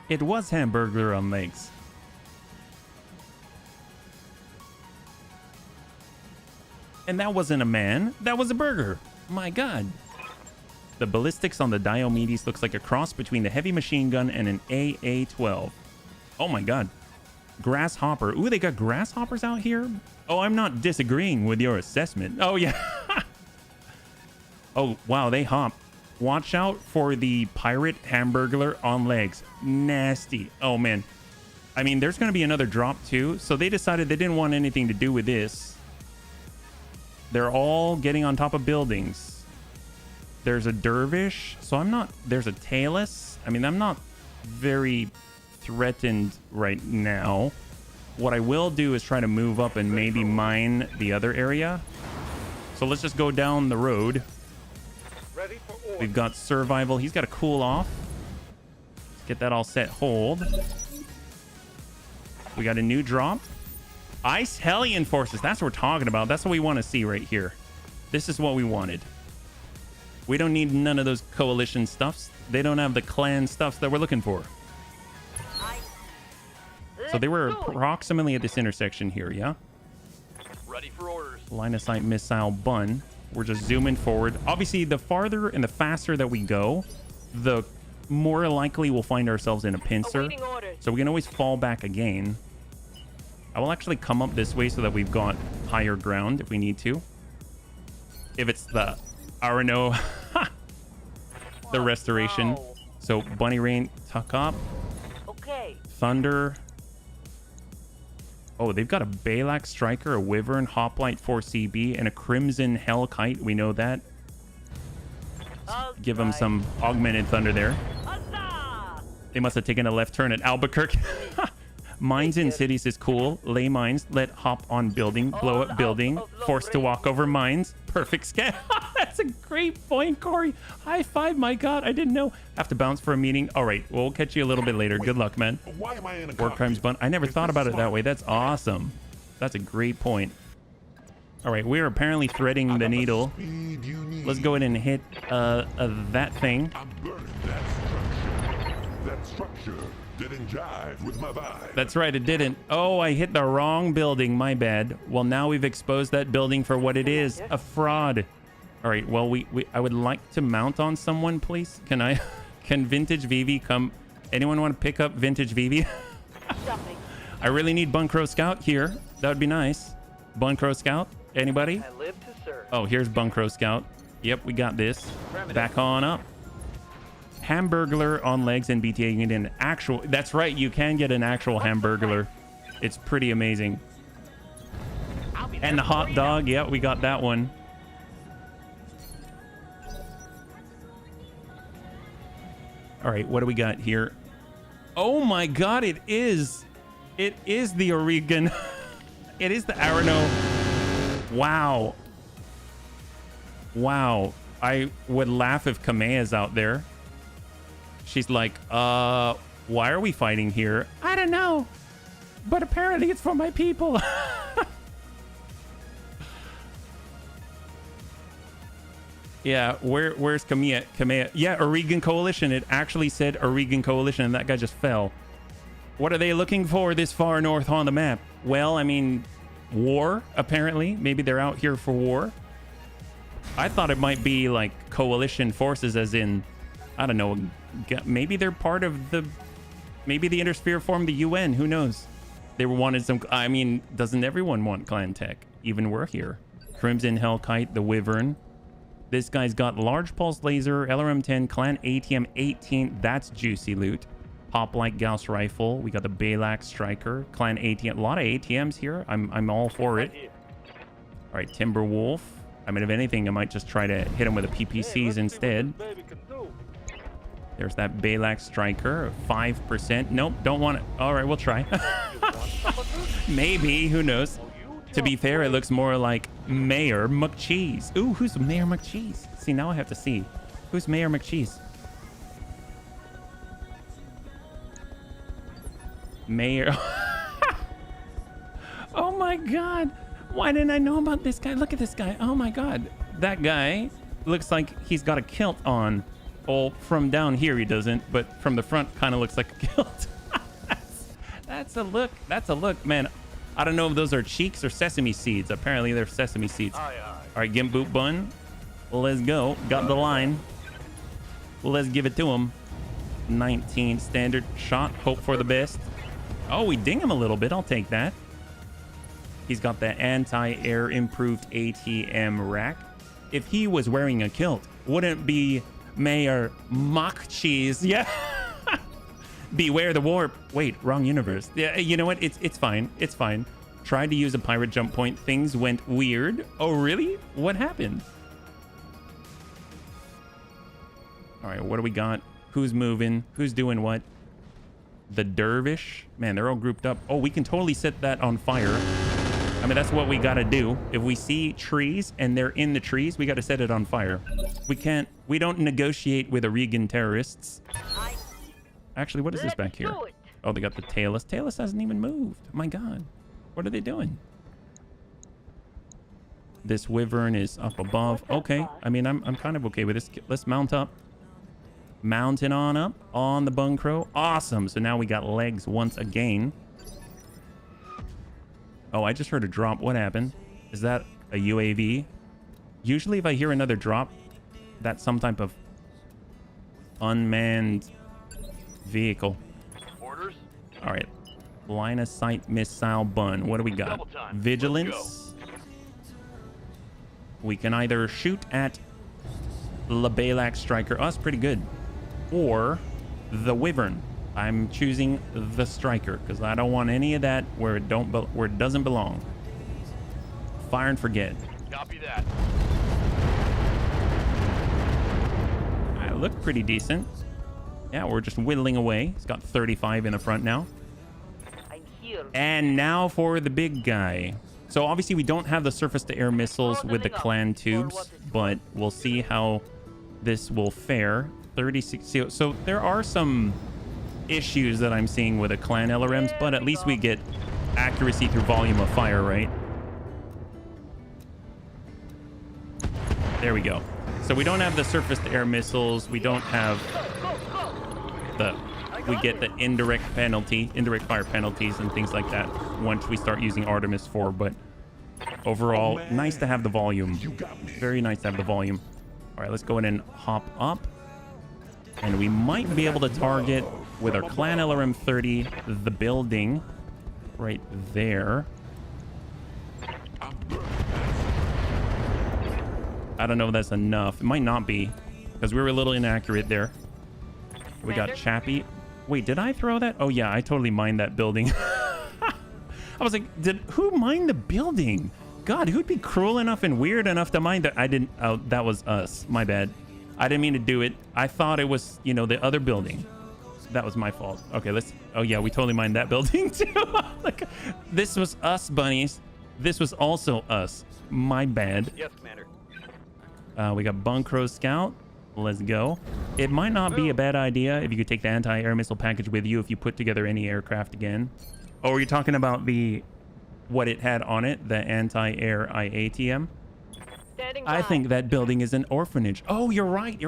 [SPEAKER 1] It was Hamburglar on legs. And that wasn't a man. That was a burger. My God. The ballistics on the Diomedes looks like a cross between the heavy machine gun and an AA-12. Oh my God. Grasshopper. Ooh, they got grasshoppers out here? Oh, I'm not disagreeing with your assessment. Oh, yeah. Oh, wow, they hop. Watch out for the pirate Hamburglar on legs. Nasty. Oh, man. I mean, there's going to be another drop, too. So they decided they didn't want anything to do with this. They're all getting on top of buildings. There's a dervish. So I'm not... There's a Talus. I mean, I'm not very threatened right now. What I will do is try to move up and maybe mine the other area. So let's just go down the road.
[SPEAKER 3] Ready. Ready for order.
[SPEAKER 1] We've got survival. He's got to cool off. Let's get that all set. Hold. We got a new drop. Ice Hellion forces. That's what we're talking about. That's what we want to see right here. This is what we wanted. We don't need none of those coalition stuffs. They don't have the clan stuffs that we're looking for. So they were approximately at this intersection here, yeah?
[SPEAKER 5] Ready for orders.
[SPEAKER 1] Line of sight missile bun. We're just zooming forward. Obviously, the farther and the faster that we go, the more likely we'll find ourselves in a pincer.
[SPEAKER 6] Awaiting orders.
[SPEAKER 1] So we can always fall back again. I will actually come up this way so that we've got higher ground if we need to. If it's the RNO, the restoration.
[SPEAKER 6] Wow.
[SPEAKER 1] So Bunny Rain, tuck up.
[SPEAKER 6] Okay.
[SPEAKER 1] Thunder. Oh, they've got a Balak Striker, a Wyvern, Hoplite 4CB, and a Crimson Hellkite. We know that. Give them some augmented thunder there.
[SPEAKER 6] Huzzah!
[SPEAKER 1] They must have taken a left turn at Albuquerque. Mines in cities is cool. Lay mines. Let hop on building. Blow up building. Forced to walk over mines. Perfect scan. That's a great point, Corey. High five. My God, I didn't know. Have to bounce for a meeting. All right, we'll catch you a little bit later. Good luck, man.
[SPEAKER 2] Why am I in a
[SPEAKER 1] War crimes bun. I never thought about it that way. That's awesome. That's a great point. All right, we're apparently threading the needle. Let's go ahead and hit that thing.
[SPEAKER 2] I'm burning that structure. That structure didn't jive with my vibe.
[SPEAKER 1] That's right, it didn't. Oh, I hit the wrong building. My bad. Well, now we've exposed that building for what it is, a fraud. All right, well, I would like to mount on someone, please. Can Vintage Vivi come? Anyone want to pick up Vintage Vivi? I really need Bunkro Scout here. That would be nice. Bunkro Scout, anybody?
[SPEAKER 3] I live to serve.
[SPEAKER 1] Oh, here's Bunkro Scout. Yep, we got this. Back on up. Hamburglar on legs and BTA. You can get an actual. That's right, you can get an actual Hamburglar. It's pretty amazing. And the hot dog. Yeah, we got that one. All right, what do we got here? Oh my God, it is. It is the Oregon. It is the Arano. Wow. Wow. I would laugh if Kamea's out there. She's like, why are we fighting here? I don't know. But apparently it's for my people. Yeah, where's Kamea? Kamea. Yeah, Oregon Coalition. It actually said Oregon Coalition, and that guy just fell. What are they looking for this far north on the map? Well, I mean, war, apparently. Maybe they're out here for war. I thought it might be like coalition forces, as in, I don't know, maybe they're part of the, maybe the Intersphere formed the UN. Who knows? They wanted some, I mean, doesn't everyone want clan tech? Even we're here. Crimson Hellkite, the Wyvern. This guy's got large pulse laser, LRM-10, clan ATM 18. That's juicy loot. Hoplite Gauss rifle. We got the Balak Striker, clan ATM. A lot of ATMs here. I'm all for it. All right, Timberwolf. I mean, if anything, I might just try to hit him with a PPCs instead. There's that Balak Striker, 5%. Nope, don't want it. All right, we'll try. Maybe, who knows? To be fair, it looks more like Mayor McCheese. Ooh, who's Mayor McCheese? See, now I have to see. Who's Mayor McCheese? Mayor. Oh my God. Why didn't I know about this guy? Look at this guy. Oh my God. That guy looks like he's got a kilt on. Well, from down here he doesn't, but from the front kind of looks like a kilt. That's a look. That's a look, man. I don't know if those are cheeks or sesame seeds. Apparently they're sesame seeds. All right, Gimp Boot Bun. Let's go. Got the line. Let's give it to him. 19 standard shot. Hope for the best. Oh, we ding him a little bit. I'll take that. He's got the anti-air improved ATM rack. If he was wearing a kilt, wouldn't it be Mayor Mock Cheese? Yeah. Beware the warp. Wait, wrong universe. Yeah, you know what? It's fine. It's fine. Tried to use a pirate jump point. Things went weird. Oh, really? What happened? All right, what do we got? Who's moving? Who's doing what? The Dervish. Man, they're all grouped up. Oh, we can totally set that on fire. I mean, that's what we got to do. If we see trees and they're in the trees, we got to set it on fire. We don't negotiate with Oregon terrorists. Actually, what is this back here? Oh, they got the tailless. Tailless hasn't even moved. My God. What are they doing? This wyvern is up above. Okay. I mean, I'm kind of okay with this. Let's mount up. Mounting on up on the bung crow. Awesome. So now we got legs once again. Oh, I just heard a drop. What happened? Is that a UAV? Usually if I hear another drop, that's some type of unmanned vehicle.
[SPEAKER 3] Orders?
[SPEAKER 1] All right. Line of sight missile bun. What do we got? Vigilance. We can either shoot at Labelac Striker. Oh, that's pretty good. Or the wyvern. I'm choosing the striker because I don't want any of that where it doesn't belong. Fire and forget.
[SPEAKER 3] Copy that.
[SPEAKER 1] I look pretty decent. Yeah, we're just whittling away. It's got 35 in the front now.
[SPEAKER 6] I'm here.
[SPEAKER 1] And now for the big guy. So obviously we don't have the surface-to-air missiles with the clan tubes, but we'll see how this will fare. 36. So there are some issues that I'm seeing with the clan LRMs, but at least we get accuracy through volume of fire, right? There we go. So we don't have the surface-to-air missiles. We don't have we get the indirect fire penalties and things like that once we start using Artemis 4. But overall, nice to have the volume. Very nice to have the volume. All right, let's go in and hop up. And we might be able to target with our clan LRM 30 the building right there. I don't know if that's enough. It might not be because we were a little inaccurate there. We got Chappie. Wait, did I throw that? Oh yeah, I totally mined that building. I was like, who mined the building? God, who'd be cruel enough and weird enough to mine that? I didn't. Oh, that was us. My bad. I didn't mean to do it. I thought it was, you know, the other building. That was my fault. Okay, let's. Oh yeah, we totally mined that building too. Like, this was us, bunnies. This was also us. My bad.
[SPEAKER 3] Yes, Commander.
[SPEAKER 1] We got Bunkro Scout. Let's go. It might not be a bad idea if you could take the anti-air missile package with you if you put together any aircraft again. Oh, are you talking about what it had on it, the anti-air IATM? I think that building is an orphanage. Oh, you're right.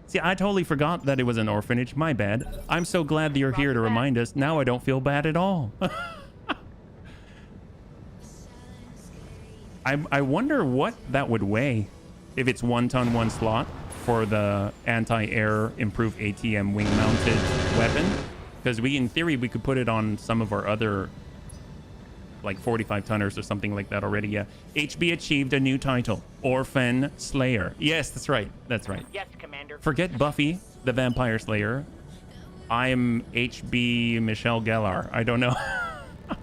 [SPEAKER 1] See, I totally forgot that it was an orphanage. My bad. I'm so glad that you're here to remind us. Now I don't feel bad at all. I wonder what that would weigh if it's 1 ton, 1 slot for the anti-air improved ATM wing-mounted weapon. Because in theory, we could put it on some of our other, like 45 tonners or something like that already. Yeah. HB achieved a new title, Orphan Slayer. Yes, that's right. That's right.
[SPEAKER 6] Yes, Commander.
[SPEAKER 1] Forget Buffy, the Vampire Slayer. I'm HB Michelle Gellar. I don't know. All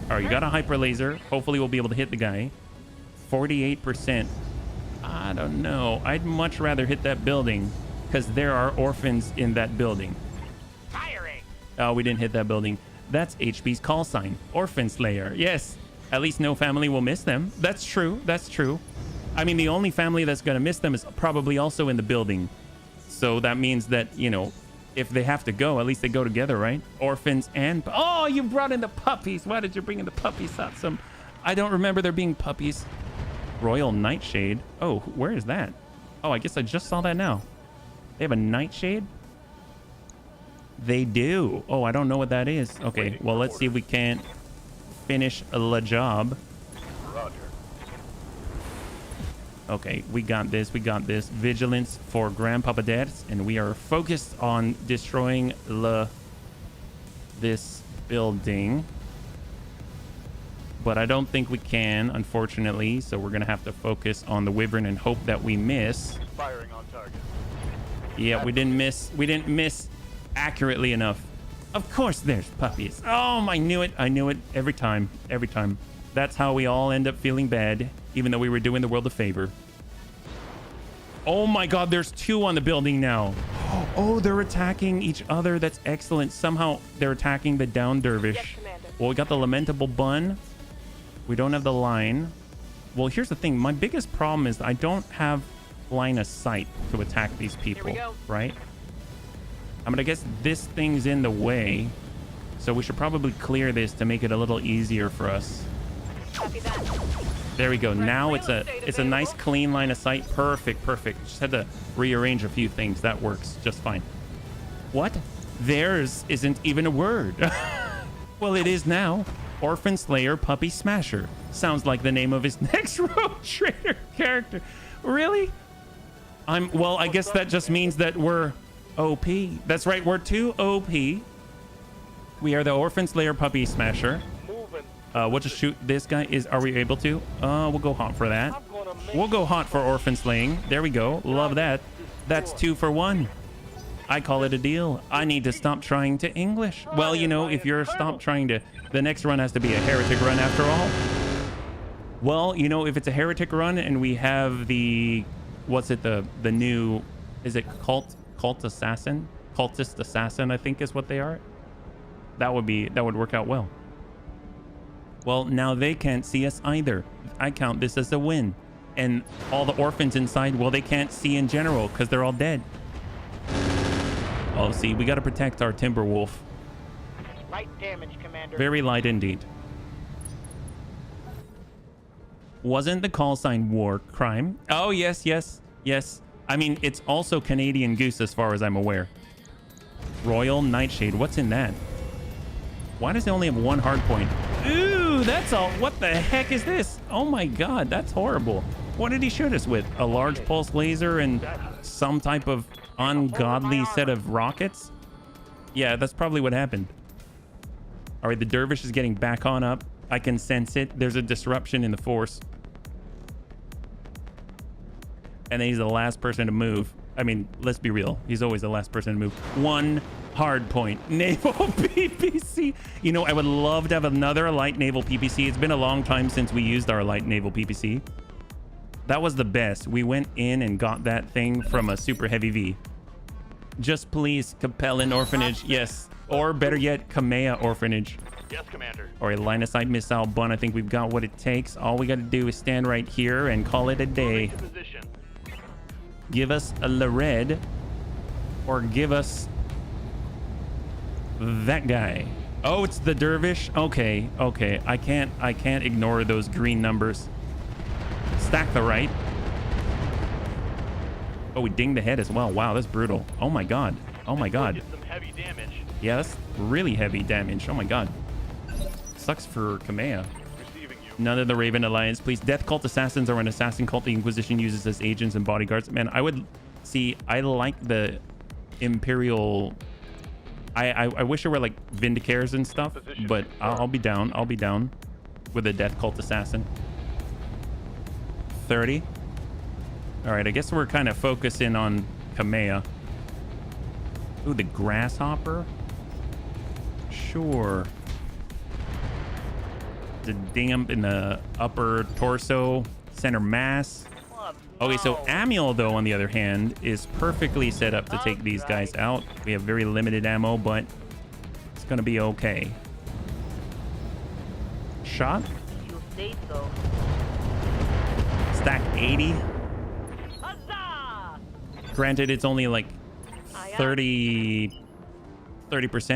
[SPEAKER 1] right, you got a hyper laser. Hopefully we'll be able to hit the guy. 48%. I don't know. I'd much rather hit that building because there are orphans in that building.
[SPEAKER 6] Firing.
[SPEAKER 1] Oh, we didn't hit that building. That's HB's call sign, Orphan Slayer. Yes, at least no family will miss them. That's true. That's true. I mean, the only family that's going to miss them is probably also in the building. So that means that, you know, if they have to go, at least they go together, right? Orphans and... Oh, you brought in the puppies. Why did you bring in the puppies? That's some... I don't remember there being puppies. Royal Nightshade. Oh, where is that? Oh, I guess I just saw that now. They have a Nightshade? They do. Oh, I don't know what that is. Okay, well, let's see if we can't finish the job.
[SPEAKER 3] Roger.
[SPEAKER 1] Okay, we got this. We got this. Vigilance for Grandpapa Dads, and we are focused on destroying this building. But I don't think we can, unfortunately. So we're gonna have to focus on the wyvern and hope that we miss.
[SPEAKER 3] Firing on target.
[SPEAKER 1] Yeah, we didn't miss. We didn't miss accurately enough. Of course, there's puppies. Oh, I knew it. I knew it every time. Every time. That's how we all end up feeling bad, even though we were doing the world a favor. Oh my God, there's 2 on the building now. Oh, they're attacking each other. That's excellent. Somehow they're attacking the down dervish.
[SPEAKER 6] Yes, Commander.
[SPEAKER 1] Well, we got the lamentable bun. We don't have the line. Well, here's the thing. My biggest problem is I don't have line of sight to attack these people, right? I mean, I guess this thing's in the way, so we should probably clear this to make it a little easier for us.
[SPEAKER 6] Copy that.
[SPEAKER 1] There we go. Now it's a nice clean line of sight. Perfect, perfect. Just had to rearrange a few things. That works just fine. What? Theirs isn't even a word. Well, it is now. Orphan Slayer Puppy Smasher. Sounds like the name of his next Rogue Trader character. Really? Well, I guess that just means that we're OP. That's right, we're too OP. We are the Orphan Slayer Puppy Smasher. We'll just shoot this guy. Are we able to? We'll go hot for that. We'll go hot for orphan slaying. There we go. Love that. That's 2 for 1. I call it a deal. I need to stop trying to English. Well, you know, if you're stop trying to, the next run has to be a heretic run after all. Well, you know, if it's a heretic run and we have the, what's it, the new, is it cult assassin? Cultist assassin, I think is what they are. That would work out well. Well, now they can't see us either. I count this as a win. And all the orphans inside, well, they can't see in general because they're all dead. Oh, see, we got to protect our timber wolf.
[SPEAKER 6] Light damage, Commander.
[SPEAKER 1] Very light indeed. Wasn't the call sign war crime? Oh, yes, yes, yes. I mean, it's also Canadian Goose as far as I'm aware. Royal Nightshade. What's in that? Why does it only have 1 hard point? Ooh, that's all. What the heck is this? Oh my god, that's horrible. What did he shoot us with? A large pulse laser and some type of ungodly set of rockets? Yeah, that's probably what happened. All right, the dervish is getting back on up. I can sense it. There's a disruption in the force. And then he's the last person to move. I mean, let's be real. He's always the last person to move. 1 hard point. Naval PPC. You know, I would love to have another light naval PPC. It's been a long time since we used our light naval PPC. That was the best. We went in and got that thing from a super heavy V. Just please, Capellan Orphanage. Yes. Or better yet, Kamea Orphanage.
[SPEAKER 3] Yes, Commander.
[SPEAKER 1] Or a line of sight missile bun. I think we've got what it takes. All we got to do is stand right here and call it a day.
[SPEAKER 3] Position.
[SPEAKER 1] Give us a Lared, or give us that guy. Oh, it's the dervish. Okay, okay. I can't ignore those green numbers. Stack the right. Oh, we dinged the head as well. Wow, that's brutal. Oh my god. Oh my god.
[SPEAKER 3] Get some heavy damage.
[SPEAKER 1] Yeah, that's really heavy damage. Oh my god. Sucks for Kamea.
[SPEAKER 3] Receiving you.
[SPEAKER 1] None of the Raven Alliance, please. Death Cult Assassins are an assassin cult the Inquisition uses as agents and bodyguards. Man, I would see. I like the Imperial. I wish there were like Vindicares and stuff, but I'll be down. I'll be down with a Death Cult Assassin. 30. All right, I guess we're kind of focusing on Kamea. Ooh, the Grasshopper. Sure. The damp in the upper torso, center mass. Okay, so Amiel, though, on the other hand, is perfectly set up to take these guys out. We have very limited ammo, but it's going to be okay. Shot?
[SPEAKER 6] You say so.
[SPEAKER 1] Stack 80.
[SPEAKER 6] Huzzah!
[SPEAKER 1] Granted, it's only like 30%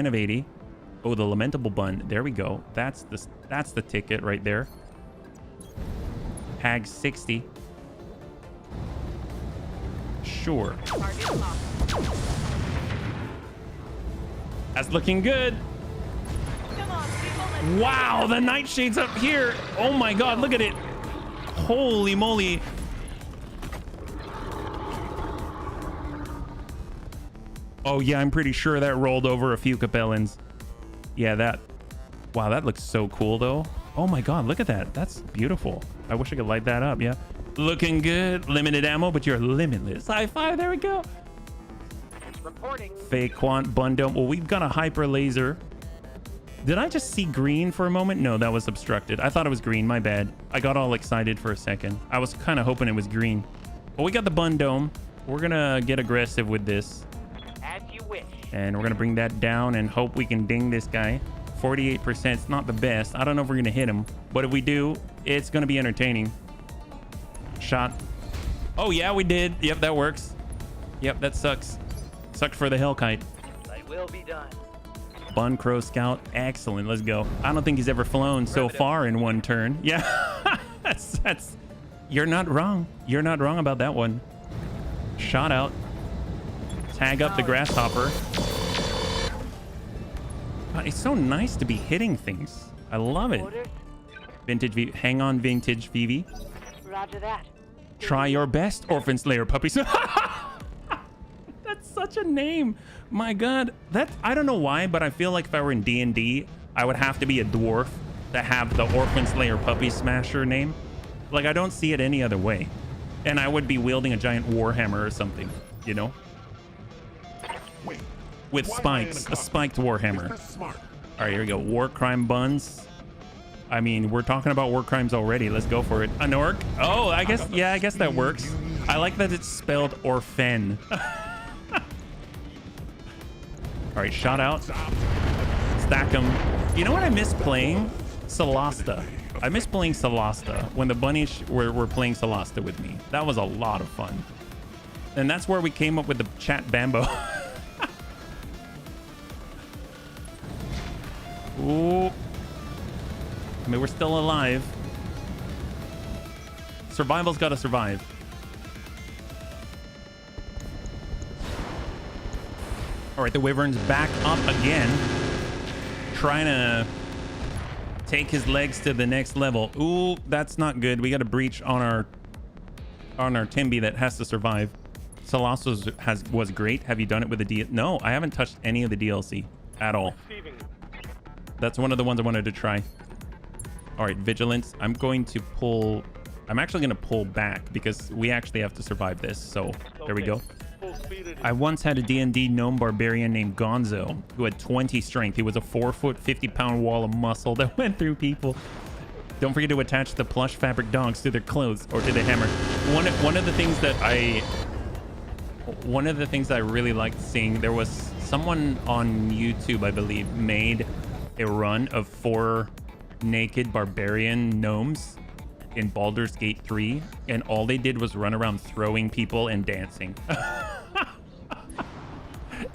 [SPEAKER 1] of 80. Oh, the lamentable bun. There we go. That's the ticket right there. Hag 60. Sure. That's looking good. Wow, the Nightshade's up here. Oh my god, look at it. Holy moly. Oh yeah, I'm pretty sure that rolled over a few Capellans. Yeah, wow, that looks so cool though. Oh my god, look at that. That's beautiful. I wish I could light that up. Yeah, looking good. Limited ammo, but you're limitless. High five. There we go.
[SPEAKER 6] Reporting.
[SPEAKER 1] Fake Quant Bundle. Well, we've got a hyper laser. Did I just see green for a moment? No, that was obstructed. I thought it was green. My bad. I got all excited for a second. I was kind of hoping it was green. Well, we got the Bun Dome. We're gonna get aggressive with this.
[SPEAKER 6] As you wish.
[SPEAKER 1] And we're gonna bring that down and hope we can ding this guy. 48%. It's not the best. I don't know if we're going to hit him. But if we do, it's going to be entertaining. Shot. Oh, yeah, we did. Yep, that works. Yep, that sucks. Sucked for the Hellkite.
[SPEAKER 6] They will be done.
[SPEAKER 1] Bun Crow Scout. Excellent. Let's go. I don't think he's ever flown so far in one turn. Yeah. that's... You're not wrong. You're not wrong about that one. Shot out. Tag up the grasshopper. It's so nice to be hitting things. I love it.
[SPEAKER 6] Orders?
[SPEAKER 1] Vintage V. Hang on, Vintage VV.
[SPEAKER 6] Roger that.
[SPEAKER 1] Try your best, Orphan Slayer puppies. That's such a name. My God. I don't know why, but I feel like if I were in D&D, I would have to be a dwarf to have the Orphan Slayer Puppy Smasher name. Like, I don't see it any other way. And I would be wielding a giant warhammer or something, you know?
[SPEAKER 2] Wait,
[SPEAKER 1] With spikes. A spiked warhammer.
[SPEAKER 2] Smart.
[SPEAKER 1] All right, here we go. War crime buns. I mean, we're talking about war crimes already. Let's go for it. An orc? Oh, I guess, yeah, I guess that works. I like that it's spelled orphan. All right, shot out. Stack them. You know what I miss playing? Solasta. I miss playing Solasta when the bunnies were playing Solasta with me. That was a lot of fun. And that's where we came up with the chat Bambo. Ooh. I mean, we're still alive. Survival's got to survive. All right, the Wyvern's back up again. Trying to take his legs to the next level. Ooh, that's not good. We got a breach on our Timby that has to survive. Solasta was great. Have you done it with the DLC? No, I haven't touched any of the DLC at all. That's one of the ones I wanted to try. All right, Vigilance. I'm actually going to pull back because we actually have to survive this. So there we go. I once had a D&D gnome barbarian named Gonzo who had 20 strength. He was a 4-foot, 50-pound wall of muscle that went through people. Don't forget to attach the plush fabric dogs to their clothes or to the hammer. One of the things I really liked seeing, there was someone on YouTube, I believe, made a run of 4 naked barbarian gnomes in Baldur's Gate 3, and all they did was run around throwing people and dancing.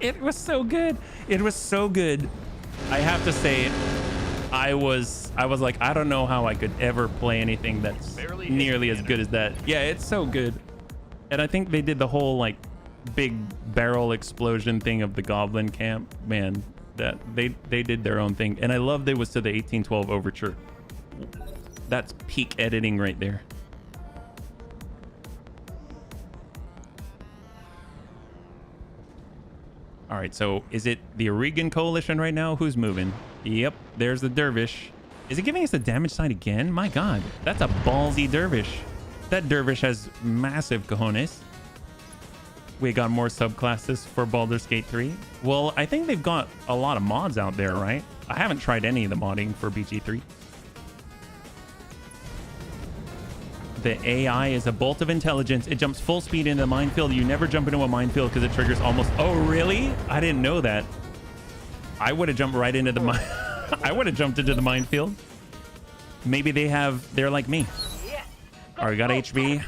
[SPEAKER 1] It was so good. It was so good. I have to say, I was like, I don't know how I could ever play anything that's nearly as good as that. Yeah, it's so good. And I think they did the whole like big barrel explosion thing of the goblin camp. Man, that they did their own thing. And I loved it was to the 1812 overture. That's peak editing right there. All right, so is it the Oregon Coalition right now? Who's moving? Yep, there's the Dervish. Is it giving us the damage side again? My God, that's a ballsy Dervish. That Dervish has massive cojones. We got more subclasses for Baldur's Gate 3. Well, I think they've got a lot of mods out there, right? I haven't tried any of the modding for BG3. The AI is a bolt of intelligence. It jumps full speed into the minefield. You never jump into a minefield because it triggers almost... Oh, really? I didn't know that. I would have jumped right into the mine. I would have jumped into the minefield. Maybe they're like me. All right, we got HB.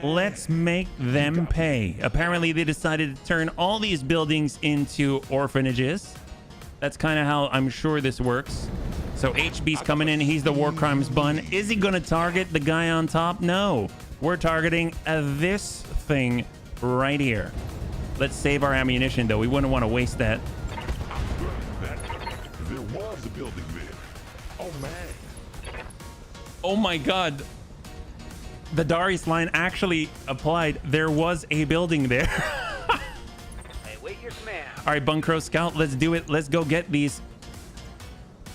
[SPEAKER 1] Let's make them pay. Apparently, they decided to turn all these buildings into orphanages. That's kind of how I'm sure this works. So HB's coming in. He's the war crimes bun. Is he going to target the guy on top? No. We're targeting this thing right here. Let's save our ammunition, though. We wouldn't want to waste that.
[SPEAKER 2] There was a building there. Oh, man.
[SPEAKER 1] Oh, my God. The Darius line actually applied. There was a building there.
[SPEAKER 6] Hey, wait your command.
[SPEAKER 1] All right, Bunkro Scout, let's do it. Let's go get these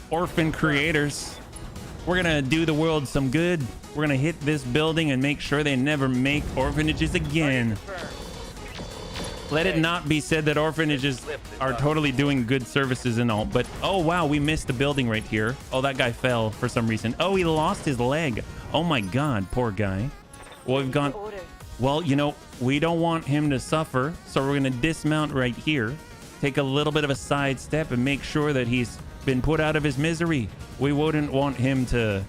[SPEAKER 1] orphan creators. We're gonna do the world some good. We're gonna hit this building and make sure they never make orphanages again. Let it not be said that orphanages are totally doing good services and all, but oh wow, we missed the building right here. Oh, that guy fell for some reason. Oh, he lost his leg. Oh my God, poor guy. Well, we've gone. Well, you know, we don't want him to suffer, so we're gonna dismount right here, take a little bit of a side step and make sure that he's been put out of his misery. We wouldn't want him to...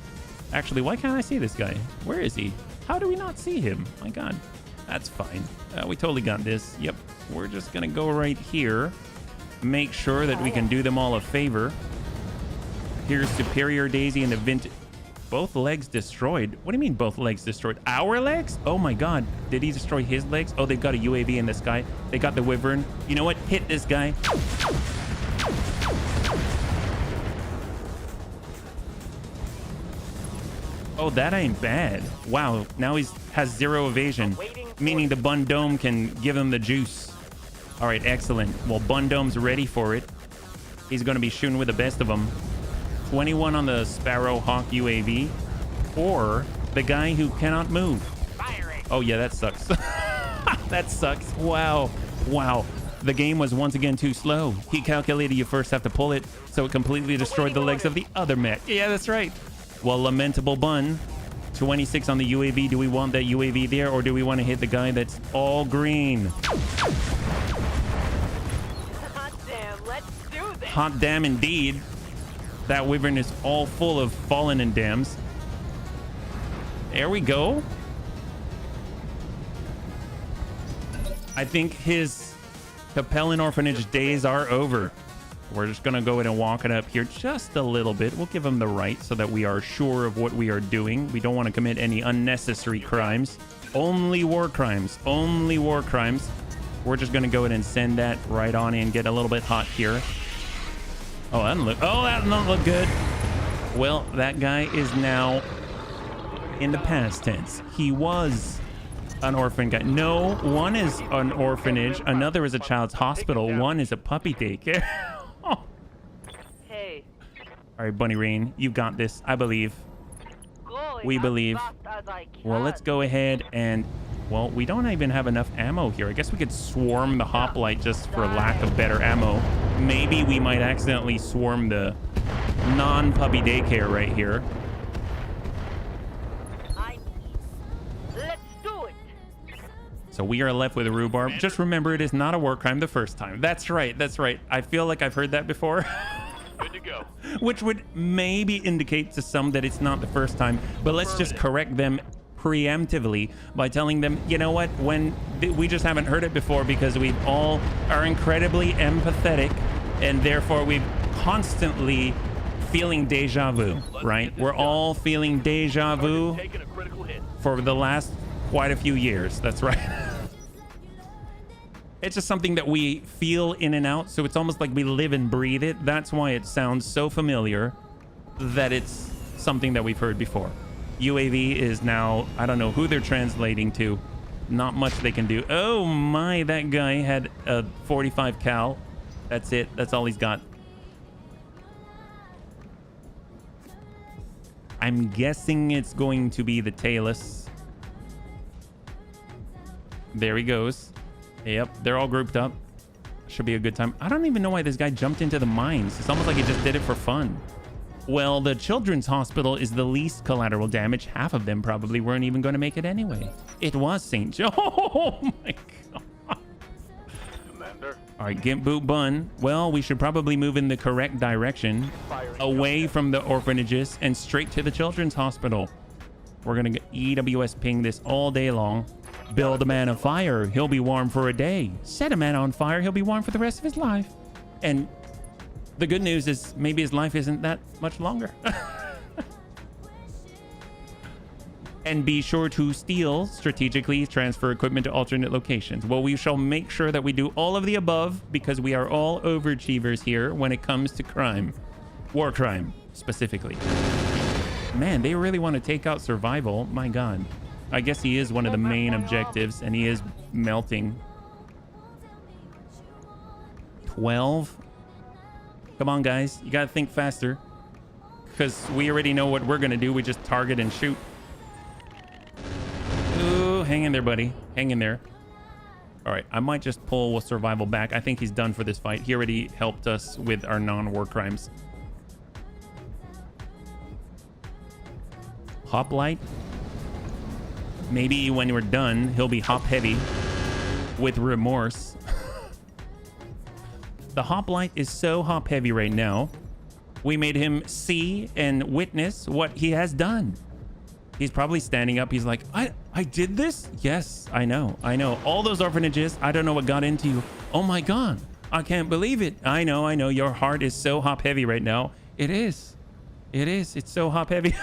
[SPEAKER 1] Actually, why can't I see this guy? Where is he? How do we not see him? My God. That's fine. We totally got this. Yep. We're just going to go right here. Make sure that we can do them all a favor. Here's Superior Daisy and the Vintage... Both legs destroyed? What do you mean both legs destroyed? Our legs? Oh my God. Did he destroy his legs? Oh, they've got a UAV in the sky. They got the Wyvern. You know what? Hit this guy. Oh, that ain't bad. Wow. Now he has 0 evasion, meaning the Bun Dome can give him the juice. All right, excellent. Well, Bun Dome's ready for it. He's going to be shooting with the best of them. 21 on the Sparrow Hawk UAV, or the guy who cannot move. Oh yeah, that sucks. That sucks. Wow. Wow. The game was once again too slow. He calculated you first have to pull it, so it completely destroyed the legs of the other mech. Yeah, that's right. Well, lamentable Bun. 26 on the UAV. Do we want that UAV there, or do we want to hit the guy that's all green?
[SPEAKER 6] Hot damn, let's do this.
[SPEAKER 1] Hot damn indeed. That Wyvern is all full of fallen and dams. There we go. I think his Capellan Orphanage days are over. We're just going to go ahead and walk it up here just a little bit. We'll give him the right so that we are sure of what we are doing. We don't want to commit any unnecessary crimes. Only war crimes. Only war crimes. We're just going to go ahead and send that right on in. Get a little bit hot here. Oh, that doesn't look good. Well, that guy is now in the past tense. He was an orphan guy. No, one is an orphanage. Another is a child's hospital. One is a puppy daycare.
[SPEAKER 6] Hey.
[SPEAKER 1] All right, Bunny Rain, you got this. I believe. We believe. Well, let's go ahead and... Well, we don't even have enough ammo here. I guess we could swarm the hoplite just for lack of better ammo. Maybe we might accidentally swarm the non-puppy daycare right here.
[SPEAKER 6] Let's do it.
[SPEAKER 1] So we are left with a rhubarb. Just remember, it is not a war crime the first time. That's right. That's right. I feel like I've heard that before.
[SPEAKER 3] Good to go.
[SPEAKER 1] Which would maybe indicate to some that it's not the first time. But let's just correct them preemptively by telling them, you know what, when we just haven't heard it before because we all are incredibly empathetic and therefore we're constantly feeling deja vu, right? We're all feeling deja vu for the last quite a few years. That's right. It's just something that we feel in and out, so it's almost like we live and breathe it. That's why it sounds so familiar that it's something that we've heard before. UAV is now, I don't know who they're translating to. Not much they can do. Oh my, that guy had a 45 cal. That's it. That's all he's got. I'm guessing it's going to be the Talus. There he goes. Yep, they're all grouped up. Should be a good time. I don't even know why this guy jumped into the mines. It's almost like he just did it for fun. Well, the children's hospital is the least collateral damage. Half of them probably weren't even going to make it anyway. It was St. Joe. Oh my God.
[SPEAKER 3] Commander.
[SPEAKER 1] All right, Gimp Boot Bun. Well, we should probably move in the correct direction, away from the orphanages and straight to the children's hospital. We're going to EWS ping this all day long. Build a man on fire. He'll be warm for a day. Set a man on fire. He'll be warm for the rest of his life. And the good news is maybe his life isn't that much longer. And be sure to steal, strategically transfer equipment to alternate locations. Well, we shall make sure that we do all of the above because we are all overachievers here when it comes to crime. War crime, specifically. Man, they really want to take out survival. My God. I guess he is one of the main objectives, and he is melting. 12. Come on, guys. You got to think faster. Because we already know what we're going to do. We just target and shoot. Ooh, hang in there, buddy. Hang in there. All right, I might just pull survival back. I think he's done for this fight. He already helped us with our non-war crimes. Hoplite. Maybe when we're done, he'll be hop heavy with remorse. The hoplite is so hop heavy right now We made him see and witness what he has done. He's probably standing up. He's like, I did this? Yes, I know. All those orphanages, I don't know what got into you. Oh my God, I can't believe it. I know. Your heart is so hop heavy right now. It is. It's so hop heavy.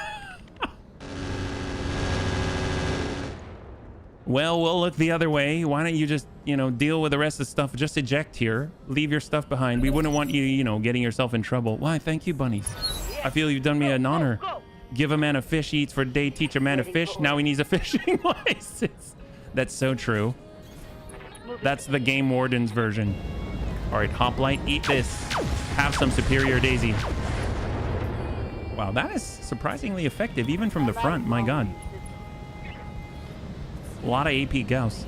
[SPEAKER 1] Well, we'll look the other way. Why don't you just, deal with the rest of the stuff? Just eject here. Leave your stuff behind. We wouldn't want you, getting yourself in trouble. Why? Thank you, bunnies. I feel you've done me an honor. Give a man a fish, he eats for a day. Teach a man a fish. Now he needs a fishing license. That's so true. That's the game warden's version. All right, Hoplite, eat this. Have some superior daisy. Wow, that is surprisingly effective, even from the front. My God. A lot of AP Gauss.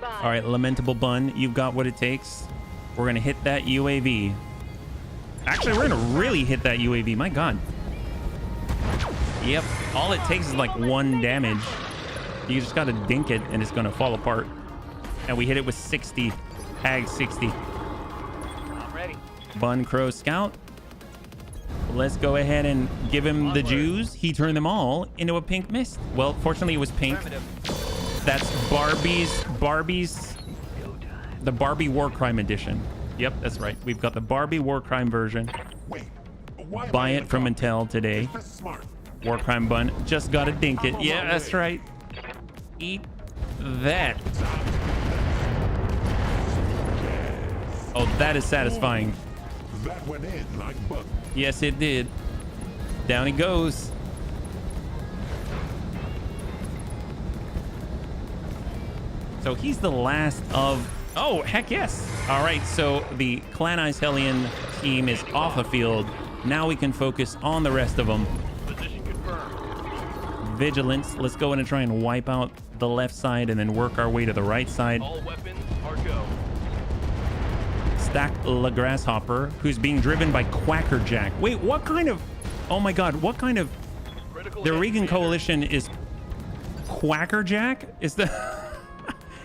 [SPEAKER 1] All right, Lamentable Bun, you've got what it takes. We're going to hit that UAV. Actually, we're going to really hit that UAV. My God. Yep. All it takes is like 1 damage. You just got to dink it and it's going to fall apart. And we hit it with 60. Hag 60.
[SPEAKER 6] I'm ready.
[SPEAKER 1] Bun Crow Scout. Let's go ahead and give him the Jews. He turned them all into a pink mist. Well, fortunately, it was pink. That's the Barbie War Crime edition. Yep, that's right. We've got the Barbie War Crime version.
[SPEAKER 2] Wait,
[SPEAKER 1] Buy it from Mattel today. War Crime Bun. Just gotta dink it. Yeah, that's right. Eat that. Oh, that is satisfying.
[SPEAKER 2] That went in like butter.
[SPEAKER 1] Yes, it did. Down he goes. So he's the last of... Oh, heck yes. All right, so the Clan Ice Hellion team is off the field. Now we can focus on the rest of them.
[SPEAKER 3] Position confirmed.
[SPEAKER 1] Vigilance. Let's go in and try and wipe out the left side and then work our way to the right side.
[SPEAKER 3] All weapons are go.
[SPEAKER 1] Stack La Grasshopper, who's being driven by Quackerjack. Wait, what kind of... Oh my God, what kind of...
[SPEAKER 3] Critical
[SPEAKER 1] The
[SPEAKER 3] hit,
[SPEAKER 1] Regan
[SPEAKER 3] Commander.
[SPEAKER 1] Coalition is Quackerjack? Is the...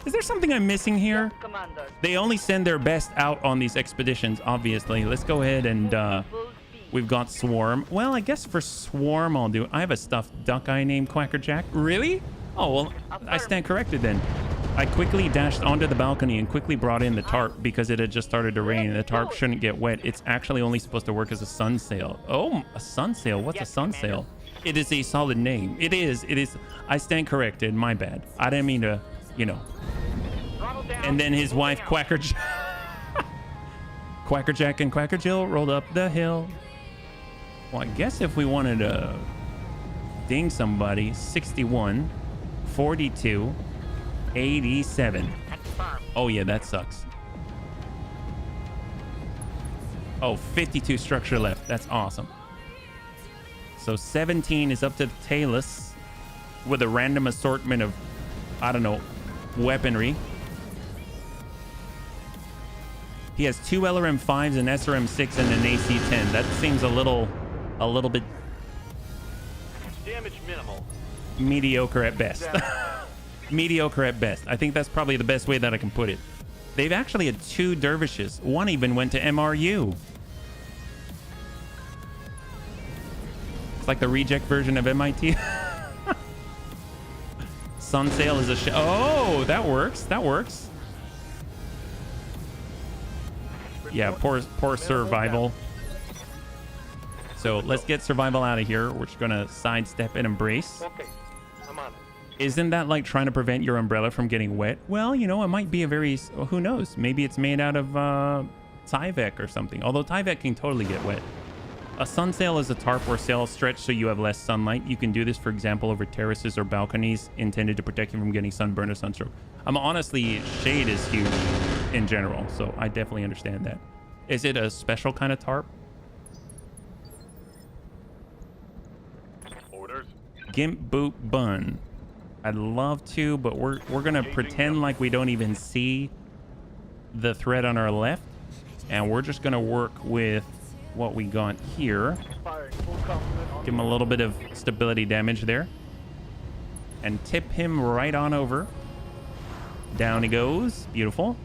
[SPEAKER 1] Is there something I'm missing here?
[SPEAKER 6] Commander.
[SPEAKER 1] They only send their best out on these expeditions, obviously. Let's go ahead and...
[SPEAKER 6] Full speed.
[SPEAKER 1] We've got Swarm. Well, I guess for Swarm, I'll do... I have a stuffed duck eye named Quackerjack. Really? Oh, well, I stand corrected then. I quickly dashed onto the balcony and quickly brought in the tarp because it had just started to rain and the tarp shouldn't get wet. It's actually only supposed to work as a sun sail. Oh, a sun sail? What's a sun sail? It is a solid name. It is. I stand corrected. My bad. I didn't mean to, And then his wife, Quackerjack. Quackerjack and Quackerjill rolled up the hill. Well, I guess if we wanted to ding somebody, 61, 42, 87. Oh, yeah, that sucks. Oh, 52 structure left. That's awesome. So 17 is up to the Talus with a random assortment of, I don't know, weaponry. He has 2 LRM-5s, an SRM-6, and an AC-10. That seems a little bit
[SPEAKER 3] Damage minimal.
[SPEAKER 1] mediocre at best. Mediocre at best. I think that's probably the best way that I can put it. They've actually had 2 dervishes. One even went to MRU. It's like the reject version of MIT. Sunsail is a Oh, that works. That works. Yeah, poor survival. So let's get survival out of here. We're just gonna sidestep and embrace.
[SPEAKER 3] Okay, I'm on it.
[SPEAKER 1] Isn't that like trying to prevent your umbrella from getting wet? Well, it might be a very... Who knows? Maybe it's made out of Tyvek or something. Although Tyvek can totally get wet. A sun sail is a tarp or sail stretch so you have less sunlight. You can do this, for example, over terraces or balconies intended to protect you from getting sunburn or sunstroke. Honestly, shade is huge in general, so I definitely understand that. Is it a special kind of tarp?
[SPEAKER 3] Orders.
[SPEAKER 1] Gimp Boot Bun. I'd love to, but we're gonna pretend like we don't even see the thread on our left, and we're just gonna work with what we got here.
[SPEAKER 6] Firing full complement on
[SPEAKER 1] Give him a little bit of stability damage there, and tip him right on over. Down he goes. Beautiful.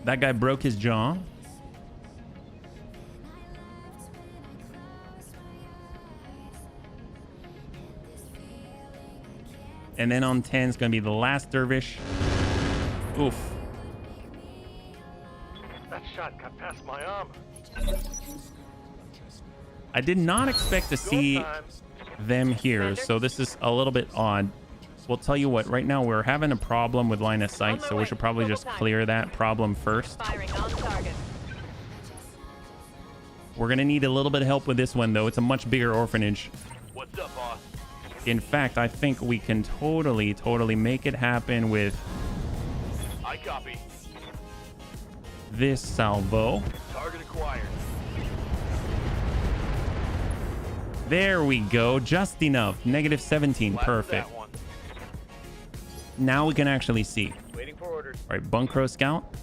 [SPEAKER 1] That guy broke his jaw. And then on 10 is going to be the last dervish. Oof.
[SPEAKER 3] That shot got past my arm.
[SPEAKER 1] I did not expect to see them here, so this is a little bit odd. We'll tell you what, right now we're having a problem with line of sight, so we should probably just clear that problem first.
[SPEAKER 6] Firing on target.
[SPEAKER 1] We're going to need a little bit of help with this one, though. It's a much bigger orphanage.
[SPEAKER 3] What's up, boss?
[SPEAKER 1] In fact, I think we can totally make it happen with
[SPEAKER 3] I copy.
[SPEAKER 1] this salvo.
[SPEAKER 3] Target acquired.
[SPEAKER 1] There we go. Just enough. Negative 17.
[SPEAKER 3] Blast
[SPEAKER 1] Perfect.
[SPEAKER 3] that one.
[SPEAKER 1] Now we can actually see.
[SPEAKER 3] Waiting for orders.
[SPEAKER 1] All right, Bunkro Scout.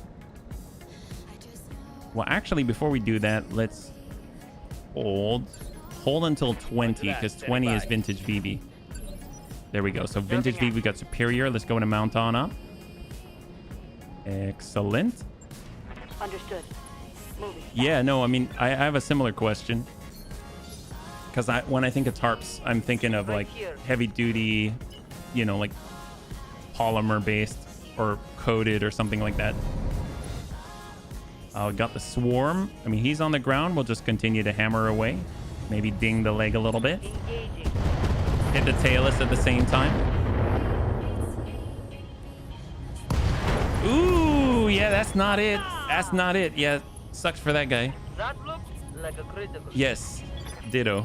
[SPEAKER 1] Well, actually, before we do that, let's hold until 20, because 20 is Vintage VV. There we go. So Vintage VV got Superior. Let's go into mount on up. Excellent.
[SPEAKER 6] Understood. Moving.
[SPEAKER 1] Yeah, no, I mean, I have a similar question. Because when I think of tarps, I'm thinking of like heavy duty, you know, like polymer based or coated or something like that. Got the Swarm. I mean, he's on the ground. We'll just continue to hammer away. Maybe ding the leg a little bit.
[SPEAKER 6] Engaging.
[SPEAKER 1] Hit the tailless at the same time. Ooh, yeah, that's not it. That's not it. Yeah, sucks for that guy.
[SPEAKER 6] That looks like a critical.
[SPEAKER 1] Yes, ditto.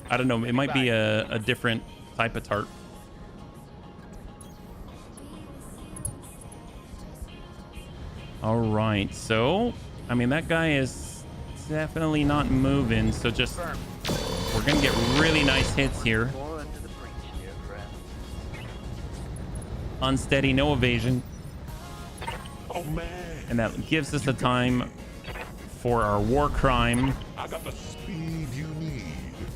[SPEAKER 1] I don't know. It might be a different type of tarp. All right, so I mean that guy is definitely not moving. So just we're gonna get really nice hits here.
[SPEAKER 6] More under the breach, dear friend.
[SPEAKER 1] Unsteady, no evasion,
[SPEAKER 2] Oh man,
[SPEAKER 1] and that gives us the time for our war crime
[SPEAKER 2] I got the speed you need.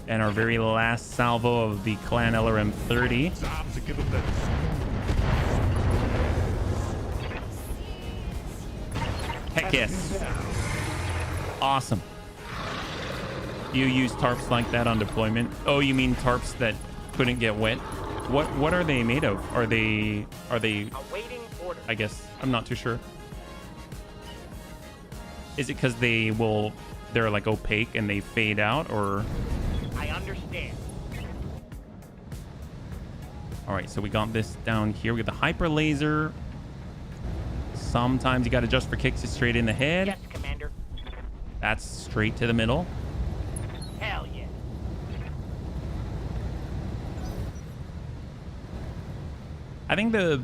[SPEAKER 1] and our very last salvo of the Clan LRM 30.
[SPEAKER 2] Time to give him that
[SPEAKER 1] Heck yes. Awesome. You use tarps like that on deployment? Oh, you mean tarps that couldn't get wet? What are they made of? Are they
[SPEAKER 6] Awaiting order.
[SPEAKER 1] I guess I'm not too sure. Is it because they're like opaque and they fade out, or?
[SPEAKER 6] I understand.
[SPEAKER 1] All right, so we got this down here. We got the hyper laser. Sometimes you got to adjust for kicks it straight in the head.
[SPEAKER 6] Yes, Commander.
[SPEAKER 1] That's straight to the middle.
[SPEAKER 6] Hell yeah.
[SPEAKER 1] I think the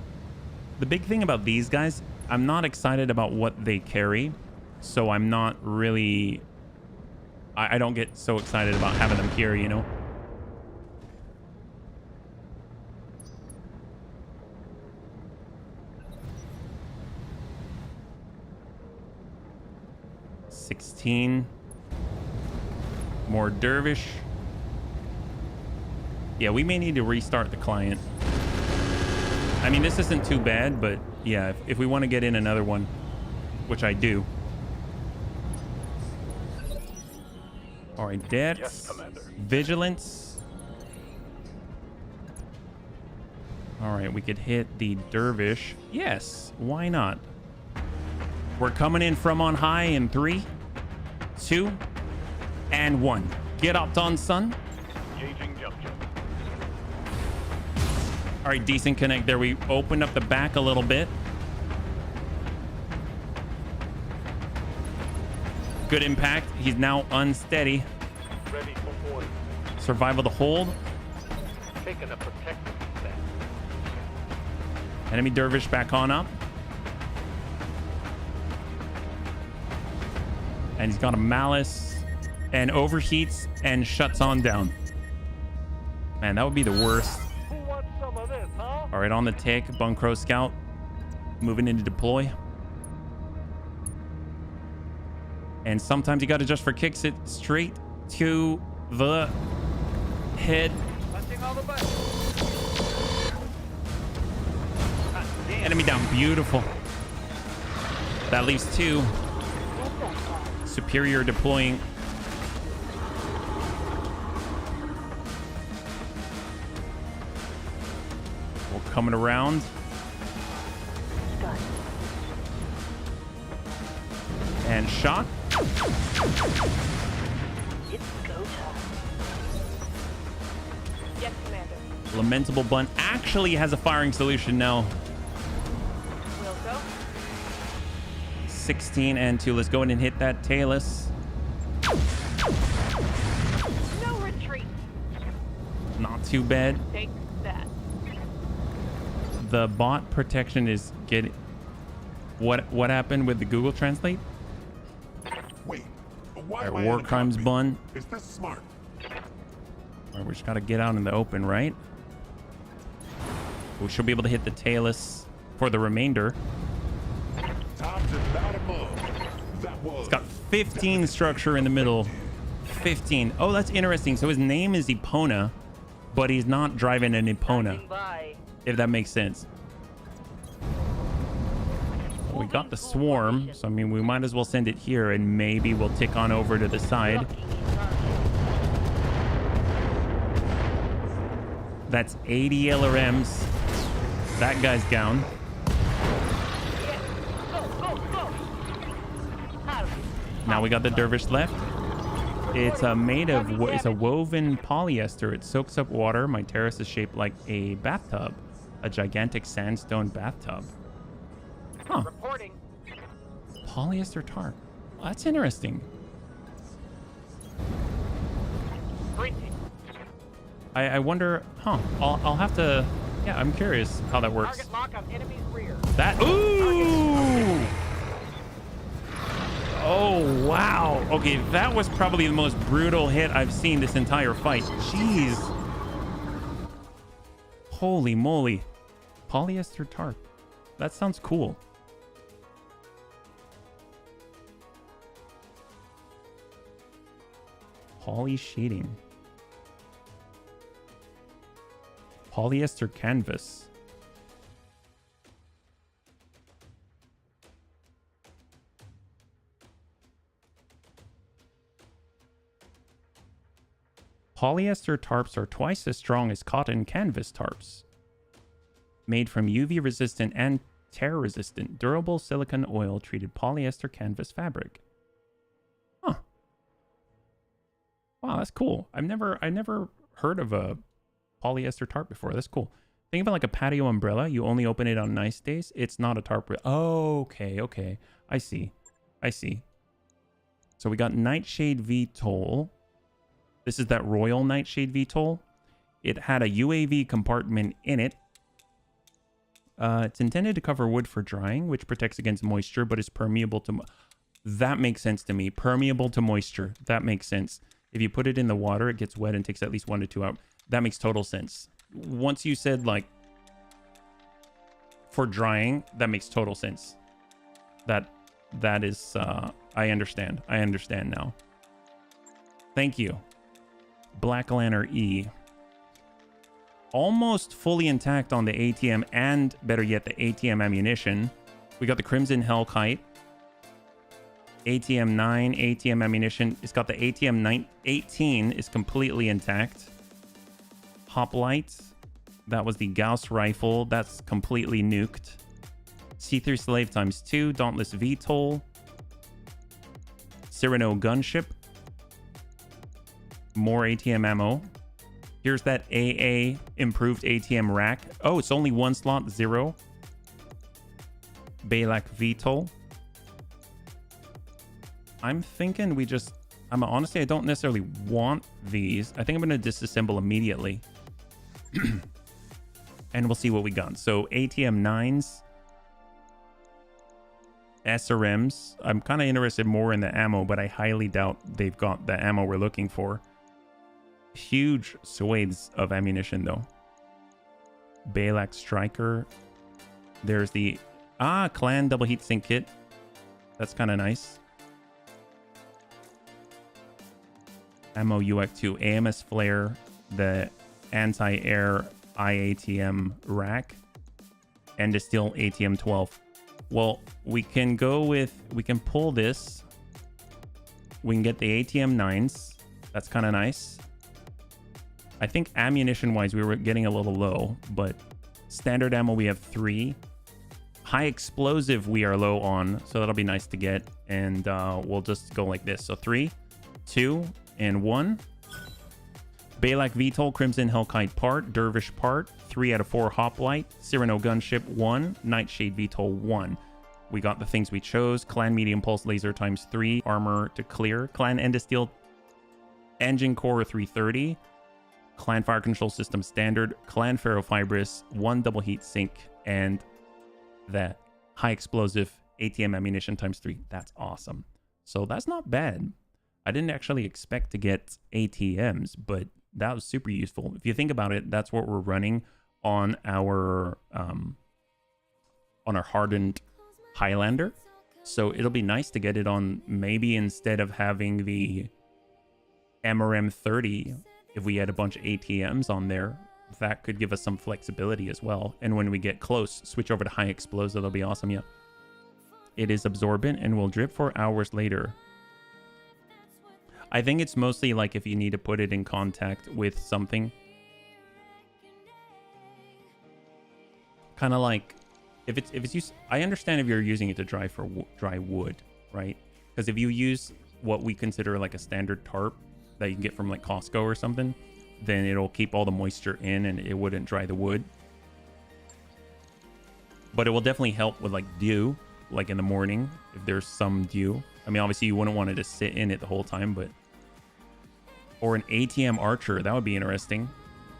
[SPEAKER 1] big thing about these guys, I'm not excited about what they carry, so I'm not really. I don't get so excited about having them here, you know. More dervish. Yeah, we may need to restart the client. I mean, this isn't too bad, but yeah, if we want to get in another one, which I do. All right, debts,
[SPEAKER 3] Yes, Commander.
[SPEAKER 1] vigilance. All right, we could hit the dervish. Yes, why not? We're coming in from on high in 3, 2, and 1. Get up, on son.
[SPEAKER 3] Engaging jump.
[SPEAKER 1] All right, decent connect there. We opened up the back a little bit. Good impact. He's now unsteady.
[SPEAKER 3] Ready for order.
[SPEAKER 1] Survival to hold.
[SPEAKER 3] Taking a protective stance.
[SPEAKER 1] Enemy dervish back on up. And he's got a malice and overheats and shuts on down. Man, that would be the worst.
[SPEAKER 3] Who wants some of this, huh?
[SPEAKER 1] All right, on the tick, Bunkro Scout moving into deploy. And sometimes you got to just for kicks it straight to the head.
[SPEAKER 3] Punching all the buttons.
[SPEAKER 1] Enemy down, beautiful. That leaves 2. Superior deploying. We're coming around. And shot.
[SPEAKER 6] It's go time.
[SPEAKER 9] Yes, Commander.
[SPEAKER 1] Lamentable Bun actually has a firing solution now.
[SPEAKER 9] Will go.
[SPEAKER 1] 16 and 2. Let's go in and hit that Talus.
[SPEAKER 9] No retreat.
[SPEAKER 1] Not too bad.
[SPEAKER 9] Take that.
[SPEAKER 1] The bot protection is getting... What happened with the Google Translate?
[SPEAKER 2] Wait, why
[SPEAKER 1] Our
[SPEAKER 2] am I
[SPEAKER 1] war
[SPEAKER 2] in the
[SPEAKER 1] crimes
[SPEAKER 2] cockpit?
[SPEAKER 1] bun.
[SPEAKER 2] Is this smart?
[SPEAKER 1] All right, we just got to get out in the open, right? We should be able to hit the Talus for the remainder.
[SPEAKER 2] Time's about to move. That was.
[SPEAKER 1] It's got 15 structure in the middle. 15. Oh, that's interesting. So his name is Epona, but he's not driving an Epona,
[SPEAKER 6] Passing by.
[SPEAKER 1] if that makes sense. We got the swarm, so I mean, we might as well send it here, and maybe we'll tick on over to the side.
[SPEAKER 6] Ducking behind.
[SPEAKER 1] That's 80 LRMs. That guy's down.
[SPEAKER 6] Yes. Go, go, go. Hurry.
[SPEAKER 1] Now we got the dervish left. It's made of it's a woven polyester. It soaks up water. My terrace is shaped like a bathtub, a gigantic sandstone bathtub. Huh?
[SPEAKER 9] Reporting.
[SPEAKER 1] Polyester tarp. Well, that's interesting.
[SPEAKER 9] Breaching.
[SPEAKER 1] I wonder. Huh? I'll have to. Yeah, I'm curious how that works.
[SPEAKER 9] Target lock on enemy's rear.
[SPEAKER 1] That. Ooh. Oh wow. Okay, that was probably the most brutal hit I've seen this entire fight. Jeez. Holy moly. Polyester tarp. That sounds cool. Poly sheeting. Polyester canvas. Polyester tarps are twice as strong as cotton canvas tarps. Made from UV resistant and tear resistant durable silicone oil treated polyester canvas fabric. Huh. Wow, that's cool. I never heard of a polyester tarp before. That's cool. Think of it like a patio umbrella. You only open it on nice days. It's not a tarp. Oh, okay. I see. So we got Nightshade VTOL. This is that Royal Nightshade VTOL. It had a UAV compartment in it. It's intended to cover wood for drying, which protects against moisture, but is permeable to... That makes sense to me. Permeable to moisture. That makes sense. If you put it in the water, it gets wet and takes at least 1 to 2 hours. That makes total sense. Once you said, like, for drying, that makes total sense. That is, I understand. I understand now. Thank you. Black Lantern E. Almost fully intact on the ATM and, better yet, the ATM ammunition. We got the Crimson Hellkite. ATM 9, ATM ammunition. It's got the ATM 18 is completely intact. Hoplite. That was the Gauss rifle. That's completely nuked. C3 Slave ×2. Dauntless VTOL. Cyrano gunship. More ATM ammo. Here's that AA improved ATM rack. Oh, it's only 1 slot, 0. Balak VTOL. I'm thinking we just... honestly, I don't necessarily want these. I think I'm going to disassemble immediately. And we'll see what we got. So ATM 9s. SRMs. I'm kind of interested more in the ammo, but I highly doubt they've got the ammo we're looking for. Huge swathes of ammunition, though. Balak Striker. There's the... Clan double heatsink kit. That's kind of nice. Ammo UX2. AMS Flare. The anti-air IATM rack. And a steel ATM 12. Well, we can pull this. We can get the ATM 9s. That's kind of nice. I think ammunition wise, we were getting a little low, but standard ammo, we have 3. High explosive, we are low on, so that'll be nice to get. And we'll just go like this. So 3, 2, and 1. Balak VTOL, Crimson Hellkite part, Dervish part, 3 out of 4 Hoplite, Cyrano Gunship 1, Nightshade VTOL 1. We got the things we chose. Clan Medium Pulse Laser times 3, Armor to clear. Clan Endosteel Engine Core 330. Clan Fire Control System Standard. Clan Ferrofibrous, 1 double heat sink, and that high explosive ATM ammunition times 3. That's awesome. So that's not bad. I didn't actually expect to get ATMs, but that was super useful. If you think about it, that's what we're running on our hardened Highlander. So it'll be nice to get it on, maybe instead of having the MRM 30, if we had a bunch of ATMs on there, that could give us some flexibility as well. And when we get close, switch over to high explosive. That'll be awesome. Yeah. It is absorbent and will drip for hours later. I think it's mostly like if you need to put it in contact with something. Kind of like if it's used. I understand if you're using it to dry wood, right? Because if you use what we consider like a standard tarp that you can get from like Costco or something, then it'll keep all the moisture in and it wouldn't dry the wood. But it will definitely help with like dew, like in the morning if there's some dew. I mean, obviously you wouldn't want it to sit in it the whole time, but or an ATM Archer, that would be interesting.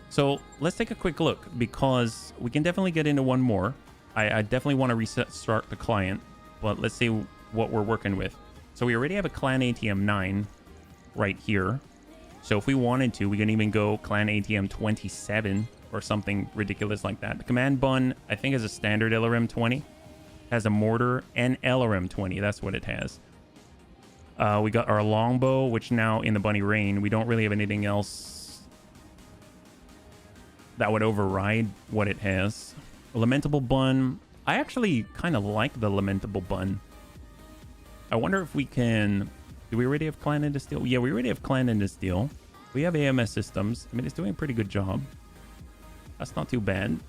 [SPEAKER 1] So let's take a quick look, because we can definitely get into one more. I definitely want to start the client, but let's see what we're working with. So we already have a Clan ATM 9 right here. So if we wanted to, we can even go Clan ATM 27 or something ridiculous like that. The Command Bun, I think, has a standard LRM 20, has a mortar and LRM 20. That's what it has. We got our longbow, which now in the Bunny Rain, we don't really have anything else that would override what it has. A Lamentable Bun. I actually kind of like the Lamentable Bun. I wonder if we can... Do we already have Clan into Steel? Yeah, we already have Clan into Steel. We have AMS systems. I mean, it's doing a pretty good job. That's not too bad.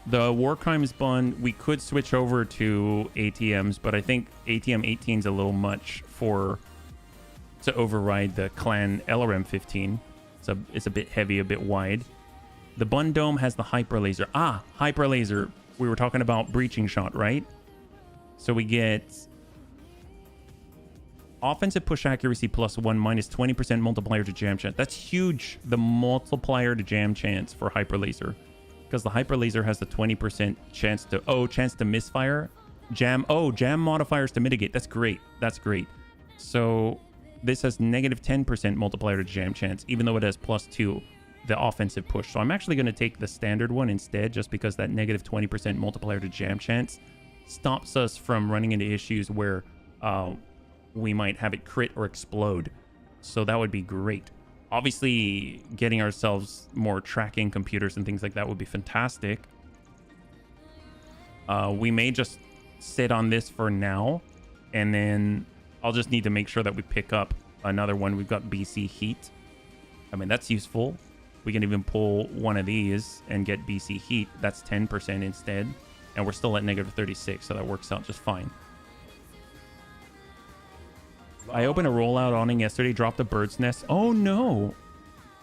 [SPEAKER 1] The War Crimes Bun, we could switch over to ATMs, but I think ATM 18 is a little much to override the Clan LRM 15. So it's a bit heavy, a bit wide. The Bun Dome has the Hyper Laser. Ah, Hyper Laser. We were talking about Breaching Shot, right? So we get offensive push accuracy +1 minus 20% multiplier to jam chance. That's huge. The multiplier to jam chance for Hyper Laser. Because the Hyper Laser has the 20% chance to misfire. Jam modifiers to mitigate. That's great. That's great. So this has -10% multiplier to jam chance, even though it has +2, the offensive push. So I'm actually going to take the standard one instead, just because that -20% multiplier to jam chance stops us from running into issues where we might have it crit or explode. So that would be great. Obviously, getting ourselves more tracking computers and things like that would be fantastic. We may just sit on this for now, and then I'll just need to make sure that we pick up another one. We've got BC Heat. I mean, that's useful. We can even pull one of these and get BC Heat. That's 10% instead. And we're still at -36, so that works out just fine. I opened a rollout awning yesterday, dropped a bird's nest. Oh no!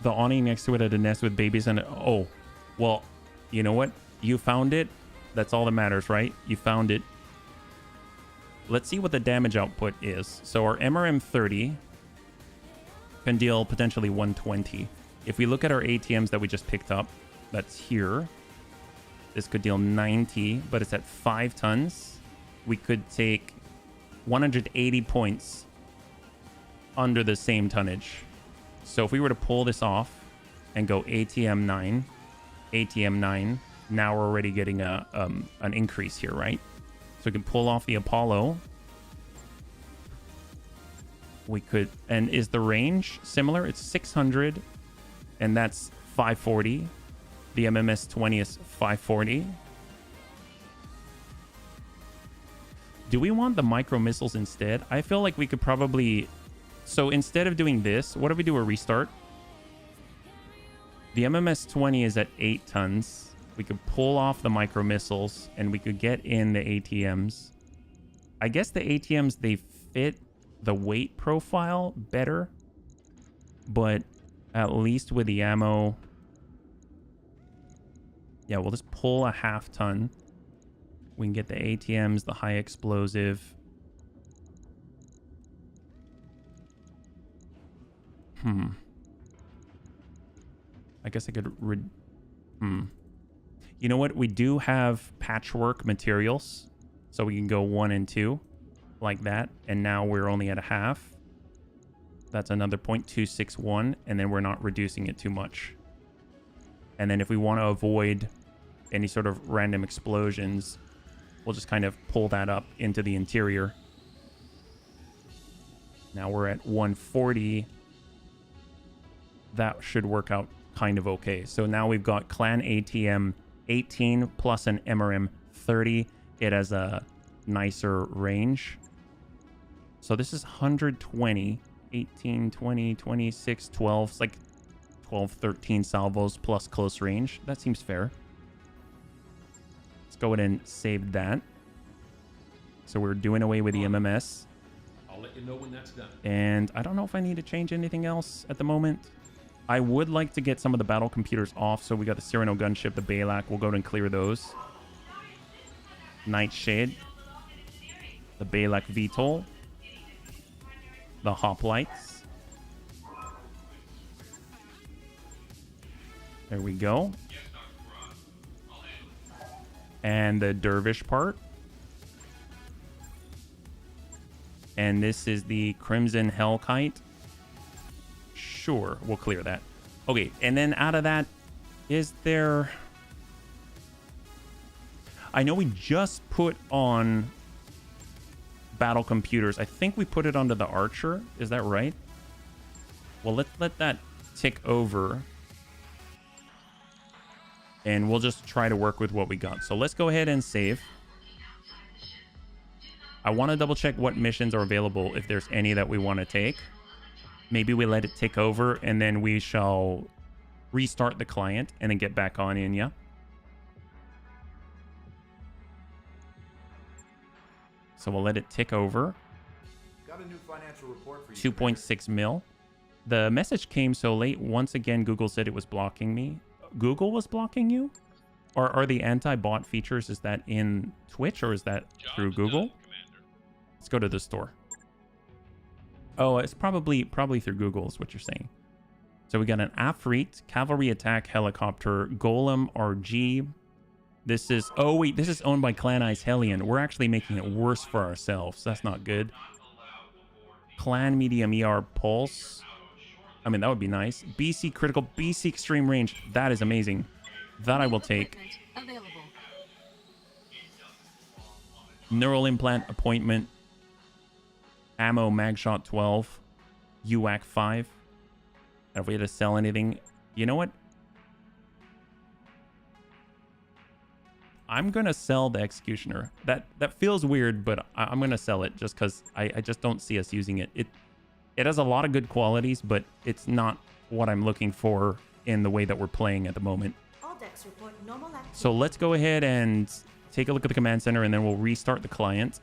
[SPEAKER 1] The awning next to it had a nest with babies in it. Oh, well, you know what? You found it. That's all that matters, right? You found it. Let's see what the damage output is. So our MRM 30 can deal potentially 120. If we look at our ATMs that we just picked up, that's here. This could deal 90, but it's at 5 tons. We could take 180 points under the same tonnage. So if we were to pull this off and go ATM 9, now we're already getting an increase here, right? So we can pull off the Apollo. We could, and is the range similar? It's 600, and that's 540. The MMS 20 is 540. Do we want the micro missiles instead? I feel like we could probably... So instead of doing this, what if we do a restart? The MMS-20 is at 8 tons. We could pull off the micro missiles and we could get in the ATMs. I guess the ATMs, they fit the weight profile better. But at least with the ammo... Yeah, we'll just pull a half ton. We can get the ATMs, the high explosive. I guess I could... You know what? We do have patchwork materials. So we can go 1 and 2 like that. And now we're only at a half. That's another 0.261. And then we're not reducing it too much. And then if we want to avoid any sort of random explosions, we'll just kind of pull that up into the interior. Now we're at 140. That should work out kind of okay. So now we've got Clan ATM 18 plus an MRM 30. It has a nicer range. So this is 120, 18, 20, 26, 12. It's like 12, 13 salvos plus close range. That seems fair. Let's go ahead and save that. So we're doing away with the MMS.
[SPEAKER 7] I'll let you know when that's done.
[SPEAKER 1] And I don't know if I need to change anything else at the moment. I would like to get some of the battle computers off. So we got the Cyrano gunship, the Balak. We'll go ahead and clear those. Nightshade. The Balak VTOL. The hoplites. There we go. And the dervish part. And this is the Crimson Hellkite. Sure, we'll clear that. Okay, and then out of that, is there... I know we just put on battle computers. I think we put it onto the Archer. Is that right? Well, let's let that tick over. And we'll just try to work with what we got. So let's go ahead and save. I want to double check what missions are available, if there's any that we want to take. Maybe we let it tick over and then we shall restart the client and then get back on in, yeah? So we'll let it tick over.
[SPEAKER 7] Got a new financial report for you.
[SPEAKER 1] 2.6 mil. The message came so late. Once again, Google said it was blocking me. Google was blocking you? Or are the anti-bot features, is that in Twitch or is that through Google? Let's go to the store. Oh, it's probably through Google is what you're saying. So we got an Afrit, cavalry attack helicopter, Golem RG. This is... Oh, wait. This is owned by Clan Ice Hellion. We're actually making it worse for ourselves. That's not good. Clan Medium ER Pulse. I mean, that would be nice. BC Critical, BC Extreme Range. That is amazing. That I will take. Neural Implant Appointment. Ammo Magshot 12. UAC 5. If we had to sell anything... You know what? I'm going to sell the Executioner. That feels weird, but I'm going to sell it just because I just don't see us using it. It has a lot of good qualities, but it's not what I'm looking for in the way that we're playing at the moment.
[SPEAKER 10] All decks report normal activity.
[SPEAKER 1] So let's go ahead and take a look at the command center, and then we'll restart the client.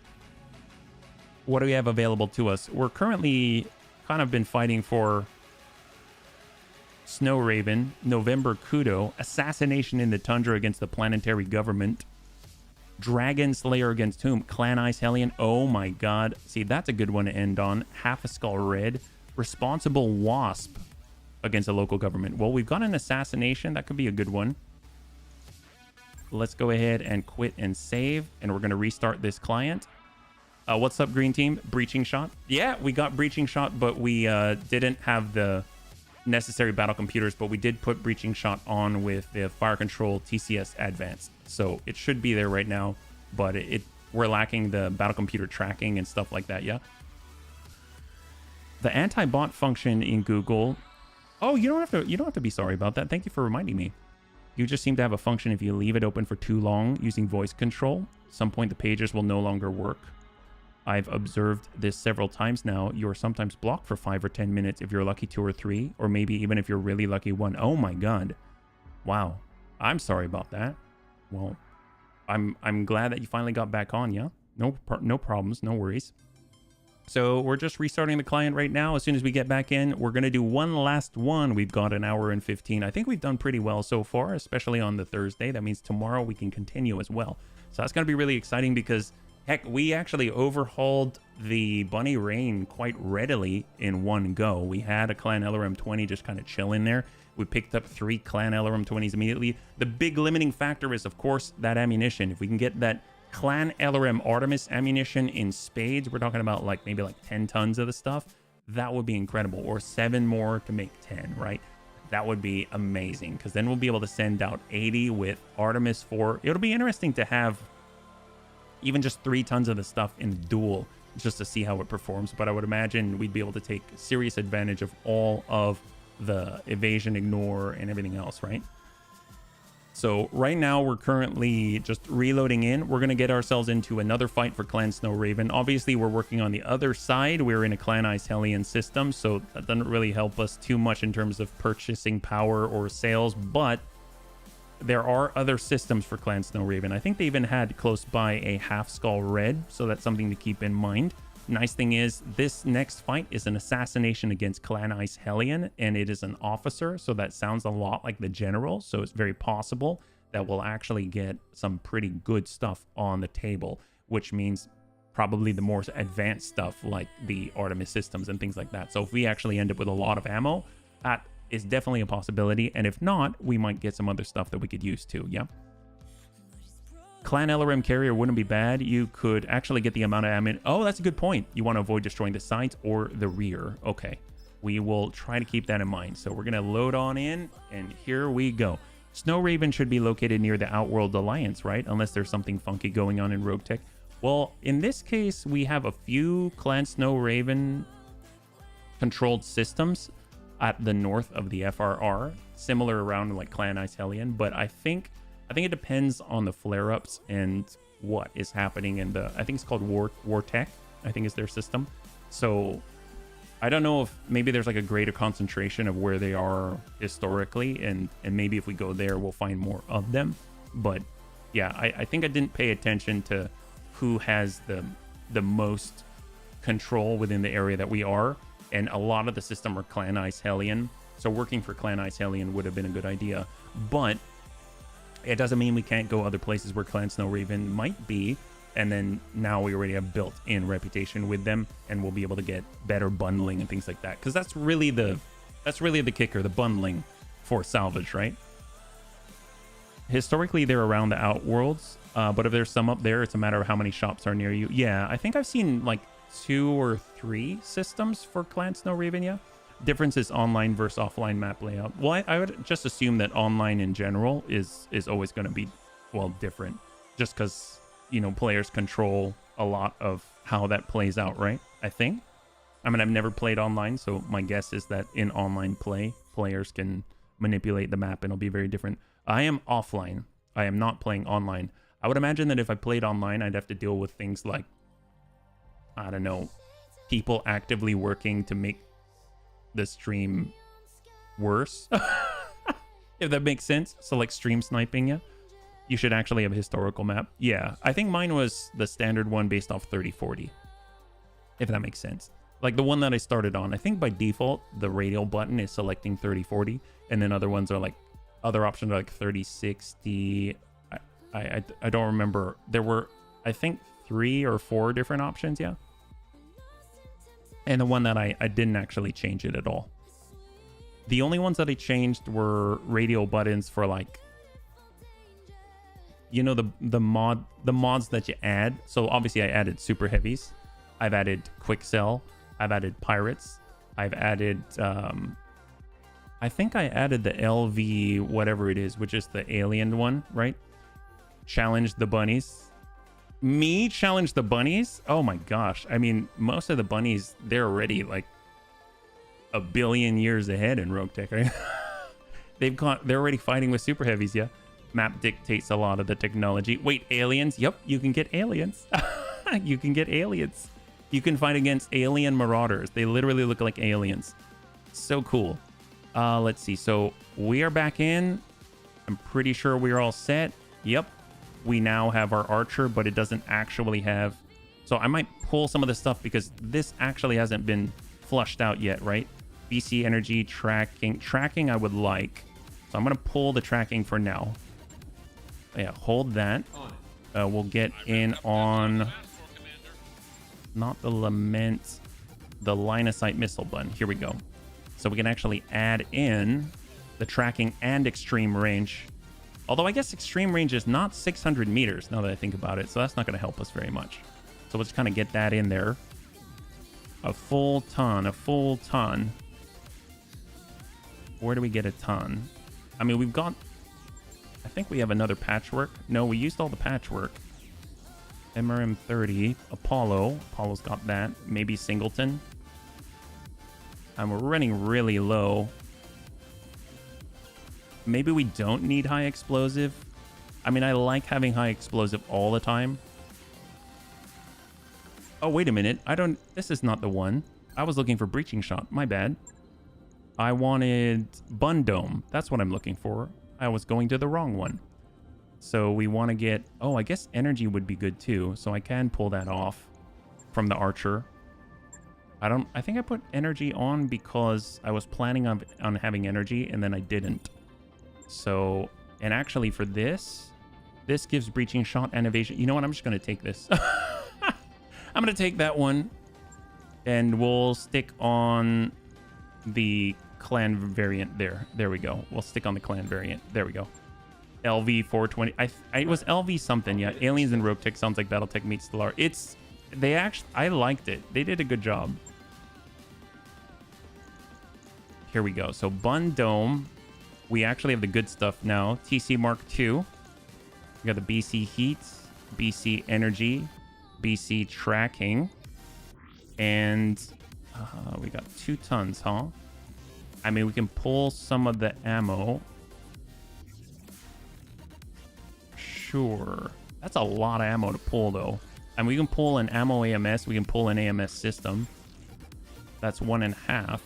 [SPEAKER 1] What do we have available to us? We're currently kind of been fighting for Snow Raven, November Kudo, Assassination in the Tundra against the planetary government, Dragon Slayer against whom? Clan Ice Hellion. Oh my god. See, that's a good one to end on. Half a Skull Red. Responsible Wasp against a local government. Well, we've got an assassination. That could be a good one. Let's go ahead and quit and save, and we're going to restart this client. What's up, Green Team? Breaching Shot. Yeah, we got Breaching Shot, but we didn't have the necessary battle computers, but we did put Breaching Shot on with the Fire Control TCS Advanced. So it should be there right now, but we're lacking the battle computer tracking and stuff like that, yeah? The anti-bot function in Google... Oh, you don't have to be sorry about that. Thank you for reminding me. You just seem to have a function if you leave it open for too long using voice control. At some point, the pages will no longer work. I've observed this several times now. You're sometimes blocked for 5 or 10 minutes if you're lucky 2 or 3, or maybe even if you're really lucky 1. Oh my god. Wow. I'm sorry about that. Well, I'm glad that you finally got back on, yeah? No problems, no worries. So we're just restarting the client right now. As soon as we get back in, we're going to do one last one. We've got an hour and 15. I think we've done pretty well so far, especially on the Thursday. That means tomorrow we can continue as well. So that's going to be really exciting because, heck, we actually overhauled the Bunny Rain quite readily in one go. We had a Clan LRM 20 just kind of chilling there. We picked up 3 Clan LRM 20s immediately. The big limiting factor is, of course, that ammunition. If we can get that Clan LRM Artemis ammunition in spades, we're talking about maybe 10 tons of the stuff, that would be incredible. Or 7 more to make 10, right? That would be amazing, because then we'll be able to send out 80 with Artemis 4. It'll be interesting to have even just 3 tons of the stuff in duel just to see how it performs. But I would imagine we'd be able to take serious advantage of all of the evasion, ignore, and everything else, right? So right now we're currently just reloading in. We're going to get ourselves into another fight for Clan Snow Raven. Obviously, we're working on the other side. We're in a Clan Ice Hellion system, so that doesn't really help us too much in terms of purchasing power or sales, but there are other systems for Clan Snow Raven. I think they even had close by a Half Skull Red, so that's something to keep in mind. Nice thing is, this next fight is an assassination against Clan Ice Hellion, and it is an officer, so that sounds a lot like the general, so it's very possible that we'll actually get some pretty good stuff on the table, which means probably the more advanced stuff like the Artemis systems and things like that. So if we actually end up with a lot of ammo, that is definitely a possibility, and if not, we might get some other stuff that we could use too, yeah? Clan LRM carrier wouldn't be bad. You could actually get the amount of ammo. Oh, that's a good point. You want to avoid destroying the sides or the rear. Okay, we will try to keep that in mind. So we're going to load on in, and here we go. Snow Raven should be located near the Outworld Alliance, right? Unless there's something funky going on in Roguetech. Well, in this case, we have a few Clan Snow Raven controlled systems at the north of the FRR, similar around like Clan Ice Hellion, but I think it depends on the flare-ups and what is happening in the, I think it's called Roguetech, I think is their system. So I don't know if maybe there's like a greater concentration of where they are historically, and maybe if we go there, we'll find more of them. But yeah, I think I didn't pay attention to who has the most control within the area that we are. And a lot of the system are Clan Ice Hellion. So working for Clan Ice Hellion would have been a good idea. But it doesn't mean we can't go other places where Clan Snow Raven might be, and then now we already have built-in reputation with them, and we'll be able to get better bundling and things like that. Because that's really the kicker, the bundling for salvage, right? Historically, they're around the Outworlds, but if there's some up there, it's a matter of how many shops are near you. Yeah, I think I've seen like 2 or 3 systems for Clan Snow Raven, yeah. Difference is online versus offline map layout. Well, I would just assume that online in general is always going to be, well, different, just because, you know, players control a lot of how that plays out, right? I think. I mean, I've never played online, so my guess is that in online play, players can manipulate the map and it'll be very different. I am offline. I am not playing online. I would imagine that if I played online, I'd have to deal with things like, I don't know, people actively working to make the stream worse, if that makes sense. So like stream sniping, yeah. You should actually have a historical map. Yeah, I think mine was the standard one based off 3040, if that makes sense. Like the one that I started on, I think by default the radial button is selecting 3040, and then other ones are like, other options are like 3060. I don't remember. There were, I think, 3 or 4 different options, yeah. And the one that I didn't actually change it at all. The only ones that I changed were radial buttons for like, you know, the mods that you add. So obviously I added super heavies. I've added quick sell. I've added pirates. I've added, I think I added the LV whatever it is, which is the alien one, right? Challenge the bunnies. Me challenge the bunnies? Oh my gosh. I mean, most of the bunnies, they're already like a billion years ahead in Roguetech, right? They're already fighting with super heavies, yeah. Map dictates a lot of the technology. Wait, aliens? Yep, you can get aliens. You can get aliens. You can fight against alien marauders. They literally look like aliens. So cool. Let's see. So we are back in. I'm pretty sure we're all set. Yep. We now have our archer, but it doesn't actually have... So I might pull some of the stuff because this actually hasn't been flushed out yet, right? BC energy, tracking. Tracking I would like. So I'm going to pull the tracking for now. Yeah, hold that. We'll get in on... Not the lament, the line of sight missile button. Here we go. So we can actually add in the tracking and extreme range. Although I guess extreme range is not 600 meters now that I think about it. So that's not going to help us very much. So we'll just kind of get that in there. A full ton, a full ton. Where do we get a ton? I mean, we've got... I think we have another patchwork. No, we used all the patchwork. MRM 30, Apollo. Apollo's got that. Maybe Singleton. And we're running really low. Maybe we don't need high explosive. I mean, I like having high explosive all the time. Oh, wait a minute. This is not the one. I was looking for breaching shot. My bad. I wanted Bun Dome. That's what I'm looking for. I was going to the wrong one. So we want to get... Oh, I guess energy would be good too. So I can pull that off from the archer. I think I put energy on because I was planning on having energy and then I didn't. So, and actually for this gives breaching shot and evasion. You know what? I'm just going to take this. I'm going to take that one and we'll stick on the clan variant there. There we go. We'll stick on the clan variant. There we go. LV 420. It was LV something. Yeah. Aliens and Roguetech sounds like Battletech meets Stellar. I liked it. They did a good job. Here we go. So Bun Dome. We actually have the good stuff now. TC Mark II. We got the BC Heat, BC Energy, BC Tracking. And we got 2 tons, huh? I mean, we can pull some of the ammo. Sure. That's a lot of ammo to pull, though. And we can pull an ammo AMS. We can pull an AMS system. That's 1.5.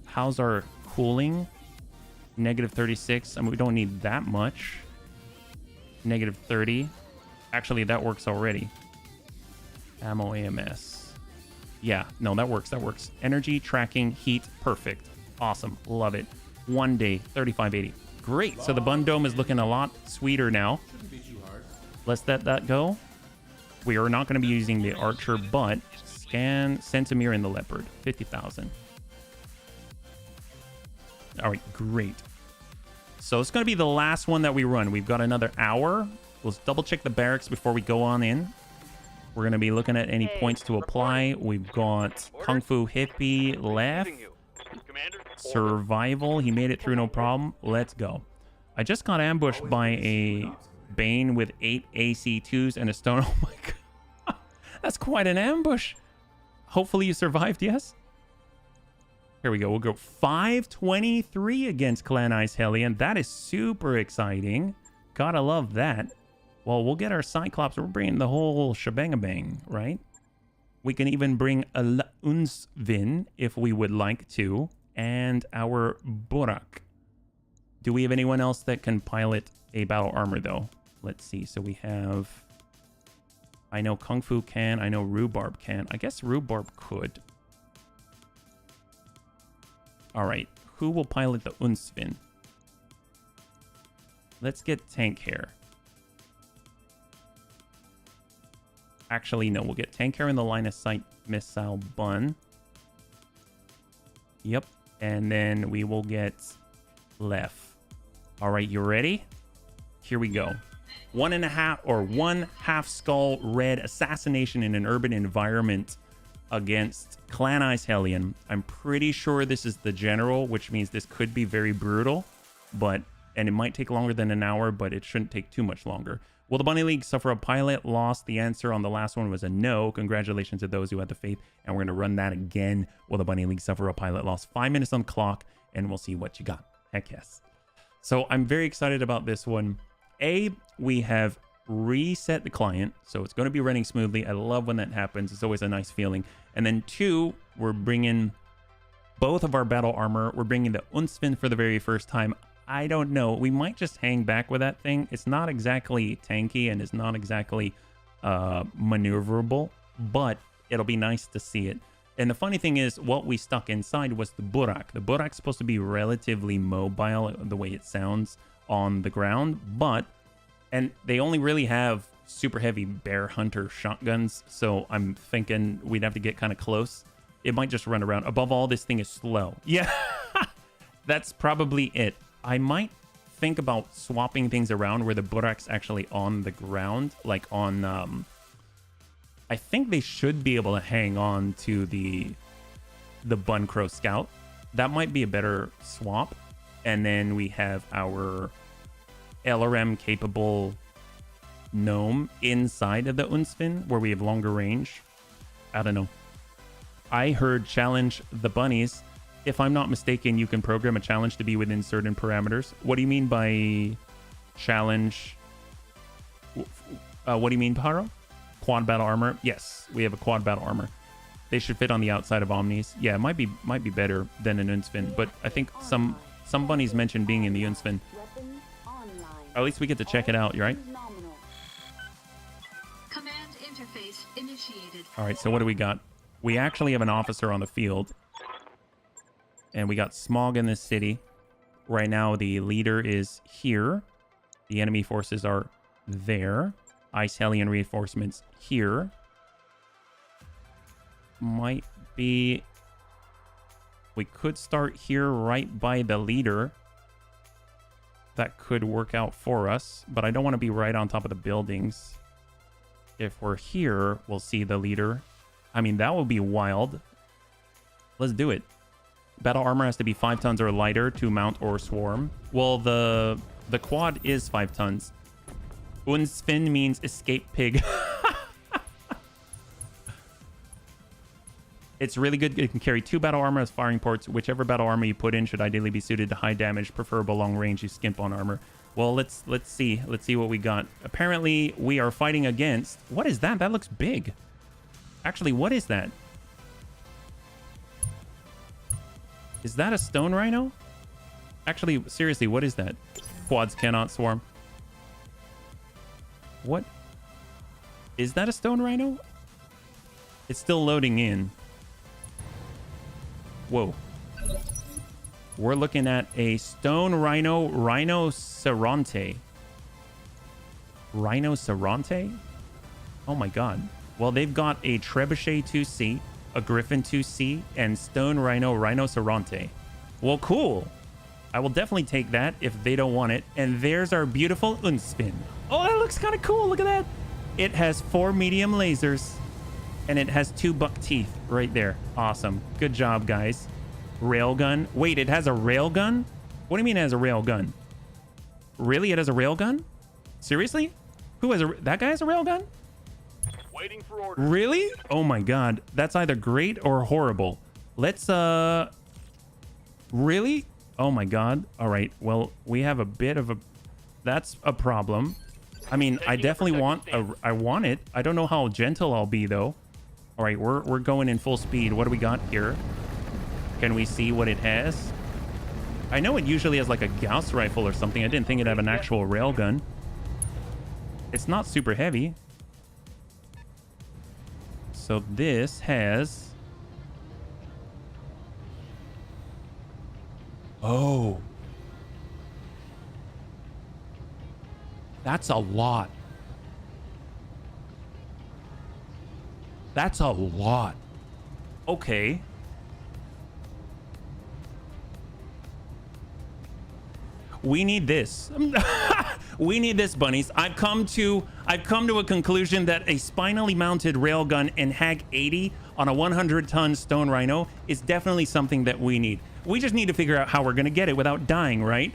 [SPEAKER 1] How's our cooling? -36. I mean, we don't need that much. -30. Actually, that works already. Ammo AMS. Yeah, no, that works. That works. Energy, tracking, heat. Perfect. Awesome. Love it. 1 day, 3580. Great. So the Bun Dome is looking a lot sweeter now. Let's let that go. We are not going to be using the Archer, but scan Centimere and the Leopard. 50,000. All right, great. So it's going to be the last one that we run. We've got another hour. Let's double check the barracks before we go on in. We're going to be looking at any points to apply. We've got Kung Fu Hippie left. Survival. He made it through no problem. Let's go. I just got ambushed by a Bane with 8 AC2s and a stone. Oh my god. That's quite an ambush. Hopefully you survived, yes? Here we go. We'll go 523 against Clan Ice Hellion. That is super exciting. Gotta love that. Well, we'll get our Cyclops. We're bringing the whole shebang-a-bang, right? We can even bring a Unsvin if we would like to. And our Borak. Do we have anyone else that can pilot a battle armor, though? Let's see. So we have... I know Kung Fu can. I know Rhubarb can. I guess Rhubarb could. All right. Who will pilot the Unsvin? Let's get Tank Hair. Actually, no. We'll get Tank Hair in the line of sight missile bun. Yep. And then we will get Left. All right. You ready? Here we go. 1.5 or 1/2 skull red assassination in an urban environment against Clan Ice Hellion. I'm pretty sure this is the general, which means this could be very brutal, and it might take longer than an hour, but it shouldn't take too much longer. Will the Bunny League suffer a pilot loss? The answer on the last one was a no. Congratulations to those who had the faith, and we're going to run that again. Will the Bunny League suffer a pilot loss? 5 minutes on the clock, and we'll see what you got. Heck yes. So I'm very excited about this one. We have reset the client. So it's going to be running smoothly. I love when that happens. It's always a nice feeling. And then 2, we're bringing both of our battle armor. We're bringing the Unsvin for the very first time. I don't know. We might just hang back with that thing. It's not exactly tanky and it's not exactly maneuverable, but it'll be nice to see it. And the funny thing is, what we stuck inside was the Burak. The Burak's supposed to be relatively mobile, the way it sounds on the ground, and they only really have super heavy bear hunter shotguns, so I'm thinking we'd have to get kind of close. It might just run around. Above all, this thing is slow. Yeah, that's probably it. I might think about swapping things around where the Burak's actually on the ground, like on... I think they should be able to hang on to the Buncrow Scout. That might be a better swap. And then we have our LRM capable gnome inside of the Unsvin where we have longer range. I don't know. I heard challenge the bunnies. If I'm not mistaken, you can program a challenge to be within certain parameters. What do you mean by challenge? What do you mean, Paro? Quad battle armor. Yes, we have a quad battle armor. They should fit on the outside of Omnis. Yeah, it might be better than an Unsvin, but I think some bunnies mentioned being in the Unsvin. At least we get to check it out, right?
[SPEAKER 10] Command interface initiated.
[SPEAKER 1] All right, so what do we got? We actually have an officer on the field. And we got smog in this city. Right now, the leader is here. The enemy forces are there. Ice Hellion reinforcements here. Might be... We could start here right by the leader. That could work out for us. But I don't want to be right on top of the buildings. If we're here, we'll see the leader. I mean, that would be wild. Let's do it. Battle armor has to be 5 tons or lighter to mount or swarm. Well, the quad is 5 tons. Unsvin means escape pig. It's really good. It can carry 2 battle armor as firing ports. Whichever battle armor you put in should ideally be suited to high damage, preferable long range. You skimp on armor. Well, let's see. Let's see what we got. Apparently, we are fighting against... What is that? That looks big. Actually, what is that? Is that a stone rhino? Actually, seriously, what is that? Quads cannot swarm. What? Is that a stone rhino? It's still loading in. Whoa. We're looking at a stone rhino, rhinoceronte. Rhinoceronte? Oh my god. Well, they've got a trebuchet 2C, a griffin 2C, and stone rhino, rhinoceronte. Well, cool. I will definitely take that if they don't want it. And there's our beautiful Unsvin. Oh, that looks kind of cool. Look at that. It has 4 medium lasers. And it has 2 buck teeth right there. Awesome. Good job, guys. Railgun. Wait, it has a railgun? What do you mean it has a railgun? Really? It has a railgun? Seriously? Who has a... That guy has a railgun?
[SPEAKER 3] Waiting for orders.
[SPEAKER 1] Really? Oh my god. That's either great or horrible. Let's, Really? Oh my god. All right. Well, we have a bit of a... That's a problem. I mean, I definitely want... I want it. I don't know how gentle I'll be, though. All right. We're going in full speed. What do we got here? Can we see what it has? I know it usually has like a Gauss rifle or something. I didn't think it'd have an actual railgun. It's not super heavy. So this has... Oh. That's a lot. That's a lot. Okay. We need this. We need this, bunnies. I've come to a conclusion that a spinally mounted railgun and HAG 80 on a 100-ton stone rhino is definitely something that we need. We just need to figure out how we're going to get it without dying, right?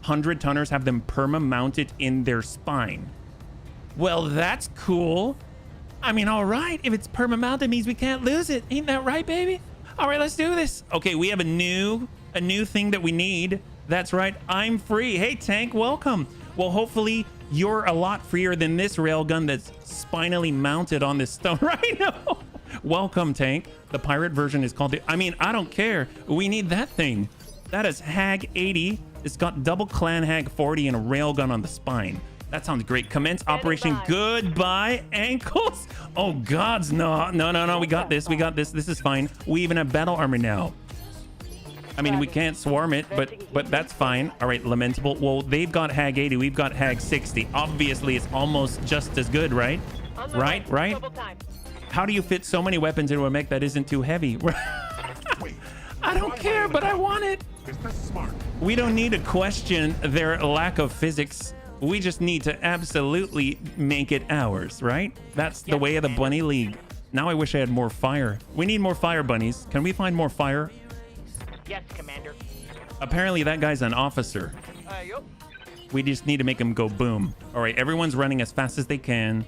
[SPEAKER 1] 100-tonners have them perma-mounted in their spine. Well, that's cool. I mean, all right. If it's perma-mounted, means we can't lose it. Ain't that right, baby? All right, let's do this. Okay, we have a new thing that we need. That's right. I'm free. Hey, Tank, welcome. Well, hopefully You're a lot freer than this railgun that's spinally mounted on this stone rhino. Welcome, tank. The pirate version is called the... I mean, I don't care. We need that thing. That is Hag 80. It's got double clan Hag 40 and a railgun on the spine. That sounds great. Commence operation. Goodbye, ankles. Oh, gods, no. No. We got this. We got this. This is fine. We even have battle armor now. I mean, we can't swarm it, but that's fine. All right, lamentable. Well, they've got Hag 80. We've got Hag 60. Obviously, it's almost just as good, right? Right? How do you fit so many weapons into a mech that isn't too heavy? I don't care, but I want it. We don't need to question their lack of physics. We just need to absolutely make it ours, right? That's the way of the bunny league. Now I wish I had more fire. We need more fire, bunnies. Can we find more fire?
[SPEAKER 9] Yes, Commander.
[SPEAKER 1] Apparently that guy's an officer.
[SPEAKER 9] Yup.
[SPEAKER 1] We just need to make him go boom. All right, everyone's running as fast as they can.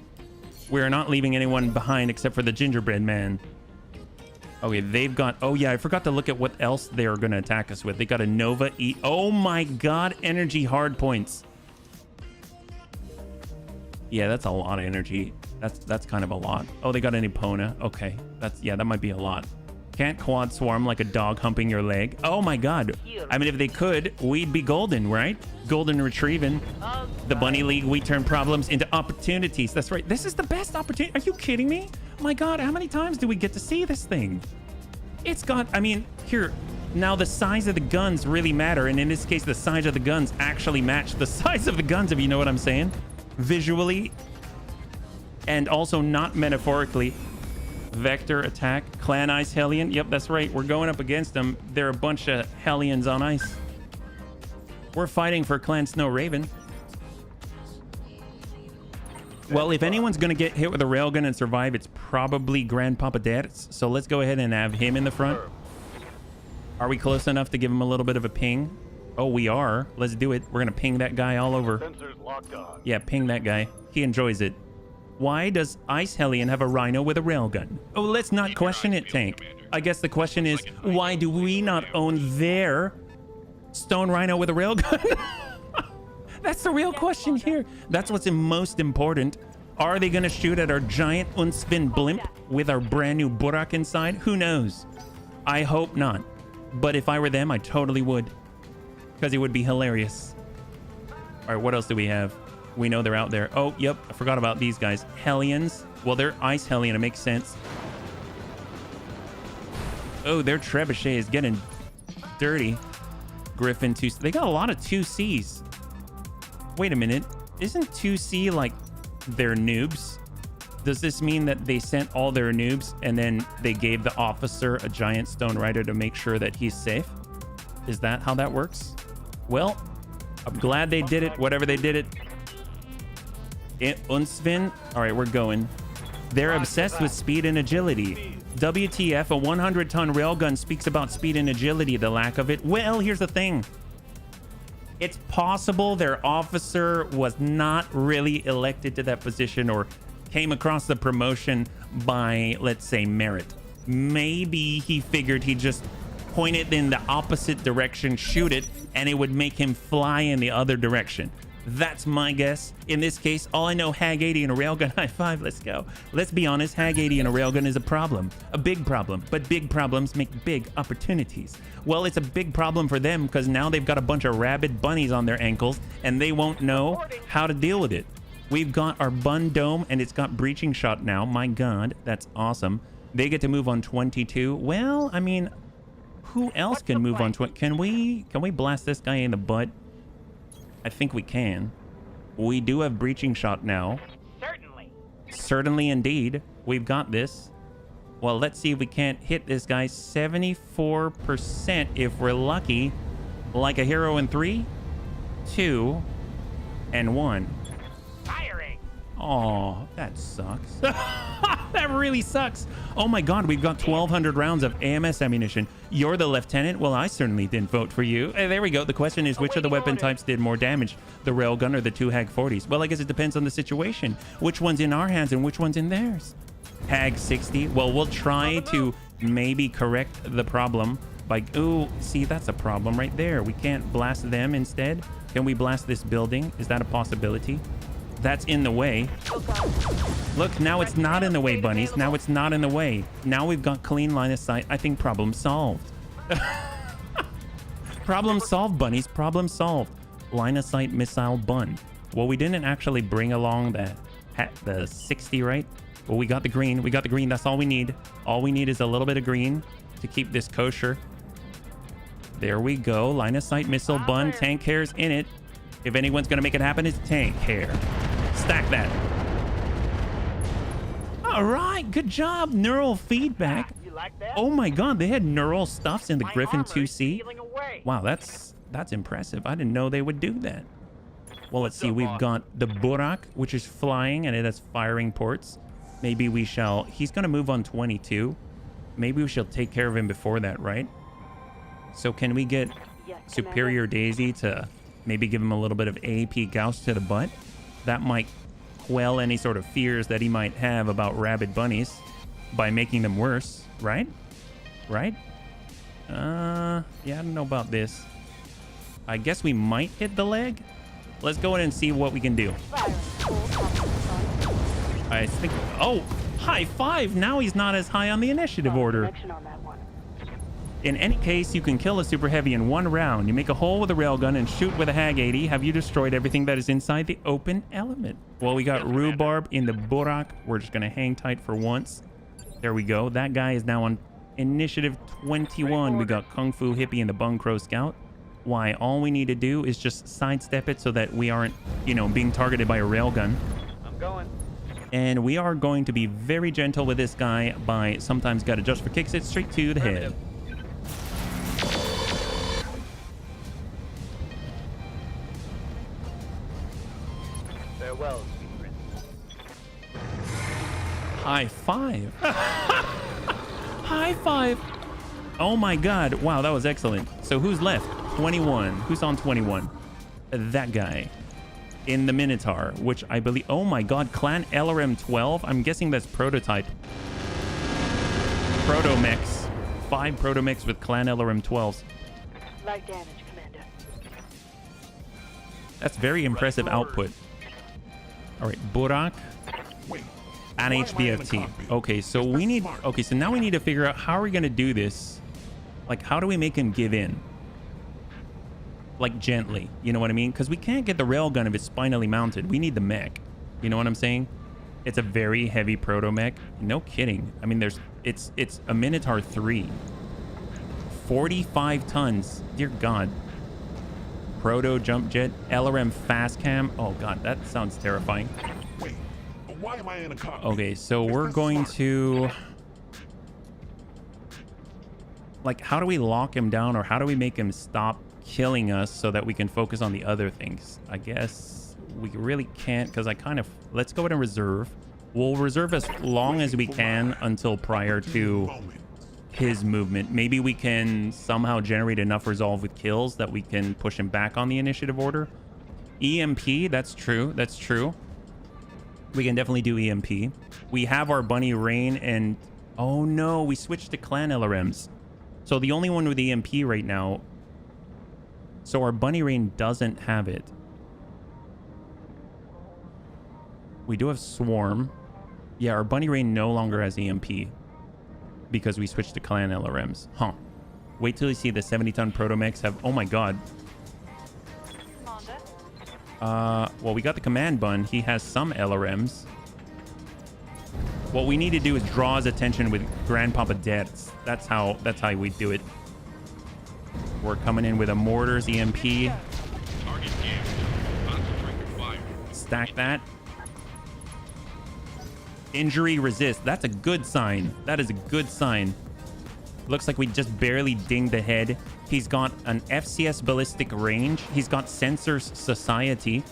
[SPEAKER 1] We're not leaving anyone behind except for the gingerbread man. Okay, they've got... Oh, yeah, I forgot to look at what else they're going to attack us with. They got a Nova E... Oh, my God. Energy hard points. Yeah, that's a lot of energy. That's kind of a lot. Oh, they got an Epona. Okay, that might be a lot. Can't quad swarm like a dog humping your leg. Oh my god. I mean, if they could, we'd be golden, right? Golden retrieving. The bunny league, we turn problems into opportunities. That's right. This is the best opportunity. Are you kidding me? Oh my god, how many times do we get to see this thing? It's got, I mean, here. Now the size of the guns really matter, and in this case, the size of the guns actually match the size of the guns, if you know what I'm saying. Visually, and also not metaphorically. Vector attack, clan ice Hellion. Yep, that's right. We're going up against them. They're a bunch of Hellions on ice. We're fighting for clan Snow Raven. Well, if anyone's going to get hit with a railgun and survive, it's probably Grandpapa Dertz. So let's go ahead and have him in the front. Are we close enough to give him a little bit of a ping? Oh, we are. Let's do it. We're going to ping that guy all over.
[SPEAKER 3] Sensors locked on.
[SPEAKER 1] Yeah, ping that guy. He enjoys it. Why does Ice Hellion have a rhino with a railgun? Oh, let's not question it, Tank. I guess the question is, why do we not own their stone rhino with a railgun? That's the real question here. That's what's most important. Are they going to shoot at our giant Unspin blimp with our brand new Burak inside? Who knows? I hope not. But if I were them, I totally would. Because it would be hilarious. All right, what else do we have? We know they're out there. Oh, yep. I forgot about these guys. Hellions. Well, they're Ice Hellion. It makes sense. Oh, their Trebuchet is getting dirty. Griffin 2. They got a lot of 2Cs. Wait a minute. Isn't 2C like their noobs? Does this mean that they sent all their noobs and then they gave the officer a giant stone rider to make sure that he's safe? Is that how that works? Well, I'm glad they did it. Whatever they did it. Unsvin. All right, we're going. They're obsessed with speed and agility. WTF, a 100-ton railgun speaks about speed and agility, the lack of it. Well, here's the thing. It's possible their officer was not really elected to that position or came across the promotion by, let's say, merit. Maybe he figured he'd just point it in the opposite direction, shoot it, and it would make him fly in the other direction. That's my guess. In this case, all I know, Hag 80 and a railgun. High five, let's go. Let's be honest, Hag 80 and a railgun is a problem. A big problem. But big problems make big opportunities. Well, it's a big problem for them because now they've got a bunch of rabid bunnies on their ankles and they won't know how to deal with it. We've got our bun dome and it's got breaching shot now. My God, that's awesome. They get to move on 22. Well, I mean, who else can move on 20? Can we blast this guy in the butt? I think we can. We do have breaching shot now.
[SPEAKER 9] Certainly.
[SPEAKER 1] Certainly indeed. We've got this. Well, let's see if we can't hit this guy. 74% if we're lucky. Like a hero in 3, 2, and 1.
[SPEAKER 9] Firing.
[SPEAKER 1] Oh, that sucks. That really sucks. Oh my God, we've got 1,200 rounds of AMS ammunition. You're the lieutenant? Well, I certainly didn't vote for you. There we go. The question is, which of the weapon types did more damage? The railgun or the 2 Hag 40s? Well, I guess it depends on the situation. Which one's in our hands and which one's in theirs? Hag 60. Well, we'll try to maybe correct the problem by... Ooh, see, that's a problem right there. We can't blast them instead. Can we blast this building? Is that a possibility? That's in the way. Look, now it's not in the way, bunnies. Now it's not in the way. Now we've got clean line of sight. I think problem solved. Problem solved, bunnies. Problem solved. Line of sight missile bun. Well, we didn't actually bring along the 60, right? Well, we got the green. We got the green. That's all we need. All we need is a little bit of green to keep this kosher. There we go. Line of sight missile bun. Tank hair's in it. If anyone's going to make it happen, it's tank hair. Stack that. All right. Good job. Neural feedback.
[SPEAKER 9] You like that?
[SPEAKER 1] Oh my God. They had neural stuffs in the Griffin 2C. Wow, that's impressive. I didn't know they would do that. Well, let's see. We've got the Burak, which is flying, and it has firing ports. Maybe we shall... He's going to move on 22. Maybe we shall take care of him before that, right? So can we get Superior Daisy to maybe give him a little bit of AP Gauss to the butt? That might quell any sort of fears that he might have about rabid bunnies by making them worse, right? Right? Yeah, I don't know about this. I guess we might hit the leg. Let's go in and see what we can do. I think... Oh, high five! Now he's not as high on the initiative order. In any case, you can kill a super heavy in one round. You make a hole with a railgun and shoot with a Hag 80. Have you destroyed everything that is inside the open element? Well, we got rhubarb in the Burak. We're just going to hang tight for once. There we go. That guy is now on initiative 21. We got Kung Fu Hippie and the Bung Crow Scout. Why? All we need to do is just sidestep it so that we aren't, you know, being targeted by a railgun.
[SPEAKER 9] I'm going.
[SPEAKER 1] And we are going to be very gentle with this guy by sometimes got to just for kicks it straight to the head.
[SPEAKER 9] Farewell, sweet prince.
[SPEAKER 1] High five. High five. Oh my God. Wow, that was excellent. So who's left? 21. Who's on 21? That guy. In the Minotaur, which I believe... Oh my God, Clan LRM 12? I'm guessing that's prototype. Protomechs. 5 protomechs with Clan LRM 12s.
[SPEAKER 6] Light damage, Commander.
[SPEAKER 1] That's very impressive output. All right, Burak and HBFT. Okay, so we need... Okay, so now we need to figure out how are we going to do this. Like, how do we make him give in? Like, gently. You know what I mean? Because we can't get the railgun if it's spinally mounted. We need the mech. You know what I'm saying? It's a very heavy proto-mech. No kidding. I mean, it's a Minotaur 3. 45 tons. Dear God. Proto jump jet. LRM fast cam. Oh, God. That sounds terrifying.
[SPEAKER 2] Wait, why am I in a cockpit?
[SPEAKER 1] Okay, so we're going to... Like, how do we lock him down, or how do we make him stop killing us so that we can focus on the other things? I guess we really can't, because I kind of... Let's go ahead and reserve. We'll reserve as long as we can until prior to his movement. Maybe we can somehow generate enough resolve with kills that we can push him back on the initiative order. EMP, that's true. That's true. We can definitely do EMP. We have our Bunny Rain and... Oh no, we switched to Clan LRMs. So the only one with EMP right now... So our Bunny Rain doesn't have it. We do have Swarm. Yeah, our Bunny Rain no longer has EMP. Because we switched to Clan LRMs. Huh. Wait till you see the 70-ton Protomechs have... Oh my God. Well, we got the Command Bun. He has some LRMs. What we need to do is draw his attention with Grandpapa Deaths. That's how we do it. We're coming in with a Mortars EMP.
[SPEAKER 8] Target jammed. Concentrate your fire.
[SPEAKER 1] Stack that. Injury resist. That's a good sign. That is a good sign. Looks like we just barely dinged the head. He's got an FCS ballistic range. He's got Sensors Society.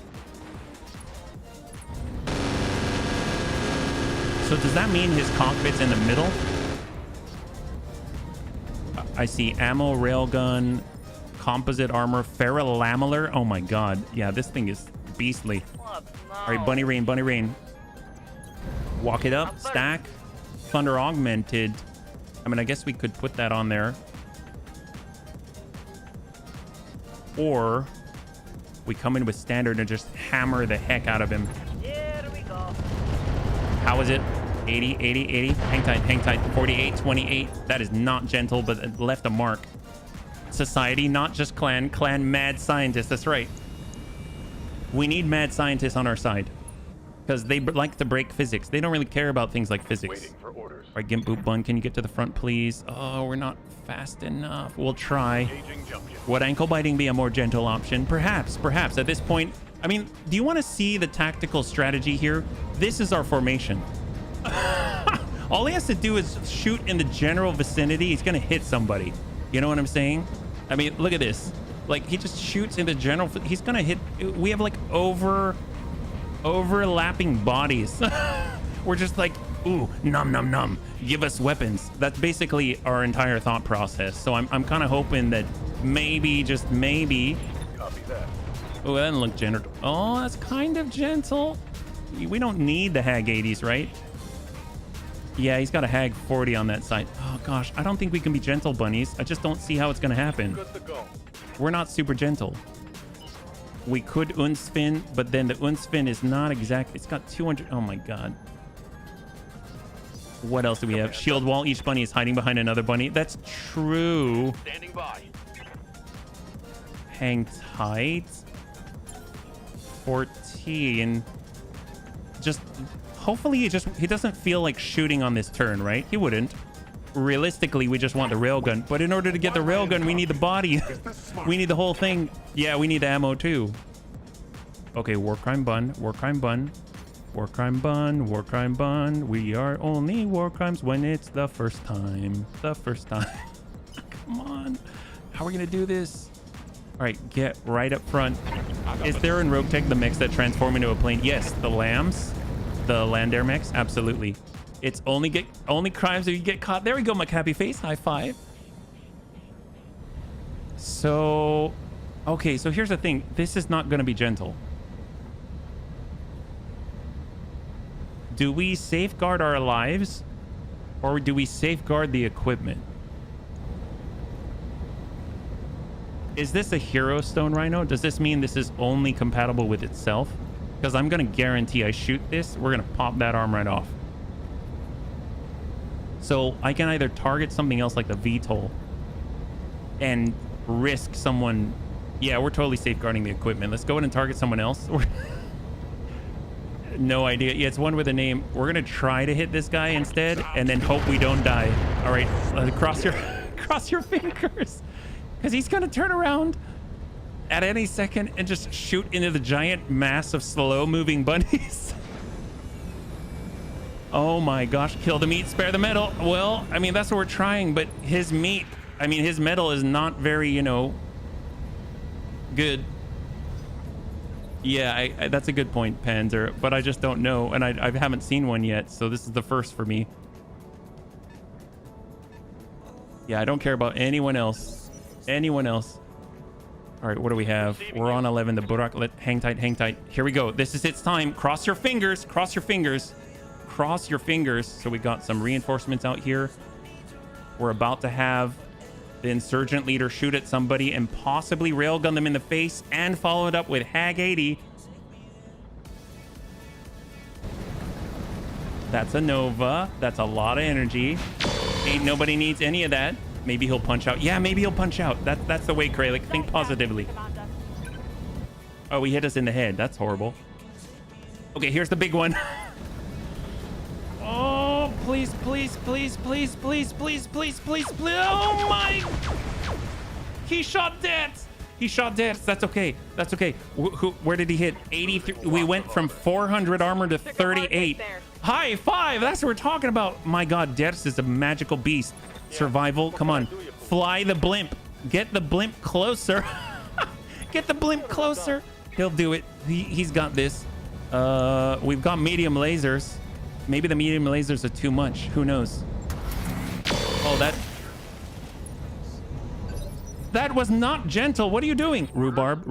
[SPEAKER 1] So does that mean his cockpit's in the middle? I see ammo, railgun, composite armor, ferrolamellar. Oh my God. Yeah, this thing is beastly. All right, Bunny Rain, Bunny Rain. Walk it up, stack, Thunder Augmented. I mean, I guess we could put that on there. Or we come in with standard and just hammer the heck out of him. How is it? 80, 80, 80. Hang tight. 48, 28. That is not gentle, but it left a mark. Society, not just clan. Clan mad scientists. That's right. We need mad scientists on our side. Because they like to break physics. They don't really care about things like physics.
[SPEAKER 3] Waiting for orders.
[SPEAKER 1] All right, Gimp Boop Bun, can you get to the front, please? Oh, we're not fast enough. We'll try.
[SPEAKER 3] Engaging junction.
[SPEAKER 1] Would ankle biting be a more gentle option? Perhaps. At this point, I mean, do you want to see the tactical strategy here? This is our formation. All he has to do is shoot in the general vicinity. He's going to hit somebody. You know what I'm saying? I mean, look at this. Like, he just shoots in the general. He's going to hit. We have like overlapping bodies. We're just like, ooh, nom. Give us weapons. That's basically our entire thought process. So I'm kind of hoping that maybe, just maybe.
[SPEAKER 3] Copy that.
[SPEAKER 1] Oh, that doesn't look gentle. Oh, that's kind of gentle. We don't need the Hag 80s, right? Yeah, he's got a Hag 40 on that side. Oh gosh, I don't think we can be gentle bunnies. I just don't see how it's gonna happen.
[SPEAKER 3] Good to go.
[SPEAKER 1] We're not super gentle. We could unspin, but then the unspin is not exact. It's got 200. Oh my god. What else do we have? Shield wall. Each bunny is hiding behind another bunny. That's true.
[SPEAKER 3] Standing by.
[SPEAKER 1] Hang tight. 14. Just hopefully he doesn't feel like shooting on this turn, right? He wouldn't. Realistically, we just want the railgun. But in order to get the railgun, we need the body. We need the whole thing. Yeah, we need the ammo too. Okay, war crime bun. War crime bun. War crime bun. War crime bun. We are only war crimes when it's the first time. The first time. Come on. How are we going to do this? All right, get right up front. Is there in Roguetech the mechs that transform into a plane? Yes, the lambs. The land air mechs. Absolutely. It's only crimes if you get caught. There we go, my happy face. High five. So, okay, so here's the thing. This is not going to be gentle. Do we safeguard our lives or do we safeguard the equipment? Is this a hero stone rhino? Does this mean this is only compatible with itself? Because I'm going to guarantee I shoot this, we're going to pop that arm right off. So I can either target something else like the VTOL and risk someone. Yeah, we're totally safeguarding the equipment. Let's go ahead and target someone else. No idea. Yeah, it's one with a name. We're going to try to hit this guy instead and then hope we don't die. All right, cross your fingers. Because he's going to turn around at any second and just shoot into the giant mass of slow-moving bunnies. Oh my gosh, kill the meat, spare the metal. Well, I mean, that's what we're trying, but his meat, I mean, his metal is not very, you know, good. Yeah, that's a good point, Panzer, but I just don't know, and I haven't seen one yet, so this is the first for me. Yeah, I don't care about anyone else. Anyone else. All right, what do we have? We're on 11, the Burak. Hang tight, hang tight. Here we go. This is its time. Cross your fingers, cross your fingers. Cross your fingers. So we got some reinforcements out here. We're about to have the insurgent leader shoot at somebody and possibly railgun them in the face and follow it up with Hag 80. That's a Nova. That's a lot of energy. Ain't nobody needs any of that. Maybe he'll punch out. Yeah, maybe he'll punch out. That's the way, Cray. Like, think positively. Oh, he hit us in the head. That's horrible. Okay, here's the big one. Oh, please, please, please, please, please, please, please, please, please. Oh my. He shot dead. He shot dead. That's okay. That's okay. Where did he hit? 83. We went from 400 armor to 38. High five. That's what we're talking about. My God, Ders is a magical beast. Survival. Come on. Fly the blimp. Get the blimp closer. Get the blimp closer. He'll do it. He's got this. We've got medium lasers. Maybe the medium lasers are too much. Who knows? Oh, that was not gentle. What are you doing? Rhubarb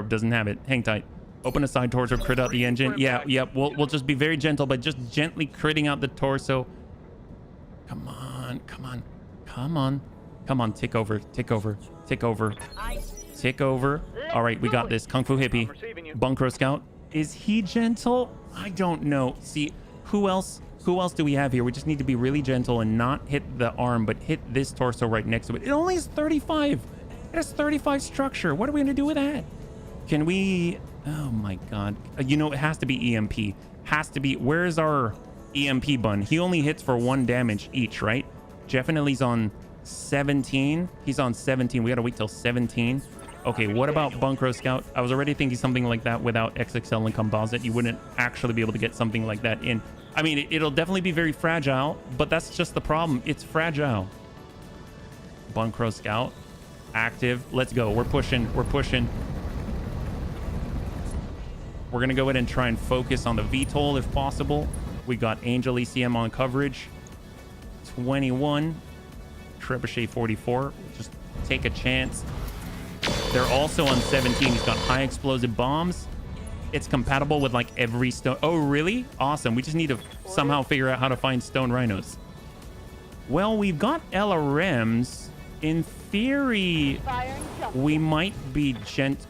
[SPEAKER 1] doesn't have it. Hang tight. Open a side torso, crit out the engine. Yeah. We'll just be very gentle, but just gently critting out the torso. Come on. Tick over. All right, we got this. Kung Fu Hippie. Bunkro Scout. Is he gentle? I don't know. See, Who else do we have here? We just need to be really gentle and not hit the arm, but hit this torso right next to it. It only has 35. It has 35 structure. What are we gonna do with that? Can we? Oh my God. You know, it has to be EMP. Has to be. Where's our EMP bun? He only hits for 1 damage each, right? Definitely's on 17. He's on 17. We gotta wait till 17. Okay, what about Bunkro Scout? I was already thinking something like that without XXL and Composite. You wouldn't actually be able to get something like that in. I mean, it'll definitely be very fragile, but that's just the problem. It's fragile. Bunkro Scout, active. Let's go. We're pushing. We're pushing. We're going to go ahead and try and focus on the VTOL if possible. We got Angel ECM on coverage. 21. Trebuchet 44. Just take a chance. They're also on 17. He's got high explosive bombs. It's compatible with like every stone. Oh, really? Awesome. We just need to somehow figure out how to find stone rhinos. Well, we've got LRMs. In theory, we might be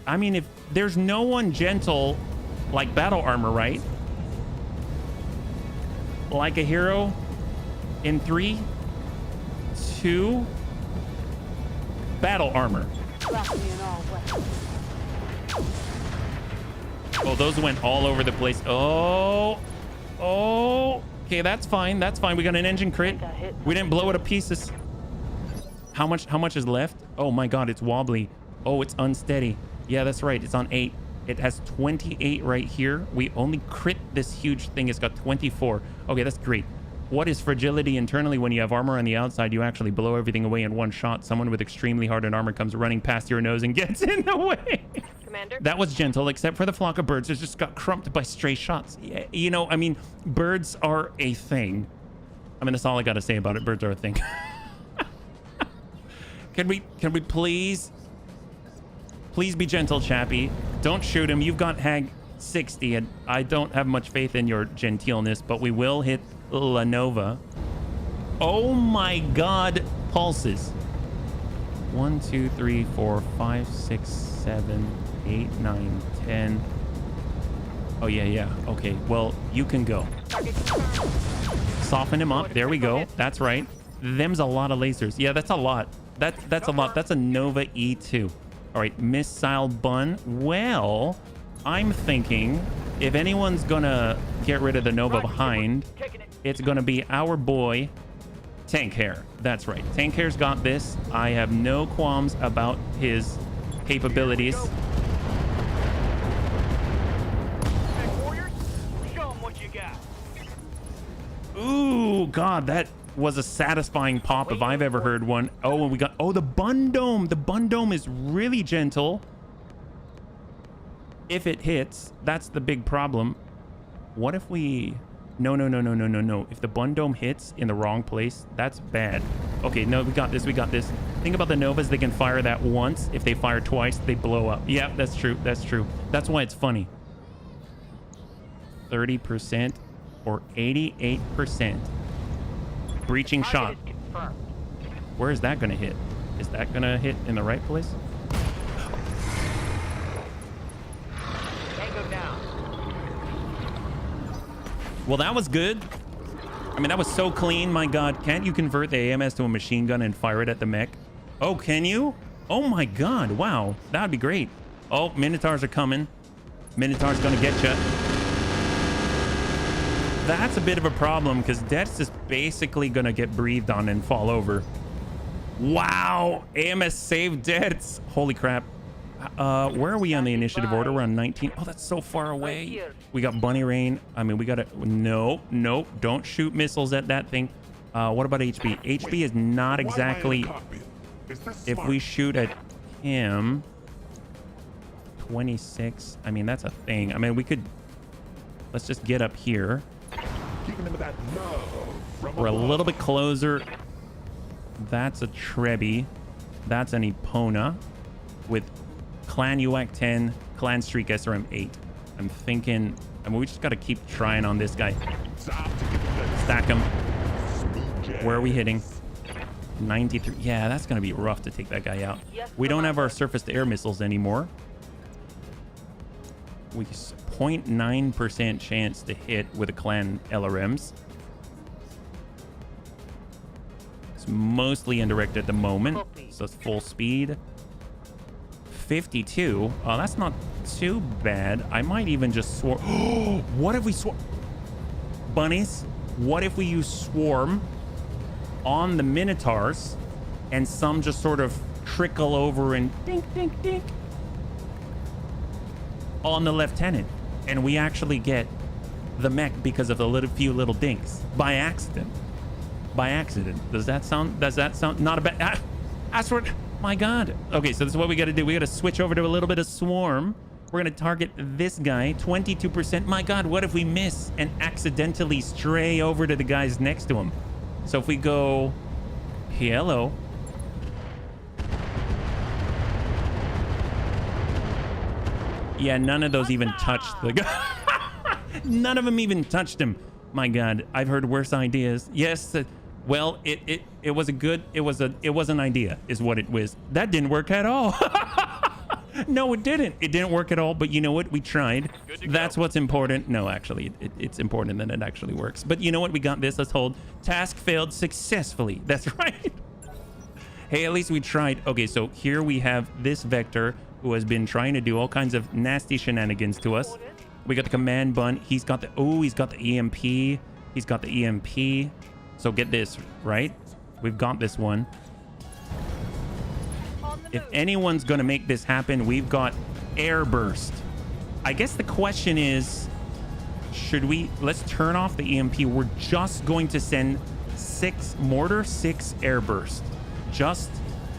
[SPEAKER 1] I mean, if there's no one gentle like battle armor, right? Like a hero in 3, 2, battle armor. Oh, those went all over the place. Oh, okay, that's fine. That's fine. We got an engine crit. We didn't blow it to pieces. How much is left? Oh my God, it's wobbly. Oh, it's unsteady. Yeah, that's right. It's on 8. It has 28 right here. We only crit this huge thing. It's got 24. Okay, that's great. What is fragility internally? When you have armor on the outside, you actually blow everything away in one shot. Someone with extremely hardened armor comes running past your nose and gets in the way.
[SPEAKER 6] Commander?
[SPEAKER 1] That was gentle, except for the flock of birds that just got crumped by stray shots. Yeah, you know, I mean, birds are a thing. I mean, that's all I got to say about it. Birds are a thing. Can we please be gentle, Chappie? Don't shoot him. You've got Hag 60, and I don't have much faith in your genteelness, but we will hit Lanova. Oh my God, pulses. 1, 2, 3, 4, 5, 6, 7, 8, 9, 10. Oh yeah. Okay, well, you can go. Soften him up. There we go. That's right. Them's a lot of lasers. Yeah, that's a lot. That's a lot. That's a Nova E2. All right, missile bun. Well, I'm thinking if anyone's gonna get rid of the Nova behind, it's gonna be our boy Tank Hair. That's right. Tank Hair's got this. I have no qualms about his capabilities. Ooh, God, that was a satisfying pop if I've ever heard one. Oh, and we got, the bun dome. The bun dome is really gentle. If it hits, that's the big problem. What if we... No. If the bun dome hits in the wrong place, that's bad. Okay, no, we got this. Think about the Novas. They can fire that once. If they fire twice, they blow up. Yeah, that's true. That's why it's funny. 30% or 88%. Breaching shot. Where is that going to hit? Is that going to hit in the right place?
[SPEAKER 6] Tango down.
[SPEAKER 1] Well, that was good. I mean, that was so clean. My God, can't you convert the AMS to a machine gun and fire it at the mech? Oh, can you? Oh my God, wow. That'd be great. Oh, Minotaurs are coming. Minotaur's going to get you. That's a bit of a problem because Death's is basically going to get breathed on and fall over. Wow. AMS saved Deaths. Holy crap. Where are we on the initiative order? We're on 19. Oh, that's so far away. We got Bunny Rain. I mean, we got to... No. Don't shoot missiles at that thing. What about HB? HB is not exactly... If we shoot at him... 26. I mean, that's a thing. I mean, we could... Let's just get up here. We're a little bit closer. That's a Trebi. That's an Epona with Clan UAC 10, Clan Streak SRM 8. I'm thinking, I mean, we just got to keep trying on this guy. Stack him. Where are we hitting? 93. Yeah, that's going to be rough to take that guy out. We don't have our surface-to-air missiles anymore. We 0.9% chance to hit with the clan LRMs. It's mostly indirect at the moment, so it's full speed. 52. Oh, that's not too bad. I might even just swarm. What if we swarm? Bunnies, what if we use swarm on the Minotaurs and some just sort of trickle over and dink, dink, dink on the Lieutenant, and we actually get the mech because of the few little dinks by accident. By accident. Does that sound not a bad? I swear, my God. Okay, so this is what we got to do. We got to switch over to a little bit of swarm. We're going to target this guy, 22%. My God, what if we miss and accidentally stray over to the guys next to him? So if we go, hello. Yeah, none of those even touched the guy. None of them even touched him. My God, I've heard worse ideas. Yes, well, it was an idea, is what it was. That didn't work at all. No, it didn't. It didn't work at all. But you know what? We tried. That's what's important. No, actually, it's important that it actually works. But you know what? We got this. Let's hold. Task failed successfully. That's right. Hey, at least we tried. Okay, so here we have this Vector who has been trying to do all kinds of nasty shenanigans to us. We got the command bun. He's got the EMP. He's got the EMP. So get this, right? We've got this one. If anyone's going to make this happen, we've got air burst. I guess the question is, should we... Let's turn off the EMP. We're just going to send 6 mortar, 6 air burst. Just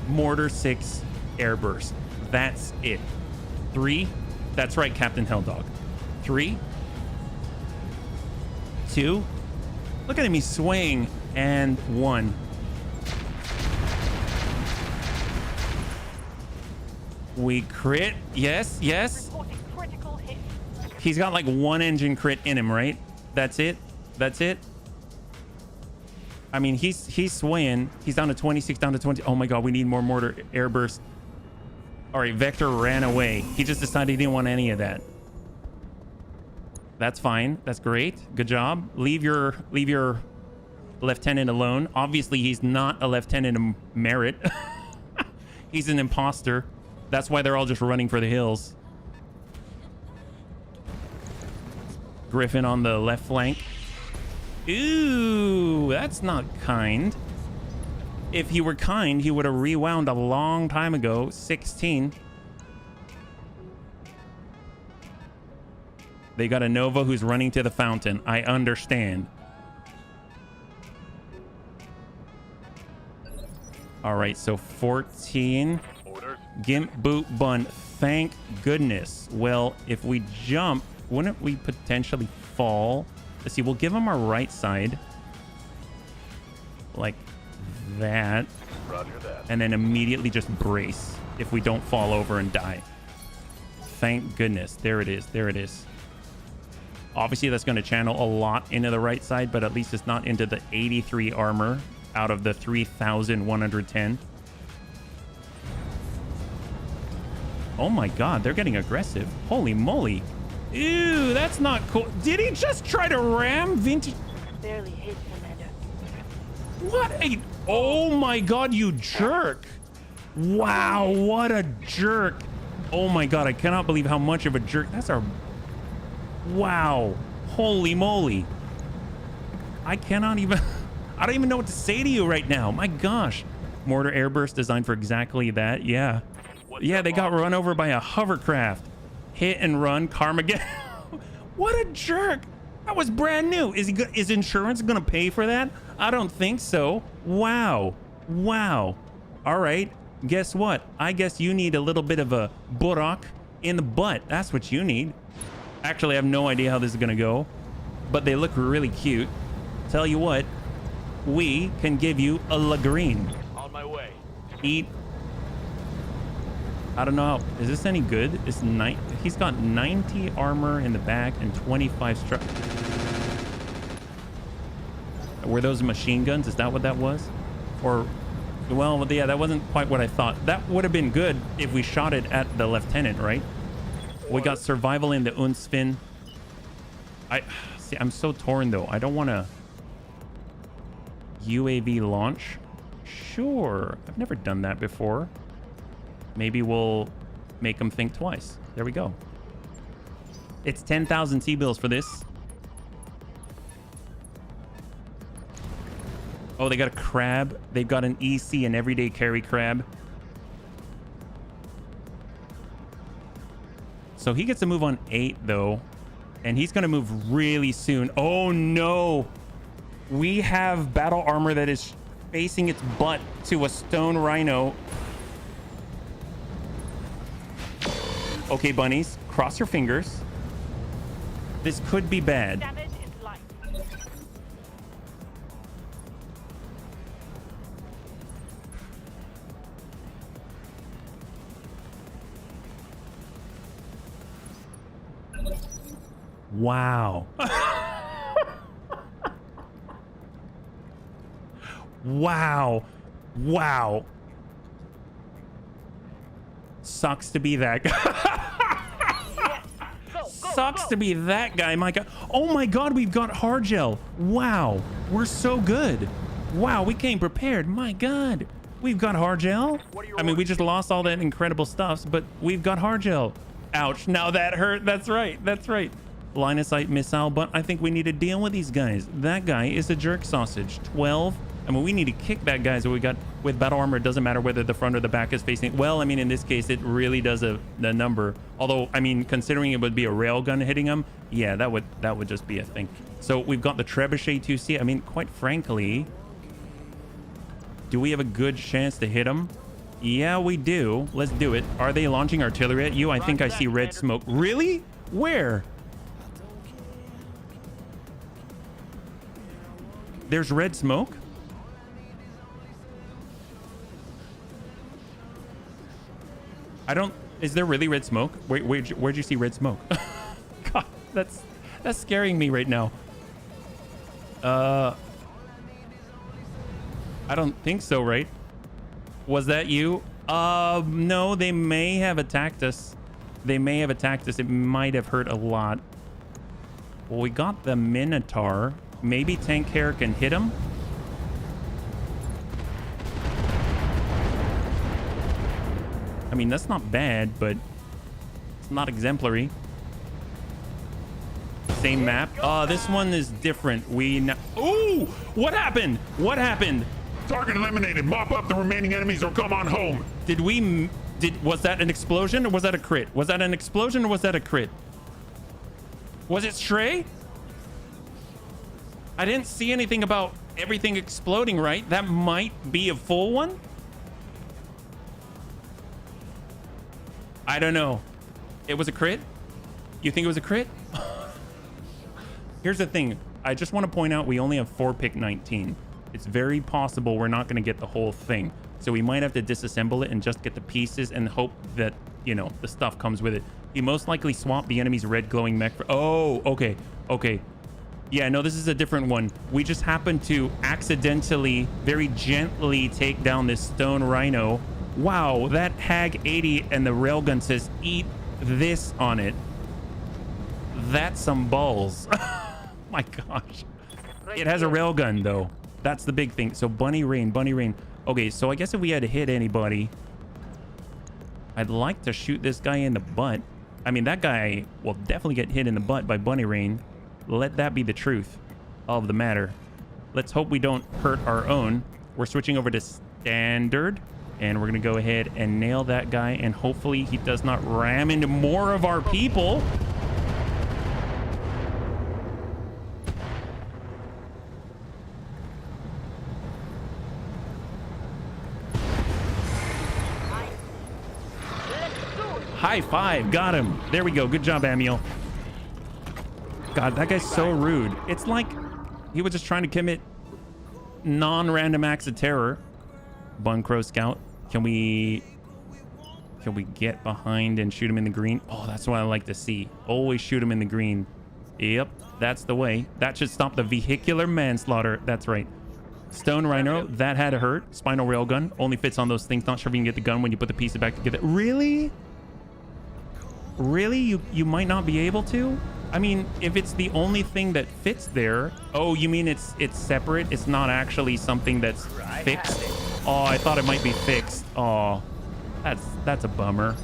[SPEAKER 1] mortar, 6 air burst. That's it. 3. That's right, Captain Helldog. 3, 2. Look at him, he's swaying. And 1. We crit. Yes, yes. He's got like 1 engine crit in him, right? That's it. That's it. I mean, he's swaying. He's down to 26, down to 20. Oh my God, we need more mortar air burst. All right, Vector ran away. He just decided he didn't want any of that. That's fine. That's great. Good job. Leave your lieutenant alone. Obviously, he's not a lieutenant of merit. He's an imposter. That's why they're all just running for the hills. Griffin on the left flank. Ooh, that's not kind. If he were kind, he would have rewound a long time ago. 16. They got a Nova who's running to the fountain. I understand. All right, so 14. Gimp, boot, bun. Thank goodness. Well, if we jump, wouldn't we potentially fall? Let's see, we'll give him our right side. Like that.
[SPEAKER 3] Roger that.
[SPEAKER 1] And then immediately just brace if we don't fall over and die. Thank goodness. There it is. There it is. Obviously, that's going to channel a lot into the right side, but at least it's not into the 83 armor out of the 3,110. Oh my God, they're getting aggressive. Holy moly. Ew, that's not cool. Did he just try to ram Vintage?
[SPEAKER 6] Barely hit, Commander.
[SPEAKER 1] What a... Oh my God, you jerk. Wow, what a jerk. Oh my God, I cannot believe how much of a jerk. That's our... Wow. Holy moly. I cannot even... I don't even know what to say to you right now. My gosh. Mortar airburst designed for exactly that. Yeah. Yeah, they got run over by a hovercraft. Hit and run, Carmageddon. What a jerk. That was brand new. Is insurance gonna pay for that? I don't think so. Wow. Wow. All right. Guess what? I guess you need a little bit of a burrak in the butt. That's what you need. Actually, I have no idea how this is gonna go, but they look really cute. Tell you what, we can give you a Lagreen.
[SPEAKER 3] On my way.
[SPEAKER 1] Eat. I don't know. Is this any good? It's he's got 90 armor in the back and 25 struck. Were those machine guns? Is that what that was? Or, well, yeah, that wasn't quite what I thought. That would have been good if we shot it at the lieutenant, right? We got survival in the Unspin. I'm so torn though. I don't want to UAV launch. Sure. I've never done that before. Maybe we'll make them think twice. There we go. It's 10,000 T-bills for this. Oh, they got a crab. They've got an EC, an everyday carry crab. So he gets to move on 8 though. And he's going to move really soon. Oh no. We have battle armor that is facing its butt to a stone rhino. Okay, bunnies, cross your fingers. This could be bad.
[SPEAKER 6] Damage is light.
[SPEAKER 1] Wow. Wow. Wow. Sucks to be that guy. Sucks to be that guy. My God. Oh my God, we've got hard gel. Wow. We're so good. Wow, we came prepared. My God. We've got hard gel. I mean, we just lost all that incredible stuff, but we've got hard gel. Ouch. Now that hurt. That's right. That's right. Line of sight missile, but I think we need to deal with these guys. That guy is a jerk sausage. 12. I mean, we need to kick that guy. So we got with battle armor. It doesn't matter whether the front or the back is facing. Well, I mean, in this case, it really does the number. Although, I mean, considering it would be a railgun hitting him, yeah, that would just be a thing. So we've got the Trebuchet 2C. I mean, quite frankly, do we have a good chance to hit him? Yeah, we do. Let's do it. Are they launching artillery at you? I think I see red smoke. Really? Where? There's red smoke? Is there really red smoke? Where'd you see red smoke? God, that's scaring me right now. I don't think so, right? Was that you? No, they may have attacked us. They may have attacked us. It might have hurt a lot. Well, we got the Minotaur. Maybe tank hair can hit him. I mean, that's not bad, but it's not exemplary. Same map. This one is different. Ooh! What happened? What happened?
[SPEAKER 2] Target eliminated. Mop up the remaining enemies or come on home.
[SPEAKER 1] Was that an explosion or was that a crit? Was that an explosion or was that a crit? Was it Stray? I didn't see anything about everything exploding, right? That might be a full one. I don't know. It was a crit? You think it was a crit? Here's the thing. I just want to point out we only have 4 pick 19. It's very possible we're not going to get the whole thing. So we might have to disassemble it and just get the pieces and hope that, you know, the stuff comes with it. He most likely swapped the enemy's red glowing mech for... Oh, okay. Okay. Yeah, no, this is a different one. We just happened to accidentally, very gently take down this stone rhino. Wow, that Hag 80 and the railgun says, eat this on it. That's some balls. My gosh. It has a railgun, though. That's the big thing. So bunny rain, bunny rain. Okay, so I guess if we had to hit anybody, I'd like to shoot this guy in the butt. I mean, that guy will definitely get hit in the butt by bunny rain. Let that be the truth of the matter. Let's hope we don't hurt our own. We're switching over to standard, and we're going to go ahead and nail that guy, and hopefully he does not ram into more of our people. High five. Got him. There we go. Good job, Amiel. God, that guy's so rude. It's like he was just trying to commit non-random acts of terror. Bun Crow Scout. Can we get behind and shoot him in the green? Oh, that's what I like to see. Always shoot him in the green. Yep, that's the way. That should stop the vehicular manslaughter. That's right. Stone Rhino, that had to hurt. Spinal Railgun only fits on those things. Not sure if you can get the gun when you put the pieces back together. Really? Really? You might not be able to? I mean, if it's the only thing that fits there. Oh, you mean it's separate? It's not actually something that's fixed? Oh, I thought it might be fixed. Oh, that's a bummer.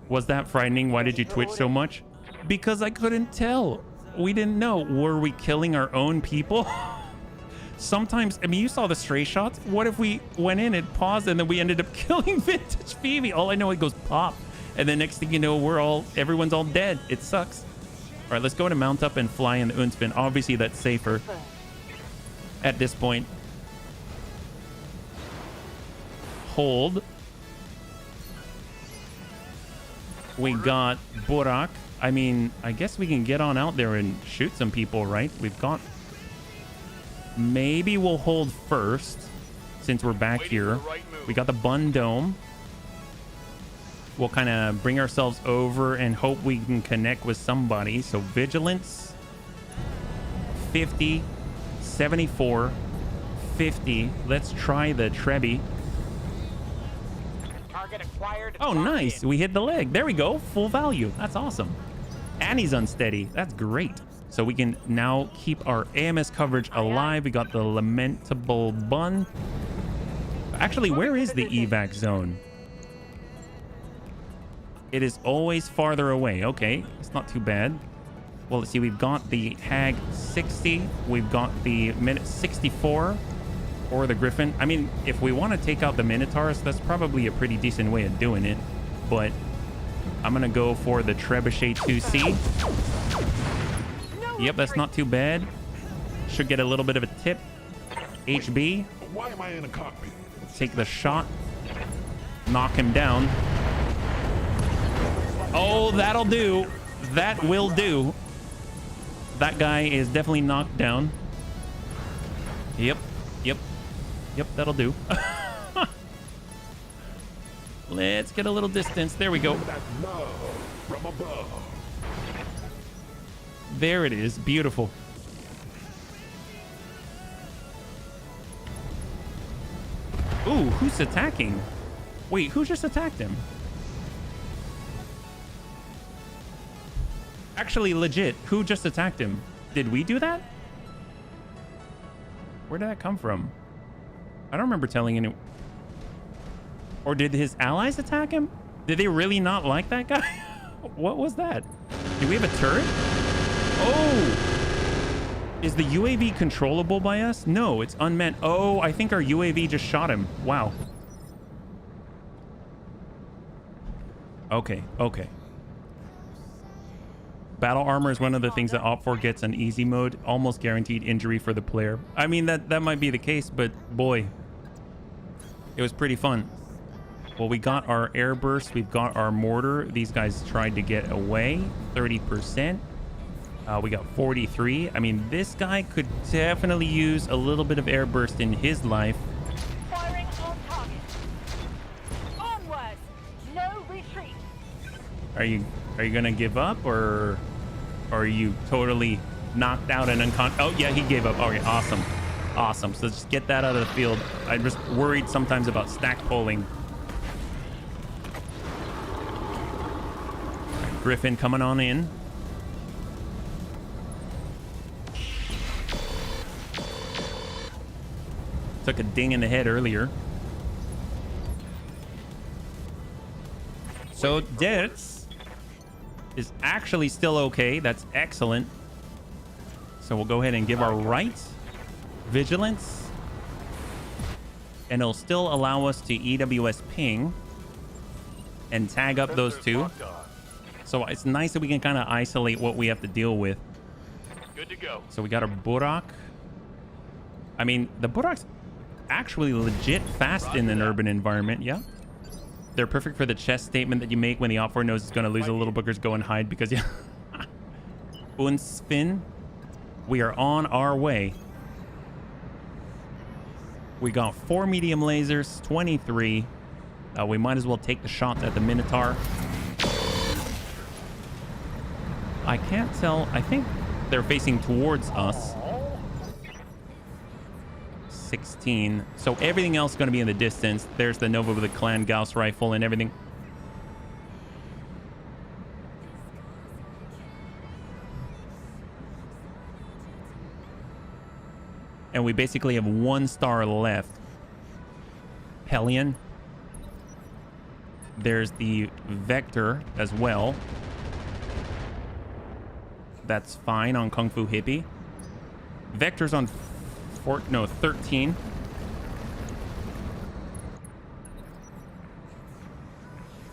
[SPEAKER 1] Was that frightening? Why did you twitch so much? Because I couldn't tell. We didn't know. Were we killing our own people? Sometimes, I mean, you saw the stray shots. What if we went in and paused and then we ended up killing Vintage Phoebe? All I know, it goes pop. And then next thing you know, everyone's all dead. It sucks. All right, let's go to mount up and fly in the Unspin. Obviously, that's safer at this point. Hold. We got Burak. I mean, I guess we can get on out there and shoot some people, right? We've got... Maybe we'll hold first, since we're back here. We got the Bun Dome. We'll kind of bring ourselves over and hope we can connect with somebody. So Vigilance, 50, 74, 50. Let's try the Trebi. Oh, nice. We hit the leg. There we go. Full value. That's awesome. And he's unsteady. That's great. So we can now keep our AMS coverage alive. We got the Lamentable Bun. Actually, where is the evac zone? It is always farther away. Okay, it's not too bad. Well, let's see. We've got the Hag 60. We've got the Minute 64 or the Griffin. I mean, if we want to take out the Minotaurs, that's probably a pretty decent way of doing it. But I'm going to go for the Trebuchet 2C. Yep, that's not too bad. Should get a little bit of a tip. HB.
[SPEAKER 2] Why am I in a cockpit?
[SPEAKER 1] Take the shot. Knock him down. Oh, that'll do. That will do. That guy is definitely knocked down. Yep. Yep. Yep, that'll do. Let's get a little distance. There we go. There it is. Beautiful. Ooh, who's attacking? Wait, who just attacked him? Actually, legit, who just attacked him? Did we do that? Where did that come from? I don't remember telling anyone. Or did his allies attack him? Did they really not like that guy? What was that? Do we have a turret? Oh! Is the UAV controllable by us? No, it's unmanned. Oh, I think our UAV just shot him. Wow. Okay, okay. Battle armor is one of the things that Op4 gets on easy mode. Almost guaranteed injury for the player. I mean, that might be the case, but boy, it was pretty fun. Well, we got our air burst. We've got our mortar. These guys tried to get away. 30%. We got 43. I mean, this guy could definitely use a little bit of air burst in his life.
[SPEAKER 6] Firing on target. Onwards. No retreat.
[SPEAKER 1] Are you gonna give up, or are you totally knocked out and unconscious? Oh yeah, he gave up. Okay, awesome, awesome. So just get that out of the field. I'm just worried sometimes about stack pulling. Griffin coming on in. Took a ding in the head earlier. So Dertz is actually still okay. That's excellent. So we'll go ahead and give our right vigilance, and it'll still allow us to EWS ping and tag up those two. So it's nice that we can kind of isolate what we have to deal with.
[SPEAKER 3] Good to go.
[SPEAKER 1] So we got our Burak. I mean, the Burak's actually legit fast in an urban environment. Yeah. They're perfect for the chest statement that you make when the Op4 knows it's going to lose. The little bookers go and hide because, yeah. Unspin. We are on our way. We got 4 medium lasers, 23. We might as well take the shots at the Minotaur. I can't tell. I think they're facing towards us. 16. So everything else is going to be in the distance. There's the Nova with the Clan Gauss rifle and everything. And we basically have 1 star left. Hellion. There's the Vector as well. That's fine on Kung Fu Hippie. Vector's on 13.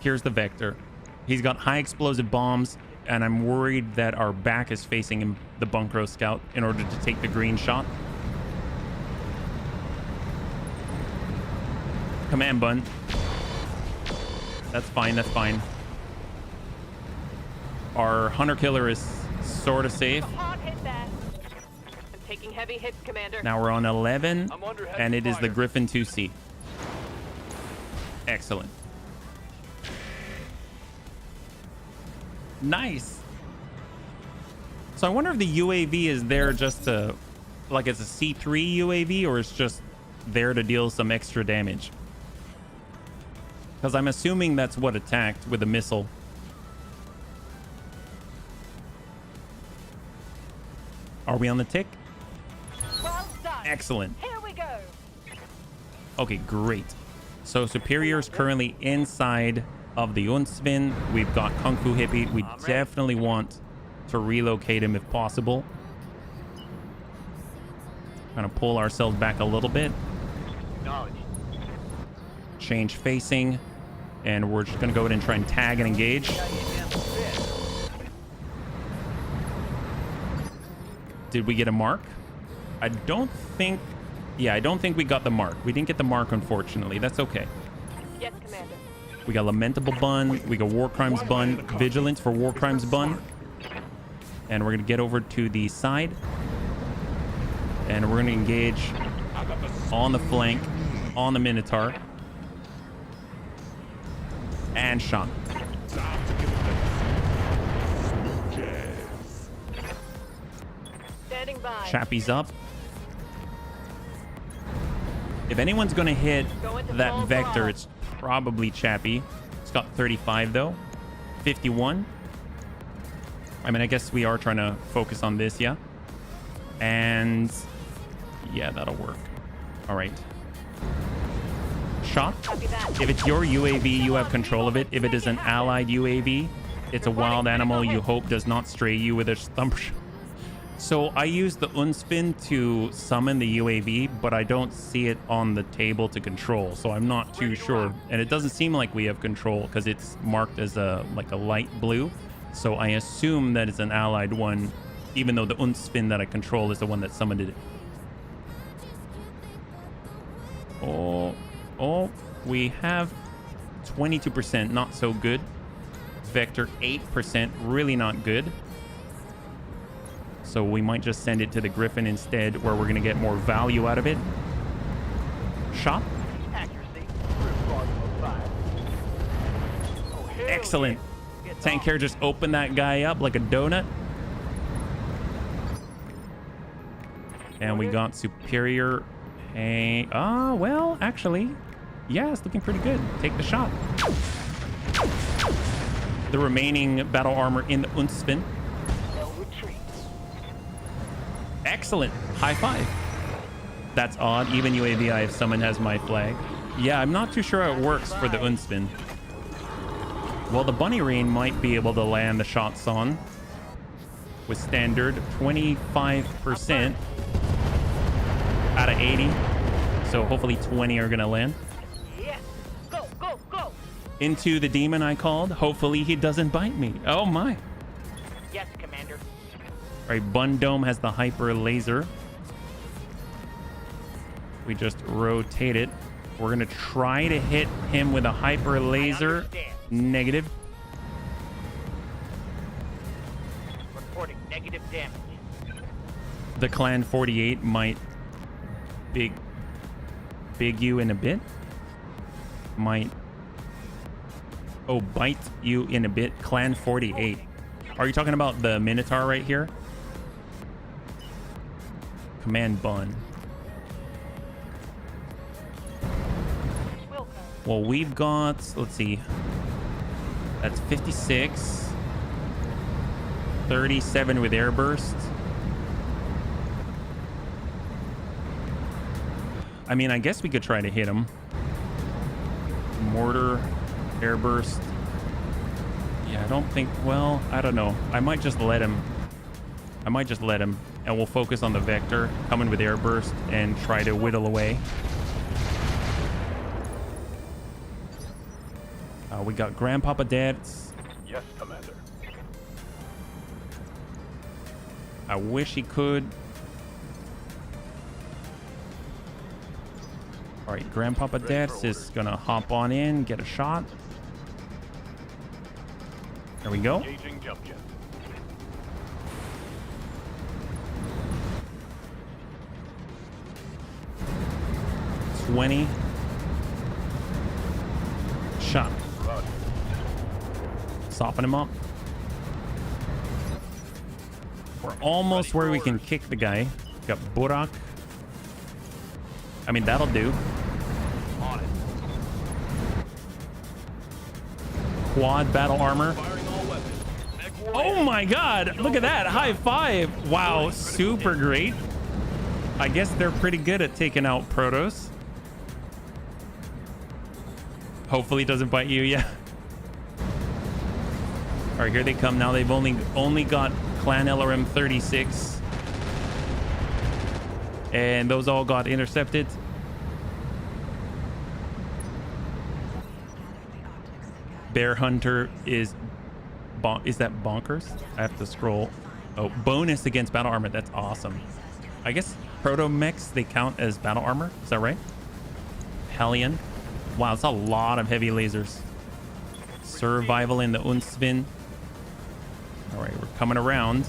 [SPEAKER 1] Here's the Vector. He's got high explosive bombs, and I'm worried that our back is facing him, the Bunkro Scout, in order to take the green shot. Command button. That's fine, that's fine. Our Hunter Killer is sort of safe.
[SPEAKER 6] Hard hit there. I'm taking heavy hits, Commander.
[SPEAKER 1] Now we're on 11,
[SPEAKER 3] I'm under heavy
[SPEAKER 1] and it is the
[SPEAKER 3] fire.
[SPEAKER 1] Griffin 2C. Excellent. Nice. So I wonder if the UAV is there just to, like it's a C3 UAV, or it's just there to deal some extra damage. Because I'm assuming that's what attacked with a missile. Are we on the tick?
[SPEAKER 6] Well done.
[SPEAKER 1] Excellent.
[SPEAKER 6] Here we go.
[SPEAKER 1] Okay, great. So Superior's currently inside of the Unsvin. We've got Kung Fu Hippie. We definitely want to relocate him if possible. Kind of pull ourselves back a little bit.
[SPEAKER 3] Acknowledged.
[SPEAKER 1] Change facing. And we're just going to go ahead and try and tag and engage. Did we get a mark? I don't think... Yeah, I don't think we got the mark. We didn't get the mark, unfortunately. That's okay.
[SPEAKER 6] Yes, Commander.
[SPEAKER 1] We got Lamentable Bun. We got War Crimes Bun. Vigilance for War Crimes Bun. And we're going to get over to the side. And we're going to engage on the flank, on the Minotaur. And shot.
[SPEAKER 6] Standing by.
[SPEAKER 1] Chappie's up. If anyone's going to hit that Vector, it's probably Chappie. It's got 35 though. 51. I mean, I guess we are trying to focus on this, yeah? And yeah, that'll work. All right. Shot. If it's your UAV, you have control of it. If it is an allied UAV, it's a wild animal you hope does not stray you with a thump. So I use the Unspin to summon the UAV, but I don't see it on the table to control, so I'm not too sure. And it doesn't seem like we have control because it's marked as a light blue. So I assume that it's an allied one, even though the Unspin that I control is the one that summoned it. Oh, we have 22%, not so good. Vector 8%, really not good. So we might just send it to the Griffin instead, where we're going to get more value out of it. Shot.
[SPEAKER 3] Accuracy.
[SPEAKER 1] Excellent. Tank Care just opened that guy up like a donut. And we got Superior. Well, actually, yeah, it's looking pretty good. Take the shot. The remaining battle armor in the Unspin. Excellent. High five. That's odd. Even UAV I have summoned has my flag. Yeah, I'm not too sure how it works for the Unspin. Well, the Bunny Rain might be able to land the shots on with standard 25% out of 80. So hopefully 20 are going to land.
[SPEAKER 6] Yes. Go, go, go.
[SPEAKER 1] Into the demon I called. Hopefully he doesn't bite me. Oh my.
[SPEAKER 6] Yes, Commander.
[SPEAKER 1] All right, Bun Dome has the hyper laser. We just rotate it. We're going to try to hit him with a hyper laser. Negative.
[SPEAKER 6] Reporting negative damage.
[SPEAKER 1] The Clan 48 might big you in a bit. Might bite you in a bit. Clan 48. Are you talking about the Minotaur right here? Command Bun. Well, we've got, let's see. That's 56. 37 with airburst. I mean, I guess we could try to hit him. Mortar, airburst. Yeah, I don't think... Well, I don't know. I might just let him. And we'll focus on the vector, come in with airburst, and try to whittle away. We got Grandpapa Dad's.
[SPEAKER 8] Yes, Commander.
[SPEAKER 1] I wish he could. All right, Grandpapa Dad's is gonna hop on in, get a shot. There we go.
[SPEAKER 8] Engaging jump jet.
[SPEAKER 1] 20. Shot. Soften him up. We're almost where we can kick the guy. Got Burak. I mean, that'll do.
[SPEAKER 8] On it.
[SPEAKER 1] Quad battle armor.
[SPEAKER 8] Firing all weapons.
[SPEAKER 1] Oh my god, look at that. High five. Wow, super great. I guess they're pretty good at taking out Protos. Hopefully it doesn't bite you. Yeah. All right, here they come now. They've only got Clan LRM 36. And those all got intercepted. Bear Hunter is that bonkers? I have to scroll. Oh, bonus against battle armor. That's awesome. I guess proto mechs, they count as battle armor. Is that right? Hellion. Wow, it's a lot of heavy lasers. Survival in the Unsvin. All right, we're coming around.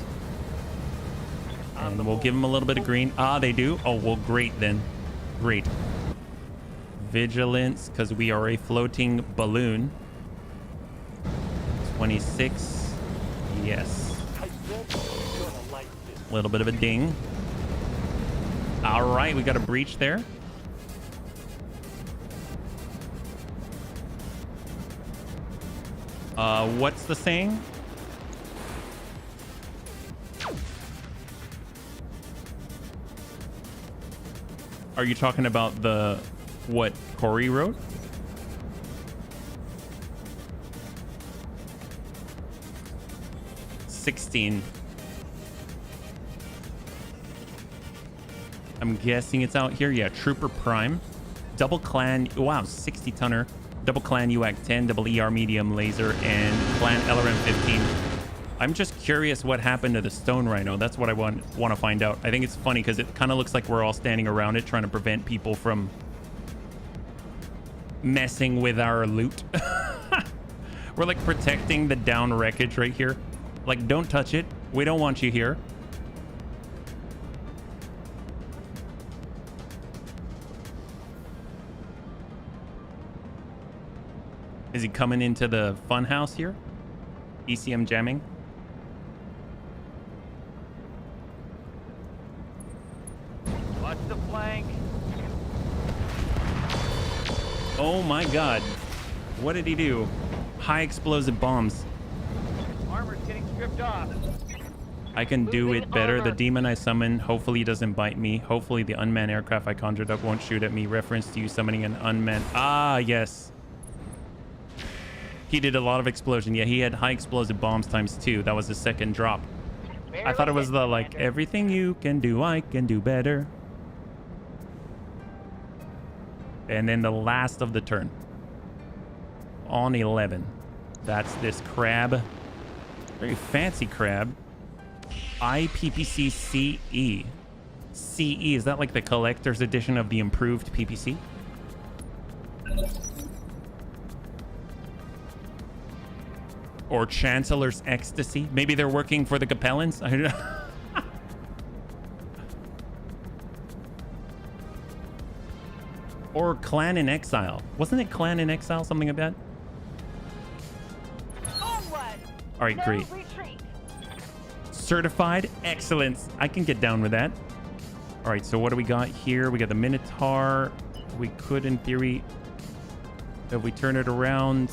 [SPEAKER 1] And we'll give them a little bit of green. Ah, they do? Oh, well, great then. Great. Vigilance, because we are a floating balloon. 26. Yes. A little bit of a ding. All right, we got a breach there. What's the saying? Are you talking about the what Corey wrote? $16. I'm guessing it's out here. Yeah, Trooper Prime. Double Clan. Wow, 60 tonner. Double Clan UAC 10, double ER medium laser, and Clan LRM 15. I'm just curious what happened to the Stone Rhino. That's what I want to find out. I think it's funny because it kind of looks like we're all standing around it trying to prevent people from messing with our loot. We're like protecting the down wreckage right here. Like, don't touch it. We don't want you here. Is he coming into the fun house here? ECM jamming?
[SPEAKER 9] Watch the flank.
[SPEAKER 1] Oh my god. What did he do? High explosive bombs.
[SPEAKER 9] Armor's getting stripped off.
[SPEAKER 1] I can do it better. The demon I summon hopefully he doesn't bite me. Hopefully the unmanned aircraft I conjured up won't shoot at me. Reference to you summoning an unmanned... Ah, yes. He did a lot of explosion. Yeah, he had high explosive bombs ×2. That was the second drop. I thought it was the, like, everything you can do, I can do better. And then the last of the turn. On 11. That's this crab. Very fancy crab. IPPC CE. CE, is that like the collector's edition of the improved PPC? Or Chancellor's Ecstasy. Maybe they're working for the Capellans. I don't know. Or Clan in Exile. Wasn't it Clan in Exile? Something like that? All right, great. Certified excellence. I can get down with that. All right, so what do we got here? We got the Minotaur. We could, in theory, if we turn it around...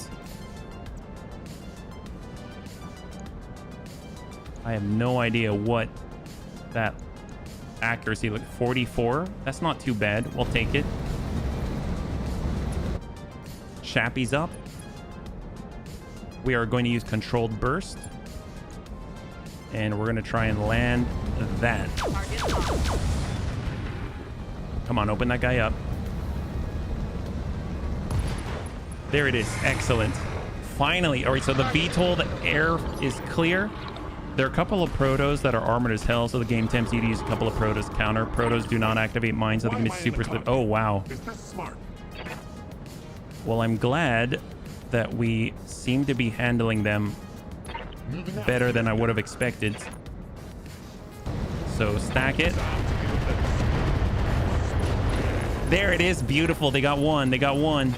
[SPEAKER 1] I have no idea what that accuracy look. 44. That's not too bad. We'll take it. chappies up. We are going to use controlled burst. And we're going to try and land that. Come on, open that guy up. There it is. Excellent. Finally. All right, so the VTOL, the air is clear. There are a couple of protos that are armored as hell, so the game tempts you to use a couple of protos counter. Protos do not activate mines, so they can be super slip. Oh, wow. Well, I'm glad that we seem to be handling them better than I would have expected. So stack it. There it is. Beautiful. They got one. They got one.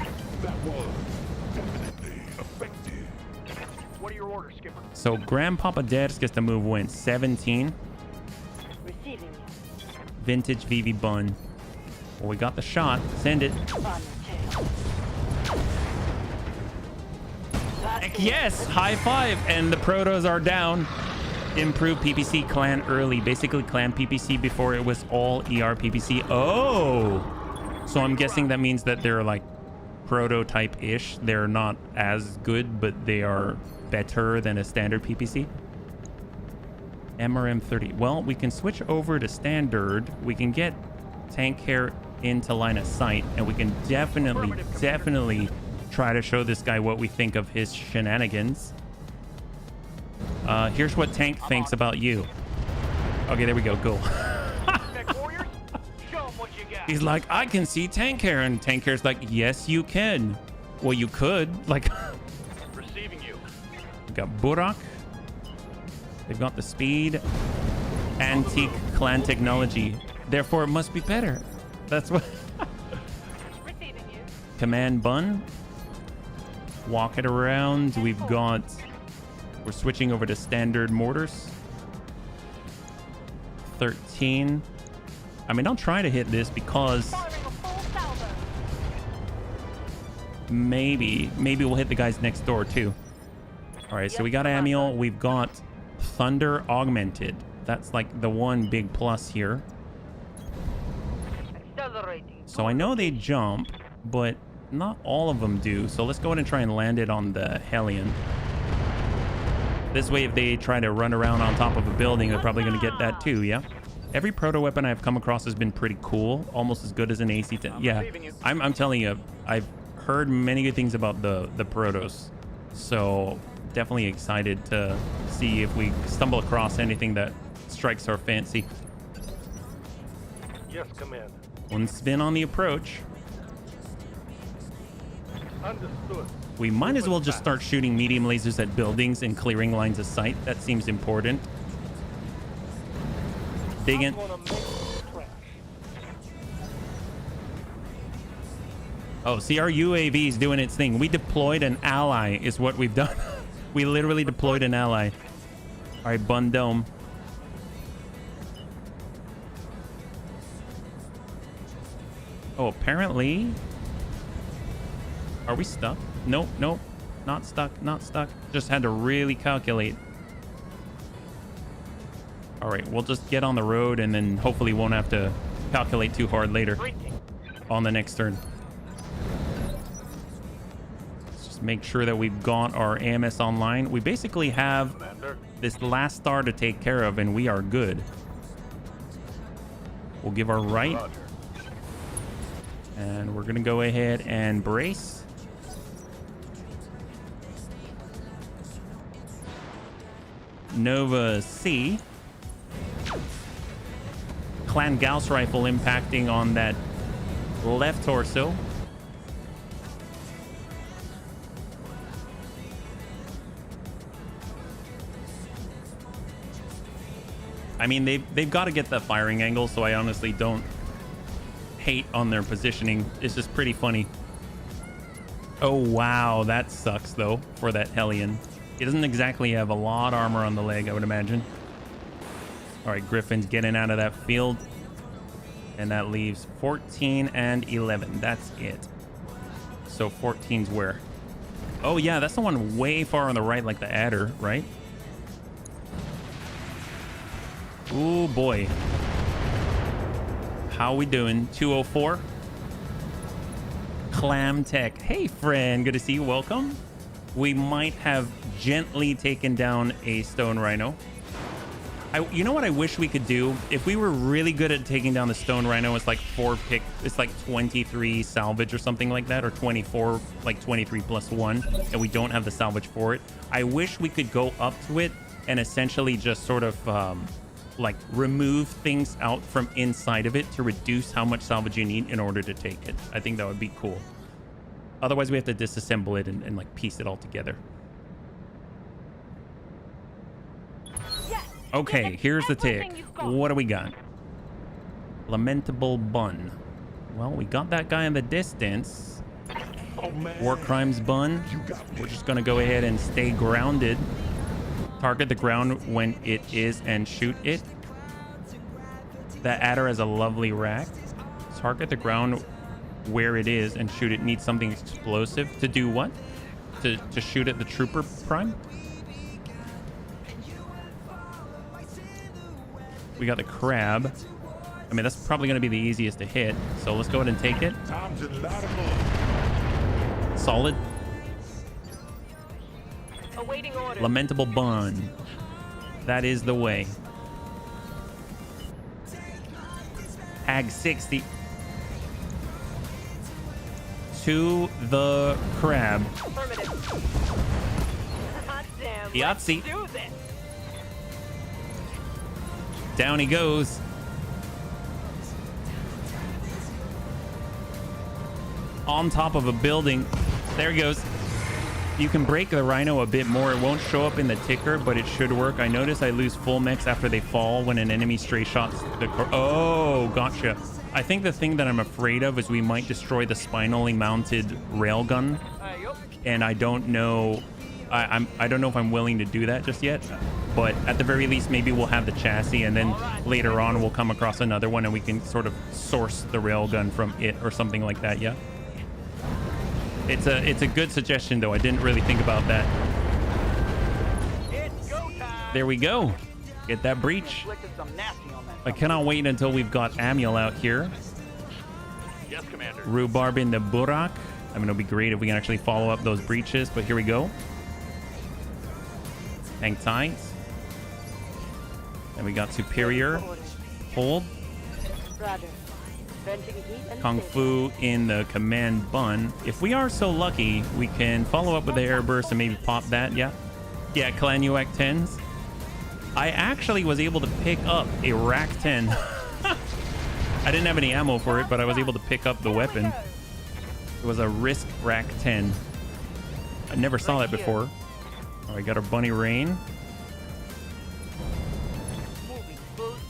[SPEAKER 9] What are your orders, Skipper?
[SPEAKER 1] So Grandpapa Dad's gets to move when 17.
[SPEAKER 6] Receiving you.
[SPEAKER 1] Vintage VV bun. Well, we got the shot. Send it. Heck yes, high five. And the protos are down. Improved PPC clan early. Basically clan PPC before it was all ER PPC. Oh, so I'm guessing that means that they're like prototype-ish. They're not as good, but they are better than a standard PPC. MRM 30. Well, we can switch over to standard. We can get tank hair into line of sight, and we can definitely try to show this guy what we think of his shenanigans. Here's what Tank thinks about you. Okay, there we go. Go. He's like, I can see Tank hair, and Tank hair's like, yes, you can. Well, you could. Like,
[SPEAKER 9] Receiving you.
[SPEAKER 1] we got Burak. They've got the speed. Antique clan technology. Therefore, it must be better. That's what.
[SPEAKER 6] Receiving you.
[SPEAKER 1] Command bun. Walk it around. We've got. We're switching over to standard mortars. 13. I mean, I'll try to hit this because maybe we'll hit the guys next door too. All right, so we got Amiel. We've got Thunder Augmented. That's like the one big plus here.
[SPEAKER 6] Accelerating.
[SPEAKER 1] So I know they jump, but not all of them do. So let's go ahead and try and land it on the Hellion. This way, if they try to run around on top of a building, they're probably going to get that too, yeah? Every proto weapon I've come across has been pretty cool. Almost as good as an AC. Yeah, I'm telling you, I've heard many good things about the protos. So definitely excited to see if we stumble across anything that strikes our fancy.
[SPEAKER 9] Yes, command.
[SPEAKER 1] One spin on the approach.
[SPEAKER 9] Understood.
[SPEAKER 1] We might as well just start shooting medium lasers at buildings and clearing lines of sight. That seems important. Digging. Oh, see, our UAV is doing its thing. We deployed an ally is what we've done. We literally deployed an ally. All right, Bun Dome. Oh, apparently. Are we stuck? Nope, nope. Not stuck, not stuck. Just had to really calculate. All right, we'll just get on the road and then hopefully won't have to calculate too hard later on the next turn. Let's just make sure that we've got our AMS online. We basically have this last star to take care of and we are good. We'll give our right. And we're gonna go ahead and brace. Nova C. Clan Gauss rifle impacting on that left torso. I mean, they've got to get the firing angle, so I honestly don't hate on their positioning. It's just pretty funny. Oh, wow. That sucks, though, for that Hellion. He doesn't exactly have a lot of armor on the leg, I would imagine. All right, Griffin's getting out of that field. And that leaves 14 and 11. That's it. So 14's where? Oh, yeah, that's the one way far on the right, like the adder, right? Ooh, boy. How we doing? 204? Clam Tech. Hey, friend. Good to see you. Welcome. We might have gently taken down a stone rhino. You know what I wish we could do? If we were really good at taking down the stone rhino, it's like it's like 23 salvage or something like that, or 24, like 23 plus 1, and we don't have the salvage for it. I wish we could go up to it and essentially just sort of like remove things out from inside of it to reduce how much salvage you need in order to take it. I think that would be cool. Otherwise, we have to disassemble it and like piece it all together. Okay, here's the tick. What do we got? Lamentable bun. Well, we got that guy in the distance. War crimes bun. We're just gonna go ahead and stay grounded. Target the ground when it is and shoot it. That adder has a lovely rack. Target the ground where it is and shoot it. Needs something explosive to do what? To shoot at the trooper prime. We got the crab. I mean, that's probably going to be the easiest to hit. So let's go ahead and take it. Solid.
[SPEAKER 6] Awaiting orders.
[SPEAKER 1] Lamentable bun. That is the way. Ag 60. To the crab.
[SPEAKER 6] Damn,
[SPEAKER 1] Yahtzee.
[SPEAKER 6] do this.
[SPEAKER 1] Down he goes. On top of a building. There he goes. You can break the rhino a bit more. It won't show up in the ticker, but it should work. I notice I lose full mechs after they fall when an enemy stray shots the oh, gotcha. I think the thing that I'm afraid of is we might destroy the spinally mounted railgun. And I don't know. I don't know if I'm willing to do that just yet, but at the very least, maybe we'll have the chassis, and then later on we'll come across another one and we can sort of source the railgun from it or something like that. Yeah, it's a good suggestion though. I didn't really think about that. There we go. Get that breach. I cannot wait until we've got Amiel out here.
[SPEAKER 9] Yes, Commander.
[SPEAKER 1] Rhubarb in the Burak. I mean, it'll be great if we can actually follow up those breaches, but here we go. Hang tight. And we got Superior. Hold.
[SPEAKER 6] Roger. Venting heat and
[SPEAKER 1] Kung Fu in the command bun. If we are so lucky, we can follow up with the air burst and maybe pop that. Yeah. Yeah, Clan UAC 10s. I actually was able to pick up a Rack 10. I didn't have any ammo for it, but I was able to pick up the weapon. It was a Risk Rack 10. I never saw that before. All right, got our Bunny Rain.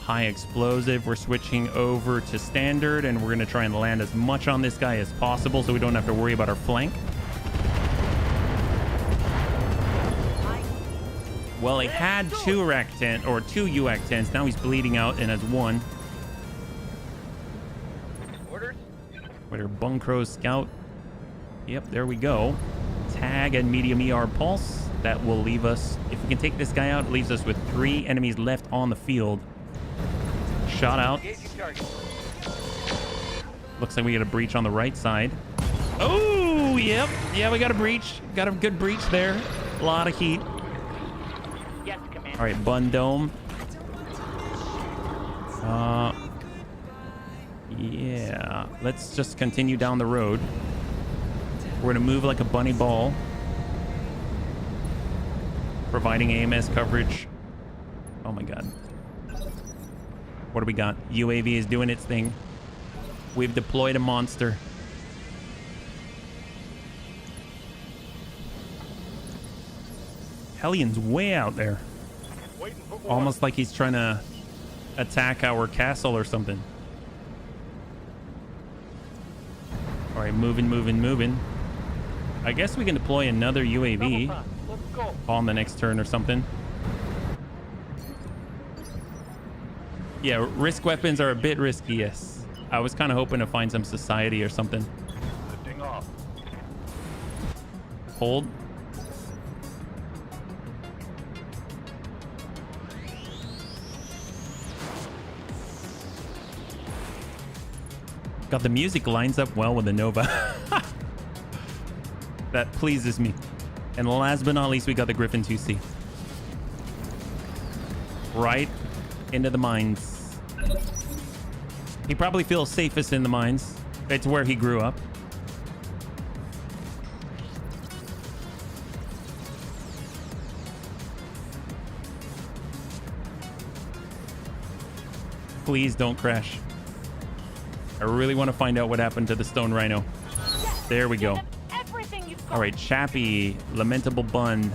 [SPEAKER 1] High explosive. We're switching over to standard, and we're going to try and land as much on this guy as possible so we don't have to worry about our flank. Well, he had two Rack 10 or two UAC 10s. Now he's bleeding out and has one.
[SPEAKER 9] Orders.
[SPEAKER 1] With our Bunkro Scout. Yep, there we go. Tag and medium ER pulse. That will leave us, if we can take this guy out, it leaves us with 3 enemies left on the field. Shot out. Looks like we got a breach on the right side. Oh, yep. Yeah, we got a breach. Got a good breach there. A lot of heat.
[SPEAKER 6] yes, Commander.
[SPEAKER 1] All right, Bun Dome. Yeah. Let's just continue down the road. We're gonna move like a bunny ball. Providing AMS coverage. Oh my god. What do we got? UAV is doing its thing. We've deployed a monster. Hellion's way out there. Almost like he's trying to attack our castle or something. All right, moving. I guess we can deploy another UAV on the next turn or something. Yeah, risk weapons are a bit risky, yes. I was kind of hoping to find some society or something.
[SPEAKER 9] Lifting off.
[SPEAKER 1] Hold. God, the music lines up well with the Nova. That pleases me. And last but not least, we got the Griffin 2C. Right into the mines. He probably feels safest in the mines. It's where he grew up. Please don't crash. I really want to find out what happened to the stone rhino. There we go. All right, Chappie, lamentable bun.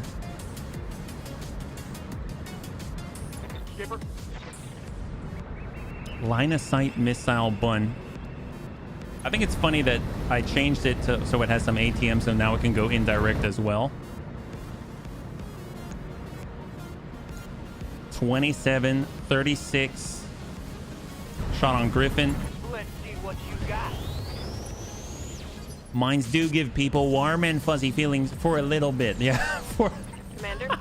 [SPEAKER 9] Skipper.
[SPEAKER 1] Line of sight missile bun. I think it's funny that I changed it to so it has some ATM, so now it can go indirect as well. 27, 36. Shot on Griffin.
[SPEAKER 3] Let's see what you got.
[SPEAKER 1] Mines do give people warm and fuzzy feelings for a little bit. Yeah,
[SPEAKER 6] Commander,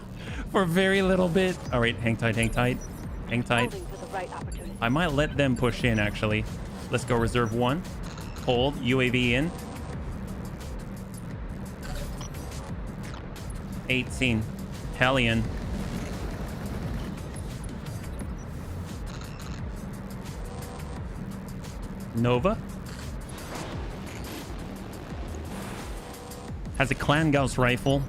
[SPEAKER 1] for a very little bit. All right, hang tight, hang tight, hang tight.
[SPEAKER 6] holding for the right opportunity.
[SPEAKER 1] I might let them push in, actually. Let's go reserve 1. Hold, UAV in. 18. Hellion. Nova. Has a Clan Gauss rifle.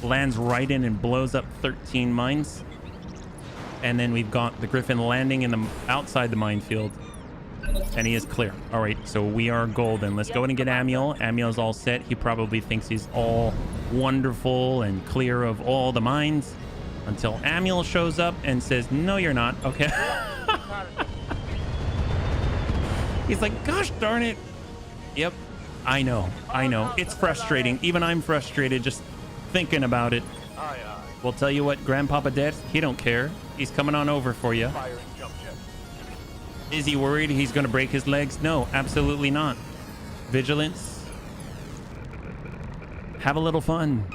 [SPEAKER 1] Lands right in and blows up 13 mines. And then we've got the Griffin landing in the outside the minefield. And he is clear. All right, so we are golden. Let's go ahead and get Amiel. Amiel's all set. He probably thinks he's all wonderful and clear of all the mines until Amiel shows up and says, no, you're not. Okay. He's like, gosh darn it. Yep, I know. It's frustrating. Even I'm frustrated just thinking about it.
[SPEAKER 9] Aye, aye.
[SPEAKER 1] We'll tell you what, Grandpapa Death, he don't care. He's coming on over for you.
[SPEAKER 9] Firing jump jet.
[SPEAKER 1] Is he worried he's going to break his legs? No, absolutely not. Vigilance. Have a little fun.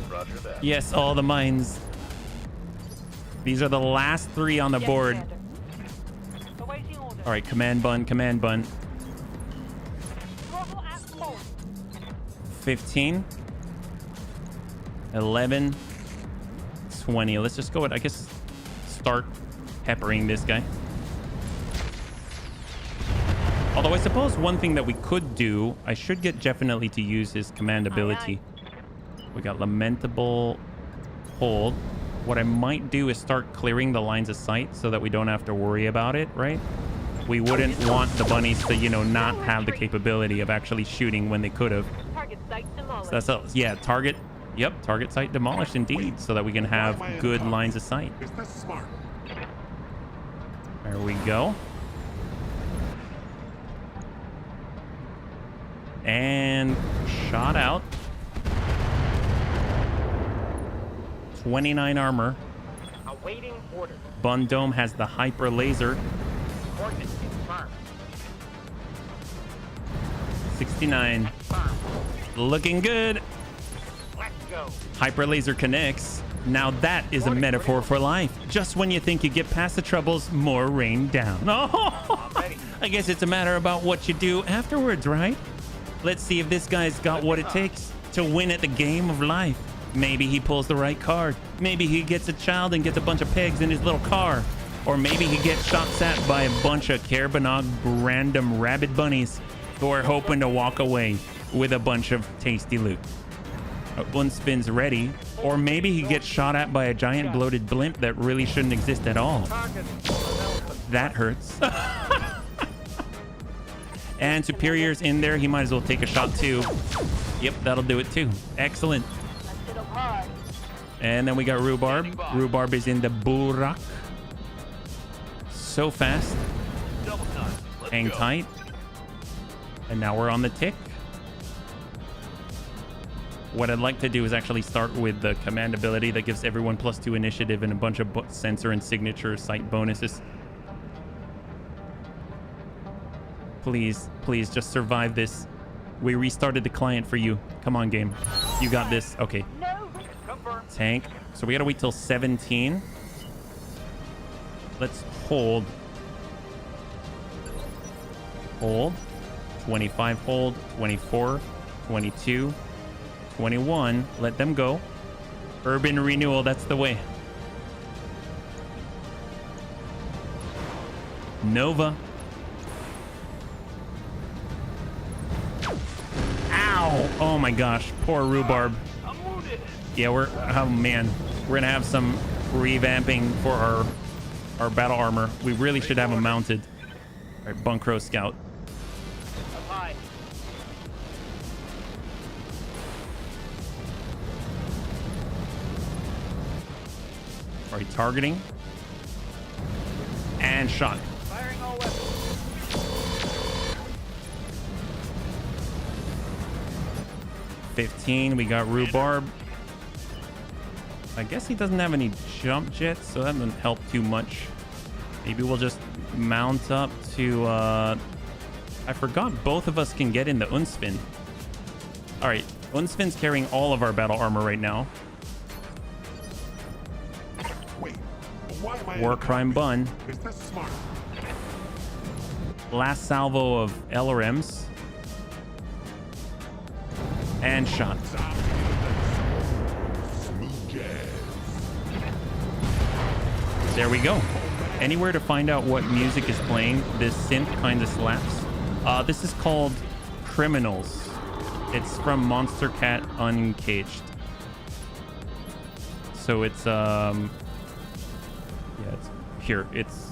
[SPEAKER 9] Roger that.
[SPEAKER 1] Yes, all the mines. These are the last 3 on the board.
[SPEAKER 6] Awaiting order.
[SPEAKER 1] All right, command bun, command bun.
[SPEAKER 6] Throttle at full.
[SPEAKER 1] 15. 11. 20. Let's just go with, I guess, start peppering this guy. Although I suppose one thing that we could do, I should get definitely to use his command ability. We got lamentable hold. What I might do is start clearing the lines of sight so that we don't have to worry about it, right? We wouldn't want the bunnies to, you know, not have the capability of actually shooting when they could have.
[SPEAKER 6] Target site demolished.
[SPEAKER 1] So that's yeah, target. Yep, target site demolished indeed, so that we can have good lines of sight.
[SPEAKER 2] Is this smart?
[SPEAKER 1] There we go. And shot out. 29 armor.
[SPEAKER 3] Awaiting order.
[SPEAKER 1] Bun Dome has the hyper laser.
[SPEAKER 3] Coordinates confirmed.
[SPEAKER 1] 69.
[SPEAKER 3] Confirmed.
[SPEAKER 1] Looking good.
[SPEAKER 3] Let's go.
[SPEAKER 1] Hyper laser connects. Now that is a metaphor for life. Just when you think you get past the troubles, more rain down. Oh, I guess it's a matter about what you do afterwards, right? Let's see if this guy's got what it takes to win at the game of life. Maybe he pulls the right card. Maybe he gets a child and gets a bunch of pegs in his little car. Or maybe he gets shot at by a bunch of Kerbanog random rabbit bunnies who are hoping to walk away with a bunch of tasty loot. One spin's ready. Or maybe he gets shot at by a giant bloated blimp that really shouldn't exist at all. That hurts. And Superior's in there. He might as well take a shot too. Yep, that'll do it too. Excellent.
[SPEAKER 6] Let's hit 'em hard.
[SPEAKER 1] And then we got Rhubarb. Rhubarb is in the Burak. So fast.
[SPEAKER 9] Double time. Let's
[SPEAKER 1] Hang
[SPEAKER 9] go.
[SPEAKER 1] tight. And now we're on the tick. What I'd like to do is actually start with the command ability that gives everyone +2 initiative and a bunch of sensor and signature sight bonuses. Please, please just survive this. We restarted the client for you. Come on, game. You got this. Okay.
[SPEAKER 6] No.
[SPEAKER 3] Confirmed.
[SPEAKER 1] Tank. So we gotta wait till 17. Let's hold. Hold. 25 hold. 24. 22. 21. Let them go. Urban renewal, that's the way. Nova. Ow! Oh my gosh, poor rhubarb. Yeah, oh man, we're gonna have some revamping for our battle armor. We really should have them mounted. All right, Bunkro Scout.
[SPEAKER 3] Up high.
[SPEAKER 1] All right, targeting. And shot.
[SPEAKER 3] Firing all weapons.
[SPEAKER 1] 15, we got rhubarb. I guess he doesn't have any jump jets, so that doesn't help too much. Maybe we'll just mount up to I forgot both of us can get in the Unsfin. All right, Unsfin's carrying all of our battle armor right now.
[SPEAKER 2] Wait, why am I
[SPEAKER 1] War crime bun.
[SPEAKER 2] Is that smart?
[SPEAKER 1] Last salvo of LRMs. And shot.
[SPEAKER 2] Smooth jazz.
[SPEAKER 1] There we go. Anywhere to find out what music is playing, this synth kind of slaps. This is called Criminals. It's from Monster Cat Uncaged. So it's yeah, it's here. It's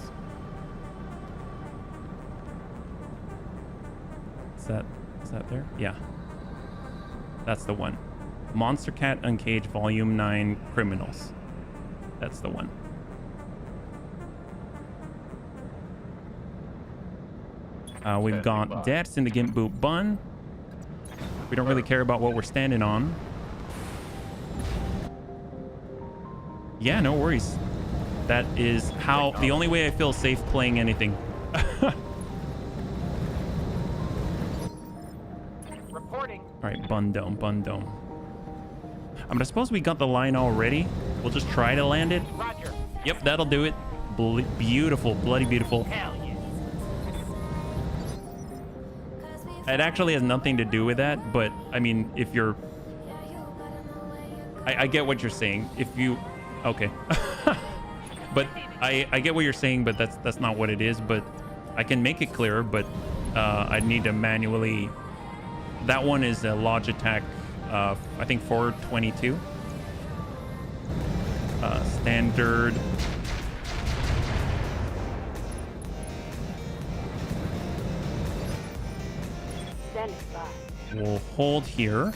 [SPEAKER 1] is that there? Yeah. That's the one. Monster Cat Uncaged Volume 9 Criminals. That's the one. We've got deaths in the Gimp Boot Bun. We don't really care about what we're standing on. Yeah, no worries. That is how the only way I feel safe playing anything.
[SPEAKER 3] Reporting.
[SPEAKER 1] All right, Bun Dome, Bun Dome. I'm gonna suppose we got the line already. We'll just try to land it.
[SPEAKER 3] Roger.
[SPEAKER 1] Yep, that'll do it. Beautiful, bloody beautiful.
[SPEAKER 3] Hell yeah.
[SPEAKER 1] It actually has nothing to do with that, but I mean, if you're... I get what you're saying. If you... Okay. But I get what you're saying, but that's not what it is. But I can make it clearer, but I need to manually... That one is a Logitech, I think 422. Standard... We'll hold here.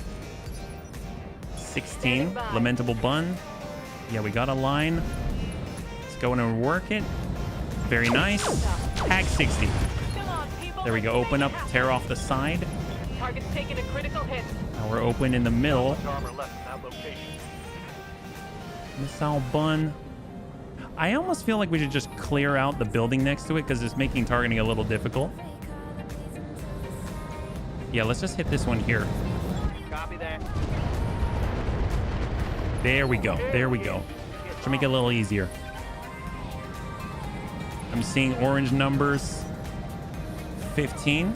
[SPEAKER 1] 16. Lamentable Bun. Yeah, we got a line. Let's go in and work it. Very nice. Tag 60. There we go. Open up, tear off the side.
[SPEAKER 3] Target's taking a critical hit.
[SPEAKER 1] Now we're open in the middle.
[SPEAKER 9] Armor left in that location.
[SPEAKER 1] Missile Bun. I almost feel like we should just clear out the building next to it because it's making targeting a little difficult. Yeah, let's just hit this one here.
[SPEAKER 3] Copy that.
[SPEAKER 1] There we go. There we go. To make it a little easier. I'm seeing orange numbers. 15.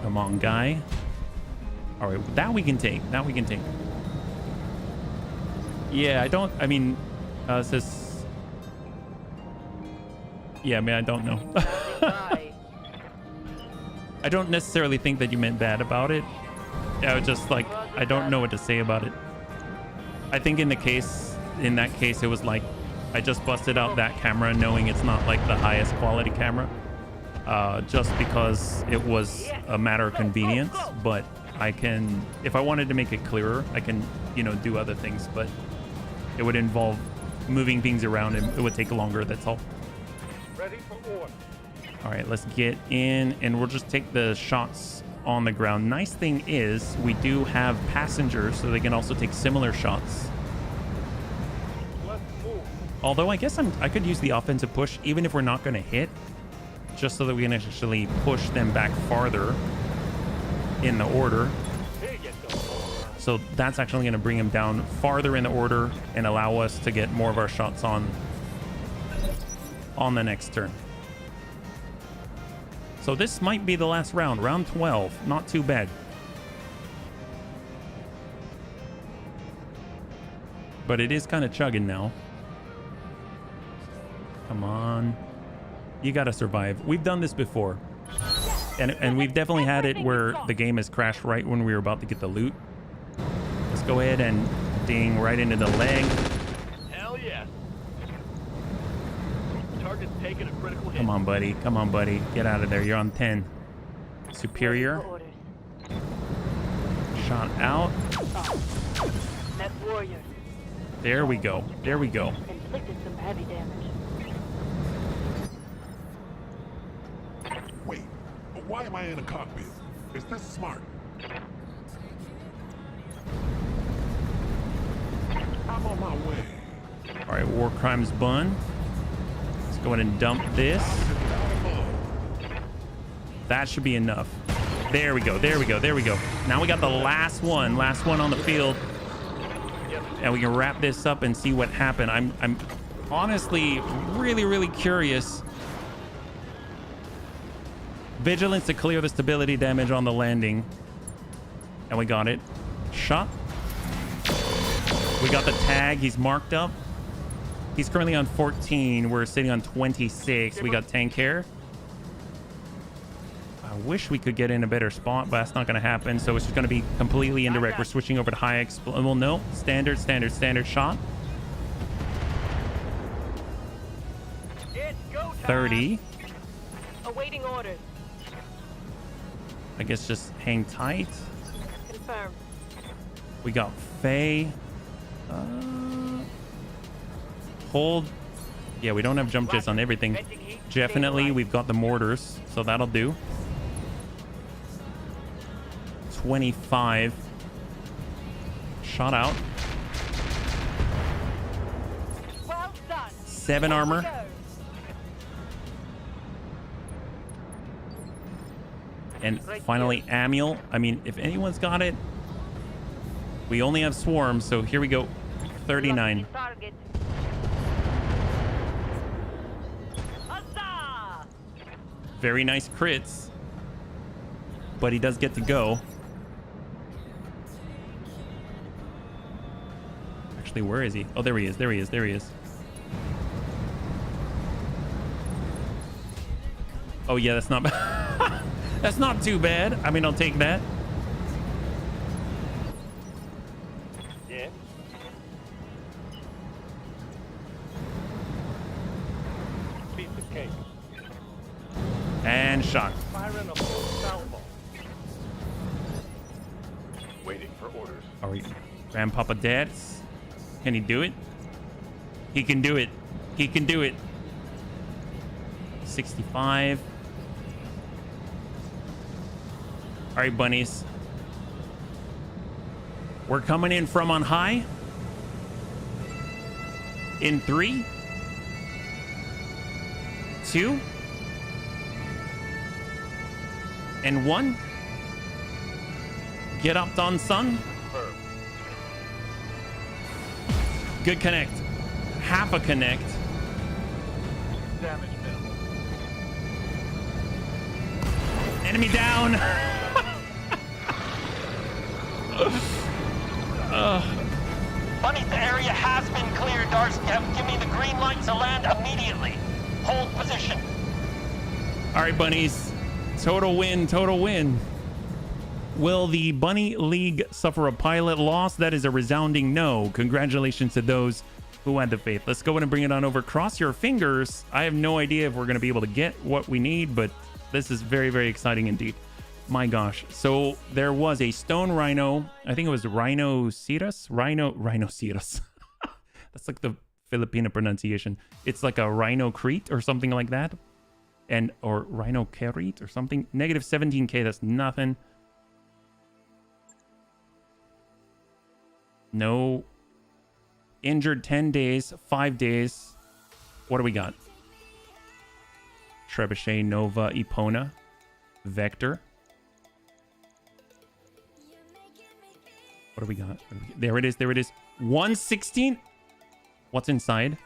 [SPEAKER 1] Come on, guy. All right, that we can take. That we can take. Yeah, I mean, it's just... Yeah, man, I don't know. I don't necessarily think that you meant bad about it. I was just like, I don't know what to say about it. I think in that case, it was like, I just busted out that camera knowing it's not like the highest quality camera. Just because it was a matter of convenience, but I can, if I wanted to make it clearer, I can, you know, do other things, but it would involve moving things around and it would take longer, that's all.
[SPEAKER 9] Ready for order.
[SPEAKER 1] All right, let's get in and we'll just take the shots on the ground. Nice thing is we do have passengers, so they can also take similar shots.
[SPEAKER 9] Let's move.
[SPEAKER 1] Although I guess I could use the offensive push even if we're not going to hit, just so that we can actually push them back farther in the order.
[SPEAKER 9] Here you go.
[SPEAKER 1] So that's actually going to bring him down farther in the order and allow us to get more of our shots on. on the next turn. So this might be the last round. Round 12. Not too bad. But it is kind of chugging now. Come on. You gotta survive. We've done this before. And we've definitely had it where the game has crashed right when we were about to get the loot. Let's go ahead and ding right into the leg.
[SPEAKER 9] Hell yes. Target's taking a critical hit.
[SPEAKER 1] Come on, buddy. Come on, buddy. Get out of there. You're on 10. Superior. Shot out.
[SPEAKER 6] Net warrior.
[SPEAKER 1] There we go. There we go.
[SPEAKER 6] Inflicted some heavy damage.
[SPEAKER 2] Wait, why am I in a cockpit? Is this smart? I'm on my way.
[SPEAKER 1] All right, war crimes bun. Let's go ahead and dump this. That should be enough. There we go. There we go. There we go. Now we got the last one on the field. And we can wrap this up and see what happened. I'm honestly really curious. Vigilance to clear the stability damage on the landing. And we got it. Shot. We got the tag. He's marked up. He's currently on 14. We're sitting on 26. We got tank care. I wish we could get in a better spot, but that's not going to happen. So it's just going to be completely indirect. We're switching over to high explode. Well, no. Standard shot.
[SPEAKER 3] It's go time.
[SPEAKER 1] 30.
[SPEAKER 3] Awaiting orders.
[SPEAKER 1] I guess just hang tight.
[SPEAKER 3] Confirmed.
[SPEAKER 1] We got Faye. Hold. Yeah, we don't have jump jets on everything. Definitely, we've got the mortars, so that'll do. 25. Shot out.
[SPEAKER 3] Well done.
[SPEAKER 1] 7 armor.
[SPEAKER 3] Go.
[SPEAKER 1] And finally, Amiel. I mean, if anyone's got it, we only have swarms, so here we go. 39.
[SPEAKER 6] Target. Huzzah!
[SPEAKER 1] Very nice crits. But he does get to go. Actually, where is he? Oh, there he is. There he is. There he is. Oh, yeah, that's not bad. That's not too bad. I mean, I'll take that.
[SPEAKER 9] Yeah. Piece of cake.
[SPEAKER 1] And shot.
[SPEAKER 9] Firing a full salvo. Waiting for orders.
[SPEAKER 1] Are we Grandpapa Dads? Can he do it? He can do it. He can do it. 65. All right, bunnies. We're coming in from on high. In 3, 2, and 1. Get up, Don Sun. Good connect. Half a connect.
[SPEAKER 9] Damage bill.
[SPEAKER 1] Enemy down.
[SPEAKER 5] Bunny, the area has been cleared. Dars, give me the green light to land immediately. Hold position.
[SPEAKER 1] All right, bunnies. Total win, total win. Will the Bunny League suffer a pilot loss? That is a resounding no. Congratulations to those who had the faith. Let's go ahead and bring it on over. Cross your fingers. I have no idea if we're going to be able to get what we need, but this is very exciting indeed. My gosh. So there was a stone rhino. I think it was rhinoceros. Rhinoceros. That's like the Filipino pronunciation. It's like a rhinocrete or something like that. And or rhinocerete or something. Negative 17k. That's nothing. No. Injured 10 days. 5 days. What do we got? Trebuchet, Nova, Epona. Vector. What do we got? There it is. There it is. 116. What's inside?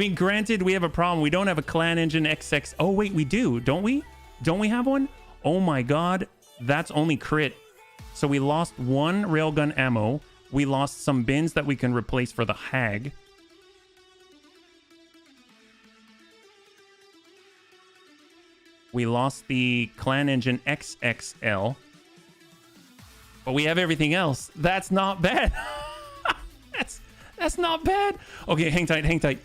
[SPEAKER 1] mean, granted, we have a problem. We don't have a clan engine XX. Oh, wait, we do, don't we? Don't we have one? Oh my god, that's only crit. So we lost one railgun ammo. We lost some bins that we can replace for the Hag. We lost the clan engine XXL. But we have everything else. That's not bad. That's not bad. Okay, hang tight, hang tight.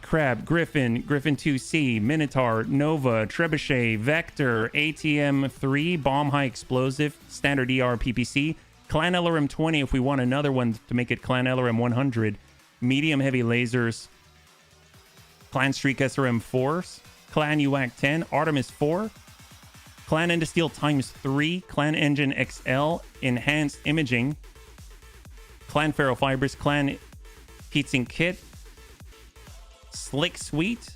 [SPEAKER 1] Crab, Griffin, Griffin 2C, Minotaur, Nova, Trebuchet, Vector, ATM-3, Bomb High Explosive, Standard ER PPC, Clan LRM 20 if we want another one to make it Clan LRM 100, Medium Heavy Lasers, Clan Streak SRM 4s, Clan UAC 10, Artemis 4, Clan Endosteel times 3, Clan Engine XL, Enhanced Imaging, Clan Ferrofibers, Clan Heatsink Kit, Slick Sweet,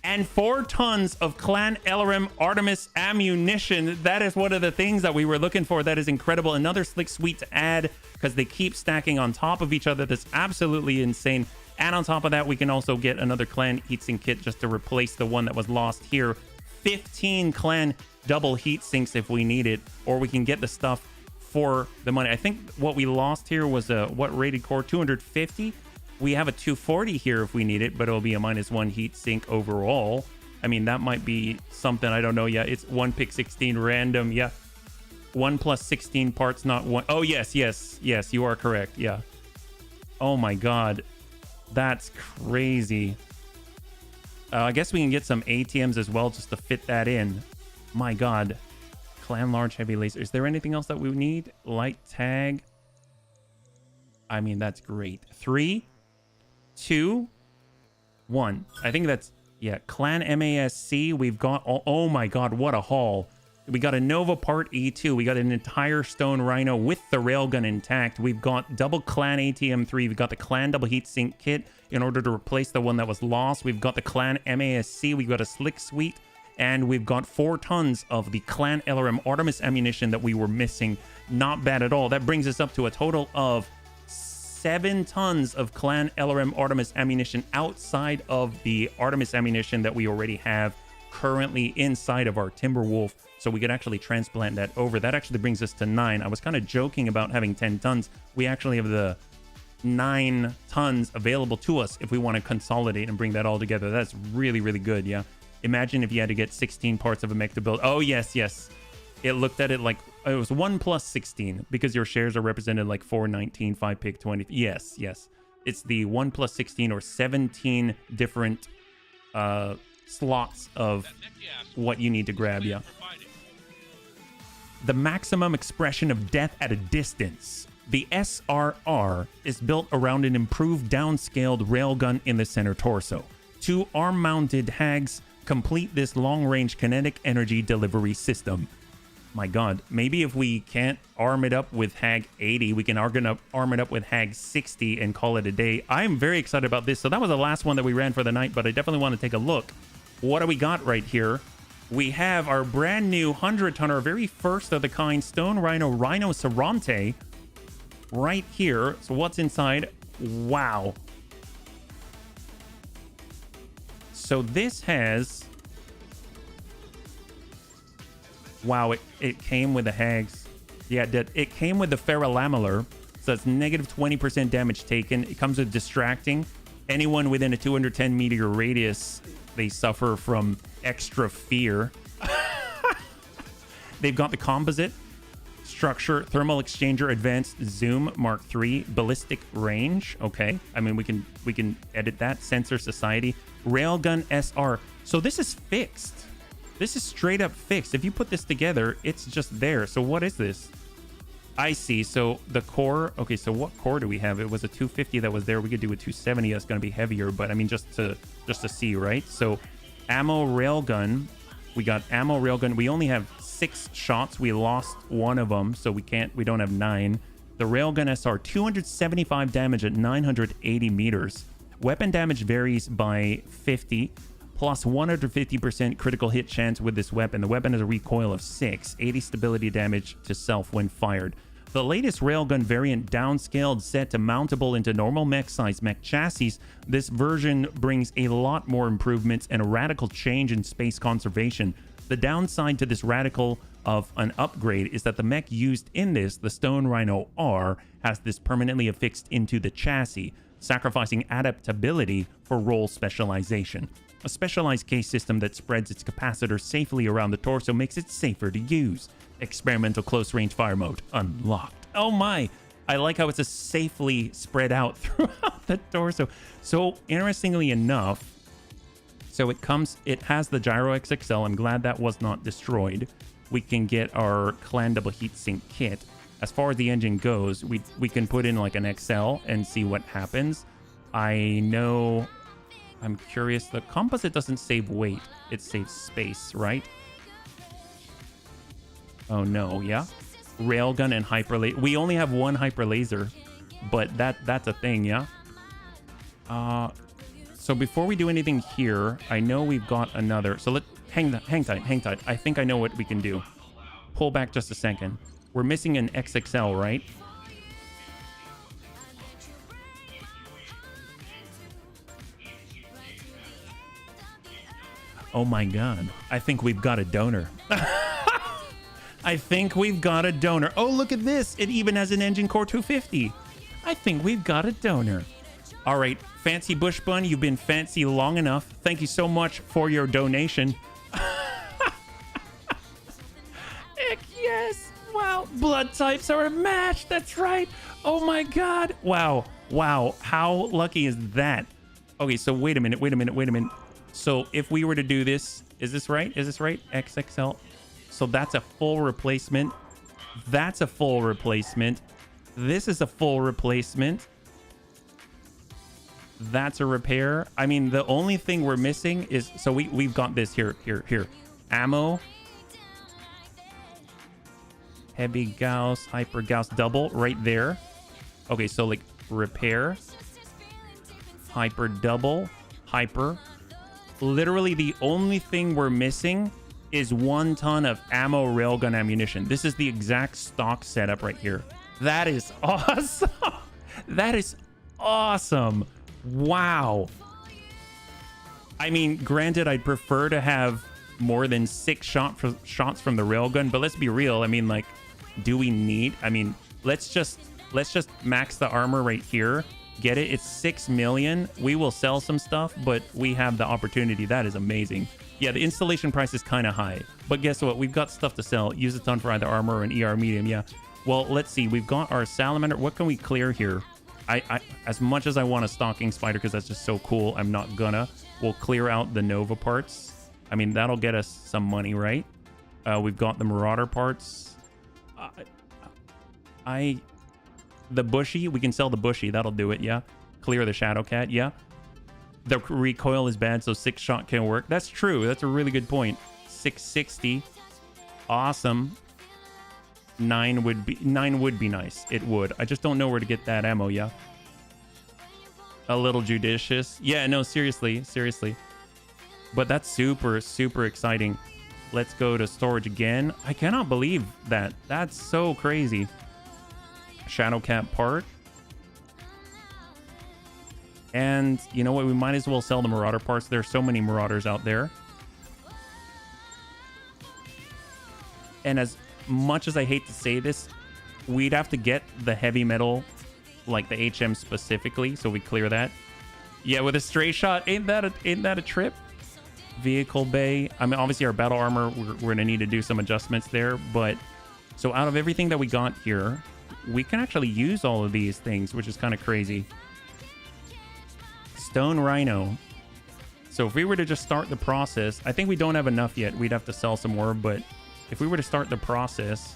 [SPEAKER 1] and 4 tons of Clan LRM Artemis ammunition. That is one of the things that we were looking for. That is incredible. Another Slick Sweet to add because they keep stacking on top of each other. That's absolutely insane. And on top of that, we can also get another Clan Heatsink Kit just to replace the one that was lost here. 15 Clan double heat sinks if we need it, or we can get the stuff for the money. I think what we lost here was a what rated core 250. We have a 240 here if we need it, but it'll be a -1 heat sink overall. I mean, that might be something. I don't know. Yeah, it's 1 pick 16 random. Yeah, 1 plus 16 parts, not 1. Oh yes, yes, yes, you are correct. Yeah. Oh my god, that's crazy. I guess we can get some ATMs as well just to fit that in. My god. Clan Large Heavy Laser. Is there anything else that we need? Light tag. I mean, that's great. 3, 2, 1. I think that's, yeah. Clan MASC. We've got, oh my god, what a haul. We got a Nova Part E2. We got an entire Stone Rhino with the railgun intact. We've got double Clan ATM-3. We've got the Clan double heatsink kit in order to replace the one that was lost. We've got the Clan MASC. We've got a Slick Sweet. And we've got 4 tons of the Clan LRM Artemis ammunition that we were missing. Not bad at all. That brings us up to a total of 7 tons of Clan LRM Artemis ammunition outside of the Artemis ammunition that we already have currently inside of our Timberwolf. So we could actually transplant that over. That actually brings us to 9. I was kind of joking about having 10 tons. We actually have the 9 tons available to us if we want to consolidate and bring that all together. That's really, really good, yeah. Imagine if you had to get 16 parts of a mech to build. Oh, yes, yes. It looked at it like it was 1 plus 16 because your shares are represented like 4, 19, 5 pick 20. Yes, yes. It's the 1 plus 16 or 17 different slots of what you need to grab, yeah. The maximum expression of death at a distance. The SRR is built around an improved downscaled railgun in the center torso. 2 arm-mounted Hags complete this long-range kinetic energy delivery system. My god, maybe if we can't arm it up with Hag 80, we can arm it up with Hag 60 and call it a day. I'm very excited about this. So that was the last one that we ran for the night, but I definitely want to take a look. What do we got right here? We have our brand new 100-tonner, very first of the kind Stone Rhino Rhinoceronte right here. So what's inside? Wow. So this has, wow, it came with the Hags. Yeah, it came with the Ferrolamellar. So it's negative 20% damage taken. It comes with distracting. Anyone within a 210 meter radius, they suffer from extra fear. They've got the composite structure, thermal exchanger, advanced zoom, Mark III, ballistic range. Okay, I mean we can edit that. Sensor society, railgun SR. So this is fixed. This is straight up fixed. If you put this together, it's just there. So what is this? I see. So the core. Okay, so what core do we have? It was a 250 that was there. We could do a 270. That's going to be heavier, but I mean just to see, right? So ammo railgun. We got ammo railgun. We only have 6 shots. We lost one of them, so we don't have 9. The railgun SR, 275 damage at 980 meters. Weapon damage varies by 50, plus 150% critical hit chance with this weapon. The weapon has a recoil of 6, 80 stability damage to self when fired. The latest railgun variant downscaled set to mountable into normal mech size mech chassis, this version brings a lot more improvements and a radical change in space conservation. The downside to this radical of an upgrade is that the mech used in this, the Stone Rhino R, has this permanently affixed into the chassis, sacrificing adaptability for role specialization. A specialized case system that spreads its capacitor safely around the torso makes it safer to use. Experimental close range fire mode unlocked. Oh my, I like how it's a safely spread out throughout the torso. So interestingly enough, so it has the Gyro XXL. I'm glad that was not destroyed. We can get our clan double heatsink kit. As far as the engine goes, we can put in like an XL and see what happens. I'm curious, the composite doesn't save weight, it saves space, right? Oh no, yeah. Railgun and hyper laser. We only have one hyper laser, but that's a thing, yeah. So before we do anything here, I know we've got another. So hang tight. I think I know what we can do. Pull back just a second. We're missing an XXL, right? Oh my god. I think we've got a donor. I think we've got a donor. Oh, look at this. It even has an engine core 250. I think we've got a donor. All right, Fancy Bush Bun, you've been fancy long enough. Thank you so much for your donation. Heck yes. Wow, blood types are a match. That's right. Oh my god. Wow. How lucky is that? Okay, so wait a minute. So if we were to do this, is this right? XXL. So that's a full replacement. That's a full replacement. This is a full replacement. That's a repair. I mean, the only thing we're missing is, so we've got this here. Ammo. Heavy Gauss, Hyper Gauss double right there. Okay, so like repair. Hyper double. Hyper. Literally the only thing we're missing is 1 ton of ammo railgun ammunition. This is the exact stock setup right here. That is awesome. That is awesome. Wow. I mean, granted, I'd prefer to have more than 6 shots from the railgun, but let's be real. I mean, like, do we need? I mean, let's just max the armor right here. Get it? It's 6 million. We will sell some stuff, but we have the opportunity. That is amazing. Yeah, the installation price is kind of high, but guess what? We've got stuff to sell. Use a ton for either armor or an ER medium. Yeah. Well, let's see. We've got our salamander. What can we clear here? I as much as I want a stalking spider because that's just so cool, I'm not gonna. We'll clear out the Nova parts. I mean, that'll get us some money, right? We've got the Marauder parts. The Bushy, we can sell the Bushy. That'll do it, yeah. Clear the Shadow Cat, yeah. The recoil is bad, so 6-shot can work. That's true. That's a really good point. 660. Awesome. 9 would be nice. It would. I just don't know where to get that ammo, yeah. A little judicious. Yeah, no, seriously. But that's super, super exciting. Let's go to storage again. I cannot believe that. That's so crazy. Shadowcat part. And you know what? We might as well sell the Marauder parts. There's so many Marauders out there. And as much as I hate to say this, we'd have to get the heavy metal, like the HM specifically, so we clear that. Yeah, with a stray shot, ain't that a trip? Vehicle bay. I mean, obviously our battle armor, we're gonna need to do some adjustments there, but so out of everything that we got here, we can actually use all of these things, which is kind of crazy. Stone Rhino. So if we were to just start the process, I think we don't have enough yet. We'd have to sell some more, but if we were to start the process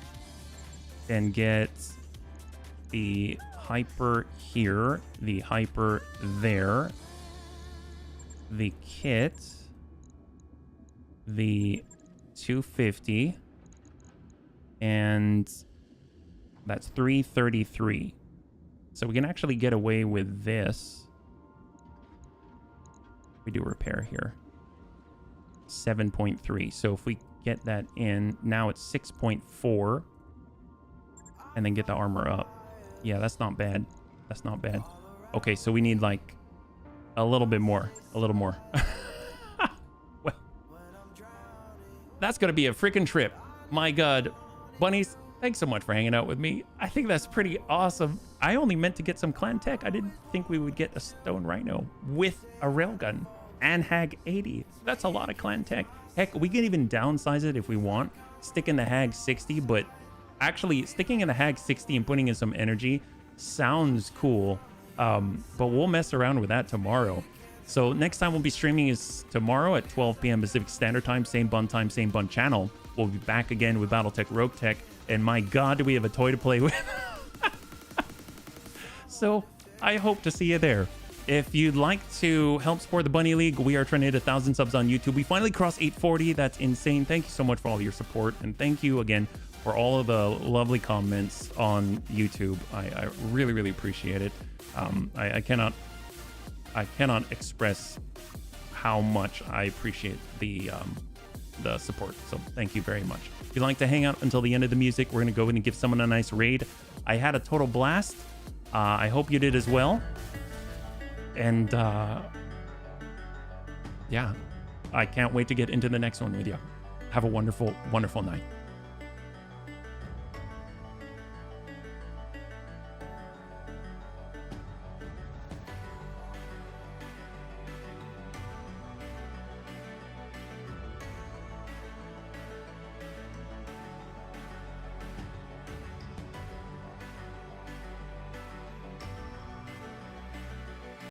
[SPEAKER 1] and get the hyper here, the hyper there, the kit, the 250, and that's 333. So we can actually get away with this. We do repair here. 7.3. So if we get that in, now it's 6.4. and then get the armor up. Yeah, that's not bad. That's not bad. Okay, so we need like a little bit more. A little more. Well, that's going to be a freaking trip. My God. Bunnies, thanks so much for hanging out with me. I think that's pretty awesome. I only meant to get some clan tech. I didn't think we would get a stone rhino with a railgun and Hag 80. That's a lot of clan tech. Heck, we can even downsize it if we want. Stick in the Hag 60, but actually sticking in the Hag 60 and putting in some energy sounds cool. But we'll mess around with that tomorrow. So next time we'll be streaming is tomorrow at 12 p.m. Pacific Standard Time, same bun channel. We'll be back again with Battletech Roguetech. And my God, do we have a toy to play with? So I hope to see you there. If you'd like to help support the Bunny League, we are trying to hit 1,000 subs on YouTube. We finally crossed 840. That's insane. Thank you so much for all your support. And thank you again for all of the lovely comments on YouTube. I really, really appreciate it. I cannot express how much I appreciate the support. So thank you very much. If you'd like to hang out until the end of the music, we're going to go in and give someone a nice raid. I had a total blast. I hope you did as well. And yeah, I can't wait to get into the next one with you. Have a wonderful, wonderful night.